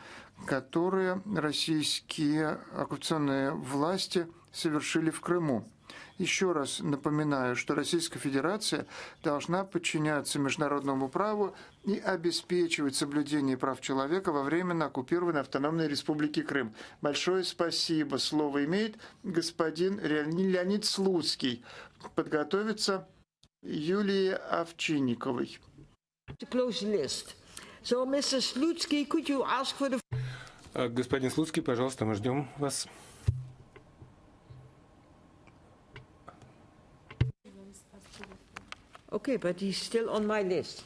которое российские оккупационные власти совершили в Крыму. Еще раз напоминаю, что Российская Федерация должна подчиняться международному праву и обеспечивать соблюдение прав человека во временно оккупированной автономной республики Крым. Большое спасибо. Слово имеет господин Леонид Слуцкий. Подготовиться Юлии Овчинниковой. Господин Слуцкий, пожалуйста, мы ждем вас. Okay, but he's still on my list.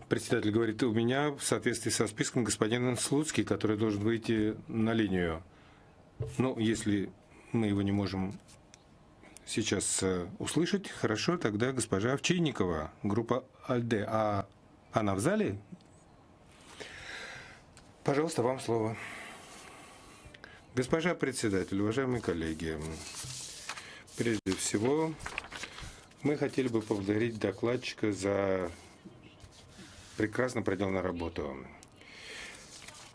Председатель говорит, у меня в соответствии со списком господин Слуцкий, который должен выйти на линию. Ну, если мы его не можем сейчас услышать, хорошо, тогда госпожа Овчинникова, группа АЛДЕ. А она в зале? Пожалуйста, вам слово. Госпожа председатель, уважаемые коллеги, прежде всего мы хотели бы поблагодарить докладчика за прекрасно проделанную работу.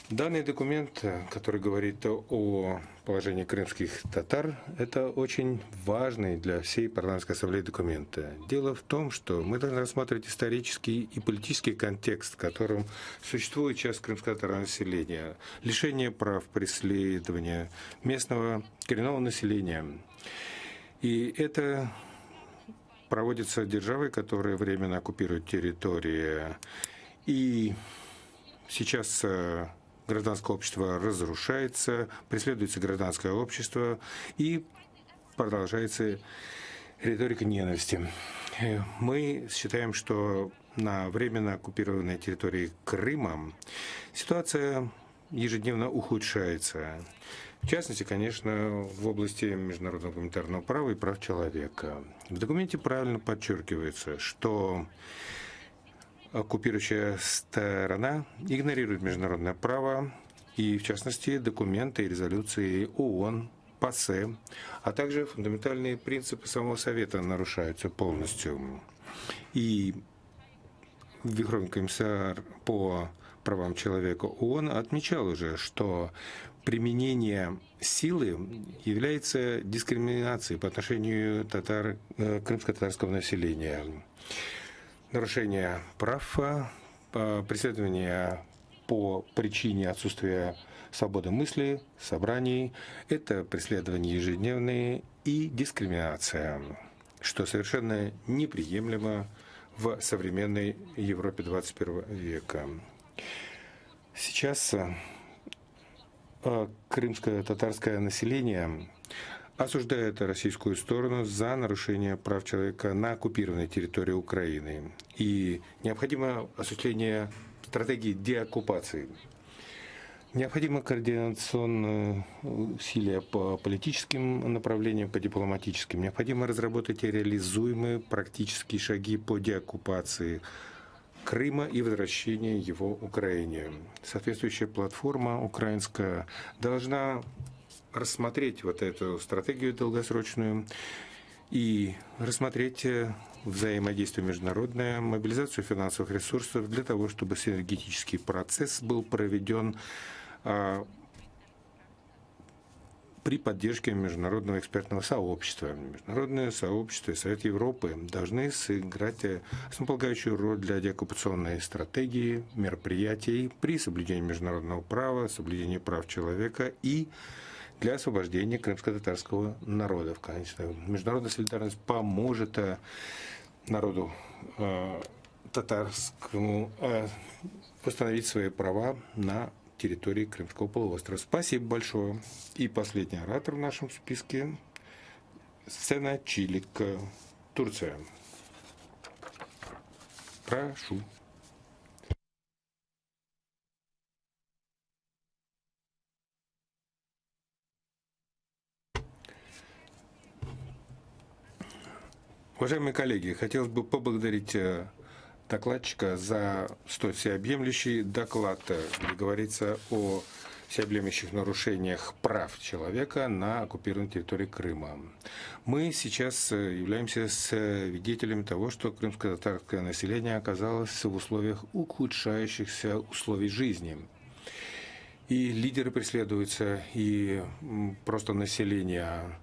Данный документ, который говорит о положении крымских татар, это очень важный для всей парламентской ассамблеи документ. Дело в том, что мы должны рассматривать исторический и политический контекст, в котором существует часть крымско-татарского населения, лишение прав, преследования местного коренного населения. И это проводится державой, которая временно оккупирует территории. И сейчас гражданское общество разрушается, преследуется гражданское общество и продолжается риторика ненависти. Мы считаем, что на временно оккупированной территории Крыма ситуация ежедневно ухудшается. В частности, конечно, в области международного гуманитарного права и прав человека. В документе правильно подчеркивается, что оккупирующая сторона игнорирует международное право и, в частности, документы и резолюции ООН, ПАСЕ, а также фундаментальные принципы самого Совета нарушаются полностью. И Верховный комиссар по правам человека ООН отмечал уже, что применение силы является дискриминацией по отношению крымско-татарского населения. Нарушение прав, преследование по причине отсутствия свободы мысли, собраний – это преследование ежедневное и дискриминация, что совершенно неприемлемо в современной Европе 21 века. Сейчас крымско-татарское население осуждает российскую сторону за нарушение прав человека на оккупированной территории Украины. И необходимо осуществление стратегии деоккупации. Необходимо координационные усилия по политическим направлениям, по дипломатическим. Необходимо разработать реализуемые практические шаги по деоккупации Крыма и возвращения его Украине. Соответствующая платформа украинская должна рассмотреть вот эту стратегию долгосрочную и рассмотреть взаимодействие международное, мобилизацию финансовых ресурсов для того, чтобы синергетический процесс был проведен при поддержке международного экспертного сообщества. Международное сообщество и Совет Европы должны сыграть основополагающую роль для деоккупационной стратегии, мероприятий при соблюдении международного права, соблюдении прав человека и для освобождения крымско-татарского народа. Конечно, международная солидарность поможет народу татарскому восстановить свои права на территории Крымского полуострова. Спасибо большое. И последний оратор в нашем списке — Сена Чилик, Турция. Прошу. Уважаемые коллеги, хотелось бы поблагодарить докладчика за столь всеобъемлющий доклад, где говорится о всеобъемлющих нарушениях прав человека на оккупированной территории Крыма. Мы сейчас являемся свидетелями того, что крымско-татарское население оказалось в условиях ухудшающихся условий жизни. И лидеры преследуются, и просто население.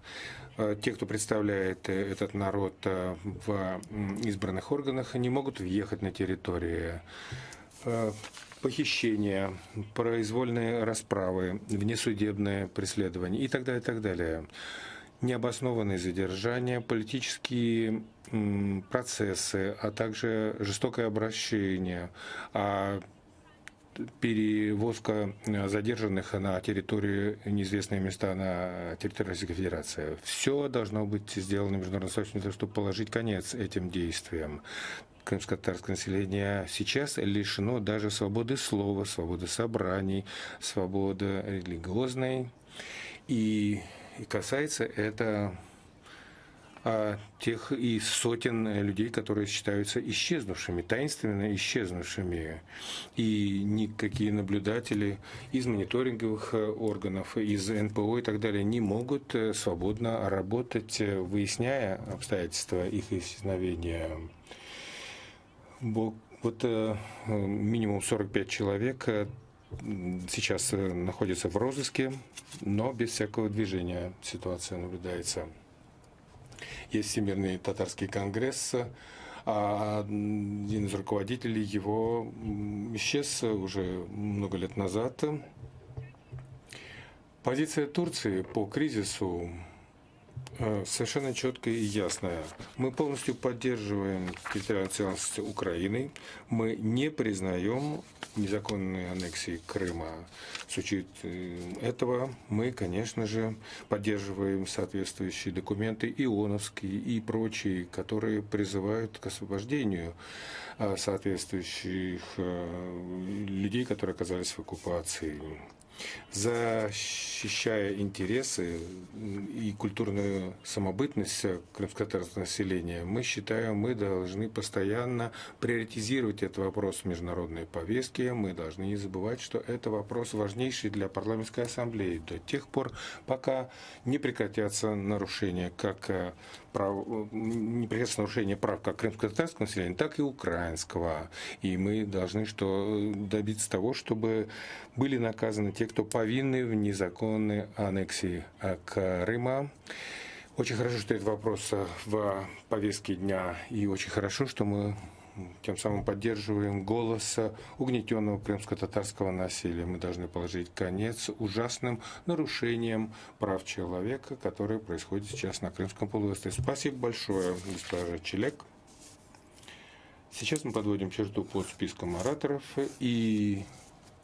Те, кто представляет этот народ в избранных органах, не могут въехать на территорию. Похищения, произвольные расправы, внесудебное преследование и так далее, и так далее. Необоснованные задержания, политические процессы, а также жестокое обращение, перевозка задержанных на территорию, неизвестные места на территории Российской Федерации. Все должно быть сделано международным сообществом, чтобы положить конец этим действиям. Крымско-татарское население сейчас лишено даже свободы слова, свободы собраний, свободы религиозной. И касается это тех и сотен людей, которые считаются исчезнувшими, таинственно исчезнувшими. И никакие наблюдатели из мониторинговых органов, из НПО и так далее не могут свободно работать, выясняя обстоятельства их исчезновения. Вот минимум 45 человек сейчас находятся в розыске, но без всякого движения ситуация наблюдается. Есть Всемирный татарский конгресс, а один из руководителей его исчез уже много лет назад. Позиция Турции по кризису совершенно четкая и ясная. Мы полностью поддерживаем территориальную целостность Украины. Мы не признаем незаконной аннексии Крыма. С учетом этого мы, конечно же, поддерживаем соответствующие документы ООНовские и прочие, которые призывают к освобождению соответствующих людей, которые оказались в оккупации. Защищая интересы и культурную самобытность крымско-татарского населения, мы считаем, мы должны постоянно приоритизировать этот вопрос в международной повестке. Мы должны не забывать, что это вопрос важнейший для парламентской ассамблеи до тех пор, пока не прекратятся нарушения как нарушение прав как крымско-татарского населения, так и украинского. И мы должны добиться того, чтобы были наказаны те, кто повинны в незаконной аннексии Крыма. Очень хорошо, что этот вопрос в повестке дня, и очень хорошо, что мы тем самым поддерживаем голос угнетенного крымско-татарского населения. Мы должны положить конец ужасным нарушениям прав человека, которые происходят сейчас на Крымском полуострове. Спасибо большое, госпожа Чилек. Сейчас мы подводим черту под списком ораторов, и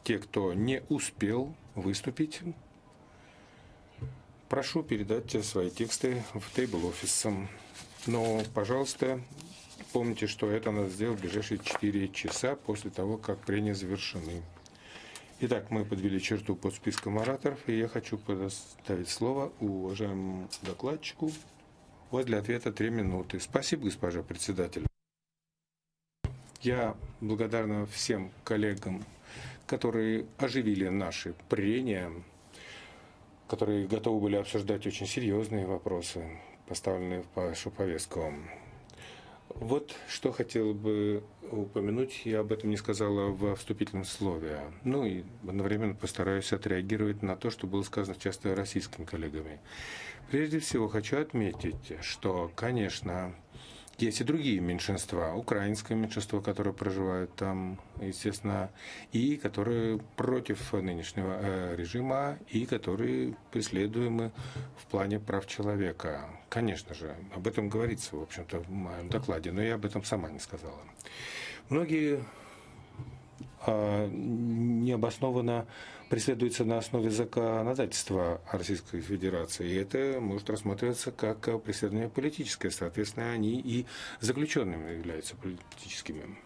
те, кто не успел выступить, прошу передать свои тексты в Table Office. Но, пожалуйста, помните, что это надо сделать в ближайшие 4 часа после того, как прения завершены. Итак, мы подвели черту под списком ораторов, и я хочу предоставить слово уважаемому докладчику. У вас для ответа 3 минуты. Спасибо, госпожа председатель. Я благодарна всем коллегам, которые оживили наши прения, которые готовы были обсуждать очень серьезные вопросы, поставленные в вашу повестку. Вот что хотел бы упомянуть, я об этом не сказала во вступительном слове. Ну и одновременно постараюсь отреагировать на то, что было сказано часто российскими коллегами. Прежде всего хочу отметить, что, конечно, есть и другие меньшинства, украинское меньшинство, которое проживает там, естественно, и которые против нынешнего режима, и которые преследуемы в плане прав человека. Конечно же, об этом говорится, в общем-то, в моем докладе, но я об этом сама не сказала. Многие необоснованно преследуются на основе законодательства Российской Федерации, и это может рассматриваться как преследование политическое, соответственно, они и заключенными являются политическими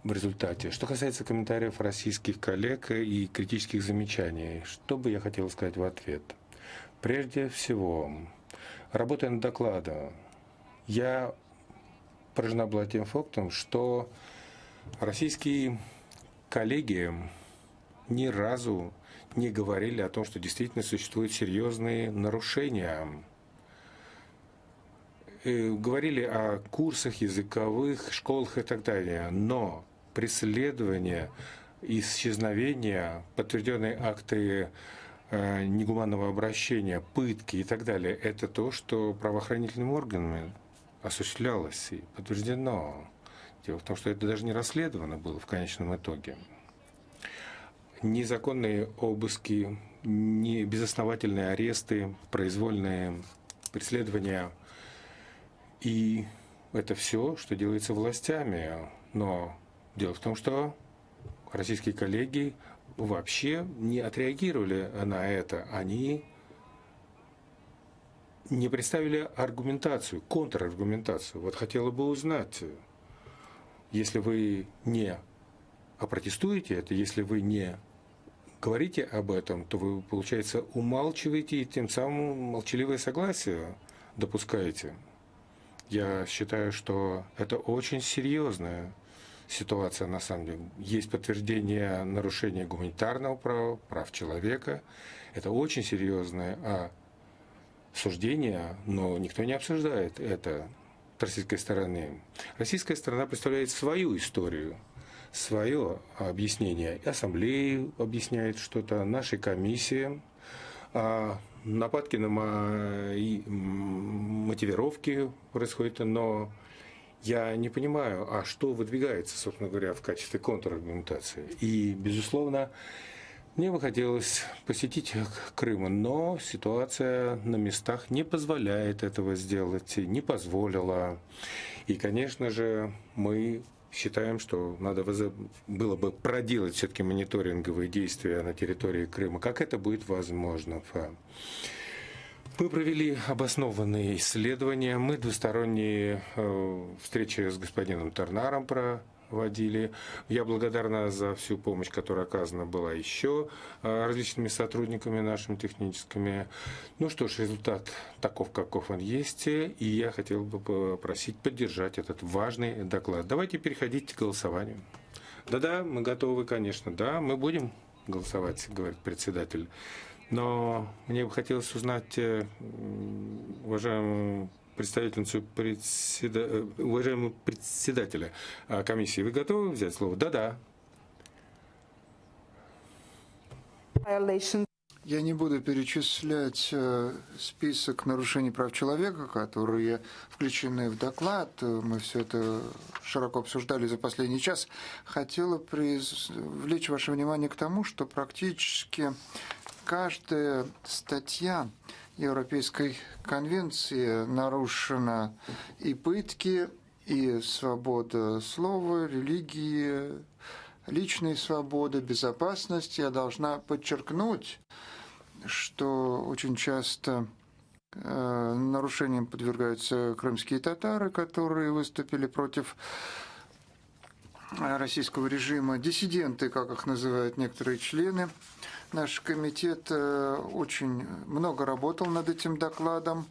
в результате. Что касается комментариев российских коллег и критических замечаний, что бы я хотел сказать в ответ? Прежде всего, работая над докладом, я поражена была тем фактом, что российские коллеги ни разу не говорили о том, что действительно существуют серьезные нарушения. Говорили о курсах языковых, школах и так далее, но преследование, исчезновение, подтвержденные акты негуманного обращения, пытки и так далее, это то, что правоохранительными органами осуществлялось и подтверждено. Дело в том, что это даже не расследовано было в конечном итоге. Незаконные обыски, безосновательные аресты, произвольные преследования. И это все, что делается властями. Но дело в том, что российские коллеги вообще не отреагировали на это. Они не представили аргументацию, контраргументацию. Вот хотела бы узнать, если вы не опротестуете это, если вы не говорите об этом, то вы, получается, умалчиваете и тем самым молчаливое согласие допускаете. Я считаю, что это очень серьезная ситуация на самом деле. Есть подтверждение нарушения гуманитарного права, прав человека. Это очень серьезное суждение, но никто не обсуждает это с российской стороны. Российская сторона представляет свою историю, свое объяснение. Ассамблея объясняет что-то, нашей комиссии, нападки на мои мотивировки происходят, но я не понимаю, а что выдвигается, собственно говоря, в качестве контраргументации. И, безусловно, мне бы хотелось посетить Крым, но ситуация на местах не позволяет этого сделать, не позволила. И, конечно же, мы считаем, что надо было бы проделать все-таки мониторинговые действия на территории Крыма. Как это будет возможно? Мы провели обоснованные исследования, мы двусторонние встречи с господином Тернаром проводили. Я благодарна за всю помощь, которая оказана была еще различными сотрудниками нашими техническими. Ну что ж, результат таков, каков он есть, и я хотел бы попросить поддержать этот важный доклад. Давайте переходить к голосованию. Да-да, мы готовы, конечно. Да, мы будем голосовать, говорит председатель. Но мне бы хотелось узнать, уважаемую уважаемого председателя комиссии, вы готовы взять слово? Да-да. Я не буду перечислять список нарушений прав человека, которые включены в доклад. Мы все это широко обсуждали за последний час. Хотела привлечь ваше внимание к тому, что практически каждая статья Европейской конвенции нарушена: и пытки, и свобода слова, религии, личные свободы, безопасность. Я должна подчеркнуть, что очень часто нарушениям подвергаются крымские татары, которые выступили против российского режима, диссиденты, как их называют некоторые члены. Наш комитет очень много работал над этим докладом.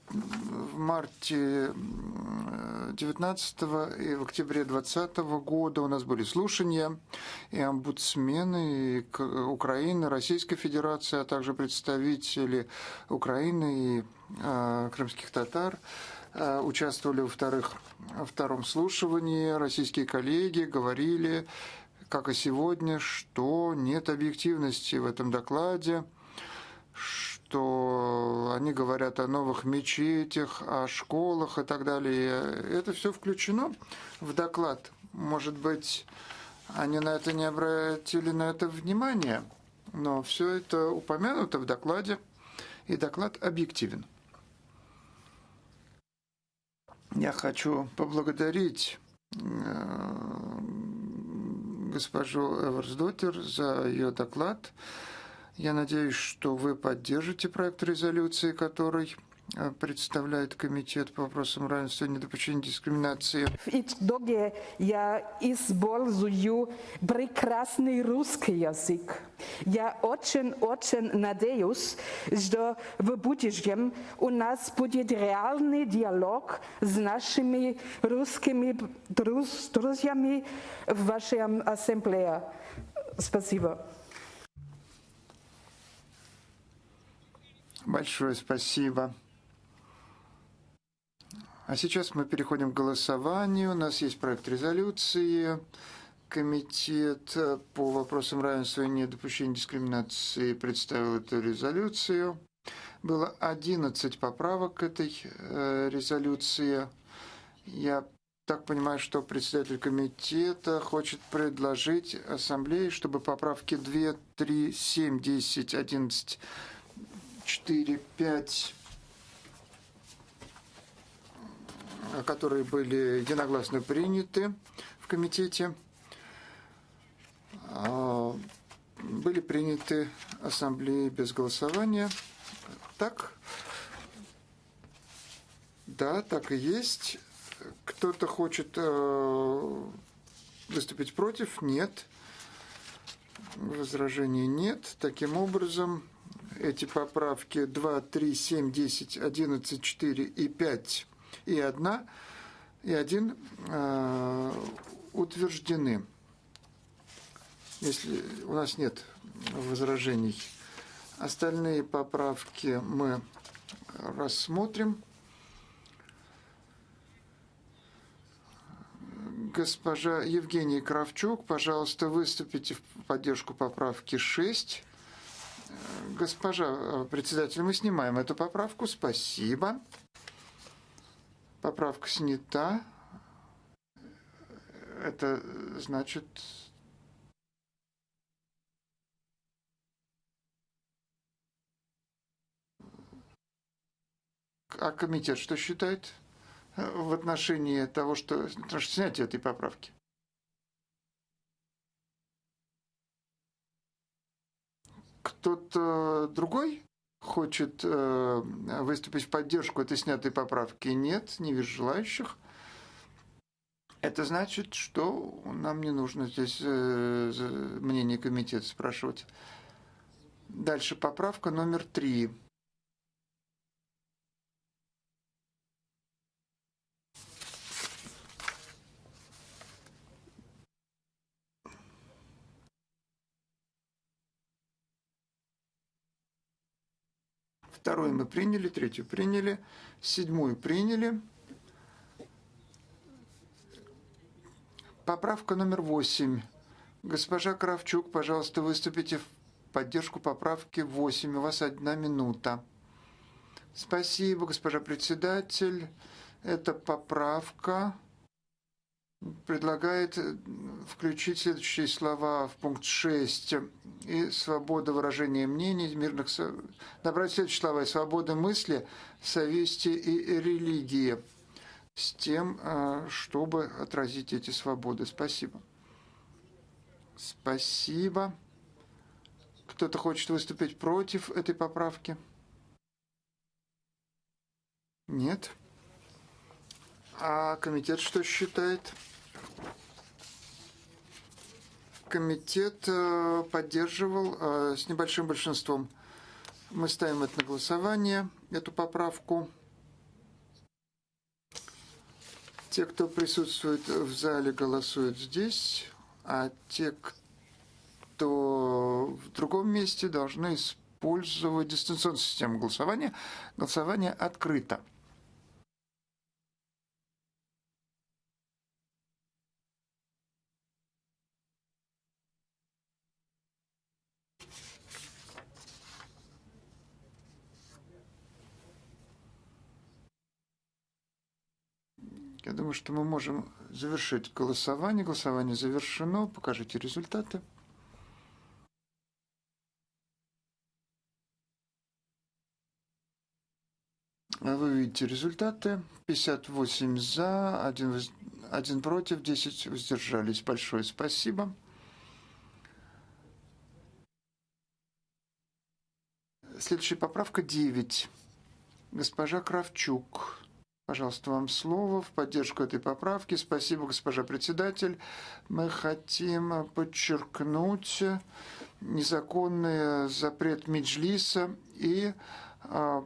В марте 2019 и в октябре 2020 года у нас были слушания, и омбудсмены и Украины, Российской Федерации, а также представители Украины и крымских татар участвовали во втором слушании, российские коллеги говорили, как и сегодня, что нет объективности в этом докладе, что они говорят о новых мечетях, о школах и так далее. Это все включено в доклад. Может быть, они на это не обратили на это внимание, но все это упомянуто в докладе, и доклад объективен. Я хочу поблагодарить госпожу Эверсдоттер за ее доклад. Я надеюсь, что вы поддержите проект резолюции, который представляет Комитет по вопросам равенства и недопущения дискриминации. В итоге я использую прекрасный русский язык. Я очень надеюсь, что в будущем у нас будет реальный диалог с нашими русскими друзьями в вашей ассамблее. Спасибо. Большое спасибо. А сейчас мы переходим к голосованию. У нас есть проект резолюции. Комитет по вопросам равенства и недопущения дискриминации представил эту резолюцию. Было 11 поправок к этой резолюции. Я так понимаю, что председатель комитета хочет предложить ассамблее, чтобы поправки 2, 3, 7, 10, 11, 4, 5... которые были единогласно приняты в комитете, были приняты ассамблеей без голосования. Так? Да, так и есть. Кто-то хочет выступить против? Нет. Возражений нет. Таким образом, эти поправки 2, 3, 7, 10, 11, 4 и 5 и 1 утверждены. Если у нас нет возражений, остальные поправки мы рассмотрим. Госпожа Евгения Кравчук, пожалуйста, выступите в поддержку поправки 6. Госпожа председатель, мы снимаем эту поправку. Спасибо. Поправка снята. Это значит... А комитет что считает в отношении того, что снятие этой поправки? Кто-то другой хочет выступить в поддержку этой снятой поправки? Нет, не вижу желающих. Это значит, что нам не нужно здесь мнение комитета спрашивать. Дальше поправка номер 3. Вторую мы приняли, третью приняли, 7 приняли. Поправка номер 8. Госпожа Кравчук, пожалуйста, выступите в поддержку поправки 8. У вас 1 минута. Спасибо, госпожа председатель. Эта поправка предлагает включить следующие слова в пункт 6. И свобода выражения мнений, мирных... Добавить следующие слова. И свобода мысли, совести и религии. С тем, чтобы отразить эти свободы. Спасибо. Спасибо. Кто-то хочет выступить против этой поправки? Нет. А комитет что считает? Комитет поддерживал с небольшим большинством. Мы ставим это на голосование, эту поправку. Те, кто присутствует в зале, голосуют здесь, а те, кто в другом месте, должны использовать дистанционную систему голосования. Голосование открыто. Я думаю, что мы можем завершить голосование. Голосование завершено. Покажите результаты. Вы видите результаты. 58 за, 1 против, 10 воздержались. Большое спасибо. Следующая поправка 9. Госпожа Кравчук. Пожалуйста, вам слово в поддержку этой поправки. Спасибо, госпожа председатель. Мы хотим подчеркнуть незаконный запрет Меджлиса и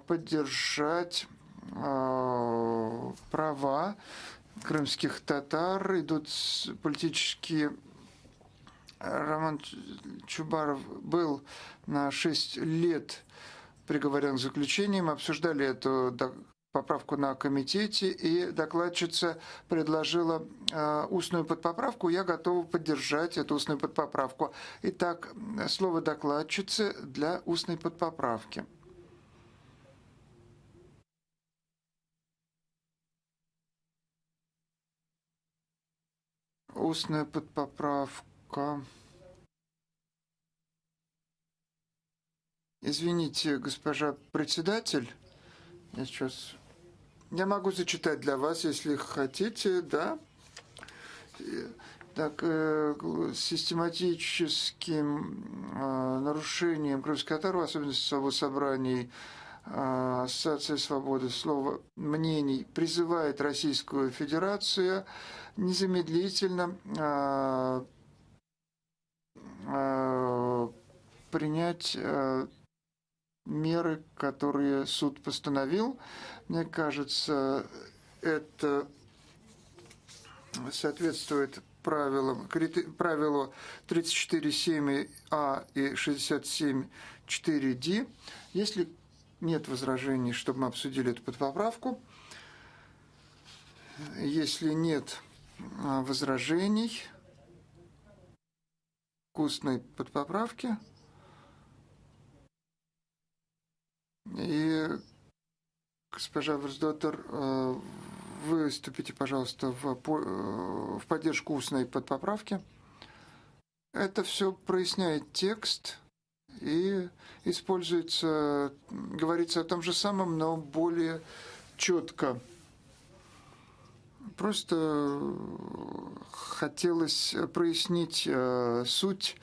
поддержать права крымских татар. Идут политические... Роман Чубаров был на 6 лет приговорен к заключению. Мы обсуждали эту поправку на комитете, и докладчица предложила устную подпоправку. Я готова поддержать эту устную подпоправку. Итак, слово докладчицы для устной подпоправки. Устная подпоправка. Извините, госпожа председатель, я могу зачитать для вас, если хотите, да? Так, систематическим нарушением крымских татар, в особенности Совет собраний Ассоциации свободы слова мнений, призывает Российскую Федерацию незамедлительно принять меры, которые суд постановил. Мне кажется, это соответствует правилу 34.7а и 67.4d. Если нет возражений, чтобы мы обсудили эту подпоправку, если нет возражений к устной подпоправке, и госпожа Версдоттер, выступите, пожалуйста, в поддержку устной подпоправки. Это все проясняет текст и используется, говорится о том же самом, но более четко. Просто хотелось прояснить суть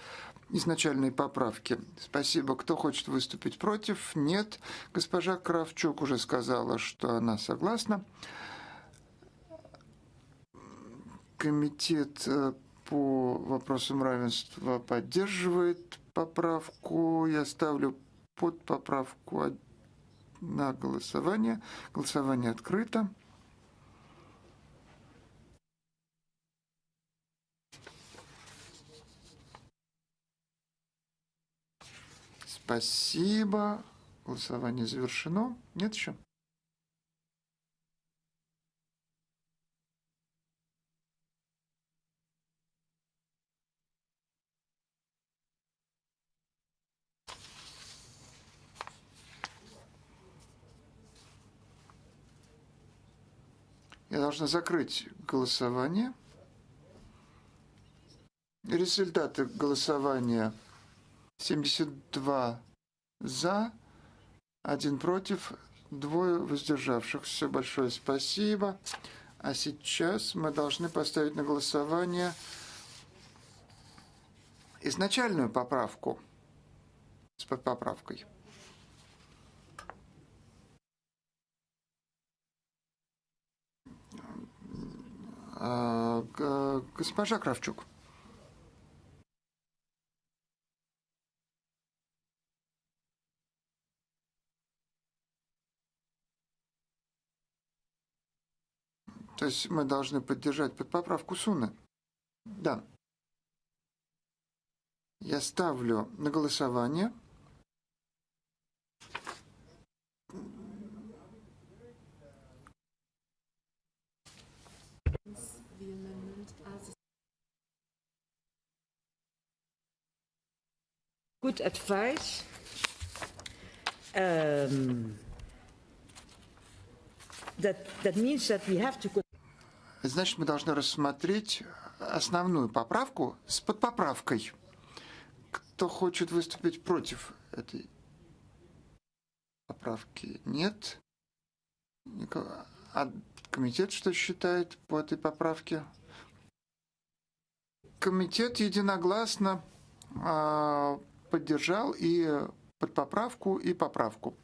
изначальной поправки. Спасибо. Кто хочет выступить против? Нет. Госпожа Кравчук уже сказала, что она согласна. Комитет по вопросам равенства поддерживает поправку. Я ставлю под поправку на голосование. Голосование открыто. Спасибо. Голосование завершено. Нет еще? Я должна закрыть голосование. Результаты голосования: 72 за, 1 против, 2 воздержавшихся. Большое спасибо. А сейчас мы должны поставить на голосование изначальную поправку с подпоправкой. Госпожа Кравчук. То есть мы должны поддержать подпоправку Суны. Да. Я ставлю на голосование. Good advice. That means that we have to. значит, мы должны рассмотреть основную поправку с подпоправкой. Кто хочет выступить против этой поправки? Нет. А комитет что считает по этой поправке? Комитет единогласно поддержал и подпоправку, и поправку.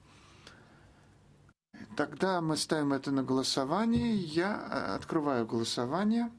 Тогда мы ставим это на голосование. Я открываю голосование.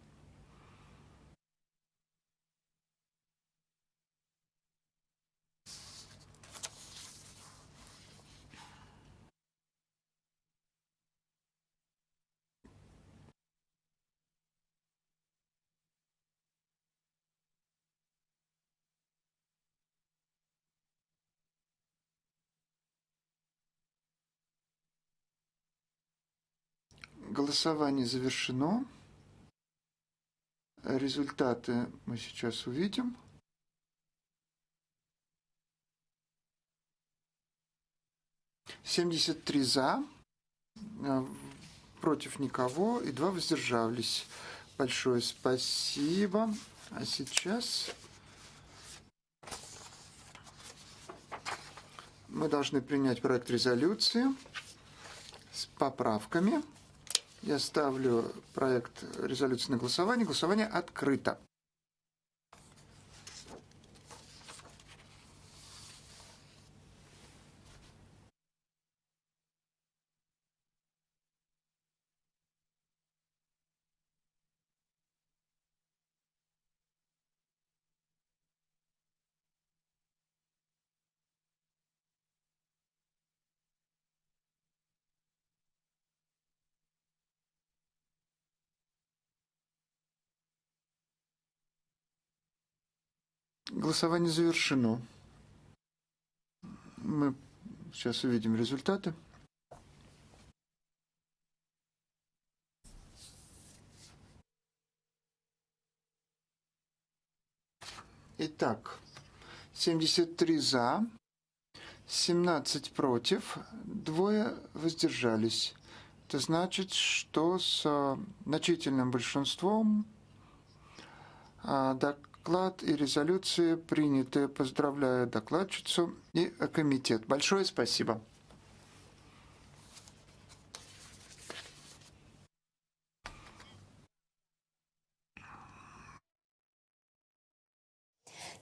Голосование завершено. Результаты мы сейчас увидим. «73 за, против никого и 2 воздержались». Большое спасибо. А сейчас мы должны принять проект резолюции с поправками. Я ставлю проект резолюции на голосование. Голосование открыто. Голосование завершено. Мы сейчас увидим результаты. Итак, 73 за, 17 против, 2 воздержались. Это значит, что с значительным большинством доклад и резолюции приняты. Поздравляю докладчицу и комитет. Большое спасибо.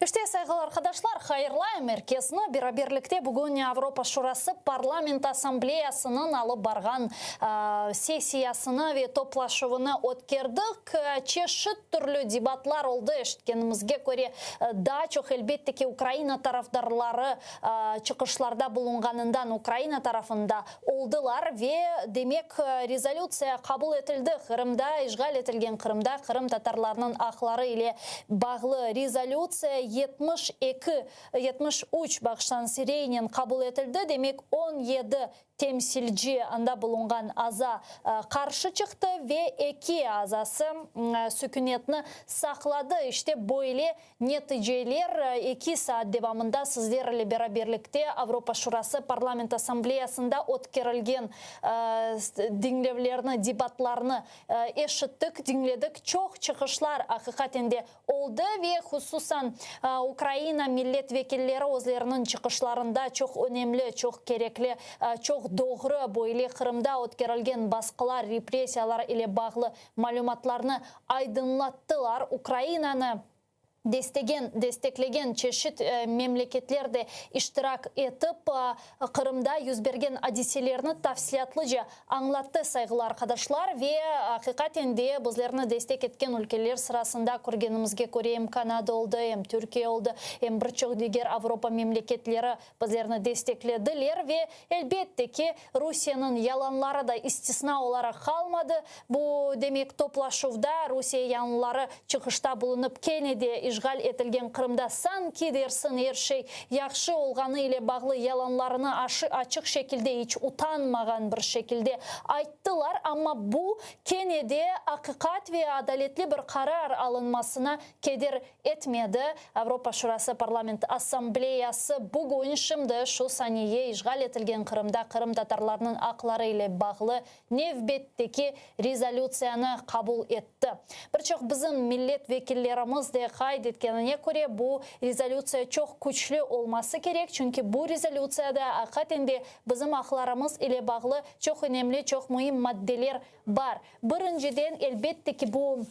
Иште сайгыл arkadaşlar, хайырлай меркесіні бераберлікте бүгін Европа Шурасы парламент ассамблеясының алып барған сессиясыны ве топлашуыны өткердік. Чешіт түрлі дебатлар олды ештікенімізге көре дачок әлбеттеки Украина тарафдарлары чықышларда bulunғанындан Украина тарафында олдылар ве демек резолюция қабыл етілді. Қырымда, ишғал етілген Қырымда, Қырым татарларының ақлары ile бағлы резолюция 73 бағыштан сирейнен қабыл етілді. Демек 17 temsilci anda bulungan aza karşı çıktı ve 2 azası sükunetini sakladı. İşte böyle neticeler 2 saat devamında sizlerle beraberlikte Avrupa Şurası Parlament Asambleyasında ötkerilgen dinlevlerini, debatlarını eşittik, dinledik. Çok çıkışlar hakikatinde oldu ve hususan Ukrayna milletvekilleri özlerinin çıkışlarında çok önemli, çok gerekli, çok doğru böyle Kırım'da ötkerilgen baskılar, represiyalar ile bağlı malumatlarını aydınlattılar. Ukrayna'nı desteklegen çeşit memleketlerde iştirak etip Kırım'da yüz bergen hadiselerini tafsiyatlıca anlattı saygılı arkadaşlar ve hakikaten de bizlerini destek etken ülkeler sırasında көргенімізге көре hem Kanada oldu, hem Türkiye oldu, hem birçok diğer Avrupa memleketleri bizlerini desteklediler ve elbette ki Rusya'nın yalanları da istisna olarak kalmadı. Bu demek toplaşuvda Rusya yanlıları çıkışta bulunup Kennedy'ye ишгал етілген Қырымда сан кедерсін ершей яқшы олғаны ile бағлы яланларыны ашық шекілде еч утанмаған бір шекілде айттылар, амма бұл кенеде ақиқат ве адалетлі бір қарар алынмасына кедер етмеді. Европа Шурасы парламент ассамблеясы бүгін шымды шу сание ишгал етілген Қырымда Қырым татарларының ақлары ile бағлы невбеттеки резолюцияны қабыл етті. Бірчоқ біздің миллет векиллеріміз де қайд еткеніне көре бұл резолюция чоқ күчлі olması керек, çünkü bu резолюцияда ақатенде біздің ақларымыз ile бағлы чоқ önemli, чоқ мұйым maddeler бар. Біріншіден, elbette ki bu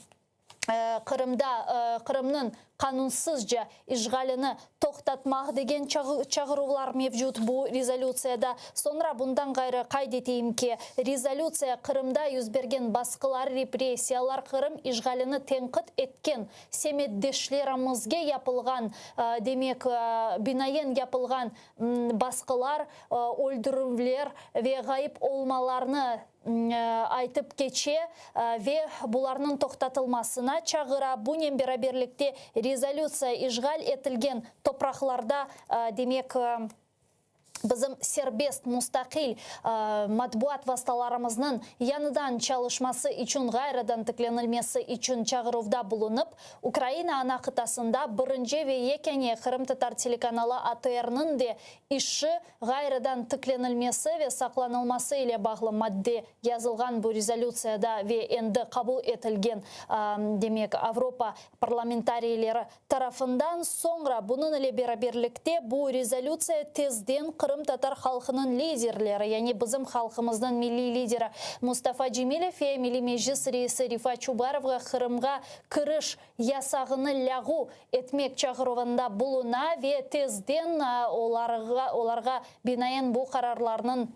Қырымның қанунсызca işgalini toxtatmaq деген çağırıqlar mevcut bu rezolüцияда. Sonra bundan gayrı kaydeteyim ki rezolüция Қырымда yüz bergen baskılar, represiyalar Қырым işgalini tenkit etken semetdeşlerimizge yapılgan demek binayen yapılgan baskılar, öldürümler ve gayip olmalarını aytıp geçe ve bularının toxtatılmasına çağıra. Bunun beraberlikte резолюция işgal etilgen topraklarda demek bizim serbest, müstakil matbuat vasıtalarımızın yanıdan çalışması için, gayradan tıklanılması için çağrıda bulunup, Ukrayna ana kıtasında birinci ve yekeni Kırım Tatar telekanalı ATR'nın de işi gayradan tıklanılması ve saklanılması ile bağlı madde yazılgan bu rezolüцияda ve endi kabul etilgen demek Avrupa parlamentarileri tarafından sonra bunun ile beraberlikte bu rezolüция tezden Kırım Tatar halkının liderleri, yani bizim halkımızın milli lideri Mustafa Cemilov ve Milli Meclis reisi Rifat Çubarov'a Kırım'a kırış yasağını lağu etmek çağrıvında buluna ve tezden olarga binaen bu kararlarının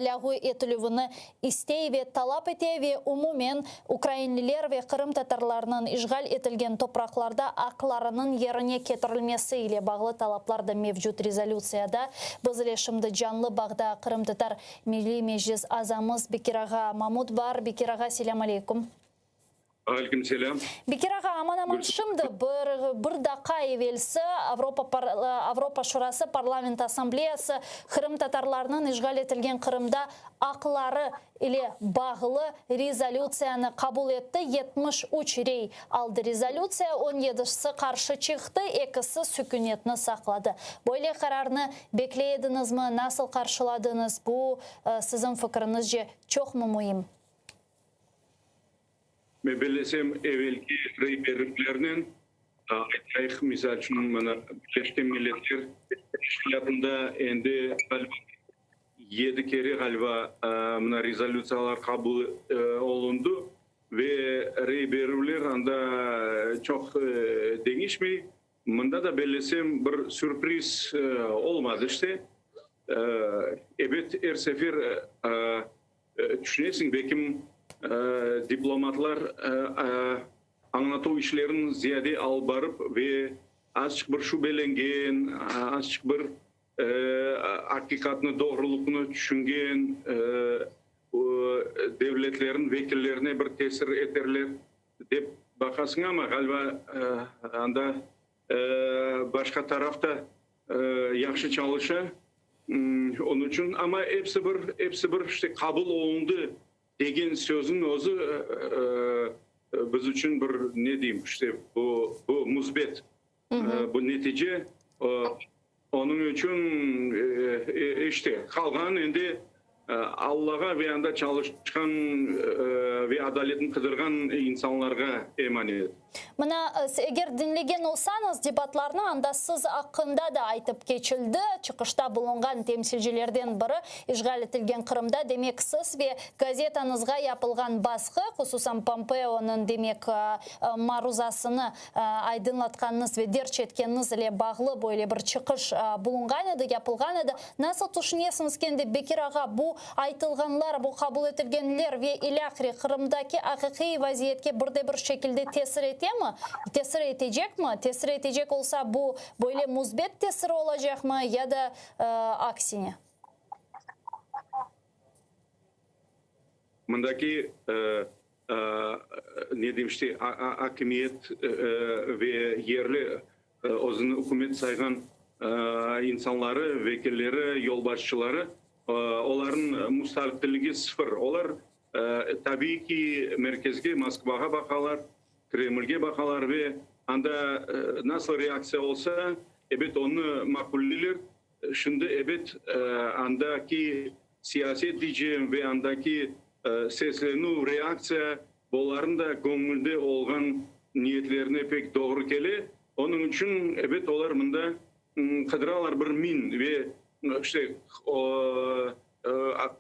lağu etilüvünü istey ve talap ete ve umumen Ukrayniler ve Kırım Tatarlarının işgal etilgen topraklarda aklarının yerine getirilmesi ile bağlı talaplar da mevcut rezolüцияда. Biz ile şimdi canlı bağda Kırım Tatar Milli Meclis azamız Bekir Ağa Mahmut var. Bekir Ağa, selam aleyküm. Aleyküm selam. Bekir Ağa, aman şimdi bir dakika evvelsi Avrupa Şurası Parlament Asambleyası Kırım Tatarlarının işgal etilgen Kırım'da akları ile bağlı rezolüцияны kabul etti. 73 rey aldı rezolüция, 17'si karşı çıktı, 2'si sükunetini sakladı. Böyle kararını bekleydiniz mi? Nasıl karşıladınız? Bu sizin fikrinizce çok mu mühim? Ben bilesem evvelki rehberliklerinin aytayıq, misal üçün Birleşmiş Milletler Teşkilatında endi 7 kere galiba rezolüciyalar kabul olundu ve rehberlikler anda çok değişmey. Bunda da bilesem bir sürpriz olmadı işte. Evet, her sefer düşünesin, bekim diplomatlar anlatу işlerin ziyade al barıp ve açık bir şübelengen, açık bir hakikatını, doğruluğunu düşüngen devletlerin vekillerine bir tesir eterler dep bakasın ama galiba anda başka tarafta yaxşı çalışa. Onun için ama hepsi bir işte kabul olundu degen sözün özü biz için bir ne diyeyim işte bu müsbet bu netice onun için işte kalgan endi Allah'a ve anda çalışkan ve adaletini kıdırgan insanlarga emanet. Mana eğer dinlegen olsanız debatlarını anda siz hakkında da aytıp geçildi. Çıkışta bulungan temsilcilerden biri işgal etilgen Kırım'da demek siz ve gazetanızga yapılgan baskı, hususan Pompeo'nun demek maruzasını aydınlatkanınız ve derç etkeniniz ile bağlı böyle bir çıkış bulungan edi, yapılgan edi. Nasıl düşünüyorsunuz kendi Bekir Ağa, bu aytılganlar, bu kabul etilgenler ve ilahri Kırım'daki hakiki vaziyetke bir şekilde tesir etti mi? Tesir edecek mi? Tesir edecek olsa bu böyle müsbet tesir olacak mı ya da aksine? Bundaki ne diyeyim işte hakimiyet ve yerli özünü hükümet saygan insanları, vekilleri, yolbaşçıları onların müstakilliği sıfır. Onlar tabii ki merkezge Moskva'ya bakalar, Kreml'ge bakalar ve anda nasıl reaksiya olsa evet onu makulliler. Şimdi evet andaki siyaset diyeceğim ve andaki seslerini reaksiya bunların da gönlünde olan niyetlerine pek doğru gele. Onun için evet onlar bunda kadralar bir min ve işte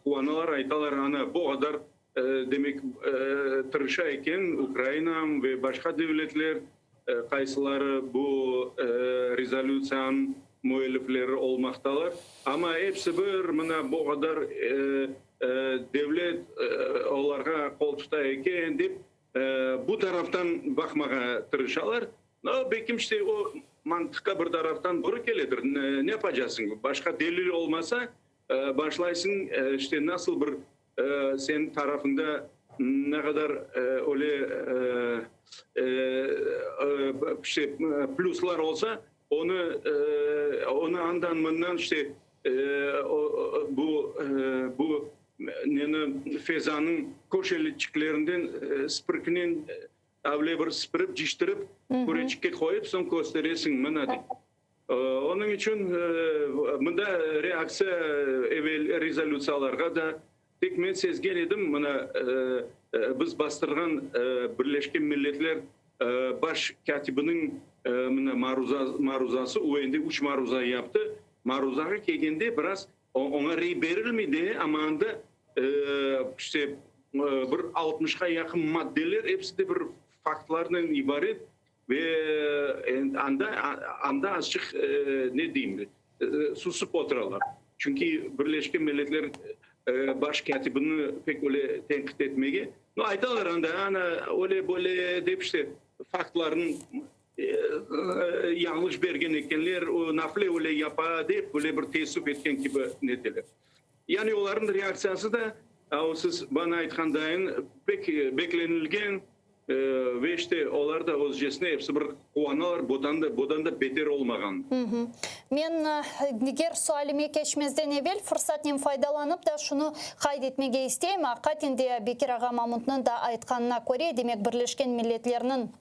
kuanalar aytalar ana bu kadar demek tırışa eken Ukrayna ve başka devletler kaysileri bu rezolüsyon muhalifleri olmaktalar. Ama hepsi bir buna bu kadar devlet onlara koltukta eken deyip bu taraftan bakmaya tırışalar. Belki işte o mantıka bir taraftan doğru geledir. Ne yapacaksın? Başka delil olmasa başlaysın işte nasıl bir senin tarafında ne kadar öyle işte pluslar olsa onu andan işte bu fezanın koşelçiklerinden spırkının avle bir spırıp ciştirip kureçike koyup son gösteresin bana de. Onun için bunda reaksiya evvel rezolüsiyalarga da tek men sezgen edim bana biz bastırgan Birleşken Milletler baş katibinin maruzası o endi 3 maruza yaptı. Maruzaga kelgende biraz ona rey berilmedi ama anda işte bir 60'a yakın maddeler hepsi de bir faktlardan ibaret ve anda azıcık ne diyeyim susup oturarlar. Çünkü Birleşken Milletler baş katibini pek öyle tenkit etmeye. No aytalar anda öyle böyle deyip işte faktların yanlış bergen ekenler o nafle öyle yapa deyip böyle bir teessüp etken gibi neteler. Yani onların reaksiyası da siz bana aytkandayn pek beklenilgen ve işte onlar da özcesine hepsi bir kuanalar bodan da beter olmagan. Men diğer sualime geçmezden evvel fırsatdan faydalanıp da şunu kaydetmege isteyim. Hakikaten Bekir Ağa Mamut'un da aytkanına göre demek Birleşken Milletler'nin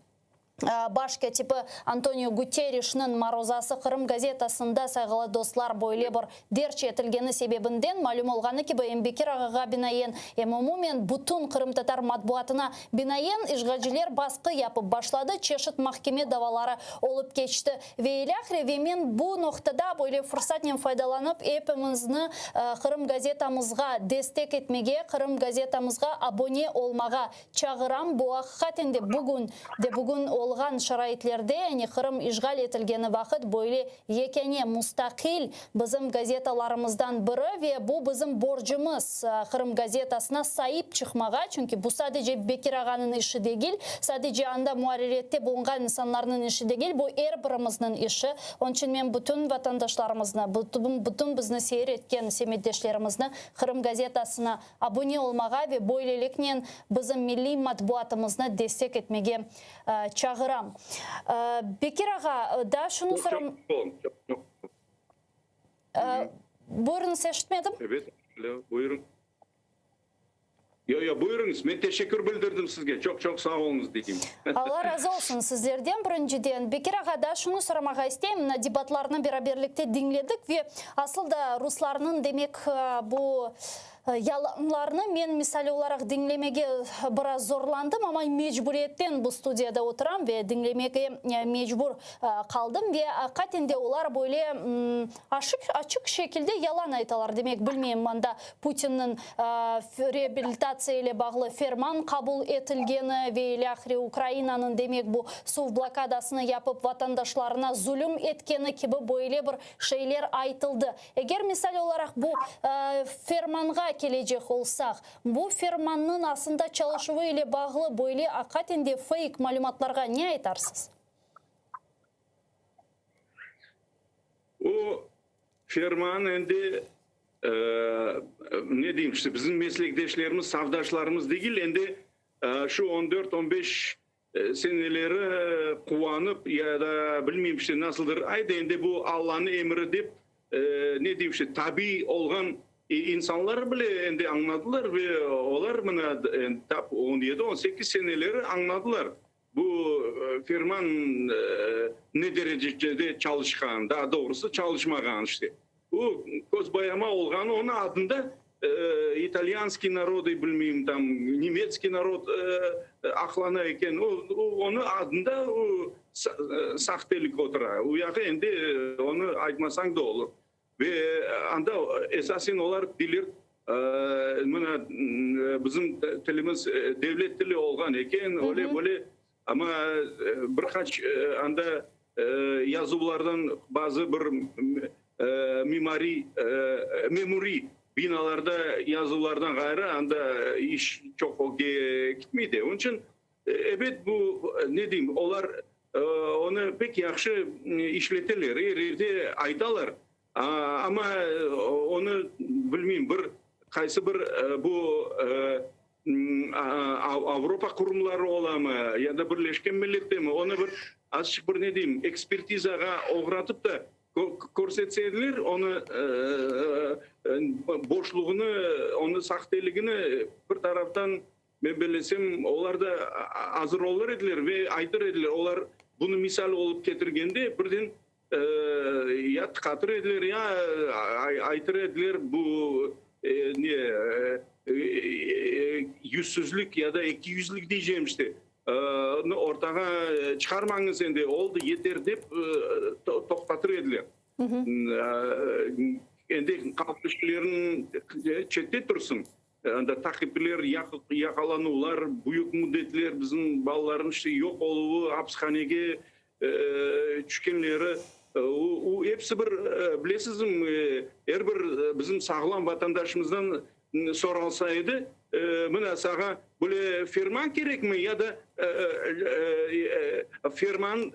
baş katibi Antonio Guterres'nin maruzası Kırım gazetasında sayılı dostlar boyle bir derç etilgeni sebebinden malum olğanı ki Bekir Ağaға binayen umumen bütün Kırım Tatar matbuatına binayen işgalciler baskı yapıp başladı. Çeşit mahkeme davaları olup geçti. Ve men bu noktada böyle fırsatla faydalanıp hepimizni Kırım gazetamızga destek etmege, Kırım gazetamızga abone olmaga çağıram. Bu hakikaten de bugün olğan şaraitlerde yani Kırım işgal etilgeni vakit böyle yekene mustakil bizim gazetalarımızdan biri ve bu bizim borcumuz Kırım gazetasına sahip çıkmaga. Çünkü bu sadece Bekir Ağa'nın işi değil, sadece anda muharrirette bulungan insanların işi değil, bu her birimizin işi. Onun için men bütün vatandaşlarımızla, bütün bizni seyretken semiddeşlerimizle Kırım gazetasına abone olmaga ve böylelikle bizim milli matbuatımızla destek etmege çağıram. Bekir Ağa da şunu soram. Buyurun, eşitmedim. Evet, buyurun. Yo buyurunuz. Ben teşekkür bildirdim sizge. Çok sağ olunuz diyeyim. Allah razı olsun sizlerden. Birinciden Bekir Ağa da şunu soramağa isteyeyim. Debatlarını beraberlikte dinledik ve aslında Ruslarının demek bu yalanlarını men misal olarak dinlemege biraz zorlandım ama mecburiyetten bu stüdyoda oturam ve dinlemege mecbur kaldım ve hakikaten de onlar böyle açık şekilde yalan aytalar. Demek bilmeyeyim banda Putin'in reabilitatsiya ile bağlı ferman kabul etilgeni ve ilahri Ukrayna'nın demek bu su blokadasını yapıp vatandaşlarına zulüm etkeni gibi böyle bir şeyler aytıldı. Eğer misal olarak bu fermanga gelecek olsak, bu fermanın aslında çalışığı ile bağlı böyle hakikaten de fake malumatlarga ne aytarsınız? O ferman endi ne diyeyim işte bizim meslektaşlarımız, savdaşlarımız değil endi şu 14-15 seneleri kuvanıp ya da bilmeyeyim işte nasıldır. Ayda indi bu Allah'ın emri deyip ne diyeyim işte tabi olgan insanlar bile endi anladılar ve onlar bana 17-18 seneleri anladılar. Bu firman ne derecede çalışkan, daha doğrusu çalışmagan işte. Bu göz bayama olgan onun adında İtalyanski narodu bilmeyeyim tam Nimetski narod aklana eken onun adında sahtelik otura. O yağı endi onu aytmasan da olur. Ve anda esasen olarak bilir bizim tilimiz devlet dili olgan eken öyle böyle ama birkaç anda yazılardan bazı bir memuri binalarda yazılardan gayrı anda iş çok gitmeydi. Onun için evet bu ne diyeyim onlar onu pek yaxşı işletirler, yerde aydalar. Ama onu bilmeyeyim bir kaysı bir bu Avrupa kurumları ola mı ya da Birleşken Milletler mi onu bir azıcık bir ne diyeyim ekspertizaga uğratıp da korsetseydiler onu boşluğunu onu sahteligini bir taraftan ben bilesem onlar da hazır olur ediler ve aydır ediler. Onlar bunu misal olup getirgende birden ya tıkatır edilir ya aytır edilir bu yüzsüzlük ya da 200'lük diyeceğim işte ortağa çıkarmanız endi oldu yeter deyip toktatır edilir. Endi kalkışçıların çette dursun. Takipler yakalanılar, büyük müddetler bizim balaların işte yok oluğu, hapishanege düşkenleri o hepsi bir bilesizim her bir bizim sağlam vatandaşımızdan sorulsaydı buna sağa böyle firman gerek mi ya da firman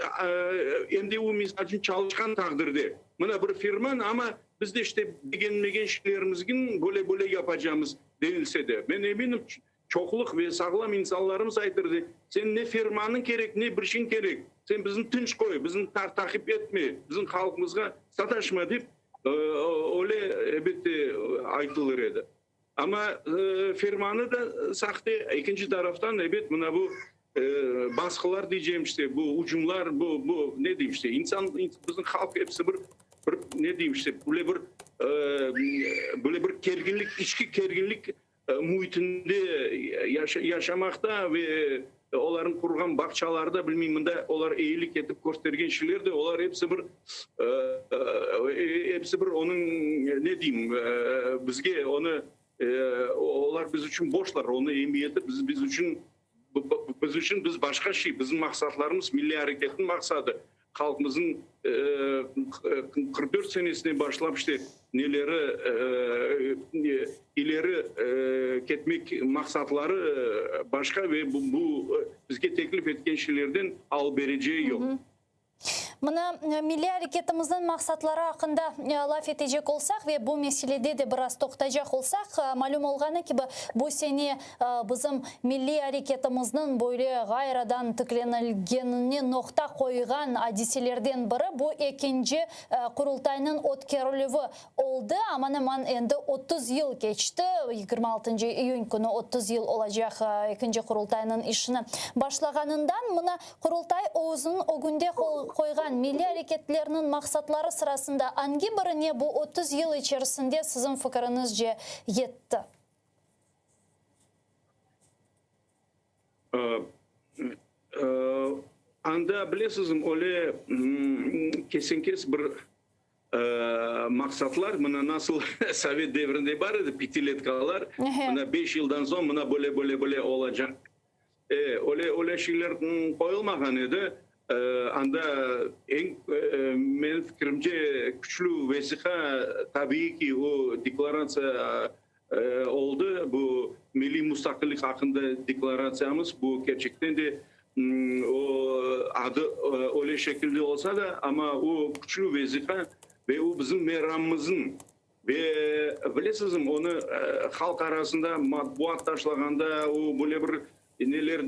endi o misal çalışkan takdirde buna bir firman ama biz de işte beğenmegen şeylerimizin böyle yapacağımız denilse de ben eminim çokluk ve sağlam insanlarımız aytırdı. Sen ne firmanın gerek ne bir şeyin gerek. Sen bizim tinç koy, bizim takip etme, bizim halkımızga sataşma deyip öyle elbette aytılır edi. Ama firmanı da sahte ikinci taraftan evet buna bu baskılar diyeceğim işte bu ucumlar bu ne diyeyim işte bizim halk hepsi bir ne diyeyim işte böyle bir gerginlik içki gerginlik muhitinde yaşamakta ve onların kurgan bakçalarda bilmem de onlar eğilik edip göstergen şeyler de onlar hepsi bir onun ne diyeyim bizge onu onlar biz için boşlar onu emniyeti biz için biz başka şey bizim maksatlarımız milli hareketin maksadı halkımızın 44 senesine başlayıp işte neleri ileri ketmek maksatları başka ve bu bizge teklif etken şeylerden al vereceği yok. Мына milli hareketimizin maksatları hakkında laf edecek olsak ve bu meselede de biraz toktayacak olsak malum olğanı ki bu sene bizim milli hareketimizin böyle gayradan tıklenilgenine nokta koygan hadiselerden biri bu ikinci kurultayının ötkürülüğü oldu ama hemen endi 30 yıl geçti 26. iyun günü 30 yıl olacak ikinci kurultayının işini başlaganından mına kurultay o'zunun o günde koygan milli hareketlerinin maksatları sırasında hangi birine bu 30 yıl içerisinde sizin fikrinizce yetti? Anda bilesizim öyle kesin bir maksatlar buna nasıl Sovet devrinde var idi pitiletkalar buna 5 yıldan sonra buna böyle olacak. Öyle şeyler koyulmagan idi. Anda benim fikrimce güçlü vesika tabii ki o deklarasyon oldu. Bu milli müstakillik hakkında deklarasyamız bu gerçekten de o adı öyle şekilde olsa da ama o güçlü vesika ve o bizim meramımızın ve bilesizim onu halk arasında matbuat taşlaganda o böyle bir neler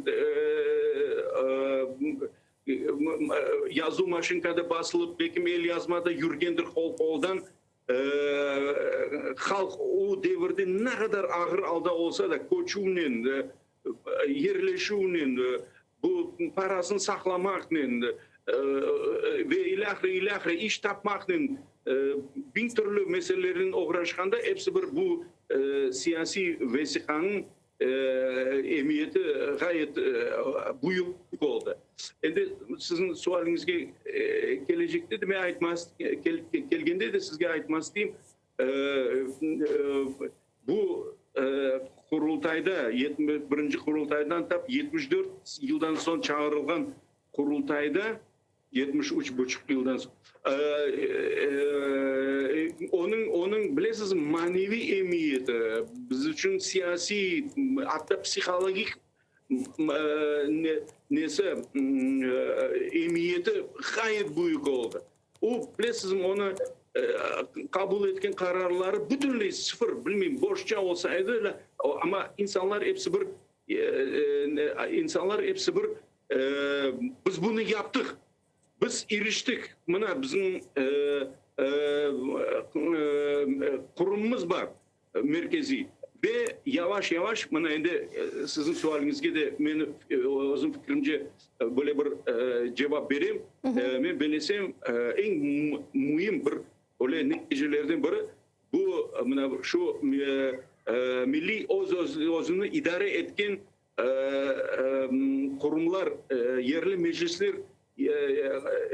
yazı maşinkada basılıp bekim el yazmada yürgendir koldan halk o devirde ne kadar ağır alda olsa da koçunen, yerleşunen, bu parasını saklamaknen ve ilahre iş tapmaknen bin türlü meselelerin uğraşkanda hepsi bir bu siyasi vesikanın emniyeti gayet büyük oldu. Şimdi sizin sualınızga gelecekte de me aytmaz kelgende de sizge aytmaz diyeyim. Bu kurultayda 71. kurultaydan tap 74 yıldan son çağrılgan kurultayda 73,5 yıldan sonra onun bilesiz manevi emniyeti biz için siyasi hatta psikolojik nesi emniyeti gayet büyük oldu. O bilesiz onu kabul etken kararları bütünleyi sıfır bilmeyeyim boşça olsaydı ama insanlar hepsi bir biz bunu yaptık. Biz eriştik. Buna bizim kurumumuz var merkezi ve yavaş yavaş buna endi sizin sualınızga da men özüm fikrimce böyle bir cevap vereyim. Men bilesem en mühim bir öyle neticelerden biri bu şu milli özünü idare etken kurumlar, yerli meclisler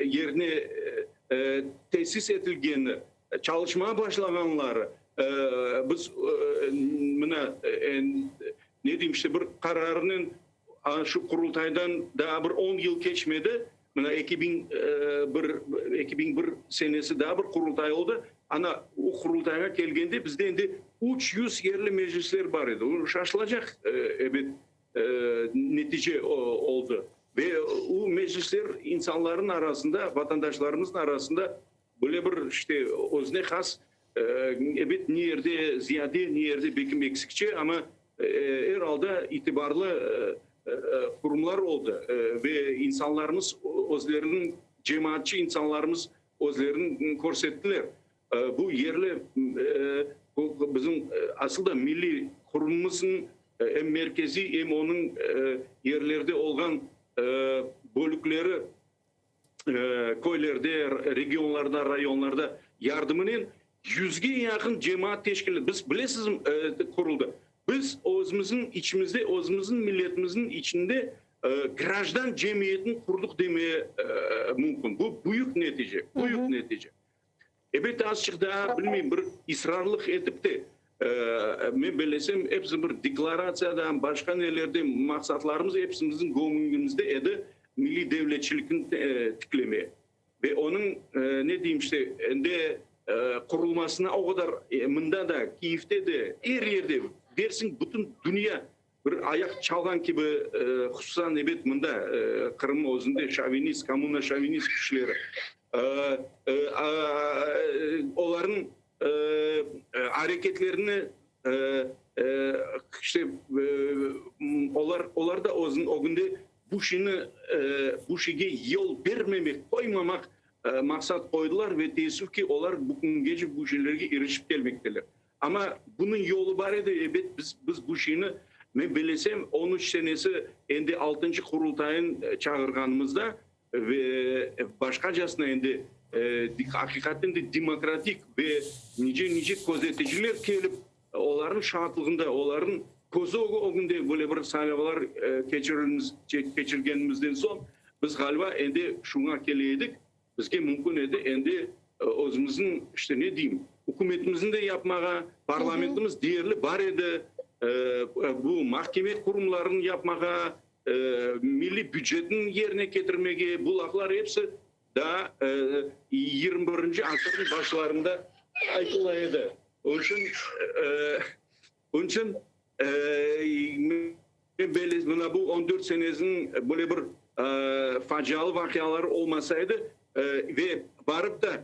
yerine tesis edilgen, çalışmaya başlaganlar biz ne diyeyim işte bir kararının şu kurultaydan daha bir 10 yıl geçmedi. 2001 senesi daha bir kurultay oldu. Ana o kurultaya gelgende bizde endi 300 yerli meclisler var idi. O şaşılacak netice oldu. Ve o meclisler insanların arasında, vatandaşlarımızın arasında böyle bir işte özne has ne yerde ziyade, ne yerde bekim eksikçe ama herhalde itibarlı kurumlar oldu. Ve insanlarımız özlerinin cemaatçi insanlarımız özlerini korsettiler. Bu yerli bizim aslında milli kurumumuzun hem merkezi hem onun yerlerde olan bölükleri köylerde, regionlarda, rayonlarda yardımının 100'ge yakın cemaat teşkilatı. Biz bilesiz kuruldu. Biz özümüzün içimizde, özümüzün milletimizin içinde grajdan cemiyetini kurduk demeye mümkün. Bu büyük netice. Büyük netice. Evet azıcık daha bilmeyeyim bir ısrarlık edip de men bilesem hepsi bir deklarasyada başka nelerde maksatlarımız hepsimizin gönlümüzde edi milli devletçilikin tiklemeye. Ve onun ne diyeyim işte kurulmasına o kadar mında da Kiev'te de her yerde dersin bütün dünya bir ayak çalgan gibi hususan evet mında Kırım özünde şovinist, komuna şovinist kişileri onların hareketlerini işte onlar da o günde bu şeye yol vermemek, koymamak maksat koydular ve teessüf ki onlar bugün gece bu şeylere erişip gelmekteler. Ama bunun yolu var idi. Evet biz bu şeyini ben bilesem 13 senesi endi 6. kurultayın çağırganımızda ve başkacasına endi hakikaten de demokratik ve nice gözeticiler gelip onların şahatlığında, onların kozu o günde böyle bir sayfalar geçirgenimizden son biz galiba endi şuna geleydik. Bizge mümkün edi endi özümüzün işte ne diyeyim hükümetimizin de yapmağa, parlamentimiz değerli var idi. Bu mahkeme kurumlarının yapmağa, milli bütçetin yerine getirmeye bu laflar hepsi daha 21. asırın başlarında aytılaydı. Onun için buna bu 14 senesinin böyle bir facialı vakalar olmasaydı ve varıp da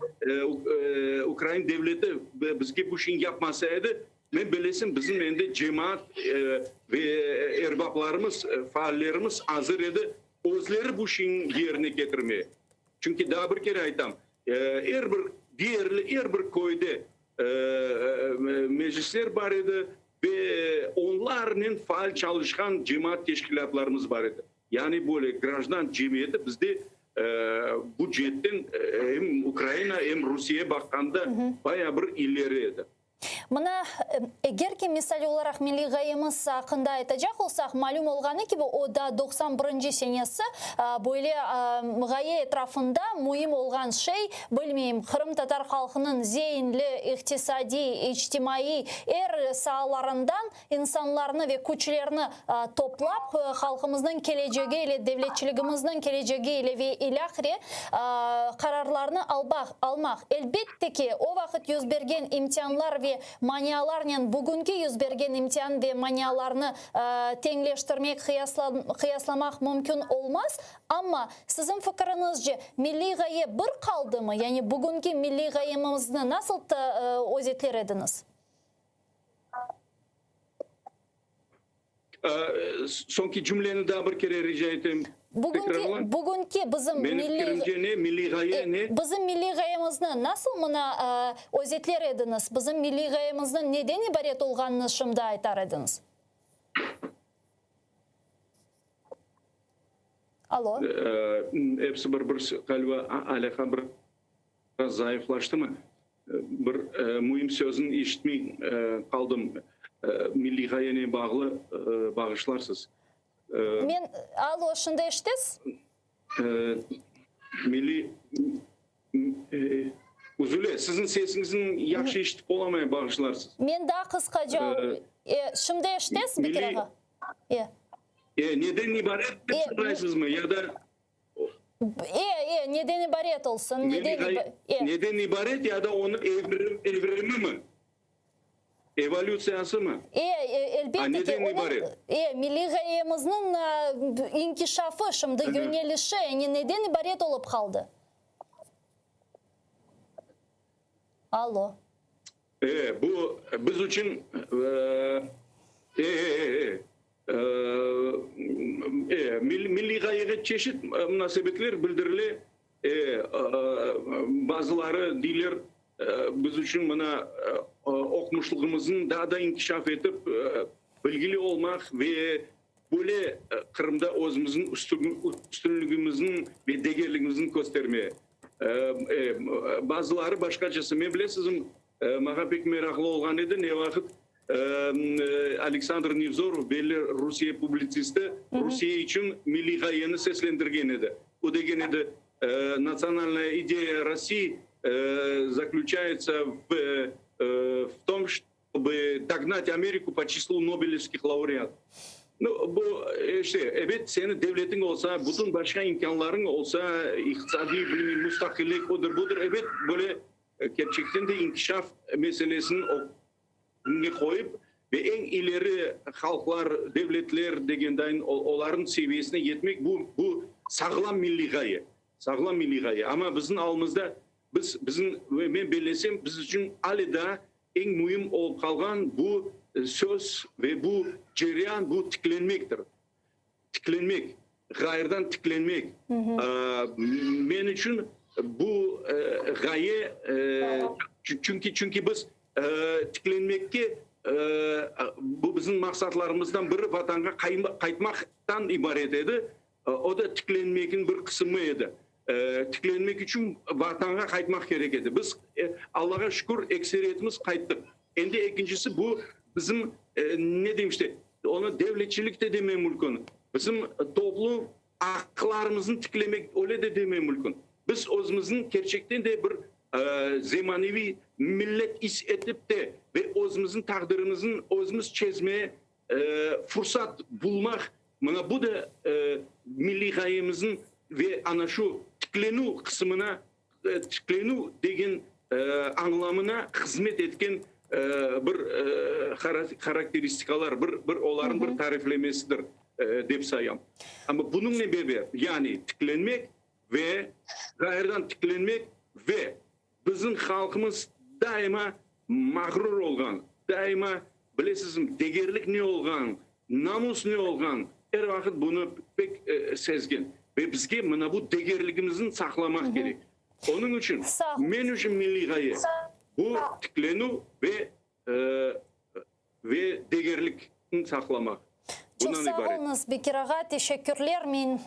Ukrayna devleti bizge bu şeyi yapmasaydı men bilesin bizim endi cemaat ve erbaplarımız, faallerimiz hazır edi. Özleri bu şeyin yerine getirmeye. Çünkü daha bir kere aytam. Her bir koyda meclisler var idi ve onların faal çalışkan cemaat teşkilatlarımız var idi. Yani böyle grajdan cemiyeti bizde bu cihetten hem Ukrayna hem Rusya'ya bakanda bayağı bir ileriydi. Мына эгер ки мисал olarak milli gayemiz hakkında aytacak olsak, malum olğanı gibi o da 91. senesi böyle gaye etrafında mühim olğan şey, bilmeyeyim, Kırım Tatar halkının zeyinli, iktisadi, içtimai sahalarından insanlarını ve güçlerini toplap halkımızın geleceğiyle, devletçiligimizin geleceğiyle ve ilahire kararlarını almak. Elbette ki o vakit yüz bergen imtihanlar ve maniyalarla bugünkü yüz bergen imtihan ve maniyalarını tengleştirmek, kıyaslamak mümkün olmaz. Ama sizin fikrinizce milli gaye bir kaldı mı? Yani bugünkü milli gayemizi nasıl özetler ediniz? Sonki cümleni daha bir kere rica ettim. Bugünkü bizim milli gaye ne? Bizim milli gayemizni nasıl mına özetler ediniz? Bizim milli gayemizin neden ibaret olganını şimdi aytar ediniz? Alo? Hepsi bir galiba alaka biraz zayıflaştı mı? Bir mühim sözün işitmey kaldım. Milli gayene bağlı bağışlarsız. Men alo, şunda eşitiz? Milli Uzule, sizin sesinizin yaxşı eşitip olamaya bağışlarsız. Men daha kıskaca. Şimdi eşitiz bir kere? Neden ibaret soraysız mı? Ya da neden ibaret olsun? Neden ibaret ya da onun evrimi mi? Evolüsyası mı? Elbette ki onun milli gayemizin inkişafı, şimdi yönelişi neden ibaret olup kaldı? Alo. Bu biz için milli gayeye çeşit münasebetler bildirili. Bazıları diler biz için bana okumuşluğumuzun daha da inkişaf edip bilgili olmak ve böyle Kırım'da özümüzün üstünlüğümüzün ve değerliğimizin göstermeye. Bazıları başkacası. Men bilesizim, mağa pek meraklı olgan edi. Ne vakit Aleksandr Nevzorov, belli Rusya publitsisti, Rusya için milli gayeni seslendirgen edi. O degen edi, национальная идея России заключается в том, чтобы догнать Америку по числу Nobel'skих лауреатов. Bu işte evet senin devletin olsa, bütün başka imkanların olsa, iktisadi müstakillik odur budur. Evet böyle gerçekten de inkişaf meselesini koyup ve en ileri halklar, devletler degenden onların seviyesine yetmek bu sağlam milli gaye. Sağlam milli gaye. Ama bizim alımızda bizim ben belesem biz için alida en mühim olup kalgan bu söz ve bu cereyan bu tiklenmektir. Tiklenmek, gayerden tiklenmek. Men için bu gaye çünkü biz tiklenmekki bu bizim maksatlarımızdan biri vatanga kaytmaktan ibaret edi. O da tiklenmekin bir kısmı edi. Tiklenmek için vatanga kaytmak gerek edi. Biz Allah'a şükür ekseriyetimiz kayttık. Endi ikincisi bu bizim ne demişti? Ona devletçilik de demeye mümkün. Bizim toplum aklarımızın tiklemek öyle de demeye mümkün. Biz özümüzün gerçekten de bir zemanevi millet is etip de ve özümüzün takdirimizin özümüz çözmeye fırsat bulmak. Bana bu da milli gayemizin ve ana şu tiklenu kısmına tiklenu degen anlamına hizmet etken bir karakteristikalar, bir onların bir tariflemesidir dep sayam. Ama bunun ne bebe? Yani tiklenmek ve gayerden tiklenmek ve bizim halkımız daima mağrur olgan, дайыма білесіз, дегерлік не olgan, намус не olgan, әр вақыт бұны пек сезген. Ve бізге мына бұл дегерлігімізін сақламақ керек. Onun için, men үшін milli gaye bu tüklenu ve degerlikni saklamak. Çok sağ olunuz Bekir ağa, teşekkürler. Men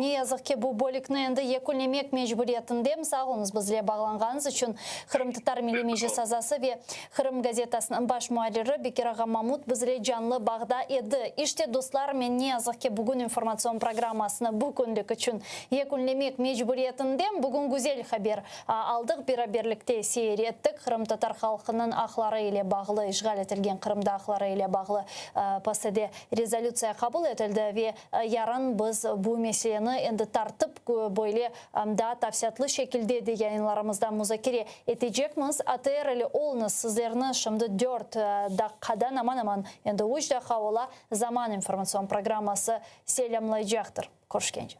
ne yazık ki bu bölükni endi yekunlemek mecburiyetindeyim. Sağ olunuz bizle bağlanğanız için. Kırım Tatar Milli Meclis Azası ve Kırım gazetasının baş muharriri Bekir ağa Mamut bizle canlı bağda edi. İşte dostlar, men ne yazık ki bugün informasyon programmasını bu gündük için yekunlemek mecburiyetindeyim. Bugün güzel haber aldık. Birlikte seyir ettik. Kırım Tatar halkının akları ile bağlı, işgal etilgen Kırım'da akları ile bağlı pasede rezolütsiya kabul etildi ve yarın biz bu meseleni endi tartıp böyle daha tafsiyatlı şekilde de yayınlarımızda müzakere edecekmiz. ATR ile olunuz sizlerini şimdi 4 dakikadan aman endi 3 dakika ola zaman informasyon programması selamlayacaktır. Görüşkence.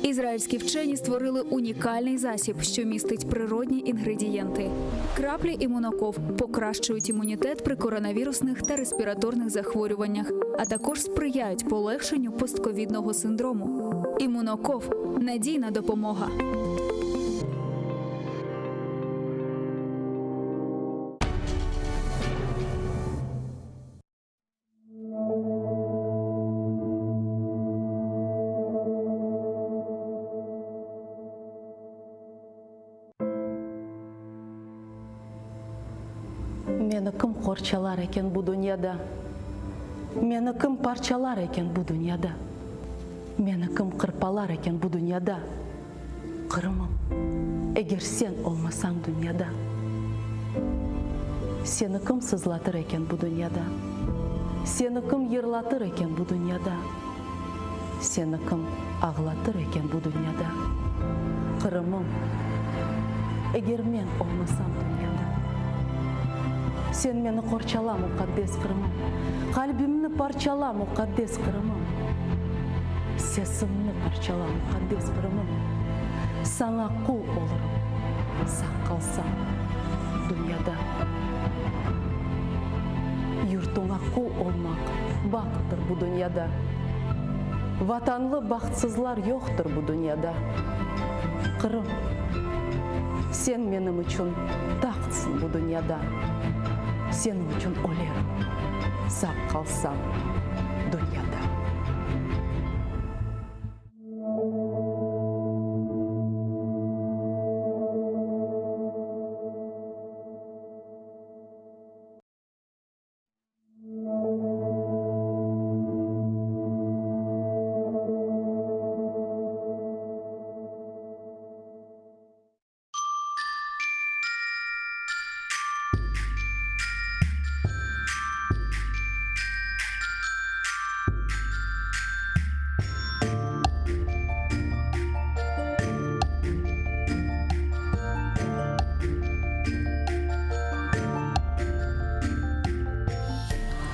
Ізраїльські вчені створили унікальний засіб, що містить природні інгредієнти. Краплі імуноков покращують імунітет при коронавірусних та респіраторних захворюваннях, а також сприяють полегшенню постковідного синдрому. Імуноков – надійна допомога. Meni kim qorchalar ekan bu dunyoda? Meni kim parchalar ekan bu dunyoda? Meni kim qirpalar ekan bu dunyoda? Qirmim, agar sen olmasang dunyoda. Seni kim sızlatır ekan bu dunyoda? Seni kim yig'latır ekan bu dunyoda? Seni kim ağlatır ekan bu dunyoda? Qirmim, agar men olmasam dunyoda. Sen meni qorchala muqaddas Qirmim, qalbimni parchala muqaddas Qirmim, sesimni parchala muqaddas Qirmim. Sana qul olurum, saq qalsam dunyoda. Yurtuna qul olmaq baxtdir bu dunyoda. Vatanlı baxtsizlar yo'qdir bu dunyoda. Qirm, sen menim uchun taxtsin bu dunyoda. Senin için o'lerim, saq qalsam dunyoda.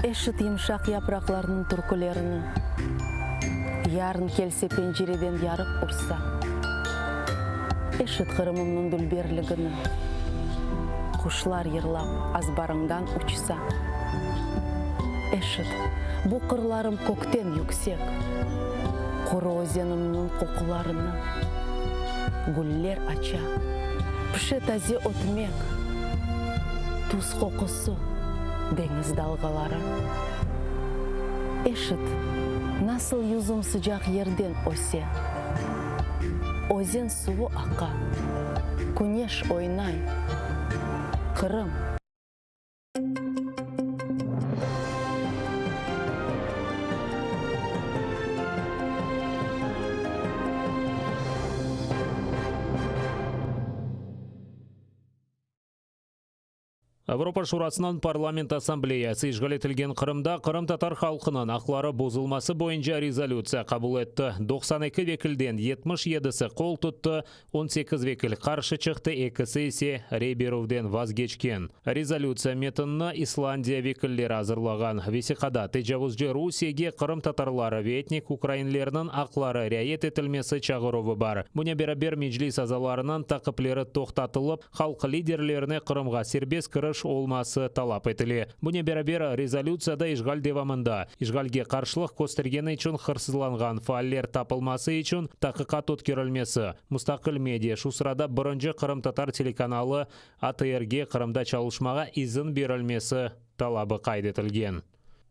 Eşit yumuşak yapraklarının türkülerini, yarın kelse pencereden yarık ursa. Eşit Kırım'ımın dülberligini, kuşlar yırlap azbarından uçsa. Eşit bu kırlarım kökten yüksek, kuru ozenimnin kokularını, güller aça, pişe taze otmek, tuz kokusu, deniz dalgaları. Eşit, nasıl yüzüm sıcak yerden ose. Ozen suvu aka, güneş oynay. Kırım. Европа Шурасынан парламент ассамблеясы ишгал етілген Қырымда Қырым татар халқының ақлары бұзылмасы бойынша резолюция қабыл етті. 92 векілден 77-сі қол тұтты, 18 векіл қаршы шықты, 2-сі есе рейберовден вазгечкен. Резолюция метінні Исландия векілдері азырлаған. Весиқада тежавузжы Русияге Қырым татарлары ветник украинлерінің ақлары рәйет етілмесі чағыровы бар. Бұне берабер меджлис азаларынан тақыплері тоқтатылып, халық лидерлеріне Қырымға сербес кіріш олмасы талап етіле. Бұне берабер резолюцияда ишгаль девамында. Ишгальге қаршылық көстергені үшін қырсызланған фааллер тапылмасы үшін тақиқат өткерілмесі. Мұстақыл медиа шусырада бірінші Қырым татар телеканалы АТР-ге Қырымда чалышмаға изін берілмесі талабы қайдетілген.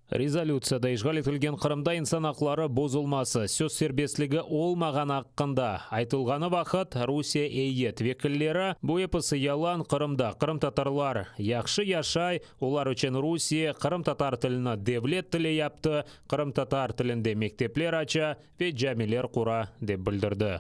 Резолюцияда ишгал етілген Қырымда инсан ақлары бұзылмасы, сөз сербеслігі олмаған аққында. Айтылғаны вақыт Русия eyet векіллері бұйыпысы ялан Қырымда Қырым татарлар яқшы яшай, олар үшін Русия Қырым татар тіліні девлет тілі япты, Қырым татар тілінде мектеплер ача ве жамилер құра деп білдірді.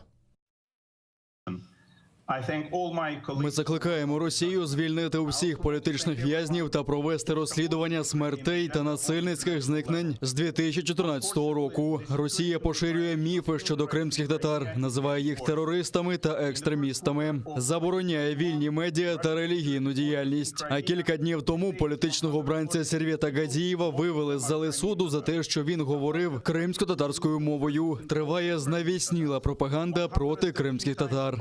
Ми закликаємо Росію звільнити усіх політичних в'язнів та провести розслідування смертей та насильницьких зникнень з 2014 року. Росія поширює міфи щодо кримських татар, називає їх терористами та екстремістами, забороняє вільні медіа та релігійну діяльність. А кілька днів тому політичного обранця Сервета Гадієва вивели з зали суду за те, що він говорив кримсько-татарською мовою. Триває знавісніла пропаганда проти кримських татар.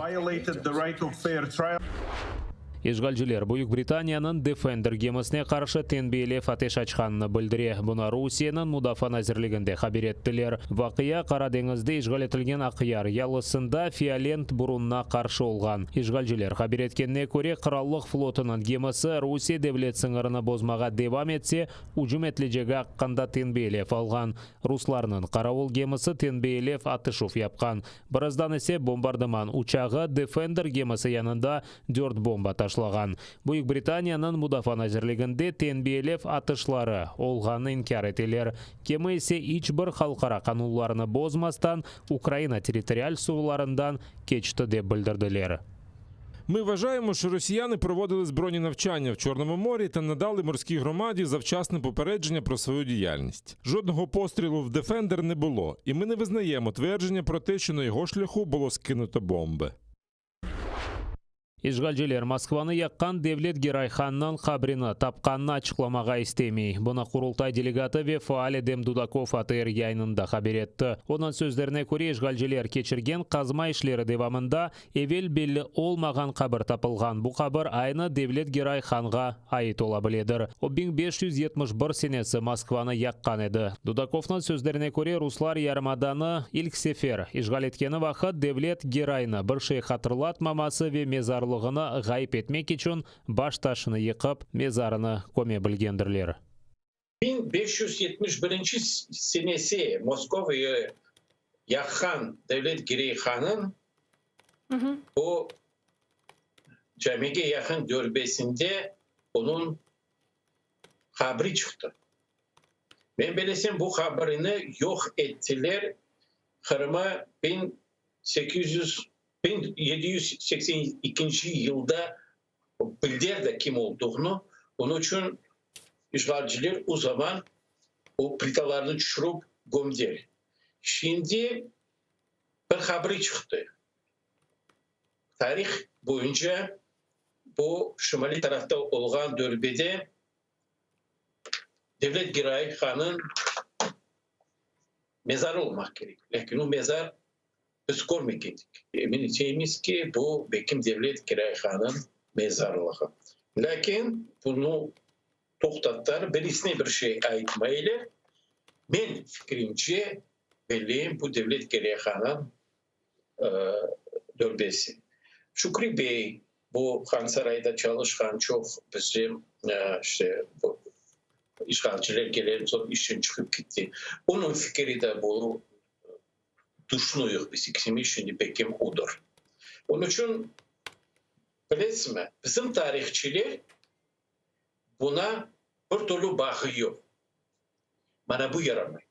Ишгалжилер Бuyuk Британияның Defender gemісіне қаршы тенбейлеп атеш ашқанын білдіре. Бұна Русияның Мудафа әзірлігінде хабар еттілер. Вақия Қара деңізде ишгал етілген ақияр ялысында Фиолент бұрынна қаршы олған. Ишгалжилер хабар еткеніне көре Қыраллық флотының gemісі Русия девлет сыңырыны бозмаға девам етсе, ұжым етлежегі аққанда тенбейлеп алған. Русларының қарауыл gemісі тенбейлеп атышуф япқан. Біраздан есе бомбардыман учағы Defender gemісі янында 4 бомба ташлаған. Бuyuk Британияның Мудафа әзірлігінде тенбейлев атышлары олғаны инкар етелер. Кемі есе ичбір халқара қануларыны бозмастан Украина территориаль сувларындан кечті деп білдірділер. Ми вважаємо, що росіяни проводили збройні навчання в Чорному морі та надали морській громаді завчасне попередження про свою діяльність. Жодного пострілу в Defender не було, і ми не визнаємо твердження про те, що на його шляху було скинуто бомби. Ишгалжилер Москваны яққан Девлет Герайханнан қабрины тапқанны açıqlamaға істемей. Бұна құрылтай делегаты ве фаали Дем Дудаков АТР яйнында хабар етті. Оның сөздеріне көре ишгалжилер кечірген қазма ішлері девамында евел белі олмаған қабір тапылған. Бұл қабір айны Девлет Герайханға айыт ола біледір. 1571 сенесі Москваны яққан еді. Дудаковның сөздеріне көре руслар ярмаданы ilk sefer ишгал еткені вақыт Девлет Герайны бір шей қатырлатмамасы ве мезарлы ғайып етмек үшін баш ташыны йықып, мезарыны көме білгендірлер. 1571 senesi Moskova'yı yakan Devlet Gireyhan'ın o camiye yakın dörbesinde onun haberi çıktı. Ben bilesem bu haberini yok ettiler. Kırım'a 1782 yılda bildiler de kim olduğunu. Onun için işgalciler o zaman o plitalarını düşürüp gömdüler. Şimdi bir haberi çıktı. Tarih boyunca bu şimali tarafta olan dörbede Devlet Girayhan'ın mezarı olmak gerek. Lakin o mezar biz görmedik. Emineceğimiz ki bu Bekim Devlet Girayhan'ın mezarlığı. Lakin bunu toktatlar birisine bir şey aytmayla ben fikrimce belli bu Devlet Girayhan'ın dörbesi. Şükrü Bey bu Han Saray'da çalışkan çok bizim işte bu işgalciler gelen sonra işten çıkıp gitti. Onun fikri de bu düşünüyor biz ikisimiz şimdi Bekim odur. Onun için bilesiniz mi? Bizim tarihçiler buna bir türlü bakıyor. Bana bu yaramıyor.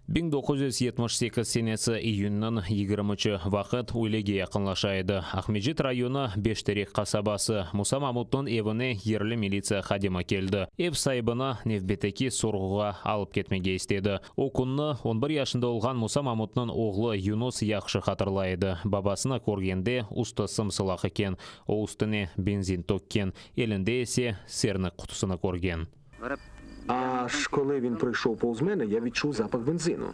1978 сенесі июннан 20 вақыт үйлеге яқынлашайды. Ахмеджит районы Бештерек қасабасы Муса Мамуттың евіне ерлі милиция қадима келді. Ев сайбына невбетеки сорғыға алып кетмеге істеді. О күнні 11 яшында олған Муса Мамуттың оғлы Юнус яқшы қатырлайды. Бабасына көргенде ұсты сымсылақ екен, о үстіне бензин төккен, елінде есе серник құтысына көрген. Аж коли він пройшов повз мене, я відчув запах бензину.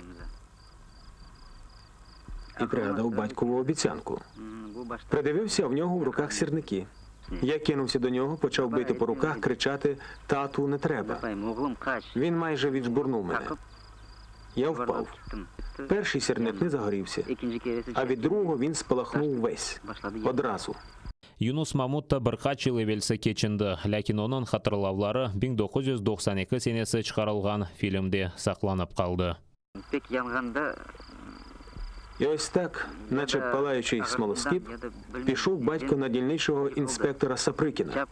І пригадав батькову обіцянку. Придивився, а в нього в руках сірники. Я кинувся до нього, почав бити по руках, кричати «Тату, не треба». Він майже віджбурнув мене. Я впав. Перший сірник не загорівся, а від другого він спалахнув весь. Одразу. Юнус Мамутта бірқат жыл евелсі кечінді, ләкин оның қатырлаулары 1992 сенесі шығарылған фильмде сақланып қалды. І ось так, наче палаючий смолоскип, пішов батько на дільничого інспектора Саприкіна.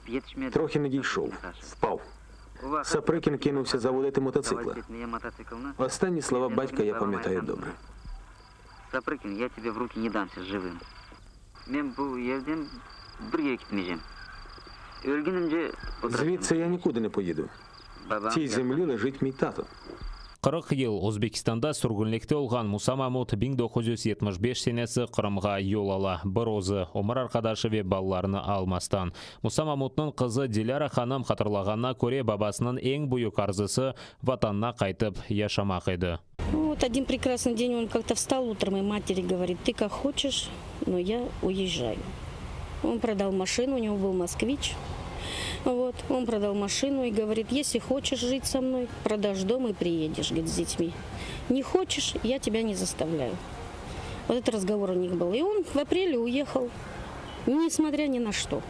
Трохи не дійшов, впав. Саприкін кинувся заводити мотоцикла. Останні слова батька я пам'ятаю добре. Саприкін, я тебе в руки не дамся живим. Мен був євден бірге кетмейжем. Звідси я нікуди не поїду. В цій землі лежить мій тато. 40 ел Өзбекистанда сүргінлекте олған Муса Мамут 1975 сенесі Қырымға ел ала. Бір өзі Омар Арқадашеве балаларыны алмастан. Муса Мамуттың қызы Диляра ханым қатырлағанына көре бабасының ең бұйық арзысы ватанына қайтып яшамақ еді. Вот один прекрасный день он как-то встал утром и матери говорит: ты как хочешь, но я уезжаю. Он продал машину, у него был москвич. Вот, он продал машину и говорит: если хочешь жить со мной, продашь дом и приедешь, говорит, с детьми. Не хочешь, я тебя не заставляю. Вот этот разговор у них был. И он в апреле уехал, несмотря ни на что.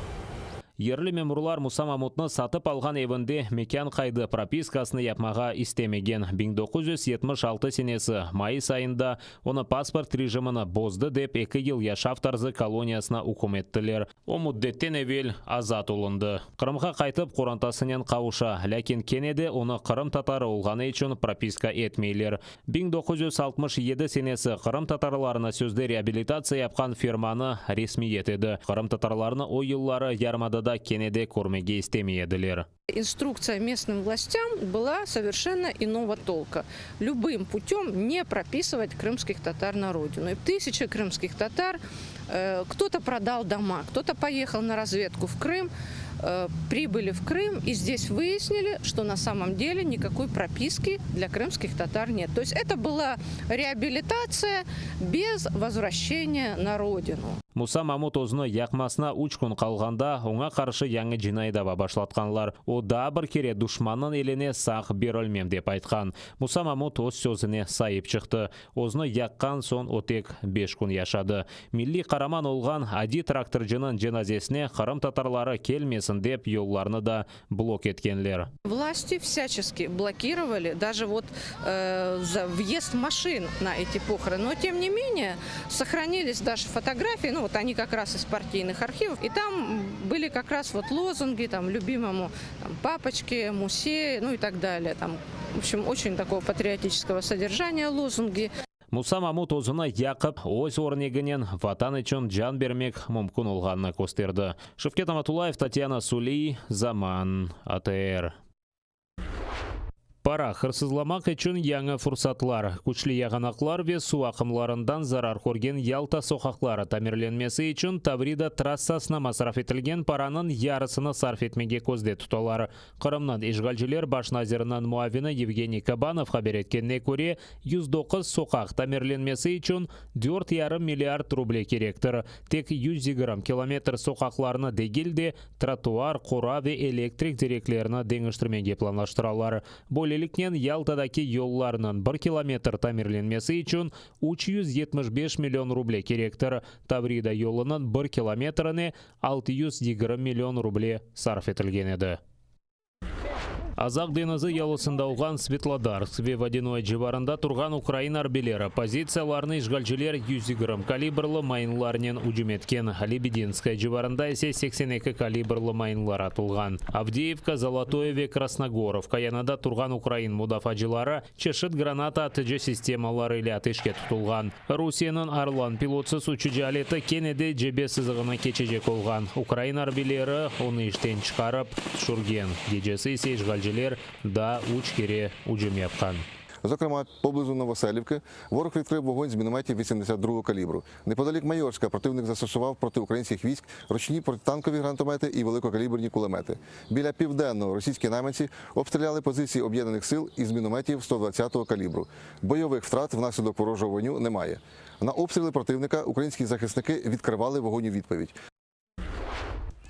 Ерлі мемурлар Муса Мамутны сатып алған евінде мекен қайды пропискасыны япмаға істемеген. 1976 сенесі майыс айында оны паспорт режиміні бозды деп 2 ел яшав тарзы колониясына үкіметтілер. О мұддеттен евел азат олынды. Қырымға қайтып қорантасынен қауыша, ләкин кенеде оны Қырым татары олғаны үшін прописка етмейлер. 1967 сенесі Қырым татарларына сөзді реабилитация япқан фирманы ресми етеді. Қырым татарларына о еллары ярмада да кенеде көрмеге істемейеділер. Инструкция местным властям была совершенно иного толка. Любым путем не прописывать крымских татар на родину. И тысячи крымских татар, кто-то продал дома, кто-то поехал на разведку в Крым, прибыли в Крым и здесь выяснили, что на самом деле никакой прописки для крымских татар нет. То есть это была реабилитация без возвращения на родину. Муса Мамут өзіні яқмасына 3 күн қалғанда оңа қаршы яңы жинайдава башлатқанлар. О да бір кере дұшманның елене сақ берілмем деп айтқан. Муса Мамут өз сөзіне сайып шықты. Өзіні яққан сон отек 5 күн яшады. Милли қараман олған Ади тракторжының женазесіне Қырым татарлары келмесін деп елларны да блок еткенлер. Власти всячески блокировали даже вот за въезд машин на эти похороны. Но тем не менее сохранились даже фотографии, вот они как раз из партийных архивов, и там были как раз вот лозунги там любимому папочке, Мусе, ну и так далее. Там, в общем, очень такого патриотического содержания лозунги. Муса Мамут өзіні яқып, өз орнегінен ватан үшін жан бермек мүмкін олғанына көстерді. Шевкет Аматулаев, Татьяна Сули, Заман, АТР. Пара хырсызламақ үшін яңы фұрсатлар. Күчлі яғанақлар ве су ақымларындан зарар көрген Ялта соқақлары тамирленмесі үшін Таврида трассасына масраф етілген параның ярысыны сарф етмеге көзде тұталар. Қырымнан ешғалжілер баш назирынан муавины Евгений Кабанов хабар еткенне көре 109 соқақ тамирленмесі үшін 4,5 миллиард рубль керектір. Тек 120 километр соқақларыны дегелде тротуар, қора ве электрик директлеріні деңіштірмеге планлаштыралар. Еліктен Ялтадаки yollarının 1 километр тамирленмесі үшін 375 миллион рубль керектір. Таврида yolının 1 километріне 620 миллион рубль сарф етілген еді. Азақ денізі ялысында ұлған Светлодарскве водяной жеварында тұрған Украина арбелері позицияларны işgalчылер 100 грамм калибрлы майынларнен үжім еткен. Лебединская жеварында есе 82 калибрлы майынлар атылған. Авдеевка, Золотоеве, Красногоровка янада тұрған Украин мудафаджылары чешет граната атыжы системалары ile атышке тұтылған. Русияның Арлан пилотсыз учужы алеті кенеде жебе сызығына кечежек олған. Украин арбелері оны іштен шығарып шурген. Геджесі есе işgalчылер да учкере үжім япқан. Зокрема, поблизу Новоселівки ворог відкрив вогонь з мінометів 82-го калібру. Неподалік Майорська противник застосував проти українських військ ручні протитанкові гранатомети і великокаліберні кулемети. Біля Південного російські найманці обстріляли позиції об'єднаних сил із мінометів 120-го калібру. Бойових втрат внаслідок ворожого вогню немає. На обстріли противника українські захисники відкривали вогонь у відповідь.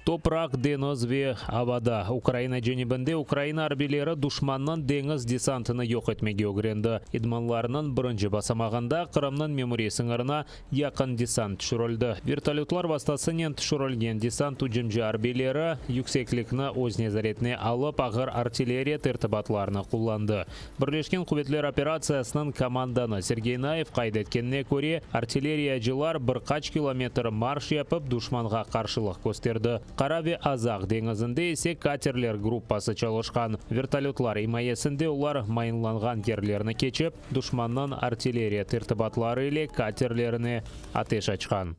Топрақ денізбе авада. Украина женебінде Украина арбелері душманнан деңіз десантыны yok etmеге өгренді. Идманларының бірінші басамағында Қырымның мемория сыңарына яқын десант түшірілді. Вертолетлар бастасынен түшірілген десант үжімжі арбелері yüksеклікні өзіне заретіне алып ағыр артиллерия тіртібатларына құлланды. Бірлешкен Құветлер операциясының команданы Сергей Наев қайдеткеніне көре артиллерияжылар бірқач километр марш япып душманға қаршылық көстерді. Қарави Азақ деңізінде есе катерлер группасы çalışқан. Вертолетлар имайесінде олар майынланған жерлеріне кечіп, душманнан артиллерия тіртібатлары ile катерлеріне атеш açқан.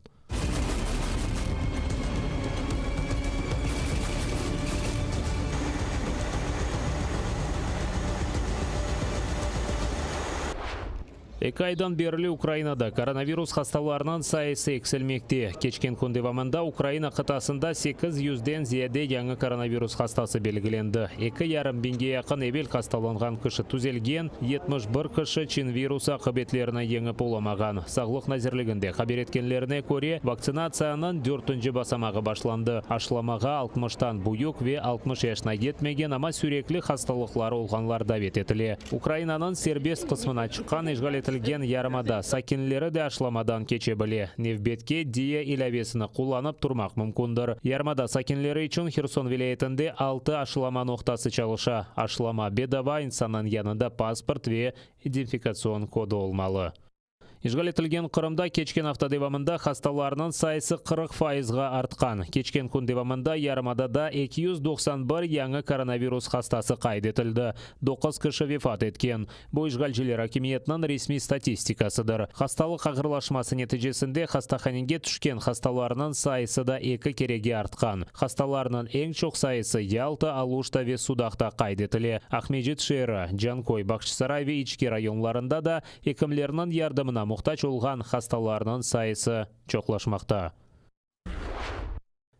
Айдан берілі Украинада коронавирус хасталарынан сайысы экселмекте. Кечкен күндевамында Украина қытасында 800-ден зияде яңы коронавирус хастасы белгіленді. 2,5 бинге яқын эбел хасталанған кіші түзелген, 71 кіші чин вируса қабетлеріне еңіп оламаған. Сағлық назірлігінде қабер еткенлеріне көре вакцинацияның 4-ші басамағы башланды. Ашламаға 60-тан бұйық ве 60 яшына кетмеген, ама сүреклі хасталықлары олғанлар давет етіле. Украинаның сербест қысмына шыққан ежгалетілген ярмада сакинлері де ашламадан кече біле. Невбетке дия илавесіні құланып тұрмақ мүмкіндір. Ярмада сакинлері үшін Херсон вилаетінде 6 ашлама ноқтасы çalışа. Ашлама бедава инсанның янында паспорт ве идентификацион коды олмалы. Işgal etilgen Qırımda keçken hafta devamında hastalalarının sayısı 40%-ға артқан. Keçken kun devamında Yarımadada 291 yangi koronavirus hastası qaydetildi. 9 kişi vefat etken. Bu işgalciler hakimiyetinin resmi statistikasıdır. Hastалық ağırlaşması neticesinde hastahanege düşken hastalarının sayısı da 2 kerege артқан. Hastalarının en çok sayısı Yalta, Aluşta ve Sudaqta qaydetili. Ahmedjit şehri, Jankoy, Bakşsaray ve içki rayonlarında da hekimlerinin yardımına muhtaç olған hastalarının sayısı çoqlaşmaqta.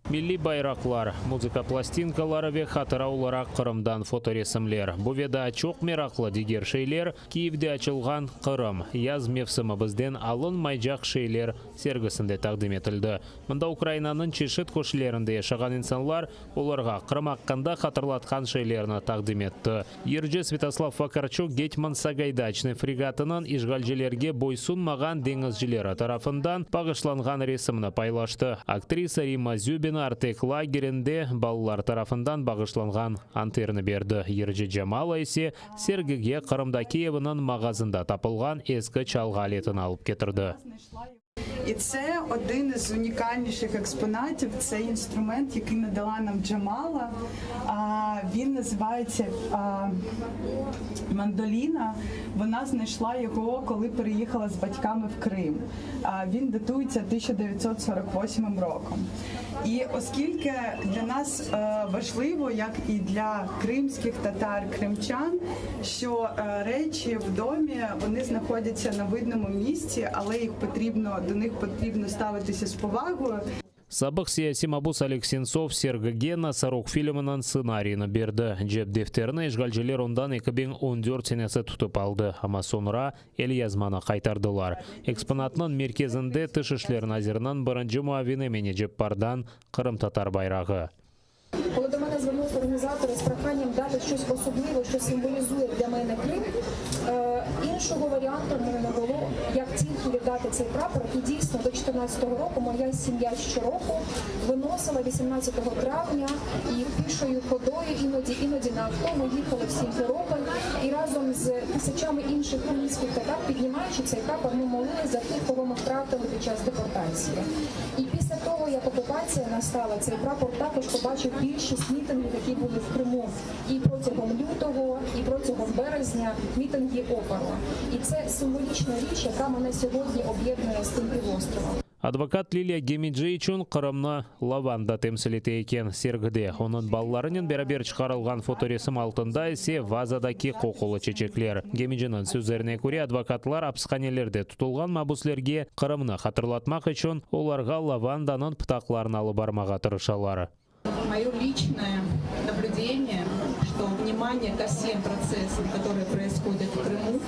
Milli bayraklar, muzika plastinkalары ve hatıra olarak Qırımdan fotoresimler. Bu veda çok meraklı diğer şeyler Kiyev'de açılған Qırım yaz mevsimimizden alınmayacak şeyler sergisinde takdim etildi. Mında Ukrainanın çeşit köşelerinde yaşayan insanlar olarga Qırım hakkında hatırlatkan şeylerini takdim etti. Yerci Svetoslav Vakarchuk Getman Sagaydachny fregatının işgalcilerge boysunmagan denizcileri tarafından bağışlanған resimini paylaştı. Aktrisa Rima Zubin Artek lagerinde балалар tarafından bağışlanған anterni berdi. Yerci Jamala ise sergiге Qırımdaki evinin mağazında tapılған eski çalgı aletini alıp getirdi. І це один із унікальніших експонатів. Це інструмент, який надала нам Джамала. Він називається мандоліна. Вона знайшла його, коли переїхала з батьками в Крим. Він датується 1948 роком. І оскільки для нас важливо, як і для кримських татар, кримчан, що речі в домі, вони знаходяться на видному місці, але до них потрібно ставитися з повагою. Сабық сияси Мабус Алексенцов Сергіге Насарок фильмінің сценарийны берді. Жеп дефтеріні işgalciler ondan 2014 senesi tutup aldı. Ama sonra el yazmаны қайтардылар. Экспонатның мерkezінде тыш ішлер назирінің бірінші муавини мені Жеппардан Qırım татар байрағы. Коли до мене звернулися організатори з проханням дати щось особливе, що символізує для мене Крим, іншого варіанту в мене не було, як тільки віддати передати цей прапор. І дійсно до 2014 року моя сім'я щороку виносила 18 травня і пішою ходою, іноді на авто ми їхали в Сімферополь і разом з тисячами інших кримських татар, піднімаючи цей прапор, ми молилися за тих, кого ми втратили під час депортації. І після того, як окупація настала, цей прапор також побачив більшість мітингів, які були в Криму. І протягом лютого, і протягом березня мітинги опору. І це символічна річ, яка мене сьогодні об'єднує з тим півостровом. Адвокат Лилия Гемиджи үчүн Кырымны лаванда темсил эте экен сергде. Онун балларынын берабер чыгарылган фоторесим алтында эсе вазадаки кокулу чечеклер. Гемиджинин сөздөрүнө көрө адвокатлар апсканелерде тутулган мабуслерге Кырымны катырлатмак үчүн оларга лаванданын пытакларын алып бармага тырышалар. Мое личное наблюдение, что внимание ко всем процессам, которые происходят в Крыму,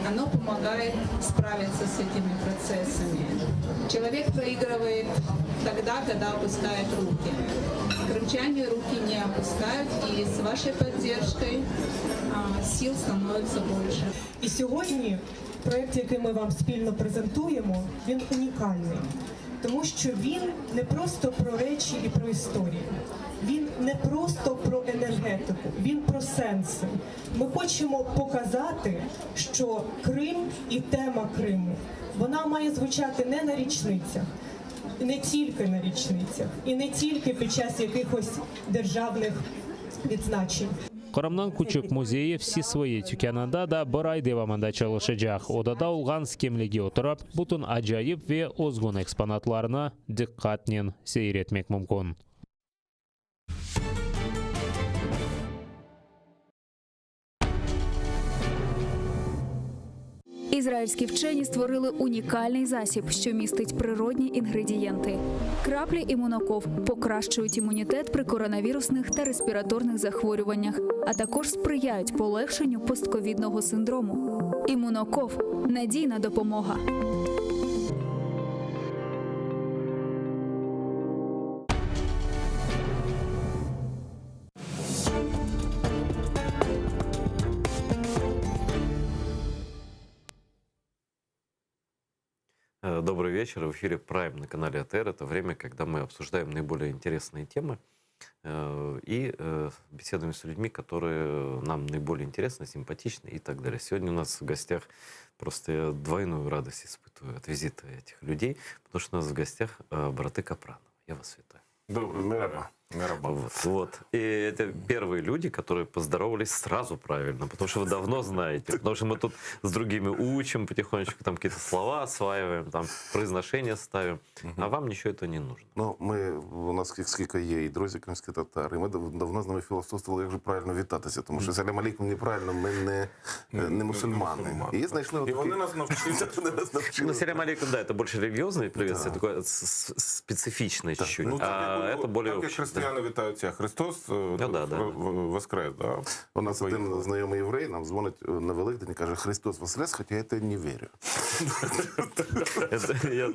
оно помогает справиться с этими процессами. Человек проигрывает тогда, когда опускает руки. Крымчане руки не опускают, и с вашей поддержкой сил становится больше. І сьогодні проєкт, який ми вам спільно презентуємо, він унікальний. Тому що він не просто про речі і про історію. Він не просто про енергетику, він про сенси. Ми хочемо показати, що Крим і тема Криму, вона має звучати не на річницях, не тільки на річницях, і не тільки під час якихось державних відзначень. Кырымнын күчүк музейи все свои тюкянында да бір ай девамында чалышыжак. Одада улган скемлеге отырып, бутун ажайып ве озгун экспонатларына диккатнен сейретмек мүмкүн. Ізраїльські вчені створили унікальний засіб, що містить природні інгредієнти. Краплі імуноков покращують імунітет при коронавірусних та респіраторних захворюваннях, а також сприяють полегшенню постковідного синдрому. Імуноков – надійна допомога. Добрый вечер. В эфире Prime на канале АТР. Это время, когда мы обсуждаем наиболее интересные темы и беседуем с людьми, которые нам наиболее интересны, симпатичны и так далее. Сегодня у нас в гостях, просто я двойную радость испытываю от визита этих людей, потому что у нас в гостях браты Капрановы. Я вас витаю. Добрый, мераба. Вот. И это первые люди, которые поздоровались сразу правильно, потому что вы давно знаете, потому что мы тут с другими учим потихонечку, там какие-то слова осваиваем, там произношение ставим, а вам ничего этого не нужно. Ну, у нас скільки є і друзі кримські татари, і ми давно з ними філософствували, як же правильно вітатися, тому що салям алейкум неправильно, ми не мусульмани. І знайшли... І вони нас навчили. Ну, салям алейкум, да, это больше религиозное приветствие, такое специфичное чуть-чуть, а это более общее. Християни вітаються, Христос воскрес. Да? У нас один знайомий єврей нам дзвонить на Великдень і каже, Христос воскрес, хоча я це не вірю. Я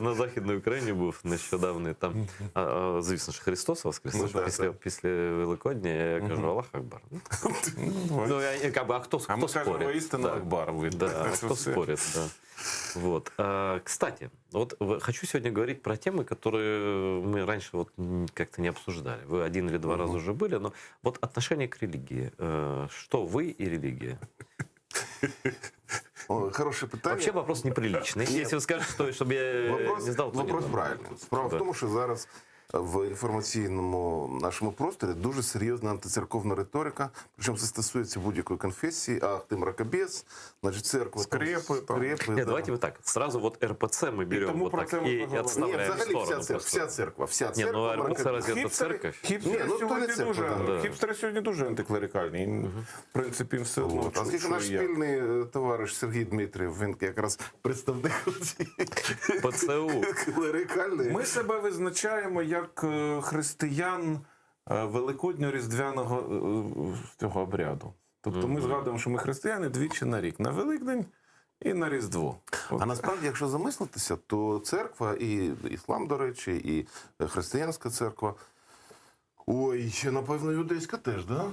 на Західній Україні був нещодавно, там, звісно ж, Христос воскрес, після Великодня, я кажу, Аллах Акбар. Ну, а хто спорить? А ми кажемо, істинно Акбар. Да, кто спорит, да. Вот. Кстати, вот хочу сегодня говорить про темы, которые мы раньше вот как-то не обсуждали. Вы один или два раза уже были, но вот отношение к религии. Что вы и религия? Хорошее питання. Вообще вопрос неприличный. Если вы скажете, чтобы я не знал, то вопрос правильний. Справа в тому, що зараз в інформаційному нашому просторі дуже серйозна антицерковна риторика, причому це стосується будь-якої конфесії, ти мракобес, значить церква, скрепи. Нет, давайте вот так, сразу вот РПЦ мы берем вот так и отставляем в сторону. Вся церква. Нет, ну РПЦ разве это церковь? Хіпстери сьогодні дуже антиклерикальні. В принципі, все одно. Оскільки наш спільний товариш Сергій Дмитрів, він якраз представник ПЦУ. клерикальний. Ми себе визначаємо як християн великодньо-різдвяного цього обряду. Тобто ми згадуємо, що ми християни двічі на рік. На Великдень і на Різдво. А насправді, якщо замислитися, то церква, і іслам, до речі, і християнська церква, напевно, юдейська теж, да?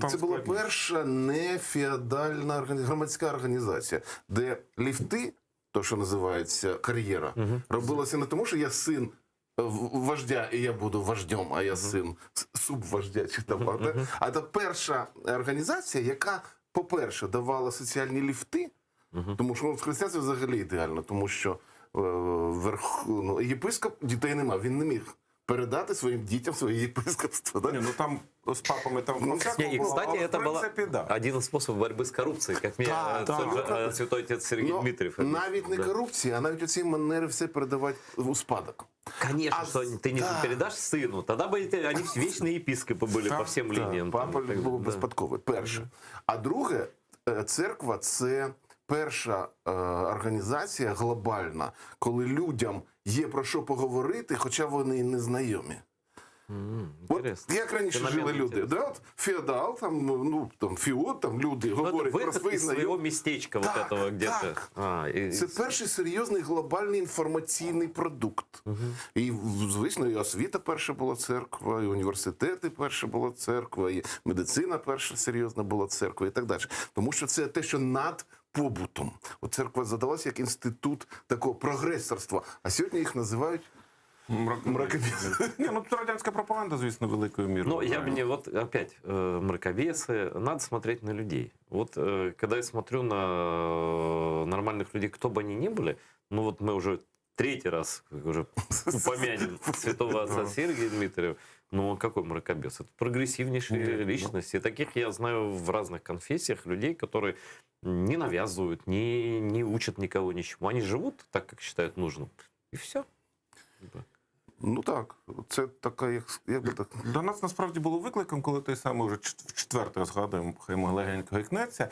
Це була перша нефеодальна громадська організація, де ліфти то, що називається кар'єра, робилася не тому, що я син вождя, і я буду вождем, а я син субвождя, чи там, а це перша організація, яка, по-перше, давала соціальні ліфти, тому що в християнстві взагалі ідеально, тому що єпископ дітей не мав, він не міг передати своїм дітям своє єпископство. Да? Ну там с папами там... И, кстати, это был один из способов борьбы с коррупцией, как мне святой отец Сергей Дмитриев. Навіть не корупція, а навіть оці манери все передавати у спадок. Конечно, что ты не передашь сыну, тогда бы они вечные епископы были по всем линиям. Папа був безспадковий, перше. А друге, церква – це перша організація глобальна, коли людям є про що поговорити, хоча вони і не знайомі. От як раніше жили люди, да? От феодал, феод, люди говорять про свої знайомі. Своего местечка вот этого где-то. Це перший серйозний глобальний інформаційний продукт. І, звісно, і освіта перша була церква, і університети перша була церква, і медицина перша серйозна була церква, і так далі. Тому що це те, що над побутом. От церква задалася як інститут такого прогресорства, а сьогодні їх називають мракобесы. Радянская пропаганда, звісно, великою мірою. Но я мне вот опять мракобесы, надо смотреть на людей. Вот когда я смотрю на нормальных людей, кто бы они ни были, ну вот мы уже третий раз уже упомянем святого отца Сергия Дмитриева, ну он какой мракобес? Это прогрессивнейшие личности. Таких я знаю в разных конфессиях людей, которые не навязывают, не учат никого ничему. Они живут так, как считают нужным. И все. Ну так, це така, як би так. До нас насправді було викликом, коли той самий вже вчетверте згадуємо, хай легенько гикнеться,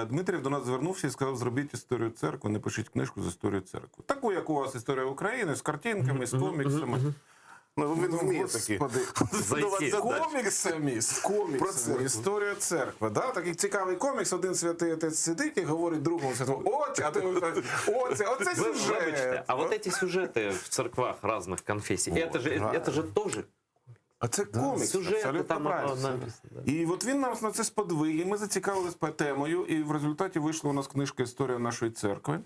Дмитрієв до нас звернувся і сказав, зробіть історію церкви, не пишіть книжку з історії церкви. Таку, як у вас історія України, з картинками, з коміксами. Ну, він вміє такі. Коміксами, історія церкви. Да? Такий цікавий комікс, один святий отець сидить і говорить другому святому, оце сюжет. Вибачте, а вот эти сюжеты в церквах разных конфессий, это же тоже... А це комікс, сюжети там правильно. І от він нас на це сподвиг, і ми зацікавилися темою, і в результаті вийшла у нас книжка «Історія нашої церкви».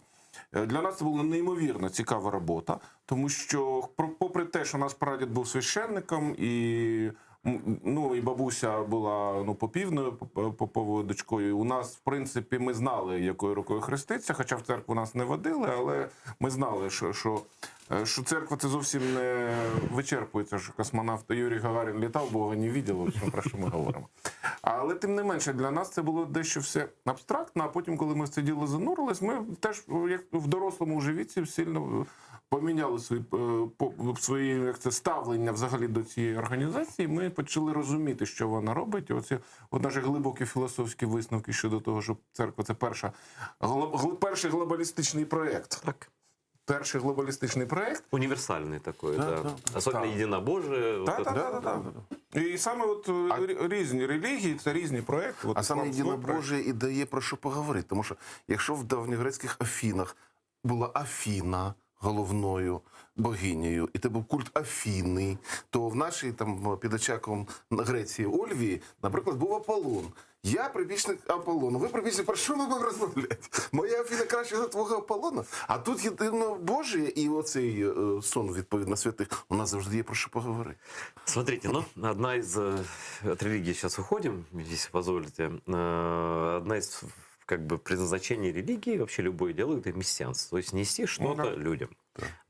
Для нас це була неймовірно цікава робота, тому що, попри те, що наш прадід був священником, і бабуся була попівною, поповою дочкою, у нас, в принципі, ми знали, якою рукою хреститься, хоча в церкву нас не водили, але ми знали, що церква це зовсім не вичерпується, що космонавт Юрій Гагарін літав, Бога не бачив, про що ми говоримо. Але тим не менше, для нас це було дещо все абстрактно, а потім, коли ми в це діло занурились, ми теж як в дорослому вже віці сильно поміняли свої ставлення взагалі до цієї організації, ми почали розуміти, що вона робить. Оці наші глибокі філософські висновки щодо того, що церква – це перший глобалістичний проєкт. Так. Перший глобалістичний проєкт. Універсальний такий, да. Особливо єдинобожие. Так. І саме різні релігії, це різні проєкти. А саме єдинобожие і дає про що поговорити. Тому що якщо в давньогрецьких Афінах була Афіна головною богинею, і це був культ Афіни, то в нашій під очаком Греції Ольвії, наприклад, був Аполлон. Я прибічник Аполлону. Ви прибічник, про що ми будемо розмовляти? Моя Афіна краще за твого Аполлона. А тут єдинобожие і оцей сон, відповідно, святих, у нас завжди є про що поговорити. Смотрите, одна из... От религии сейчас уходим, если позволите. Одна из предназначений религии, вообще любое дело, это мессианство. То есть нести что-то людям.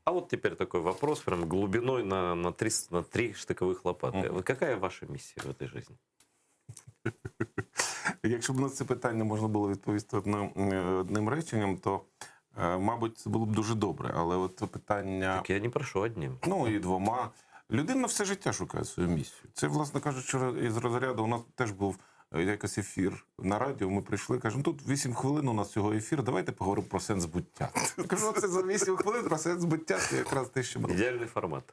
А вот теперь такой вопрос, прям глубиной на 3 штыковых лопаты. Вот какая ваша миссия в этой жизни? Якщо б на це питання можна було відповісти одним реченням, то, мабуть, це було б дуже добре. Але от питання... Так я не прошу одним. І 2. Людина все життя шукає свою місію. Це, власне кажучи, із розряду у нас теж був якийсь ефір на радіо, ми прийшли, кажемо, тут 8 хвилин у нас цього ефіру, давайте поговоримо про сенс буття. Кажу, це за 8 хвилин про сенс буття, це якраз те, що було. Ідеальний формат.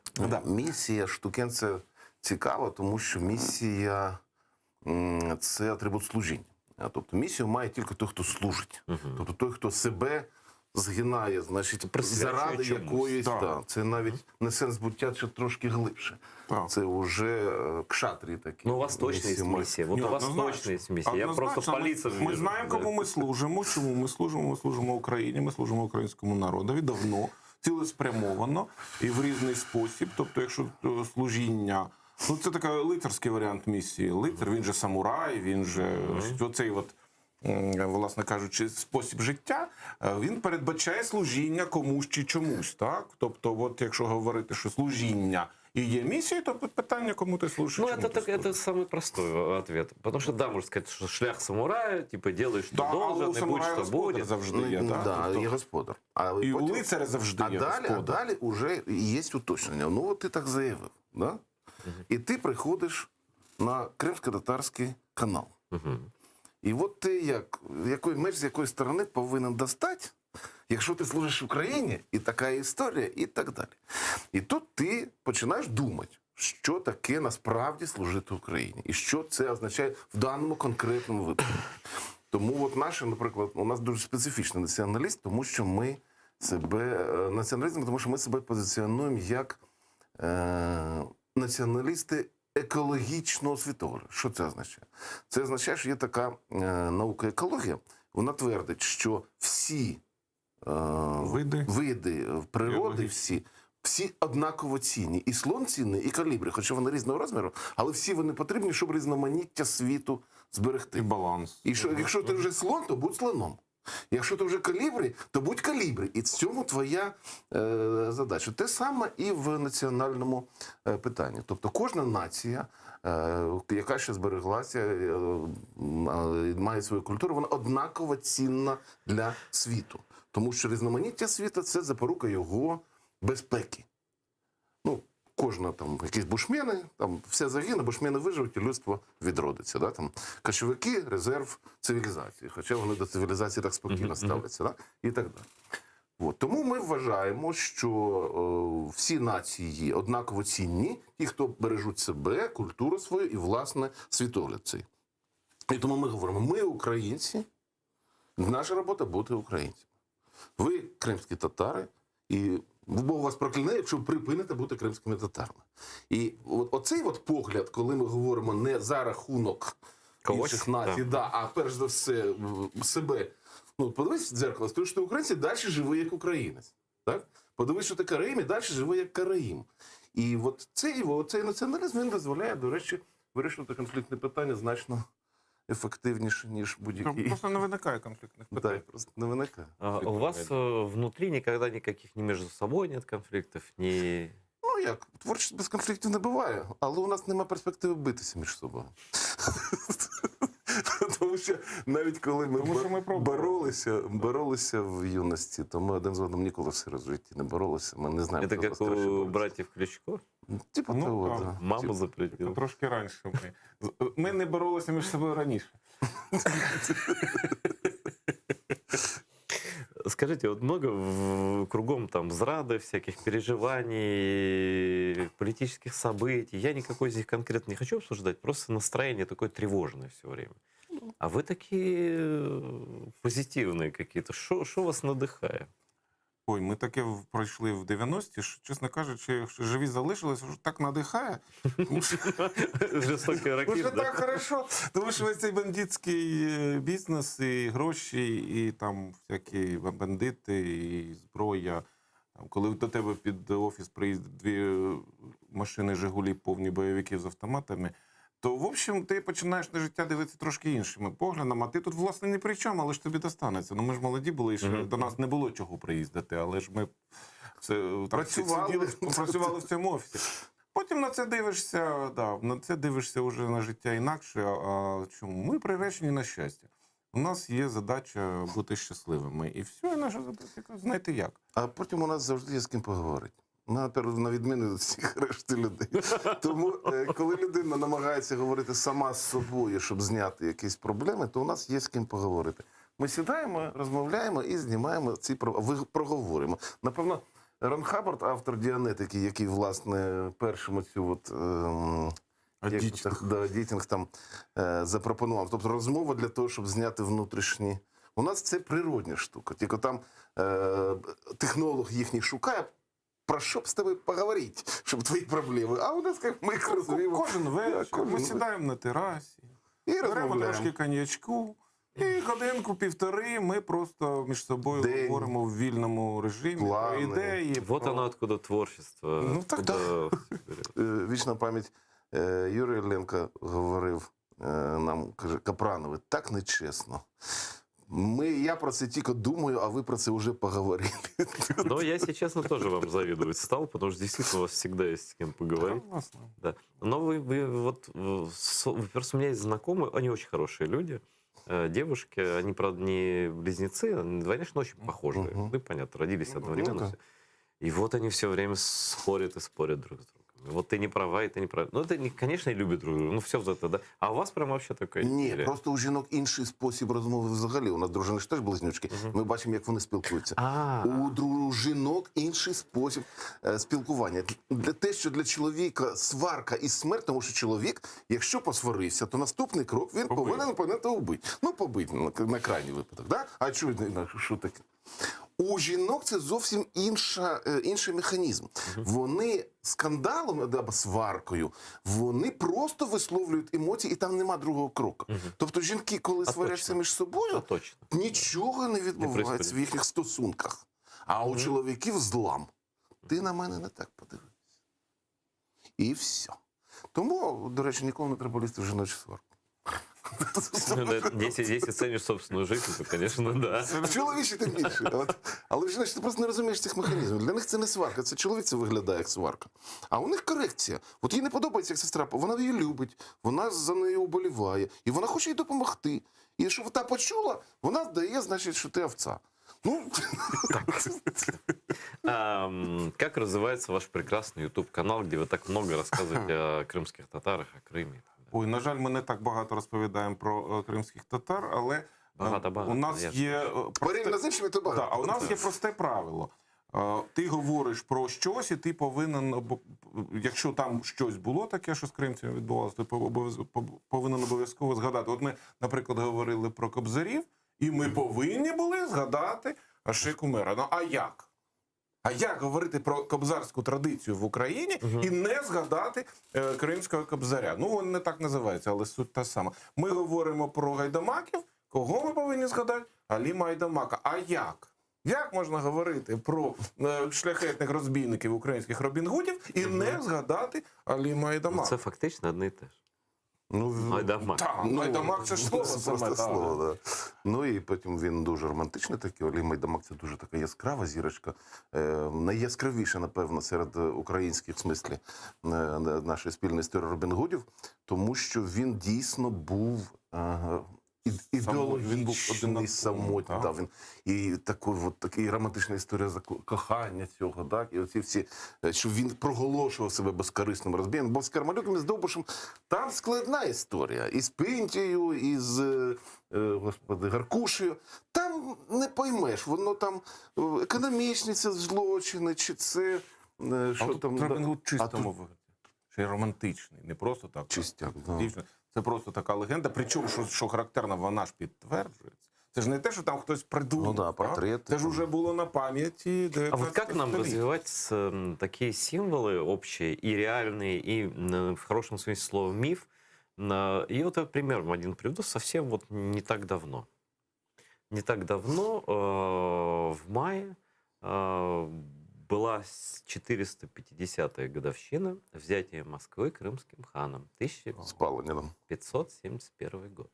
Місія штукен – це цікаво, тому що місія – це атрибут служіння. Тобто місію має тільки той, хто служить. Тобто той, хто себе згинає, значить, заради якоїсь, це навіть не сенс буття, це трошки глибше. Це вже кшатрі такі. Ну, у вас точно є місія. Вот у вас точно є місія. Я просто по лицам Ми знаємо, кому ми служимо, чому ми служимо. Ми служимо Україні, ми служимо українському народові давно, цілеспрямовано і в різний спосіб. Тобто, якщо служіння, ну це такий лицарський варіант місії. Лицар, він же самурай, він же оцей от, власне кажучи, спосіб життя, він передбачає служіння комусь чи чомусь, так? Тобто, от якщо говорити, що служіння и є миссия, то питание, кому ты слушаешь. Ну, это самый простой ответ. Потому что, да, можно сказать, что шлях самурая, типа, делай, что должен, и будь, что будет. Завжди є, є господар. І у лицаря завжди є господар. А далі вже є уточнення. Ну, от ти так заявив, да? І ти приходиш на кримсько-татарський канал. І от ти, меч з якої сторони повинен достати, якщо ти служиш в Україні, і така історія, і так далі. І тут ти починаєш думати, що таке насправді служити Україні, і що це означає в даному конкретному випадку. Тому от наше, наприклад, у нас дуже специфічний націоналіст, тому що ми націоналізм, тому що ми себе позиціонуємо як націоналісти екологічного світогляду. Що це означає? Це означає, що є така наука екологія, вона твердить, що всі види природи, всі однаково цінні. І слон цінний, і калібри, хоча вони різного розміру, але всі вони потрібні, щоб різноманіття світу зберегти. І баланс. І якщо ти вже слон, то будь слоном. Якщо ти вже калібри, то будь калібри. І в цьому твоя задача. Те саме і в національному питанні. Тобто кожна нація, яка ще збереглася, має свою культуру, вона однаково цінна для світу. Тому що різноманіття світу – це запорука його безпеки. Ну, кожна там, якісь бушмени, там все загине, бушмени виживуть і людство відродиться. Да? Там, кочовики – резерв цивілізації, хоча вони до цивілізації так спокійно ставляться. Да? І так далі. От. Тому ми вважаємо, що всі нації однаково цінні, ті, хто бережуть себе, культуру свою і, власне, світогляд цей. І тому ми говоримо, ми українці, наша робота – бути українцями. Ви кримські татари, і Бог вас прокляне, якщо ви припините бути кримськими татарами. І оцей погляд, коли ми говоримо не за рахунок інших націй, а перш за все себе. Ну, подивись в дзеркало, скажи, що ти українець, і далі живи як українець. Так? Подивись, що ти караїм, і далі живи як караїм. І цей націоналізм, він дозволяє, до речі, вирішувати конфліктне питання значно ефективніше, ніж будь-які. Просто не виникає конфліктних питань. Так, просто не виникає. У вас внутри никогда никаких ни между собой нет конфликтов, ни... Ну як, творчість без конфліктів не буває, але у нас немає перспективи битися між собою. Тому що навіть коли ми боролися в юності, то ми один з одним ніколи в житті не боролися. Ми не знаємо, це як у братів Кличко? Типа того, так. Маму запретили. Трошки раніше ми не боролися між собою раніше. Скажите, вот много кругом там зрады, всяких переживаний, политических событий. Я никакой здесь конкретно не хочу обсуждать, просто настроение такое тревожное все время. А вы такие позитивные какие-то. Что вас надихає? Ой, ми таке пройшли в 90-ті, що, чесно кажучи, якщо живі залишилися, вже так надихає. Уже так хорошо. Тому що весь цей бандитський бізнес, і гроші, і там всякі бандити, і зброя. Коли до тебе під офіс приїздять 2 машини «Жигулі» повні бойовиків з автоматами, то, в общем, ти починаєш на життя дивитися трошки іншими поглядами, а ти тут, власне, ні при чому, але ж тобі достанеться. Ну, ми ж молоді були, і до нас не було чого приїздити, але ж ми працювали в цьому офісі. Потім на це дивишся, вже на життя інакше. А чому? Ми приречені на щастя. У нас є задача бути щасливими. І все, і наша задача знайти як. А потім у нас завжди є з ким поговорити. На відміну від всіх решти людей. Тому, коли людина намагається говорити сама з собою, щоб зняти якісь проблеми, то у нас є з ким поговорити. Ми сідаємо, розмовляємо і знімаємо ці проблеми, проговоримо. Напевно, Рон Хаббард, автор «Діанетики», який, власне, першим оцю дітінг там запропонував. Тобто розмова для того, щоб зняти внутрішні. У нас це природня штука. Тільки там технолог їхній шукає, про що б з тобою поговорити, щоб твої проблеми. А у нас як ми їх розуміємо. Кожен вечір ми сідаємо на терасі, і беремо розмовляємо. трошки коньячку, і годинку-півтори ми просто між собою говоримо в вільному режимі про ідеї. Вот оно откуда творчество. Ну, так, откуда... Вічна пам'ять. Юрій Іллєнко говорив нам, каже, Капранове, так нечесно. Я про це тільки думаю, а ви про це вже поговорили. Но я, если честно, тоже вам завидовать стал, потому что действительно у вас всегда есть с кем поговорить. Да. Но просто у меня есть знакомые, они очень хорошие люди, девушки, они, правда, не близнецы, они, конечно, очень похожие. Ну, понятно, родились одновременно. И вот они все время спорят и спорят друг с другом. Вот ты не права, и ты не права. Ну, это, конечно, и любят друг друга. Ну, все вот это, да. А у вас прям вообще таке? Ні, просто у жінок інший спосіб розмови взагалі. У нас дружини ж теж близнючки. Ми бачимо, як вони спілкуються. У жінок інший спосіб спілкування. Те, що для чоловіка сварка і смерть, тому що чоловік, якщо посварився, то наступний крок він повинен убити. Ну, побити на крайній випадок. Да? А що таке? У жінок це зовсім інший механізм. Вони скандалом або сваркою, вони просто висловлюють емоції, і там нема другого кроку. Тобто жінки, коли сваряться між собою, нічого не відбувається в їхніх стосунках. А у чоловіків злам. Ти на мене не так подивився. І все. Тому, до речі, ніколи не треба лізти в жіночу сварку. Если ценишь собственную жизнь, то, конечно, да. Чоловічі тим більше. Але жіночі, ти просто не розумієш цих механізмів. Для них це не сварка, це чоловік це виглядає як сварка. А у них корекція. От їй не подобається, як сестра, вона її любить, вона за нею уболіває, і вона хоче їй допомогти. І щоб та почула, вона дає, значить, що ти овця. Ну, как развивается ваш прекрасный YouTube-канал, где вы так много рассказываете о крымских татарах, о Крыме? Ой, на жаль, ми не так багато розповідаємо про кримських татар, але у нас є... Порівняно з іншими, то багато. А у нас є просте правило. Ти говориш про щось, і ти повинен, якщо там щось було таке, що з кримцями відбувалося, ти повинен обов'язково згадати. От ми, наприклад, говорили про кобзарів, і ми повинні були згадати Ашик Умера. Ну, а як? А як говорити про кобзарську традицію в Україні і не згадати кримського кобзаря? Ну, він не так називається, але суть та сама. Ми говоримо про гайдамаків. Кого ми повинні згадати? Аліма Гайдамака. А як? Як можна говорити про шляхетних розбійників українських Робін Гудів і не згадати Аліма Гайдамака? Це фактично одне і те ж. Гайдамак. Гайдамак це ж слово саме. Просто слово, да. Ну і потім він дуже романтичний такий. Олій Гайдамак це дуже така яскрава зірочка. Найяскравіша, напевно, серед українських, в смислі, нашої спільної історії Робін Гудів, тому що він дійсно був ідеологічний, самотній. Да, він, і такий романтична історія кохання цього, так? І оці всі, що він проголошував себе безкорисним розбійником. Бо з Кармалюком і з Довбушем там складна історія. І з Пинтією, і з Гаркушею. Там не поймеш, воно там економічні це злочини, чи це... що там, Робін Гуд чистому вигляді. Ще й романтичний, не просто так. Чистяк, да. Це просто така легенда. Причому, що характерно, вона ж підтверджується. Це ж не те, що там хтось придумав. Ну да, портрети. Це ж вже було на пам'яті 19 А вот как нам развивать такие символы общие и реальные, и в хорошем смысле слова миф? И вот пример один приведу совсем вот не так давно. Не так давно, в мае, была 450-я годовщина взятия Москвы крымским ханом. 1571 год.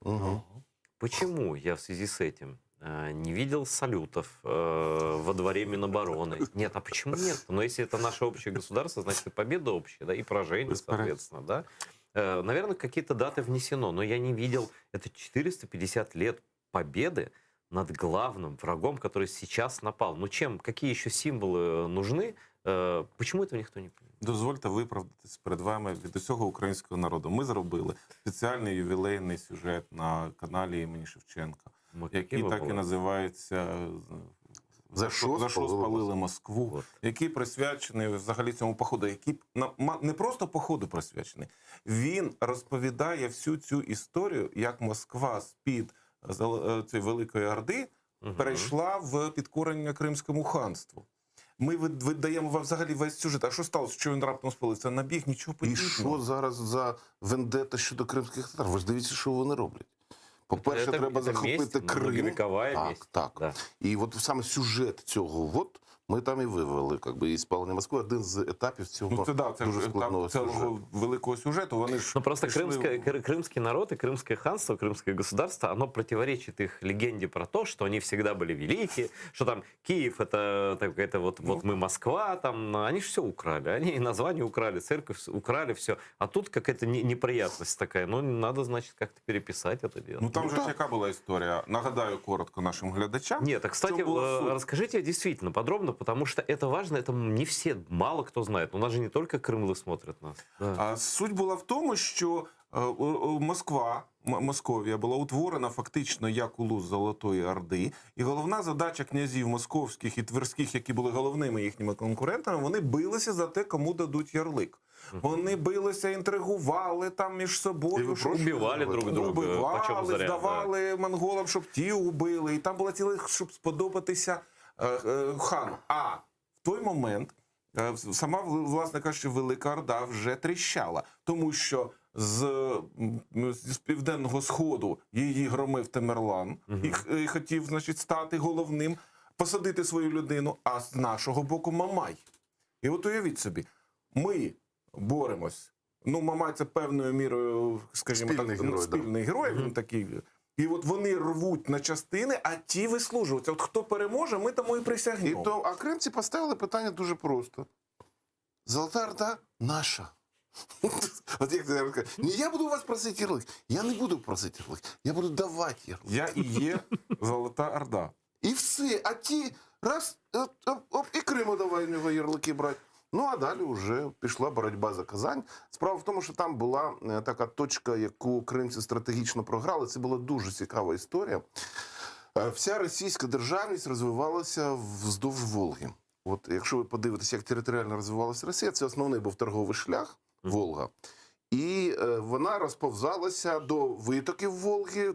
Почему я в связи с этим не видел салютов во дворе Минобороны? Нет, а почему нет? Но если это наше общее государство, значит и победа общая, да, и поражение, соответственно, да. Наверное, какие-то даты внесено, но я не видел. Это 450 лет победы над главным врагом, который сейчас напал. Ну чем, какие еще символы нужны? Почему этого ніхто не понимає? Дозвольте виправдатись перед вами від усього українського народу. Ми зробили спеціальний ювілейний сюжет на каналі імені Шевченка, який так і називається «За що спалили Москву», який присвячений взагалі цьому походу, який не просто походу присвячений. Він розповідає всю цю історію, як Москва з-під цієї Великої Орди перейшла в підкорення Кримському ханству. Ми видаємо вам взагалі весь сюжет. А що сталося? Що він раптом спалив? Це набіг, нічого І подібного. що зараз за вендета щодо кримських татар? Ви ж дивіться, що вони роблять. По-перше, треба захопити Крим. Многовековая месть. Так. Да. І от саме сюжет цього, от ми там і вивели, якби, і спалення Москви, один з етапів цього Ну, це, да, це дуже ж складного етап цілого сюжету. великого сюжету. Вони ж Ну, просто пішли крымский народ и крымское ханство, крымское государство, оно противоречит их легенде про то, что они всегда были велики, что там Киев это какая-то вот мы Москва, там они же все украли, они и название украли, церковь украли, все. А тут какая-то неприятность такая, ну надо, значит, как-то переписать это дело. Ну там же ж яка була історія? Нагадаю коротко нашим глядачам. Нет, а, кстати, Що було суть? расскажите действительно подробно, потому что это важно, это не все, мало кто знает. У нас же не только крымлы смотрят нас. Да. А суть була в тому, що Московія була утворена фактично як улус Золотої Орди, і головна задача князів московських і тверських, які були головними їхніми конкурентами, вони билися за те, кому дадуть ярлик. Вони билися, інтригували там між собою, Убивали друг друга, почем убивали, заряд, здавали монголам, щоб ті убили. І там була ціла, щоб сподобатися хану. А в той момент сама, власне кажучи, Велика Орда вже тріщала, тому що з південного сходу її громив Тамерлан і хотів, значить, стати головним, посадити свою людину, а з нашого боку Мамай. І от уявіть собі, ми боремось. Ну, Мамай це певною мірою, скажімо спільний герой, він такий. І от вони рвуть на частини, а ті вислужуються. От хто переможе, ми тому і присягнемо. А кримці поставили питання дуже просто. Золота Орда наша. От як ти кажеш, не я буду у вас просити ярлик, я не буду просити ярлик, я буду давати ярлик. Я і є Золота Орда. І все, а ті раз, і Криму давай в нього ярлики брати. Ну, а далі вже пішла боротьба за Казань. Справа в тому, що там була така точка, яку кримці стратегічно програли. Це була дуже цікава історія. Вся російська державність розвивалася вздовж Волги. От якщо ви подивитеся, як територіально розвивалася Росія, це основний був торговий шлях Волга. І вона розповзалася до витоків Волги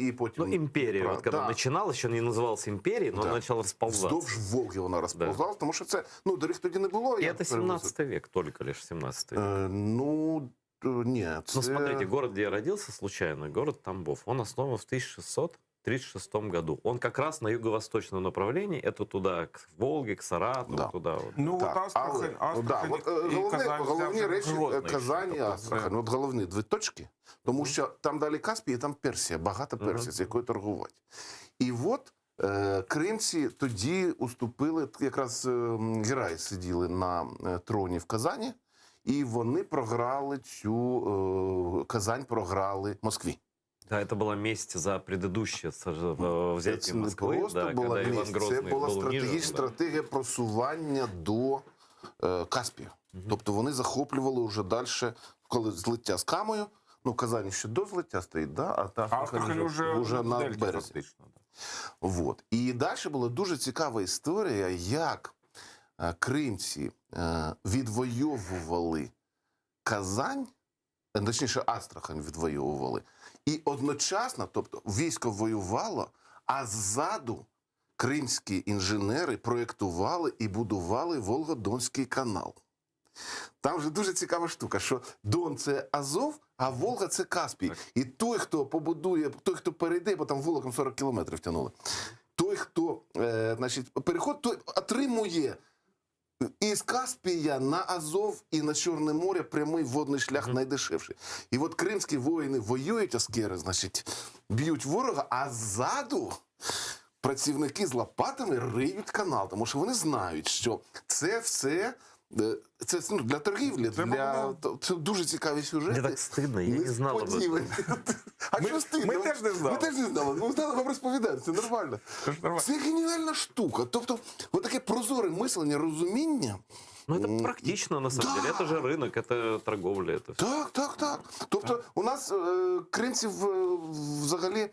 і потім... Ну, империя, вот когда начиналась, еще не называлась империей, но начала расползаться. Вздовж Волги вона розповзалася, тому що це, ну, доріг тоді не було. И это 17 век, только лишь 17 век. Ну, нет. Ну, смотрите, город, где я родился случайно, город Тамбов, он основан в 1636 году. Он как раз на юго-восточном направлении, это туда, к Волге, к Саратову, туда. Вот. Ну, от Астрахань і Казань. Головні речі Казань і Астрахань. От головні дві точки, тому що там далі Каспій, і там Персія, багато Персії, з якою торгувати. І от кримці тоді уступили, якраз гераї сиділи на троні в Казані, і вони програли Казань програли Москві. Да, это была месть за предыдущее взятие Це не Москвы, просто да, була когда Иван месть, це Грозный була был унижен. стратегія просування до Каспію. Тобто вони захоплювали вже далі, коли злиття з Камою, ну, Казань ще до злиття стоїть, да? А Астрахань вже на березі. Вот. І далі була дуже цікава історія, як кримці відвоювали Казань, точніше, Астрахань відвоювали, і одночасно, тобто військо воювало, а ззаду кримські інженери проєктували і будували Волго-Донський канал. Там же дуже цікава штука, що Дон – це Азов, а Волга – це Каспій. І той, хто побудує, той, хто перейде, бо там Волоком 40 кілометрів тягнули, той, хто переходить, той отримує із Каспія на Азов і на Чорне море прямий водний шлях найдешевший. І от кримські воїни воюють, аскери, значить, б'ють ворога, а ззаду працівники з лопатами риють канал, тому що вони знають, що це все... Це для торгівлі, це дуже цікаві сюжети. Мне так стыдно, я не знал об этом. А що стидно? Ми теж не знали. Ми теж не знали, ми знали вам розповідати, це нормально. Це геніальна штука. Тобто, отаке прозоре мислення, розуміння, Ну, это практично, на самом деле. Это же рынок, это торговля. Это всё. Так. Тобто у нас кримців взагалі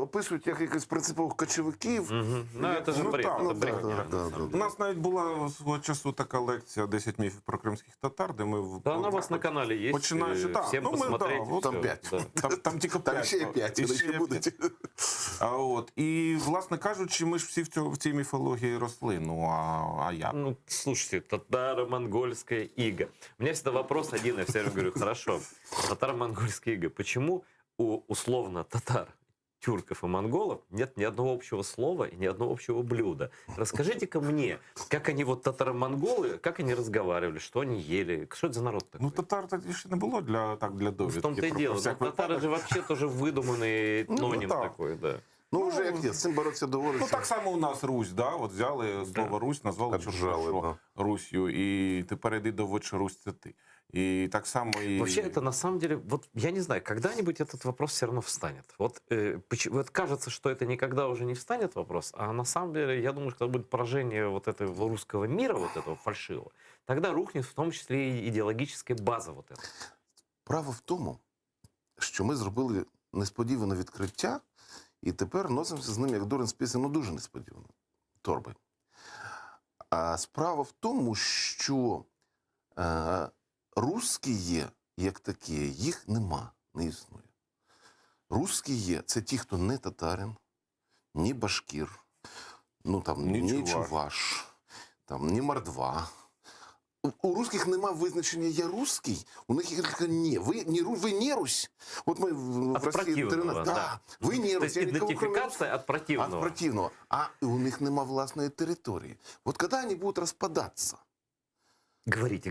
описують як якихось принципових кочовиків. Ну, це ж бред, це брехня. У нас навіть була свого часу така лекція «10 міфів про кримських татар», де ми... Да, она у вас на канале есть. Починаючи, так. Всем Ну, ми, посмотреть. да, от, Там 5. Там тільки 5. Там ще є 5, вони ще будуть. І, власне кажучи, ми ж всі в цій міфології росли. Ну, а як? Ну, слушайте, татаро-монгольская ига. У меня всегда вопрос один, я все время говорю, хорошо, татаро-монгольская ига. Почему у условно татар, тюрков и монголов нет ни одного общего слова и ни одного общего блюда? Расскажите-ка мне, как они вот татаро-монголы, как они разговаривали, что они ели, что это за народ такой? Ну, татар тоді ще не було для довідки. В том-то и дело. Но татары же вообще тоже выдуманный этноним такой, да. Ну, вже як є, з цим боротися доводиться. Ну, так само у нас Русь, да? От взяли слово Русь, назвали Чорношо Русью, і тепер йди доводь, Русь це ти. И так само и... Вообще это на самом деле, вот я не знаю, когда-нибудь этот вопрос все равно встанет. Вот, вот кажется, что это никогда уже не встанет вопрос, а на самом деле, я думаю, что когда будет поражение вот этого русского мира, вот этого фальшивого, тогда рухнет в том числе и идеологическая база вот эта. Право в тому, що ми зробили несподіване відкриття, і тепер носимося з ним, як дурень з пісень, ну дуже несподівано, торби. А справа в тому, що русські є, як такі, їх нема, не існує. Русські є, це ті, хто не татарин, ні башкір, ну там, ні чуваш, там, ні мордва. У русских нема визначення «я русский», у них є тільки «ні». Ви не Русь. От ми в Росії 13. Да. Ви не Русь. Идентификация от противного. От противного. А у них нема власної території. Вот когда они будут распадаться, Говорите.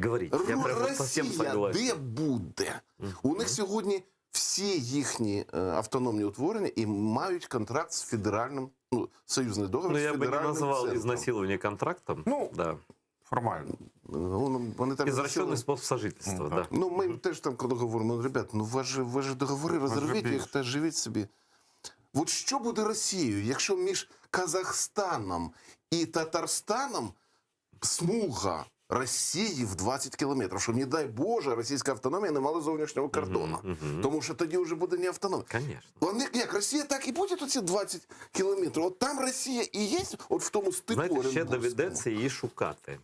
Я прям совсем согласен. де буде? У них сьогодні всі їхні автономні утворення і мають контракт з федеральним, ну, союзний договір з Ну, я бы не федеральним назвал центром. изнасилование контрактом. Ну, да. Формально. Вони там Извращенный способ сожительства, да. Ну, ми теж там, коли говоримо, ну, ребят, ну, ви ж договори розірвіть їх та живіть собі. От що буде Росією, якщо між Казахстаном і Татарстаном смуга Росії в 20 кілометрів, щоб, не дай Боже, російська автономія не мала зовнішнього кордону. Тому що тоді вже буде не автономія. Конечно. Вони, як, Росія так і буде оці 20 кілометрів. От там Росія і є, от в тому степу Знаете, ще Оренбургському. доведется її шукати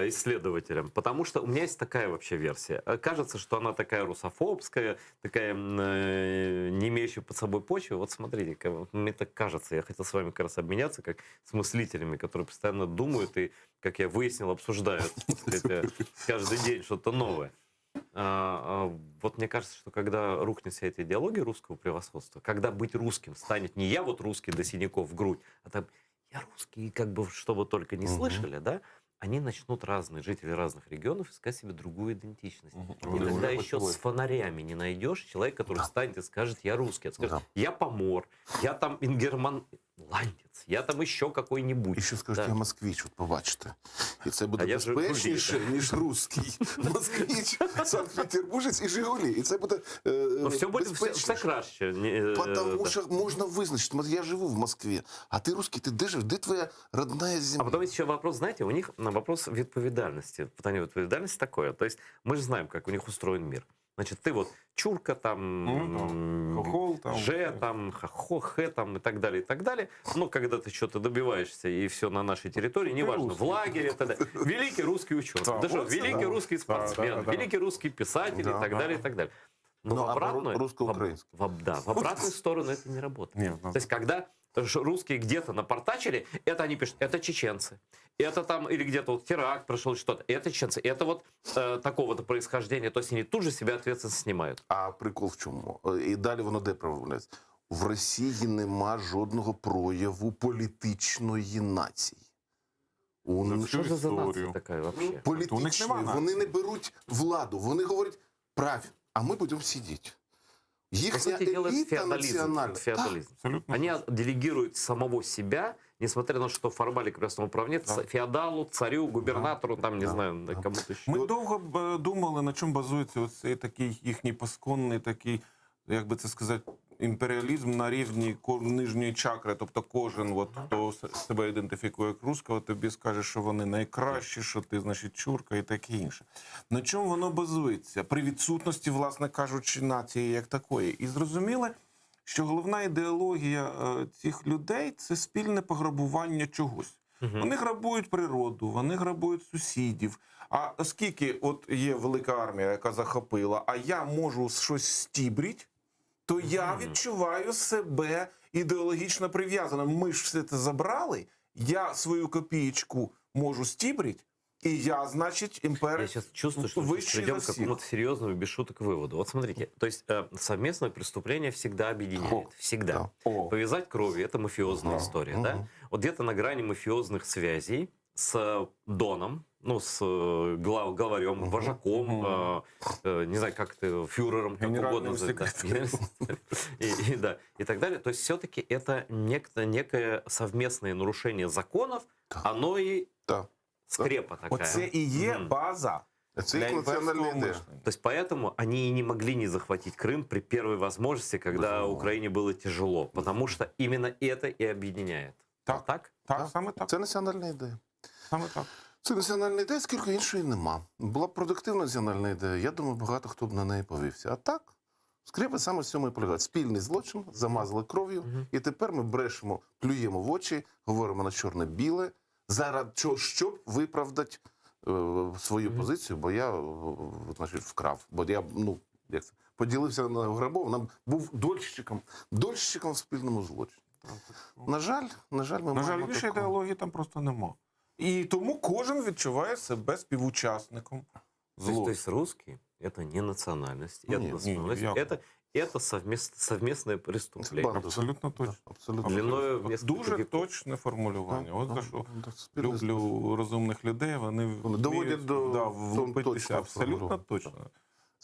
исследователям. Потому что у меня есть такая вообще версия. Кажется, что она такая русофобская, такая не имеющая под собой почвы. Вот смотрите, мне так кажется, я хотел с вами как раз обменяться, как с мыслителями, которые постоянно думают и, как я выяснил, обсуждают, так сказать, каждый день что-то новое. Вот мне кажется, что когда рухнет вся эта идеология русского превосходства, когда быть русским станет не я вот русский до синяков в грудь, а там я русский, как бы, что вы только не слышали, да, они начнут разные жители разных регионов искать себе другую идентичность. И когда еще с фонарями не найдешь человека, который встанет и скажет, я русский, скажет, я помор, я там ингерманландец, я там еще какой-нибудь. І ще скажуть, я москвич, от побачите. І це А буде я же безпечніше, Жигулі. ніж русський. Москвич, Санкт-Петербуржець і Жигулі. І це буде Но все будет все краще. Потому что можно вызначить. Вот я живу в Москве, а ты русский, ты где живешь? Где твоя родная земля? А потом есть еще вопрос, знаете, у них вопрос відповідальності. Питання відповідальності такое. То есть мы же знаем, как у них устроен мир. Значит, ты вот чурка там, хохол там, же там, хохе там и так далее, и так далее. Но когда ты что-то добиваешься и все на нашей территории, неважно, в лагере, и так далее. Великий русский ученый, Да, даже вот, великий да. русский спортсмен, Да. великий русский писатель и так далее, и так далее. Но Ну, в а обратную, русско-украинский? в обратную сторону это не работает. Нет, То есть, когда русские где-то напортачили, это они пишут, это чеченцы. Это там, или где-то вот теракт прошел, что-то, это чеченцы. Это вот такого-то происхождения. То есть, они тут же себя ответственность снимают. А прикол в чому? І далі воно де проявляється? В Росії нема жодного прояву політичної нації. Что же за нация такая вообще? Політичної. Вони не беруть владу. Вони говорять, правь, а ми будемо сидіти. По Їхня сути дела, это еліта феодализм. національна. Феодализм. Они делегируют самого себя, несмотря на то, что формально крестного управления, феодалу, царю, губернатору, там, не знаю, кому-то еще. Ми довго думали, на чому базується оцей такий їхній пасконний, такий, як би це сказати, імперіалізм на рівні нижньої чакри, тобто кожен, от, хто себе ідентифікує як русского, тобі скаже, що вони найкращі, що ти, значить, чурка і таке інше. На чому воно базується? При відсутності, власне кажучи, нації як такої. І зрозуміло, що головна ідеологія цих людей – це спільне пограбування чогось. Вони грабують природу, вони грабують сусідів. А оскільки от є велика армія, яка захопила, а я можу щось стібріть, то я відчуваю себе ідеологічно прив'язаним. Ми ж все це забрали, я свою копієчку можу стібрить, и я, значит, империя. Я сейчас чувствую, что мы придем к какому-то серьезному, без шуток, выводу. Вот смотрите, то есть совместное преступление всегда объединяет. Всегда. Повязать кровью – это мафиозная история. Да? Вот где-то на грани мафиозных связей с Доном, ну, с главарем, вожаком, не знаю, как это, фюрером, как угодно называть. И так далее. То есть все-таки это некое совместное нарушение законов, оно и скрепа такая. Оце і є база для имперского мышления. То есть поэтому они и не могли не захватить Крым при первой возможности, когда Украине было тяжело. Потому что именно это и объединяет. Так, саме так. Це національна ідея. Саме так. Це національна ідея, скільки іншої нема. Була б продуктивна національна ідея, я думаю, багато хто б на неї повівся. А так, скрепи саме в цьому і полягають. Спільний злочин, замазали кров'ю, і тепер ми брешемо, плюємо в очі, говоримо на чорне-біле, заради чого, щоб виправдати свою позицію, бо я, значить, вкрав. Бо я, ну, як це, поділився на грабов, був дольщиком в спільному злочині. На жаль, ми маємо більше таку. ідеології там просто нема. І тому кожен відчуває себе співучасником злочину. То есть русский – это не национальность, это национальность, это совместное преступление. Абсолютно точно. Длиною в несколько Дуже веков. точне формулювання. От за що люблю розумних людей, вони доводять до випитися абсолютно точно.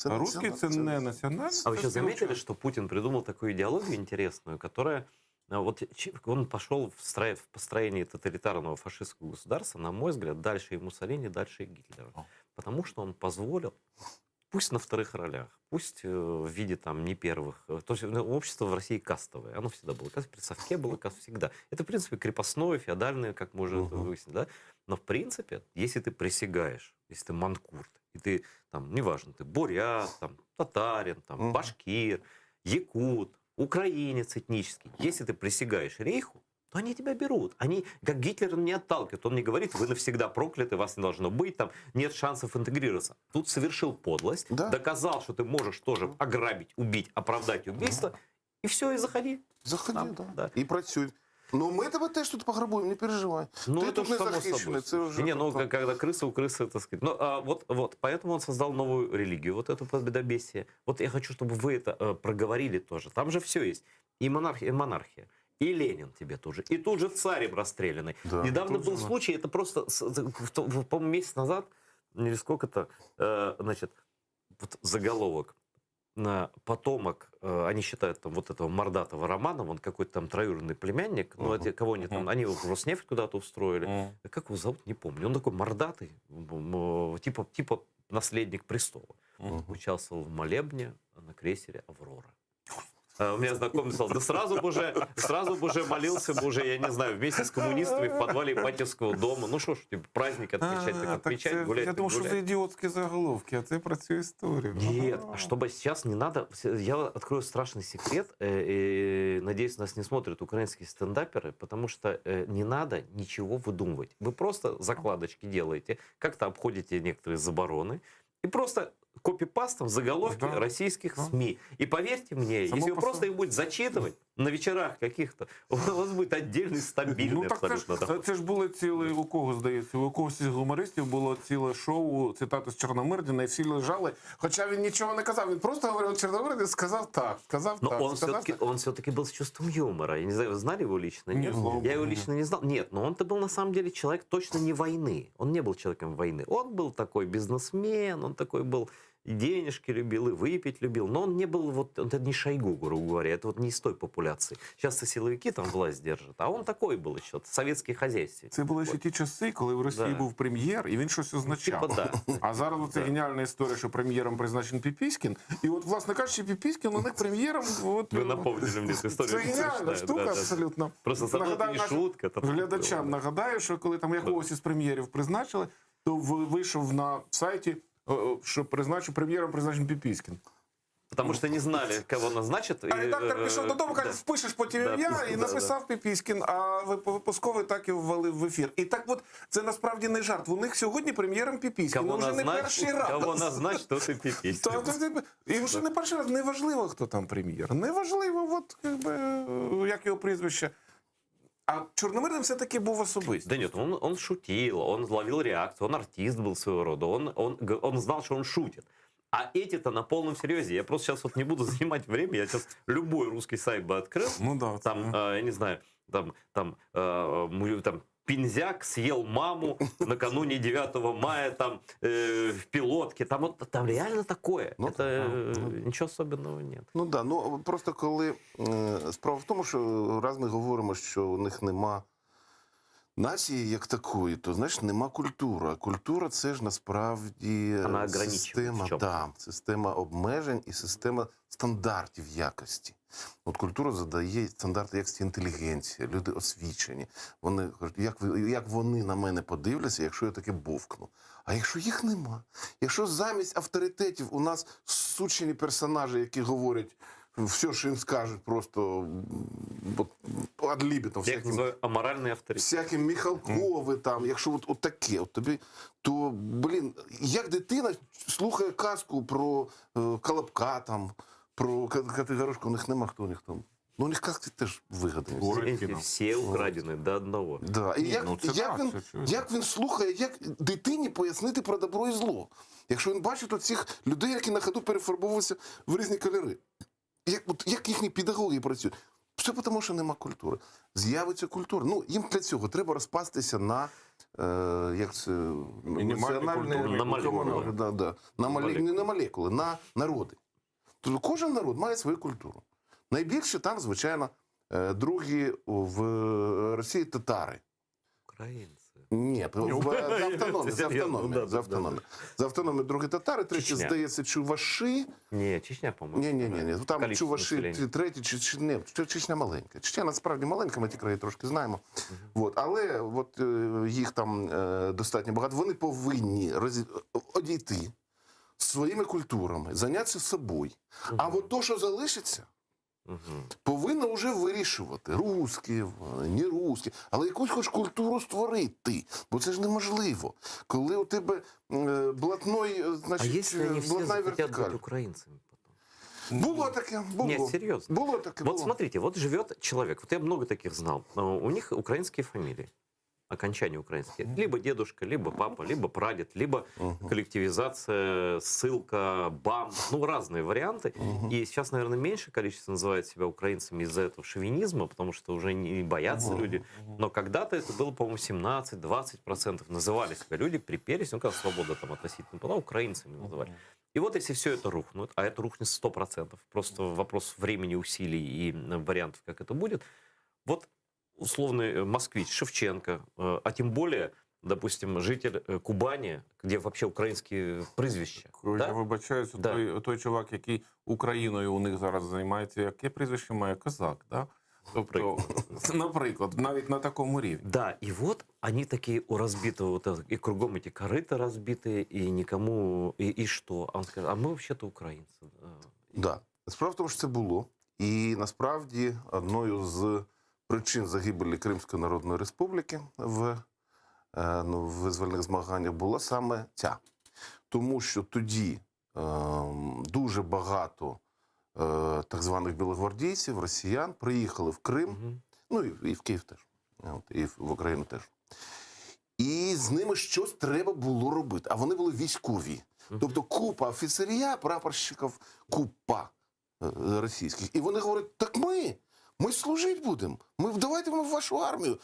А русский – це не національність. А вы сейчас заметили, что Путин придумал такую идеологию интересную, которая... Вот он пошел в построении тоталитарного фашистского государства, на мой взгляд, дальше и Муссолини, дальше и Гитлера. Потому что он позволил, пусть на вторых ролях, пусть в виде там не первых. То есть общество в России кастовое, оно всегда было. При совке было всегда. Это, в принципе, крепостное, феодальное, как мы уже выяснили. Да? Но, в принципе, если ты присягаешь, если ты манкурт, и ты, там, неважно, ты бурят, там, татарин, там, башкир, якут, украинец этнический. Если ты присягаешь рейху, то они тебя берут. Они, как Гитлер, не отталкивают. Он не говорит, вы навсегда прокляты, вас не должно быть, там нет шансов интегрироваться. Тут совершил подлость, доказал, что ты можешь тоже ограбить, убить, оправдать убийство, и все, и заходи. Заходи, да. І працюй. Ну, ми тебе теж тут пограбуємо, не переживай. Ну, ти это тут не само захищений, це собой. вже... Не, ну, когда крыса у крысы, так сказать. Ну, вот, поэтому он создал новую религию, вот эту победобесие. Вот я хочу, чтобы вы это проговорили тоже. Там же все есть. И монархия. И Ленин тебе тоже. И тут же царем расстрелянный. Да, недавно был случай, это просто, по-моему, месяц назад, или сколько-то, значит, вот заголовок. Потомок, они считают, там, вот этого мордатого Романова, он какой-то там троюродный племянник, ну, это кого они там, они его в Роснефть куда-то устроили. Как его зовут, не помню. Он такой мордатый, типа наследник престола. Участвовал в молебне на крейсере «Аврора». У меня знакомый сказал, да сразу бы уже молился бы уже, я не знаю, вместе с коммунистами в подвале Ипатьевского дома. Ну что ж, типа, праздник отмечать, так отмечать, гулять. Я думаю, що це ідіотські заголовки, а це про цю історію. Нет, а чтобы сейчас не надо, я открою страшный секрет, и, надеюсь, нас не смотрят украинские стендаперы, потому что не надо ничего выдумывать. Вы просто закладочки делаете, как-то обходите некоторые забороны, и просто копипастом заголовки российских СМИ. И поверьте мне, если вы просто их будете зачитывать на вечерах каких-то, у вас будет отдельный стабильный абсолютно доход. Це ж були ціле, у кого, здається, у когось із гумористів було ціле шоу, цитати з Чорномирдіна, і всі лежали, хоча він нічого не казав, він просто говорив, Чорномирдін сказав так, Но он все-таки был с чувством юмора. Я не знаю, вы знали его лично? Нет, я его лично не знал. Нет, но он-то был на самом деле человек точно не войны. Он не был человеком войны. Он был такой бизнесмен, он такой был и денежки любил, и выпить любил. Но он не был, вот, это не Шойгу, грубо говоря, это вот не из той популяции. Сейчас силовики там власть держат, а он такой был еще, советский хозяйственник. Це були ще ті часи, коли в Росії був прем'єр, і він щось означав. Типа, да. А зараз це геніальна історія, що прем'єром призначений Піпіськін. І от, власне кажучи, Піпіськін у них прем'єром... От, Ви напомнили мені цю історію. Це геніальна штука, абсолютно. Просто це не шутка. Глядачам нагадаю, що коли там якогось із прем'єрів призначили, то вийшов на сайті, що прем'єром призначений Піпіськін. Потому что не знали, кого назначат. А редактор пішов додому, каже, впишеш потім ім'я, і написав Піпіськін, а випусковий так і ввели в ефір. І так от, це насправді не жарт. У них сьогодні прем'єром Піпіськін. Кого вже не перший раз. Кого назначить, то і Піпіськін. І вже не перший раз. Неважливо, хто там прем'єр. Неважливо, от, як його прізвище. А Чорномирдин все-таки був особистий. Да нет, он шутил, он ловил реакцию, он артист был своего рода, он знал, что он шутит. А эти-то на полном серьезе. Я просто сейчас вот не буду занимать время, я сейчас любой русский сайт бы открыл. Ну да. Там, я не знаю, там Пинзяк съел маму накануне 9 мая там в пилотке. Там реально такое. Ничего особенного нет. Ну да, ну просто коли справа в тому, що раз ми говоримо, що у них нема нації як такої, то значить нема культури. А культура це ж насправді система обмежень і система стандартів якості. От культура задає стандарти якості інтелігенція, люди освічені. Вони кажуть, як вони на мене подивляться, якщо я таки бовкну. А якщо їх нема? Якщо замість авторитетів у нас сучені персонажі, які говорять все, що їм скажуть, просто адлібітом. Я їх називаю аморальний авторитет. Всякі Міхалкови там, якщо от таке, тобі, то, як дитина слухає казку про Колобка про Категорошку, у них нема хто ніхто. Ну, у них казки теж вигадані. Всі украдені до одного. Да. І як він слухає, як дитині пояснити про добро і зло? Якщо він бачить оцих людей, які на ходу перефарбовуються в різні кольори. Як їхні педагоги працюють? Все тому, що нема культури. З'явиться культура. Ну, їм для цього треба розпастися на молекули, на народи. Тобто кожен народ має свою культуру. Найбільше там, звичайно, другі в Росії татари. Українці. Ні, за автономію другі татари, треті, здається, чуваші. Ні, Чечня, по-моєму. Ні. Там чуваші, треті, Чечня маленька. Чечня насправді маленька, ми ті краї трошки знаємо. Але їх там достатньо багато. Вони повинні одійти своїми культурами, зайнятися собою. А от то, що залишиться, повинно вже вирішувати. Русські, не русські. Але якусь хоч культуру створити. Бо це ж неможливо. Коли у тебе блатной, значить, а якщо вони всі захотять бути українцями потім? Було таке, було. Нет, серьезно. Було таке, вот смотрите, вот живет человек, вот я много таких знал, у них украинские фамилии. Окончания украинские. Либо дедушка, либо папа, либо прадед, либо коллективизация, ссылка, БАМ. Ну, разные варианты. И сейчас, наверное, меньше количество называет себя украинцами из-за этого шовинизма, потому что уже не боятся люди. Но когда-то это было, по-моему, 17-20% называли себя люди, приперлись, ну, как свобода там относительно была, украинцами называли. И вот если все это рухнет, а это рухнет 100%, просто вопрос времени, усилий и вариантов, как это будет, вот условный москвич Шевченко, а тем более, допустим, житель Кубани, где вообще українські прізвища. Я вибачаюсь, той чувак, який Україною у них зараз займається, яке прізвище має? Козак, да? Тобто, наприклад, навіть на такому рівні. Да, и вот они такие у разбитого, и кругом эти корыта разбитые, и никому, и что? А он скажет, а мы вообще-то українці. Да. Справа в тому, що це було. І насправді одною з причин загибелі Кримської Народної Республіки в визвольних змаганнях була саме ця. Тому що тоді дуже багато так званих білогвардійців, росіян, приїхали в Крим, ну і в Київ теж, і в Україну теж. І з ними щось треба було робити. А вони були військові. Тобто купа офіцерія, прапорщиків, купа російських. І вони говорять, так ми служити будемо. Давайте ми в вашу армію.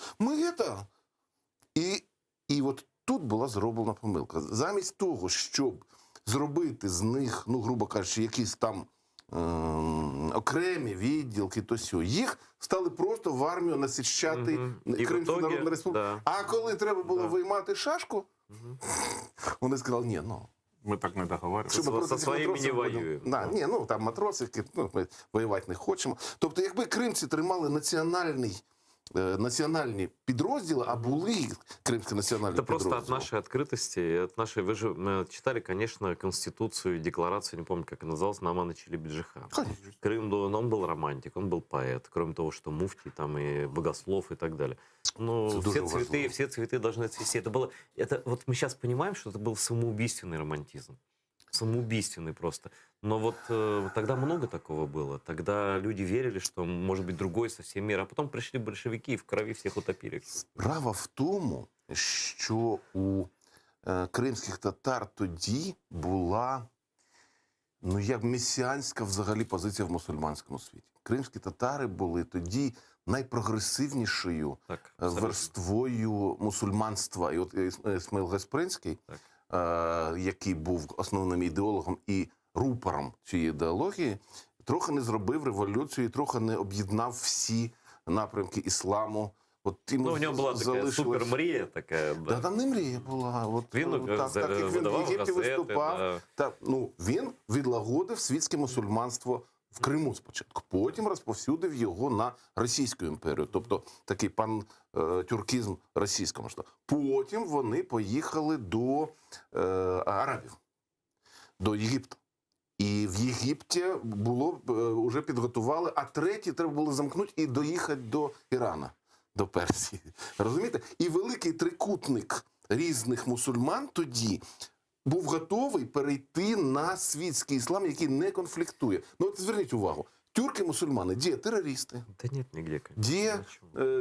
І от тут була зроблена помилка. Замість того, щоб зробити з них, ну, грубо кажучи, якісь там окремі відділки, то сьо. Їх стали просто в армію насичати Кримська Народна Республіка. А коли треба було виймати шашку, вони сказали, ні, ну, ми так не договорилися. Со своїми не воюємо. Да, ні, ну там матросики, ну, ми воювати не хочемо. Тобто, якби кримці тримали національні підрозділи, а були кримські національні Это просто підрозділи. от нашей открытости, от нашей... Вы же читали, конечно, Конституцию, декларацию, не помню, как она называлась, Наамана Челебиджихан. Крым, он был романтик, он был поэт, кроме того, что муфтий там и богослов и так далее. Но все цветы должны цвести. Вот мы сейчас понимаем, что это был самоубийственный романтизм. Самоубийственный просто. Но вот тогда много такого было. Тогда люди верили, что может быть другой совсем мир. А потом пришли большевики и в крови всех утопили. Справа в тому, що у кримських татар тоді була, ну, як месіанська взагалі позиція в мусульманському світі. Кримські татари були тоді найпрогресивнішою верствою мусульманства. І от Ісмаїл Гаспринський, який був основним ідеологом і рупором цієї ідеології, трохи не зробив революцію, трохи не об'єднав всі напрямки ісламу. От ну, у нього була така супермрія така. Да, там не мрія була. От, він так як він в Єгипті виступав, ну, він відлагодив світське мусульманство в Криму спочатку. Потім розповсюдив його на Російську імперію. Тобто такий пантюркізм російського масштабу. Потім вони поїхали до арабів, до Єгипту. І в Єгипті було, вже підготували, а третій треба було замкнути і доїхати до Ірана, до Персії. Розумієте? І великий трикутник різних мусульман тоді був готовий перейти на світський іслам, який не конфліктує. Ну от зверніть увагу, тюрки-мусульмани, де терористи? Та ні, нігде. Де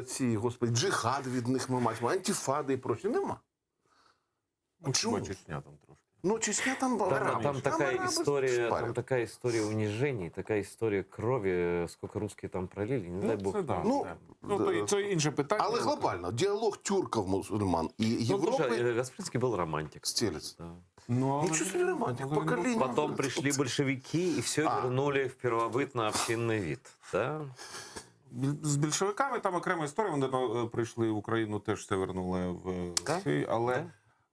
ці, господи, джихад від них ми маємо, антифади і прочі? Нема. Чому? Чечня там трошки. Ну, Чечня там... Там такая история унижений, такая история крови, сколько русские там пролили, не дай бог. Це інше питання. Але глобально, діалог тюрків-мусульман і Європи... Ну, Гаспринский был романтик. Стелец. Ничего себе романтик, поколение. Потом пришли большевики и все вернули в первобытно-общинный вид. Да? З більшовиками там окрема історія, вони прийшли в Україну, теж все вернули в Росію,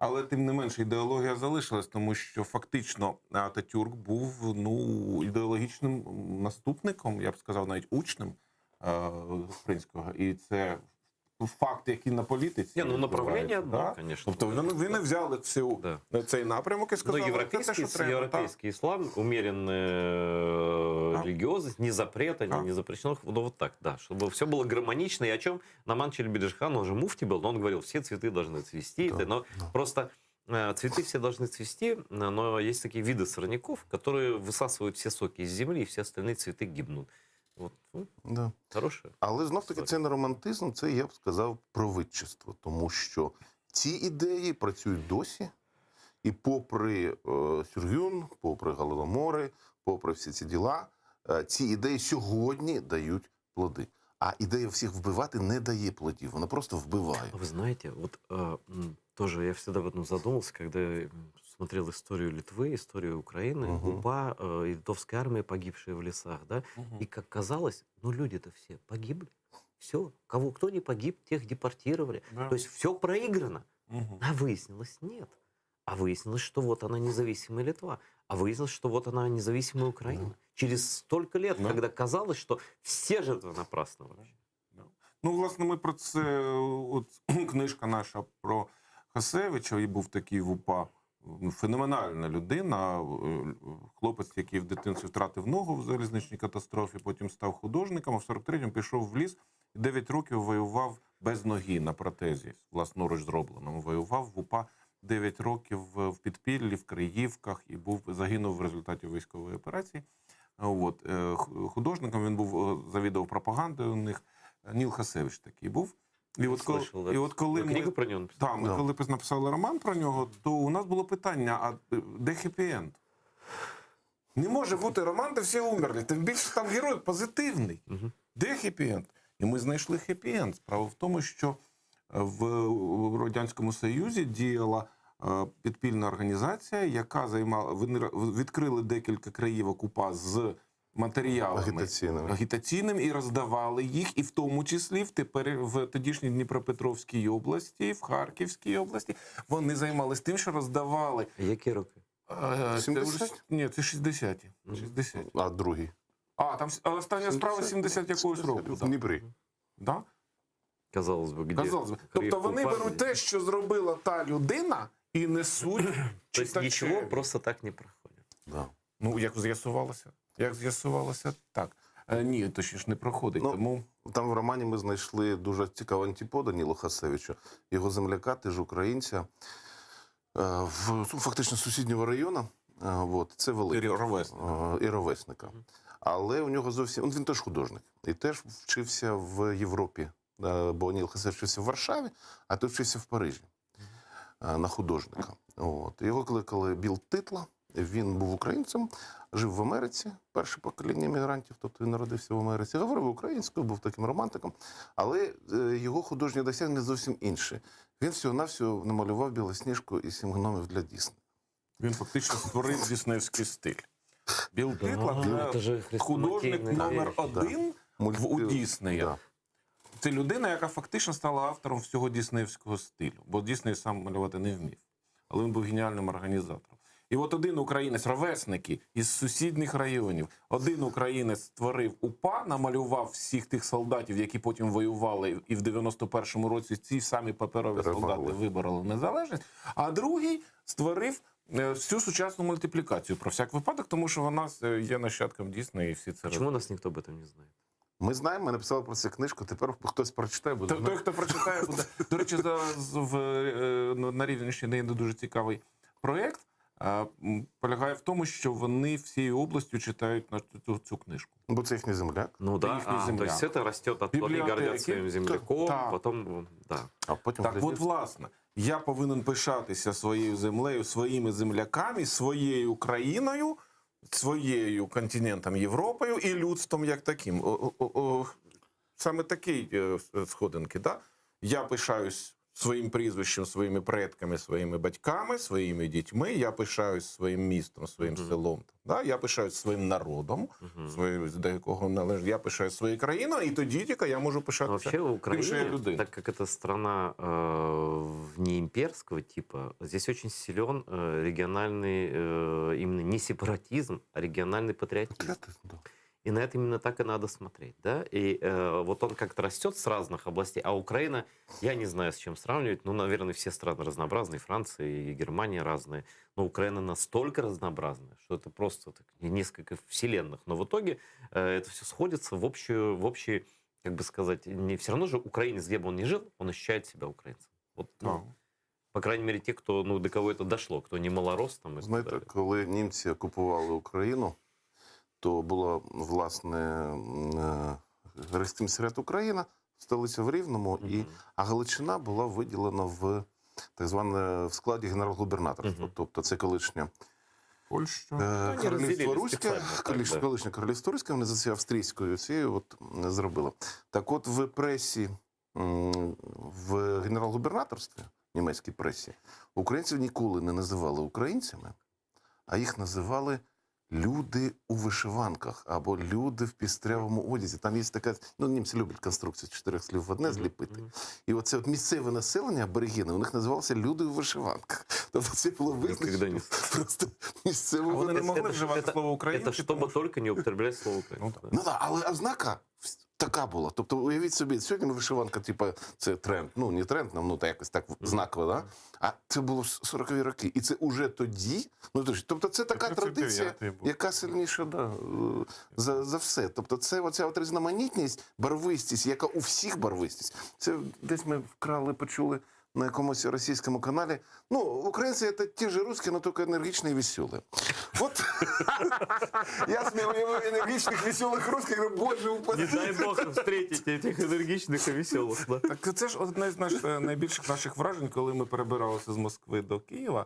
але тим не менше ідеологія залишилась, тому що фактично Ататюрк був, ну, ідеологічним наступником, я б сказав, навіть учнем Гаспринського. І це факт, який на політиці. Ну, направлення одно, звісно. Тобто вони взяли цей напрямок і сказали, це що треба. Европейский ислам, умеренная религиозность, ни запрета, ни запрещенных, ну вот так, да, чтобы все было гармонично. И о чем Нааман Челебиджихан, он же муфти был, но он говорил, все цветы должны цвести, но просто цветы все должны цвести, но есть такие виды сорняков, которые высасывают все соки из земли, и все остальные цветы гибнут. От, ну, хороше. Але знов-таки це не романтизм, це, я б сказав, провидчество. Тому що ці ідеї працюють досі. І попри Сюргюн, попри Голодомори, попри всі ці діла, ці ідеї сьогодні дають плоди. А ідея всіх вбивати не дає плодів, вона просто вбиває. Вы знаете, вот тоже я всегда об этом задумался, когда смотрел историю Литвы, историю Украины, УПА и литовской армии, погибшие в лесах, да, и как казалось, ну люди-то все погибли, все, кто не погиб, тех депортировали, то есть все проиграно, а выяснилось нет. А выяснилось, что вот она независимая Литва, а выяснилось, что вот она независимая Украина. Через столько лет, когда казалось, что все жертвы напрасно вообще. Ну, власне, ми про це, от книжка наша про Хасевича, і був такий в УПА, феноменальна людина, хлопець, який в дитинстві втратив ногу в залізничній катастрофі, потім став художником, а в 43-му пішов в ліс і 9 років воював без ноги на протезі, власноруч зробленому. Воював в УПА 9 років в підпіллі, в Криївках і загинув в результаті військової операції. От. Художником він був, завідував пропагандою у них. Ніл Хасевич такий був. І от коли ми коли написали роман про нього, то у нас було питання, а де хеппі-енд? Не може бути роман, де всі умерли. Тим більше там герой позитивний. Де хеппі-енд? І ми знайшли хеппі-енд. Справа в тому, що в Радянському Союзі діяла підпільна організація, яка займала, вони відкрили декілька краївок УПА з матеріалами агітаційними і роздавали їх, і в тому числі в тодішній Дніпропетровській області, в Харківській області. Вони займалися тим, що роздавали. Які роки? 70? Ні, це 60-ті. 60. А другий? Там остання справа 70 якогось року. В Дніпрі. Да? Казалось би, Тобто вони беруть те, що зробила та людина, і несуть Тобто нічого просто так не проходить. Да. Ну, як з'ясувалося, так. Ні, точніше не проходить. Тому... Там в романі ми знайшли дуже цікаву антиподу Нілу Хасевича, його земляка, теж українця, фактично сусіднього району. Це великий. І ровесника. Але у нього зовсім... Він теж художник. І теж вчився в Європі. Бо Ніл Хасевич вчився в Варшаві, а той вчився в Парижі на художника. Його кликали Біл Титла. Він був українцем, жив в Америці, перше покоління мігрантів, тобто він народився в Америці, говорив українською, був таким романтиком, але його художні досягнення зовсім інші. Він всього-навсього намалював Білосніжку і 7 гномів для Діснея. Він фактично створив діснеївський стиль. Біл Титла – це художник номер 1 у Діснея. Це людина, яка фактично стала автором всього діснеївського стилю, бо Дісней сам малювати не вмів, але він був геніальним організатором. І от один українець, ровесники із сусідніх районів, один українець створив УПА, намалював всіх тих солдатів, які потім воювали, і в 91-му році ці самі паперові солдати вибороли незалежність, а другий створив всю сучасну мультиплікацію про всяк випадок, тому що вона є нащадком Діснея і всі це роблять. Чому нас ніхто об этом не знає? Ми знаємо, ми написали про це книжку, тепер хтось прочитає, буде. Той, хто прочитає, буде. До речі, на Рівненщині є дуже цікавий проєкт, полягає в тому, що вони всією областю читають цю книжку. Бо це їхній земляк. Ну да, то есть это растет от плоды, гордят своим земляком, потом, да. Так от, власне, я повинен пишатися своєю землею, своїми земляками, своєю країною, своєю континентом Європою і людством як таким. Саме такі сходинки, да? Я пишаюсь своїм прізвищем, своїми предками, своїми батьками, своїми дітьми, я пишаюсь своїм містом, своїм селом. Да? Я пишаюсь своїм народом, до якого належить, я пишаюсь своєю країною, і тоді тільки я можу пишатися іншою людиною. Так как это страна не имперского типа, здесь очень силен региональный, именно не сепаратизм, а региональный патриотизм. И на это именно так и надо смотреть, да? И вот он как-то растет с разных областей, а Украина, я не знаю, с чем сравнивать, ну, наверное, все страны разнообразные, Франция и Германия разные, но Украина настолько разнообразная, что это просто так, несколько вселенных, но в итоге это все сходится в общий, как бы сказать, не все равно же украинец, где бы он ни жил, он ощущает себя украинцем. Вот, по крайней мере, те, кто, до кого это дошло, кто не малорос там. Знаєте, коли німці окупували Україну, то була, власне, Рейхскомісаріат Україна, столиця в Рівному, а Галичина була виділена в так зване в складі генерал-губернаторства. Тобто це колишня Королівство Руське, колишнє Королівство Руське, вони за цією австрійською цією зробили. Так от в пресі, в генерал-губернаторстві, німецькій пресі, українців ніколи не називали українцями, а їх називали люди у вишиванках або люди в пістрявому одязі. Там є така, німці люблять конструкцію 4 слів в одне зліпити. І оце місцеве населення, аборигени, у них називалося люди у вишиванках. Тобто це було визначено просто місцевого. Вони не могли вживати слово українське. Це щоб тільки не употреблять слово українське. Ну так, але ознака така була. Тобто, уявіть собі, сьогодні вишиванка, типу, це тренд. Ну, не тренд, та якось так знаково, да? А це було 40-ві роки. І це уже тоді, тобто це така традиція, яка сильніша, за все. Тобто це оця от різноманітність, барвистість, яка у всіх барвистість. Це десь ми вкрали, почули на якомусь російському каналі. Українці – це ті ж русські, але тільки енергічні і веселі. От, я собі уявив енергічних, веселих русських, говорю, боже, упаси. Не дай Бог встретити цих енергічних і веселих. Так це ж одне з найбільших наших вражень, коли ми перебиралися з Москви до Києва.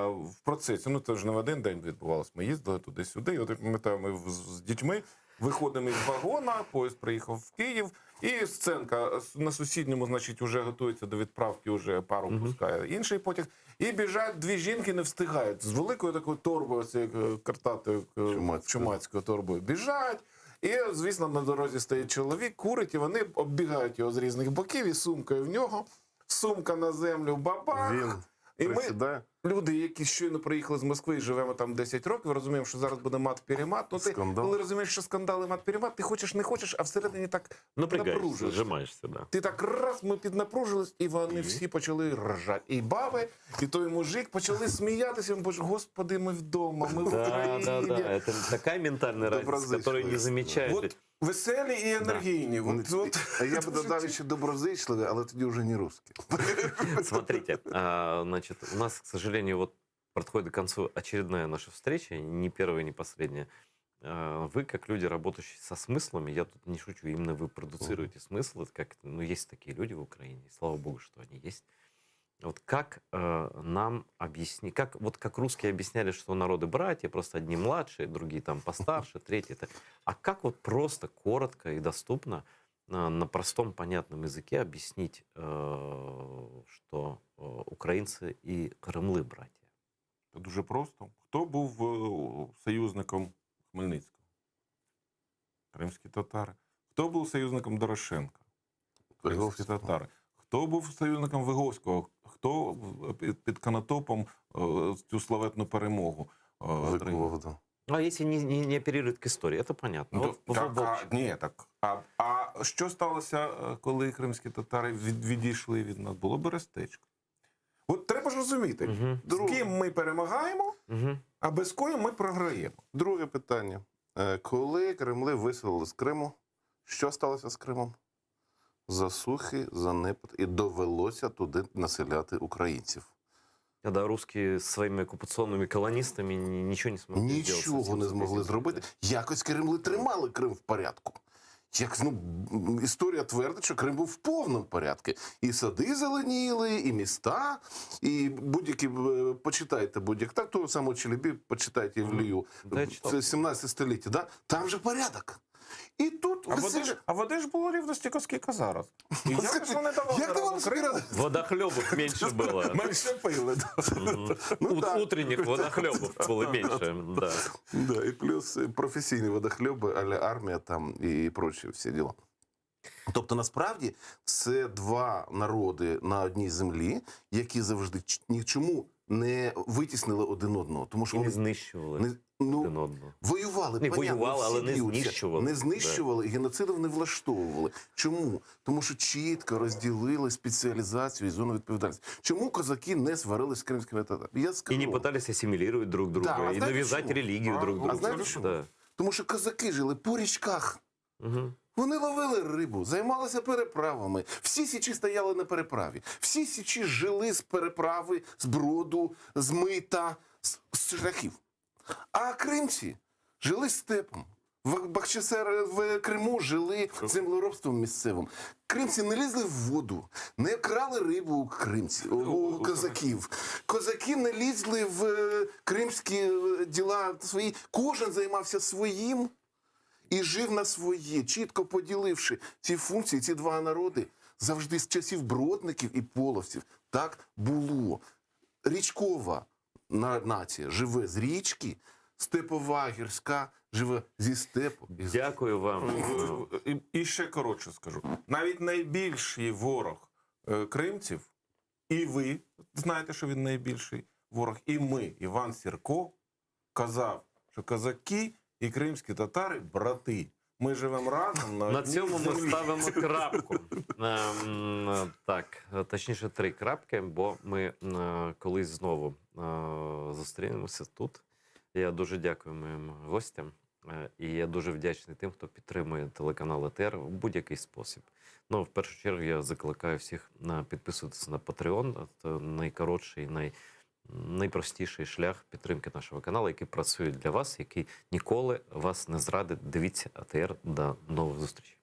В процесі, це ж не в один день відбувалося, ми їздили туди-сюди, і от ми з дітьми виходимо із вагона, поїзд приїхав в Київ, і сценка на сусідньому, значить, вже готується до відправки, вже пару пускає інший потяг. І біжать дві жінки, не встигають. З великою такою торбою, цією картатою чумацькою торбою, біжать. І, звісно, на дорозі стоїть чоловік, курить, і вони оббігають його з різних боків, і сумкою в нього, сумка на землю, бабах. Він І ми, присідає. люди, які щойно приїхали з Москви і живемо там 10 років, розуміємо, що зараз буде мат-перемат. Ну, ти, коли розумієш, що скандали мат-перемат, ти хочеш, не хочеш, а всередині так напружуєш. Сжимаешься, да. Ти так раз, ми піднапружились, і вони всі почали ржати. І баби, і той мужик почали сміятися. Він почав, господи, ми вдома, ми в Україні. Да. Это такая ментальная разница, которую не замечаете. От веселі і енергійні. А я б додав ще доброзичливі, але тоді вже не русські. Смотрите, значит, у нас, к сожалению, вот подходит к концу очередная наша встреча, не первая, не последняя. Вы, как люди, работающие со смыслами, я тут не шучу, именно вы продуцируете смыслы, как, ну, есть такие люди в Украине, и слава богу, что они есть. Вот как нам объяснить, как русские объясняли, что народы братья, просто одни младшие, другие там постарше, третьи. А как вот просто, коротко и доступно на простом, понятном языке объяснить, что украинцы и кремли братья? Це дуже просто. Хто був союзником Хмельницького? Кримські татари. Хто був союзником Дорошенка? Кримські татари. Хто був союзником Виговського? Хто під Конотопом цю славетну перемогу отримав? А если не оперирует к истории, это понятно. А що сталося, коли кримські татари відійшли від нас? Було Берестечко. От треба ж розуміти, з ким ми перемагаємо, а без кого ми програємо. Друге питання. Коли кремли виселили з Криму, що сталося з Кримом? Засухи, занепад, і довелося туди населяти українців. Когда русские з своїми окупаційними колоністами нічого не змогли зробити. Нічого не змогли зробити. Якось кремли тримали Крим в порядку. Історія твердить, що Крим був в повному порядку. І сади зеленіли, і міста, і будь-які, почитайте будь-які, так того самого Челебі, почитайте Євлію, це 17 століття, да? Там же порядок. І тут а води ж було рівно стільки, скільки зараз. І якось вони давали Криму. Водохлебов менше було. Менше пили. Утренних водохлебов було менше. І плюс професійні водохлеби, а-ля армія там і прочі всі діла. Тобто, насправді, це два народи на одній землі, які завжди нічому не витіснили один одного. Тому що і не знищували один одного. Воювали, воювали, але не знищували. Не знищували, і геноцидів не влаштовували. Чому? Тому що чітко розділили спеціалізацію і зону відповідальності. Чому козаки не сварились з кримськими татарами? Я скажу. І не пытались асимілювати друг друга, і нав'язати релігію друг другу. А знаєте чому? Тому що козаки жили по річках. Вони ловили рибу, займалися переправами. Всі січі стояли на переправі. Всі січі жили з переправи, з броду, з мита, з шляхів. А кримці жили степом. В Криму жили землеробством місцевим. Кримці не лізли в воду, не крали рибу у козаків. Козаки не лізли в кримські діла свої. Кожен займався своїм і жив на своє, чітко поділивши ці функції, ці два народи. Завжди з часів бродників і половців так було. Річкова нація живе з річки, степова, гірська живе зі степу. Дякую вам. І ще коротше скажу. Навіть найбільший ворог кримців, і ви знаєте, що він найбільший ворог, і ми, Іван Сірко, казав, що козаки і кримські татари – брати. Ми живемо разом на цьому ми ставимо крапку. Так, точніше 3 крапки, бо ми колись знову зустрінемося тут. Я дуже дякую моїм гостям. І я дуже вдячний тим, хто підтримує телеканал АТР в будь-який спосіб. Ну, в першу чергу я закликаю всіх підписуватися на Patreon. Це найкоротший, найпростіший шлях підтримки нашого каналу, який працює для вас, який ніколи вас не зрадить. Дивіться АТР. До нових зустрічей.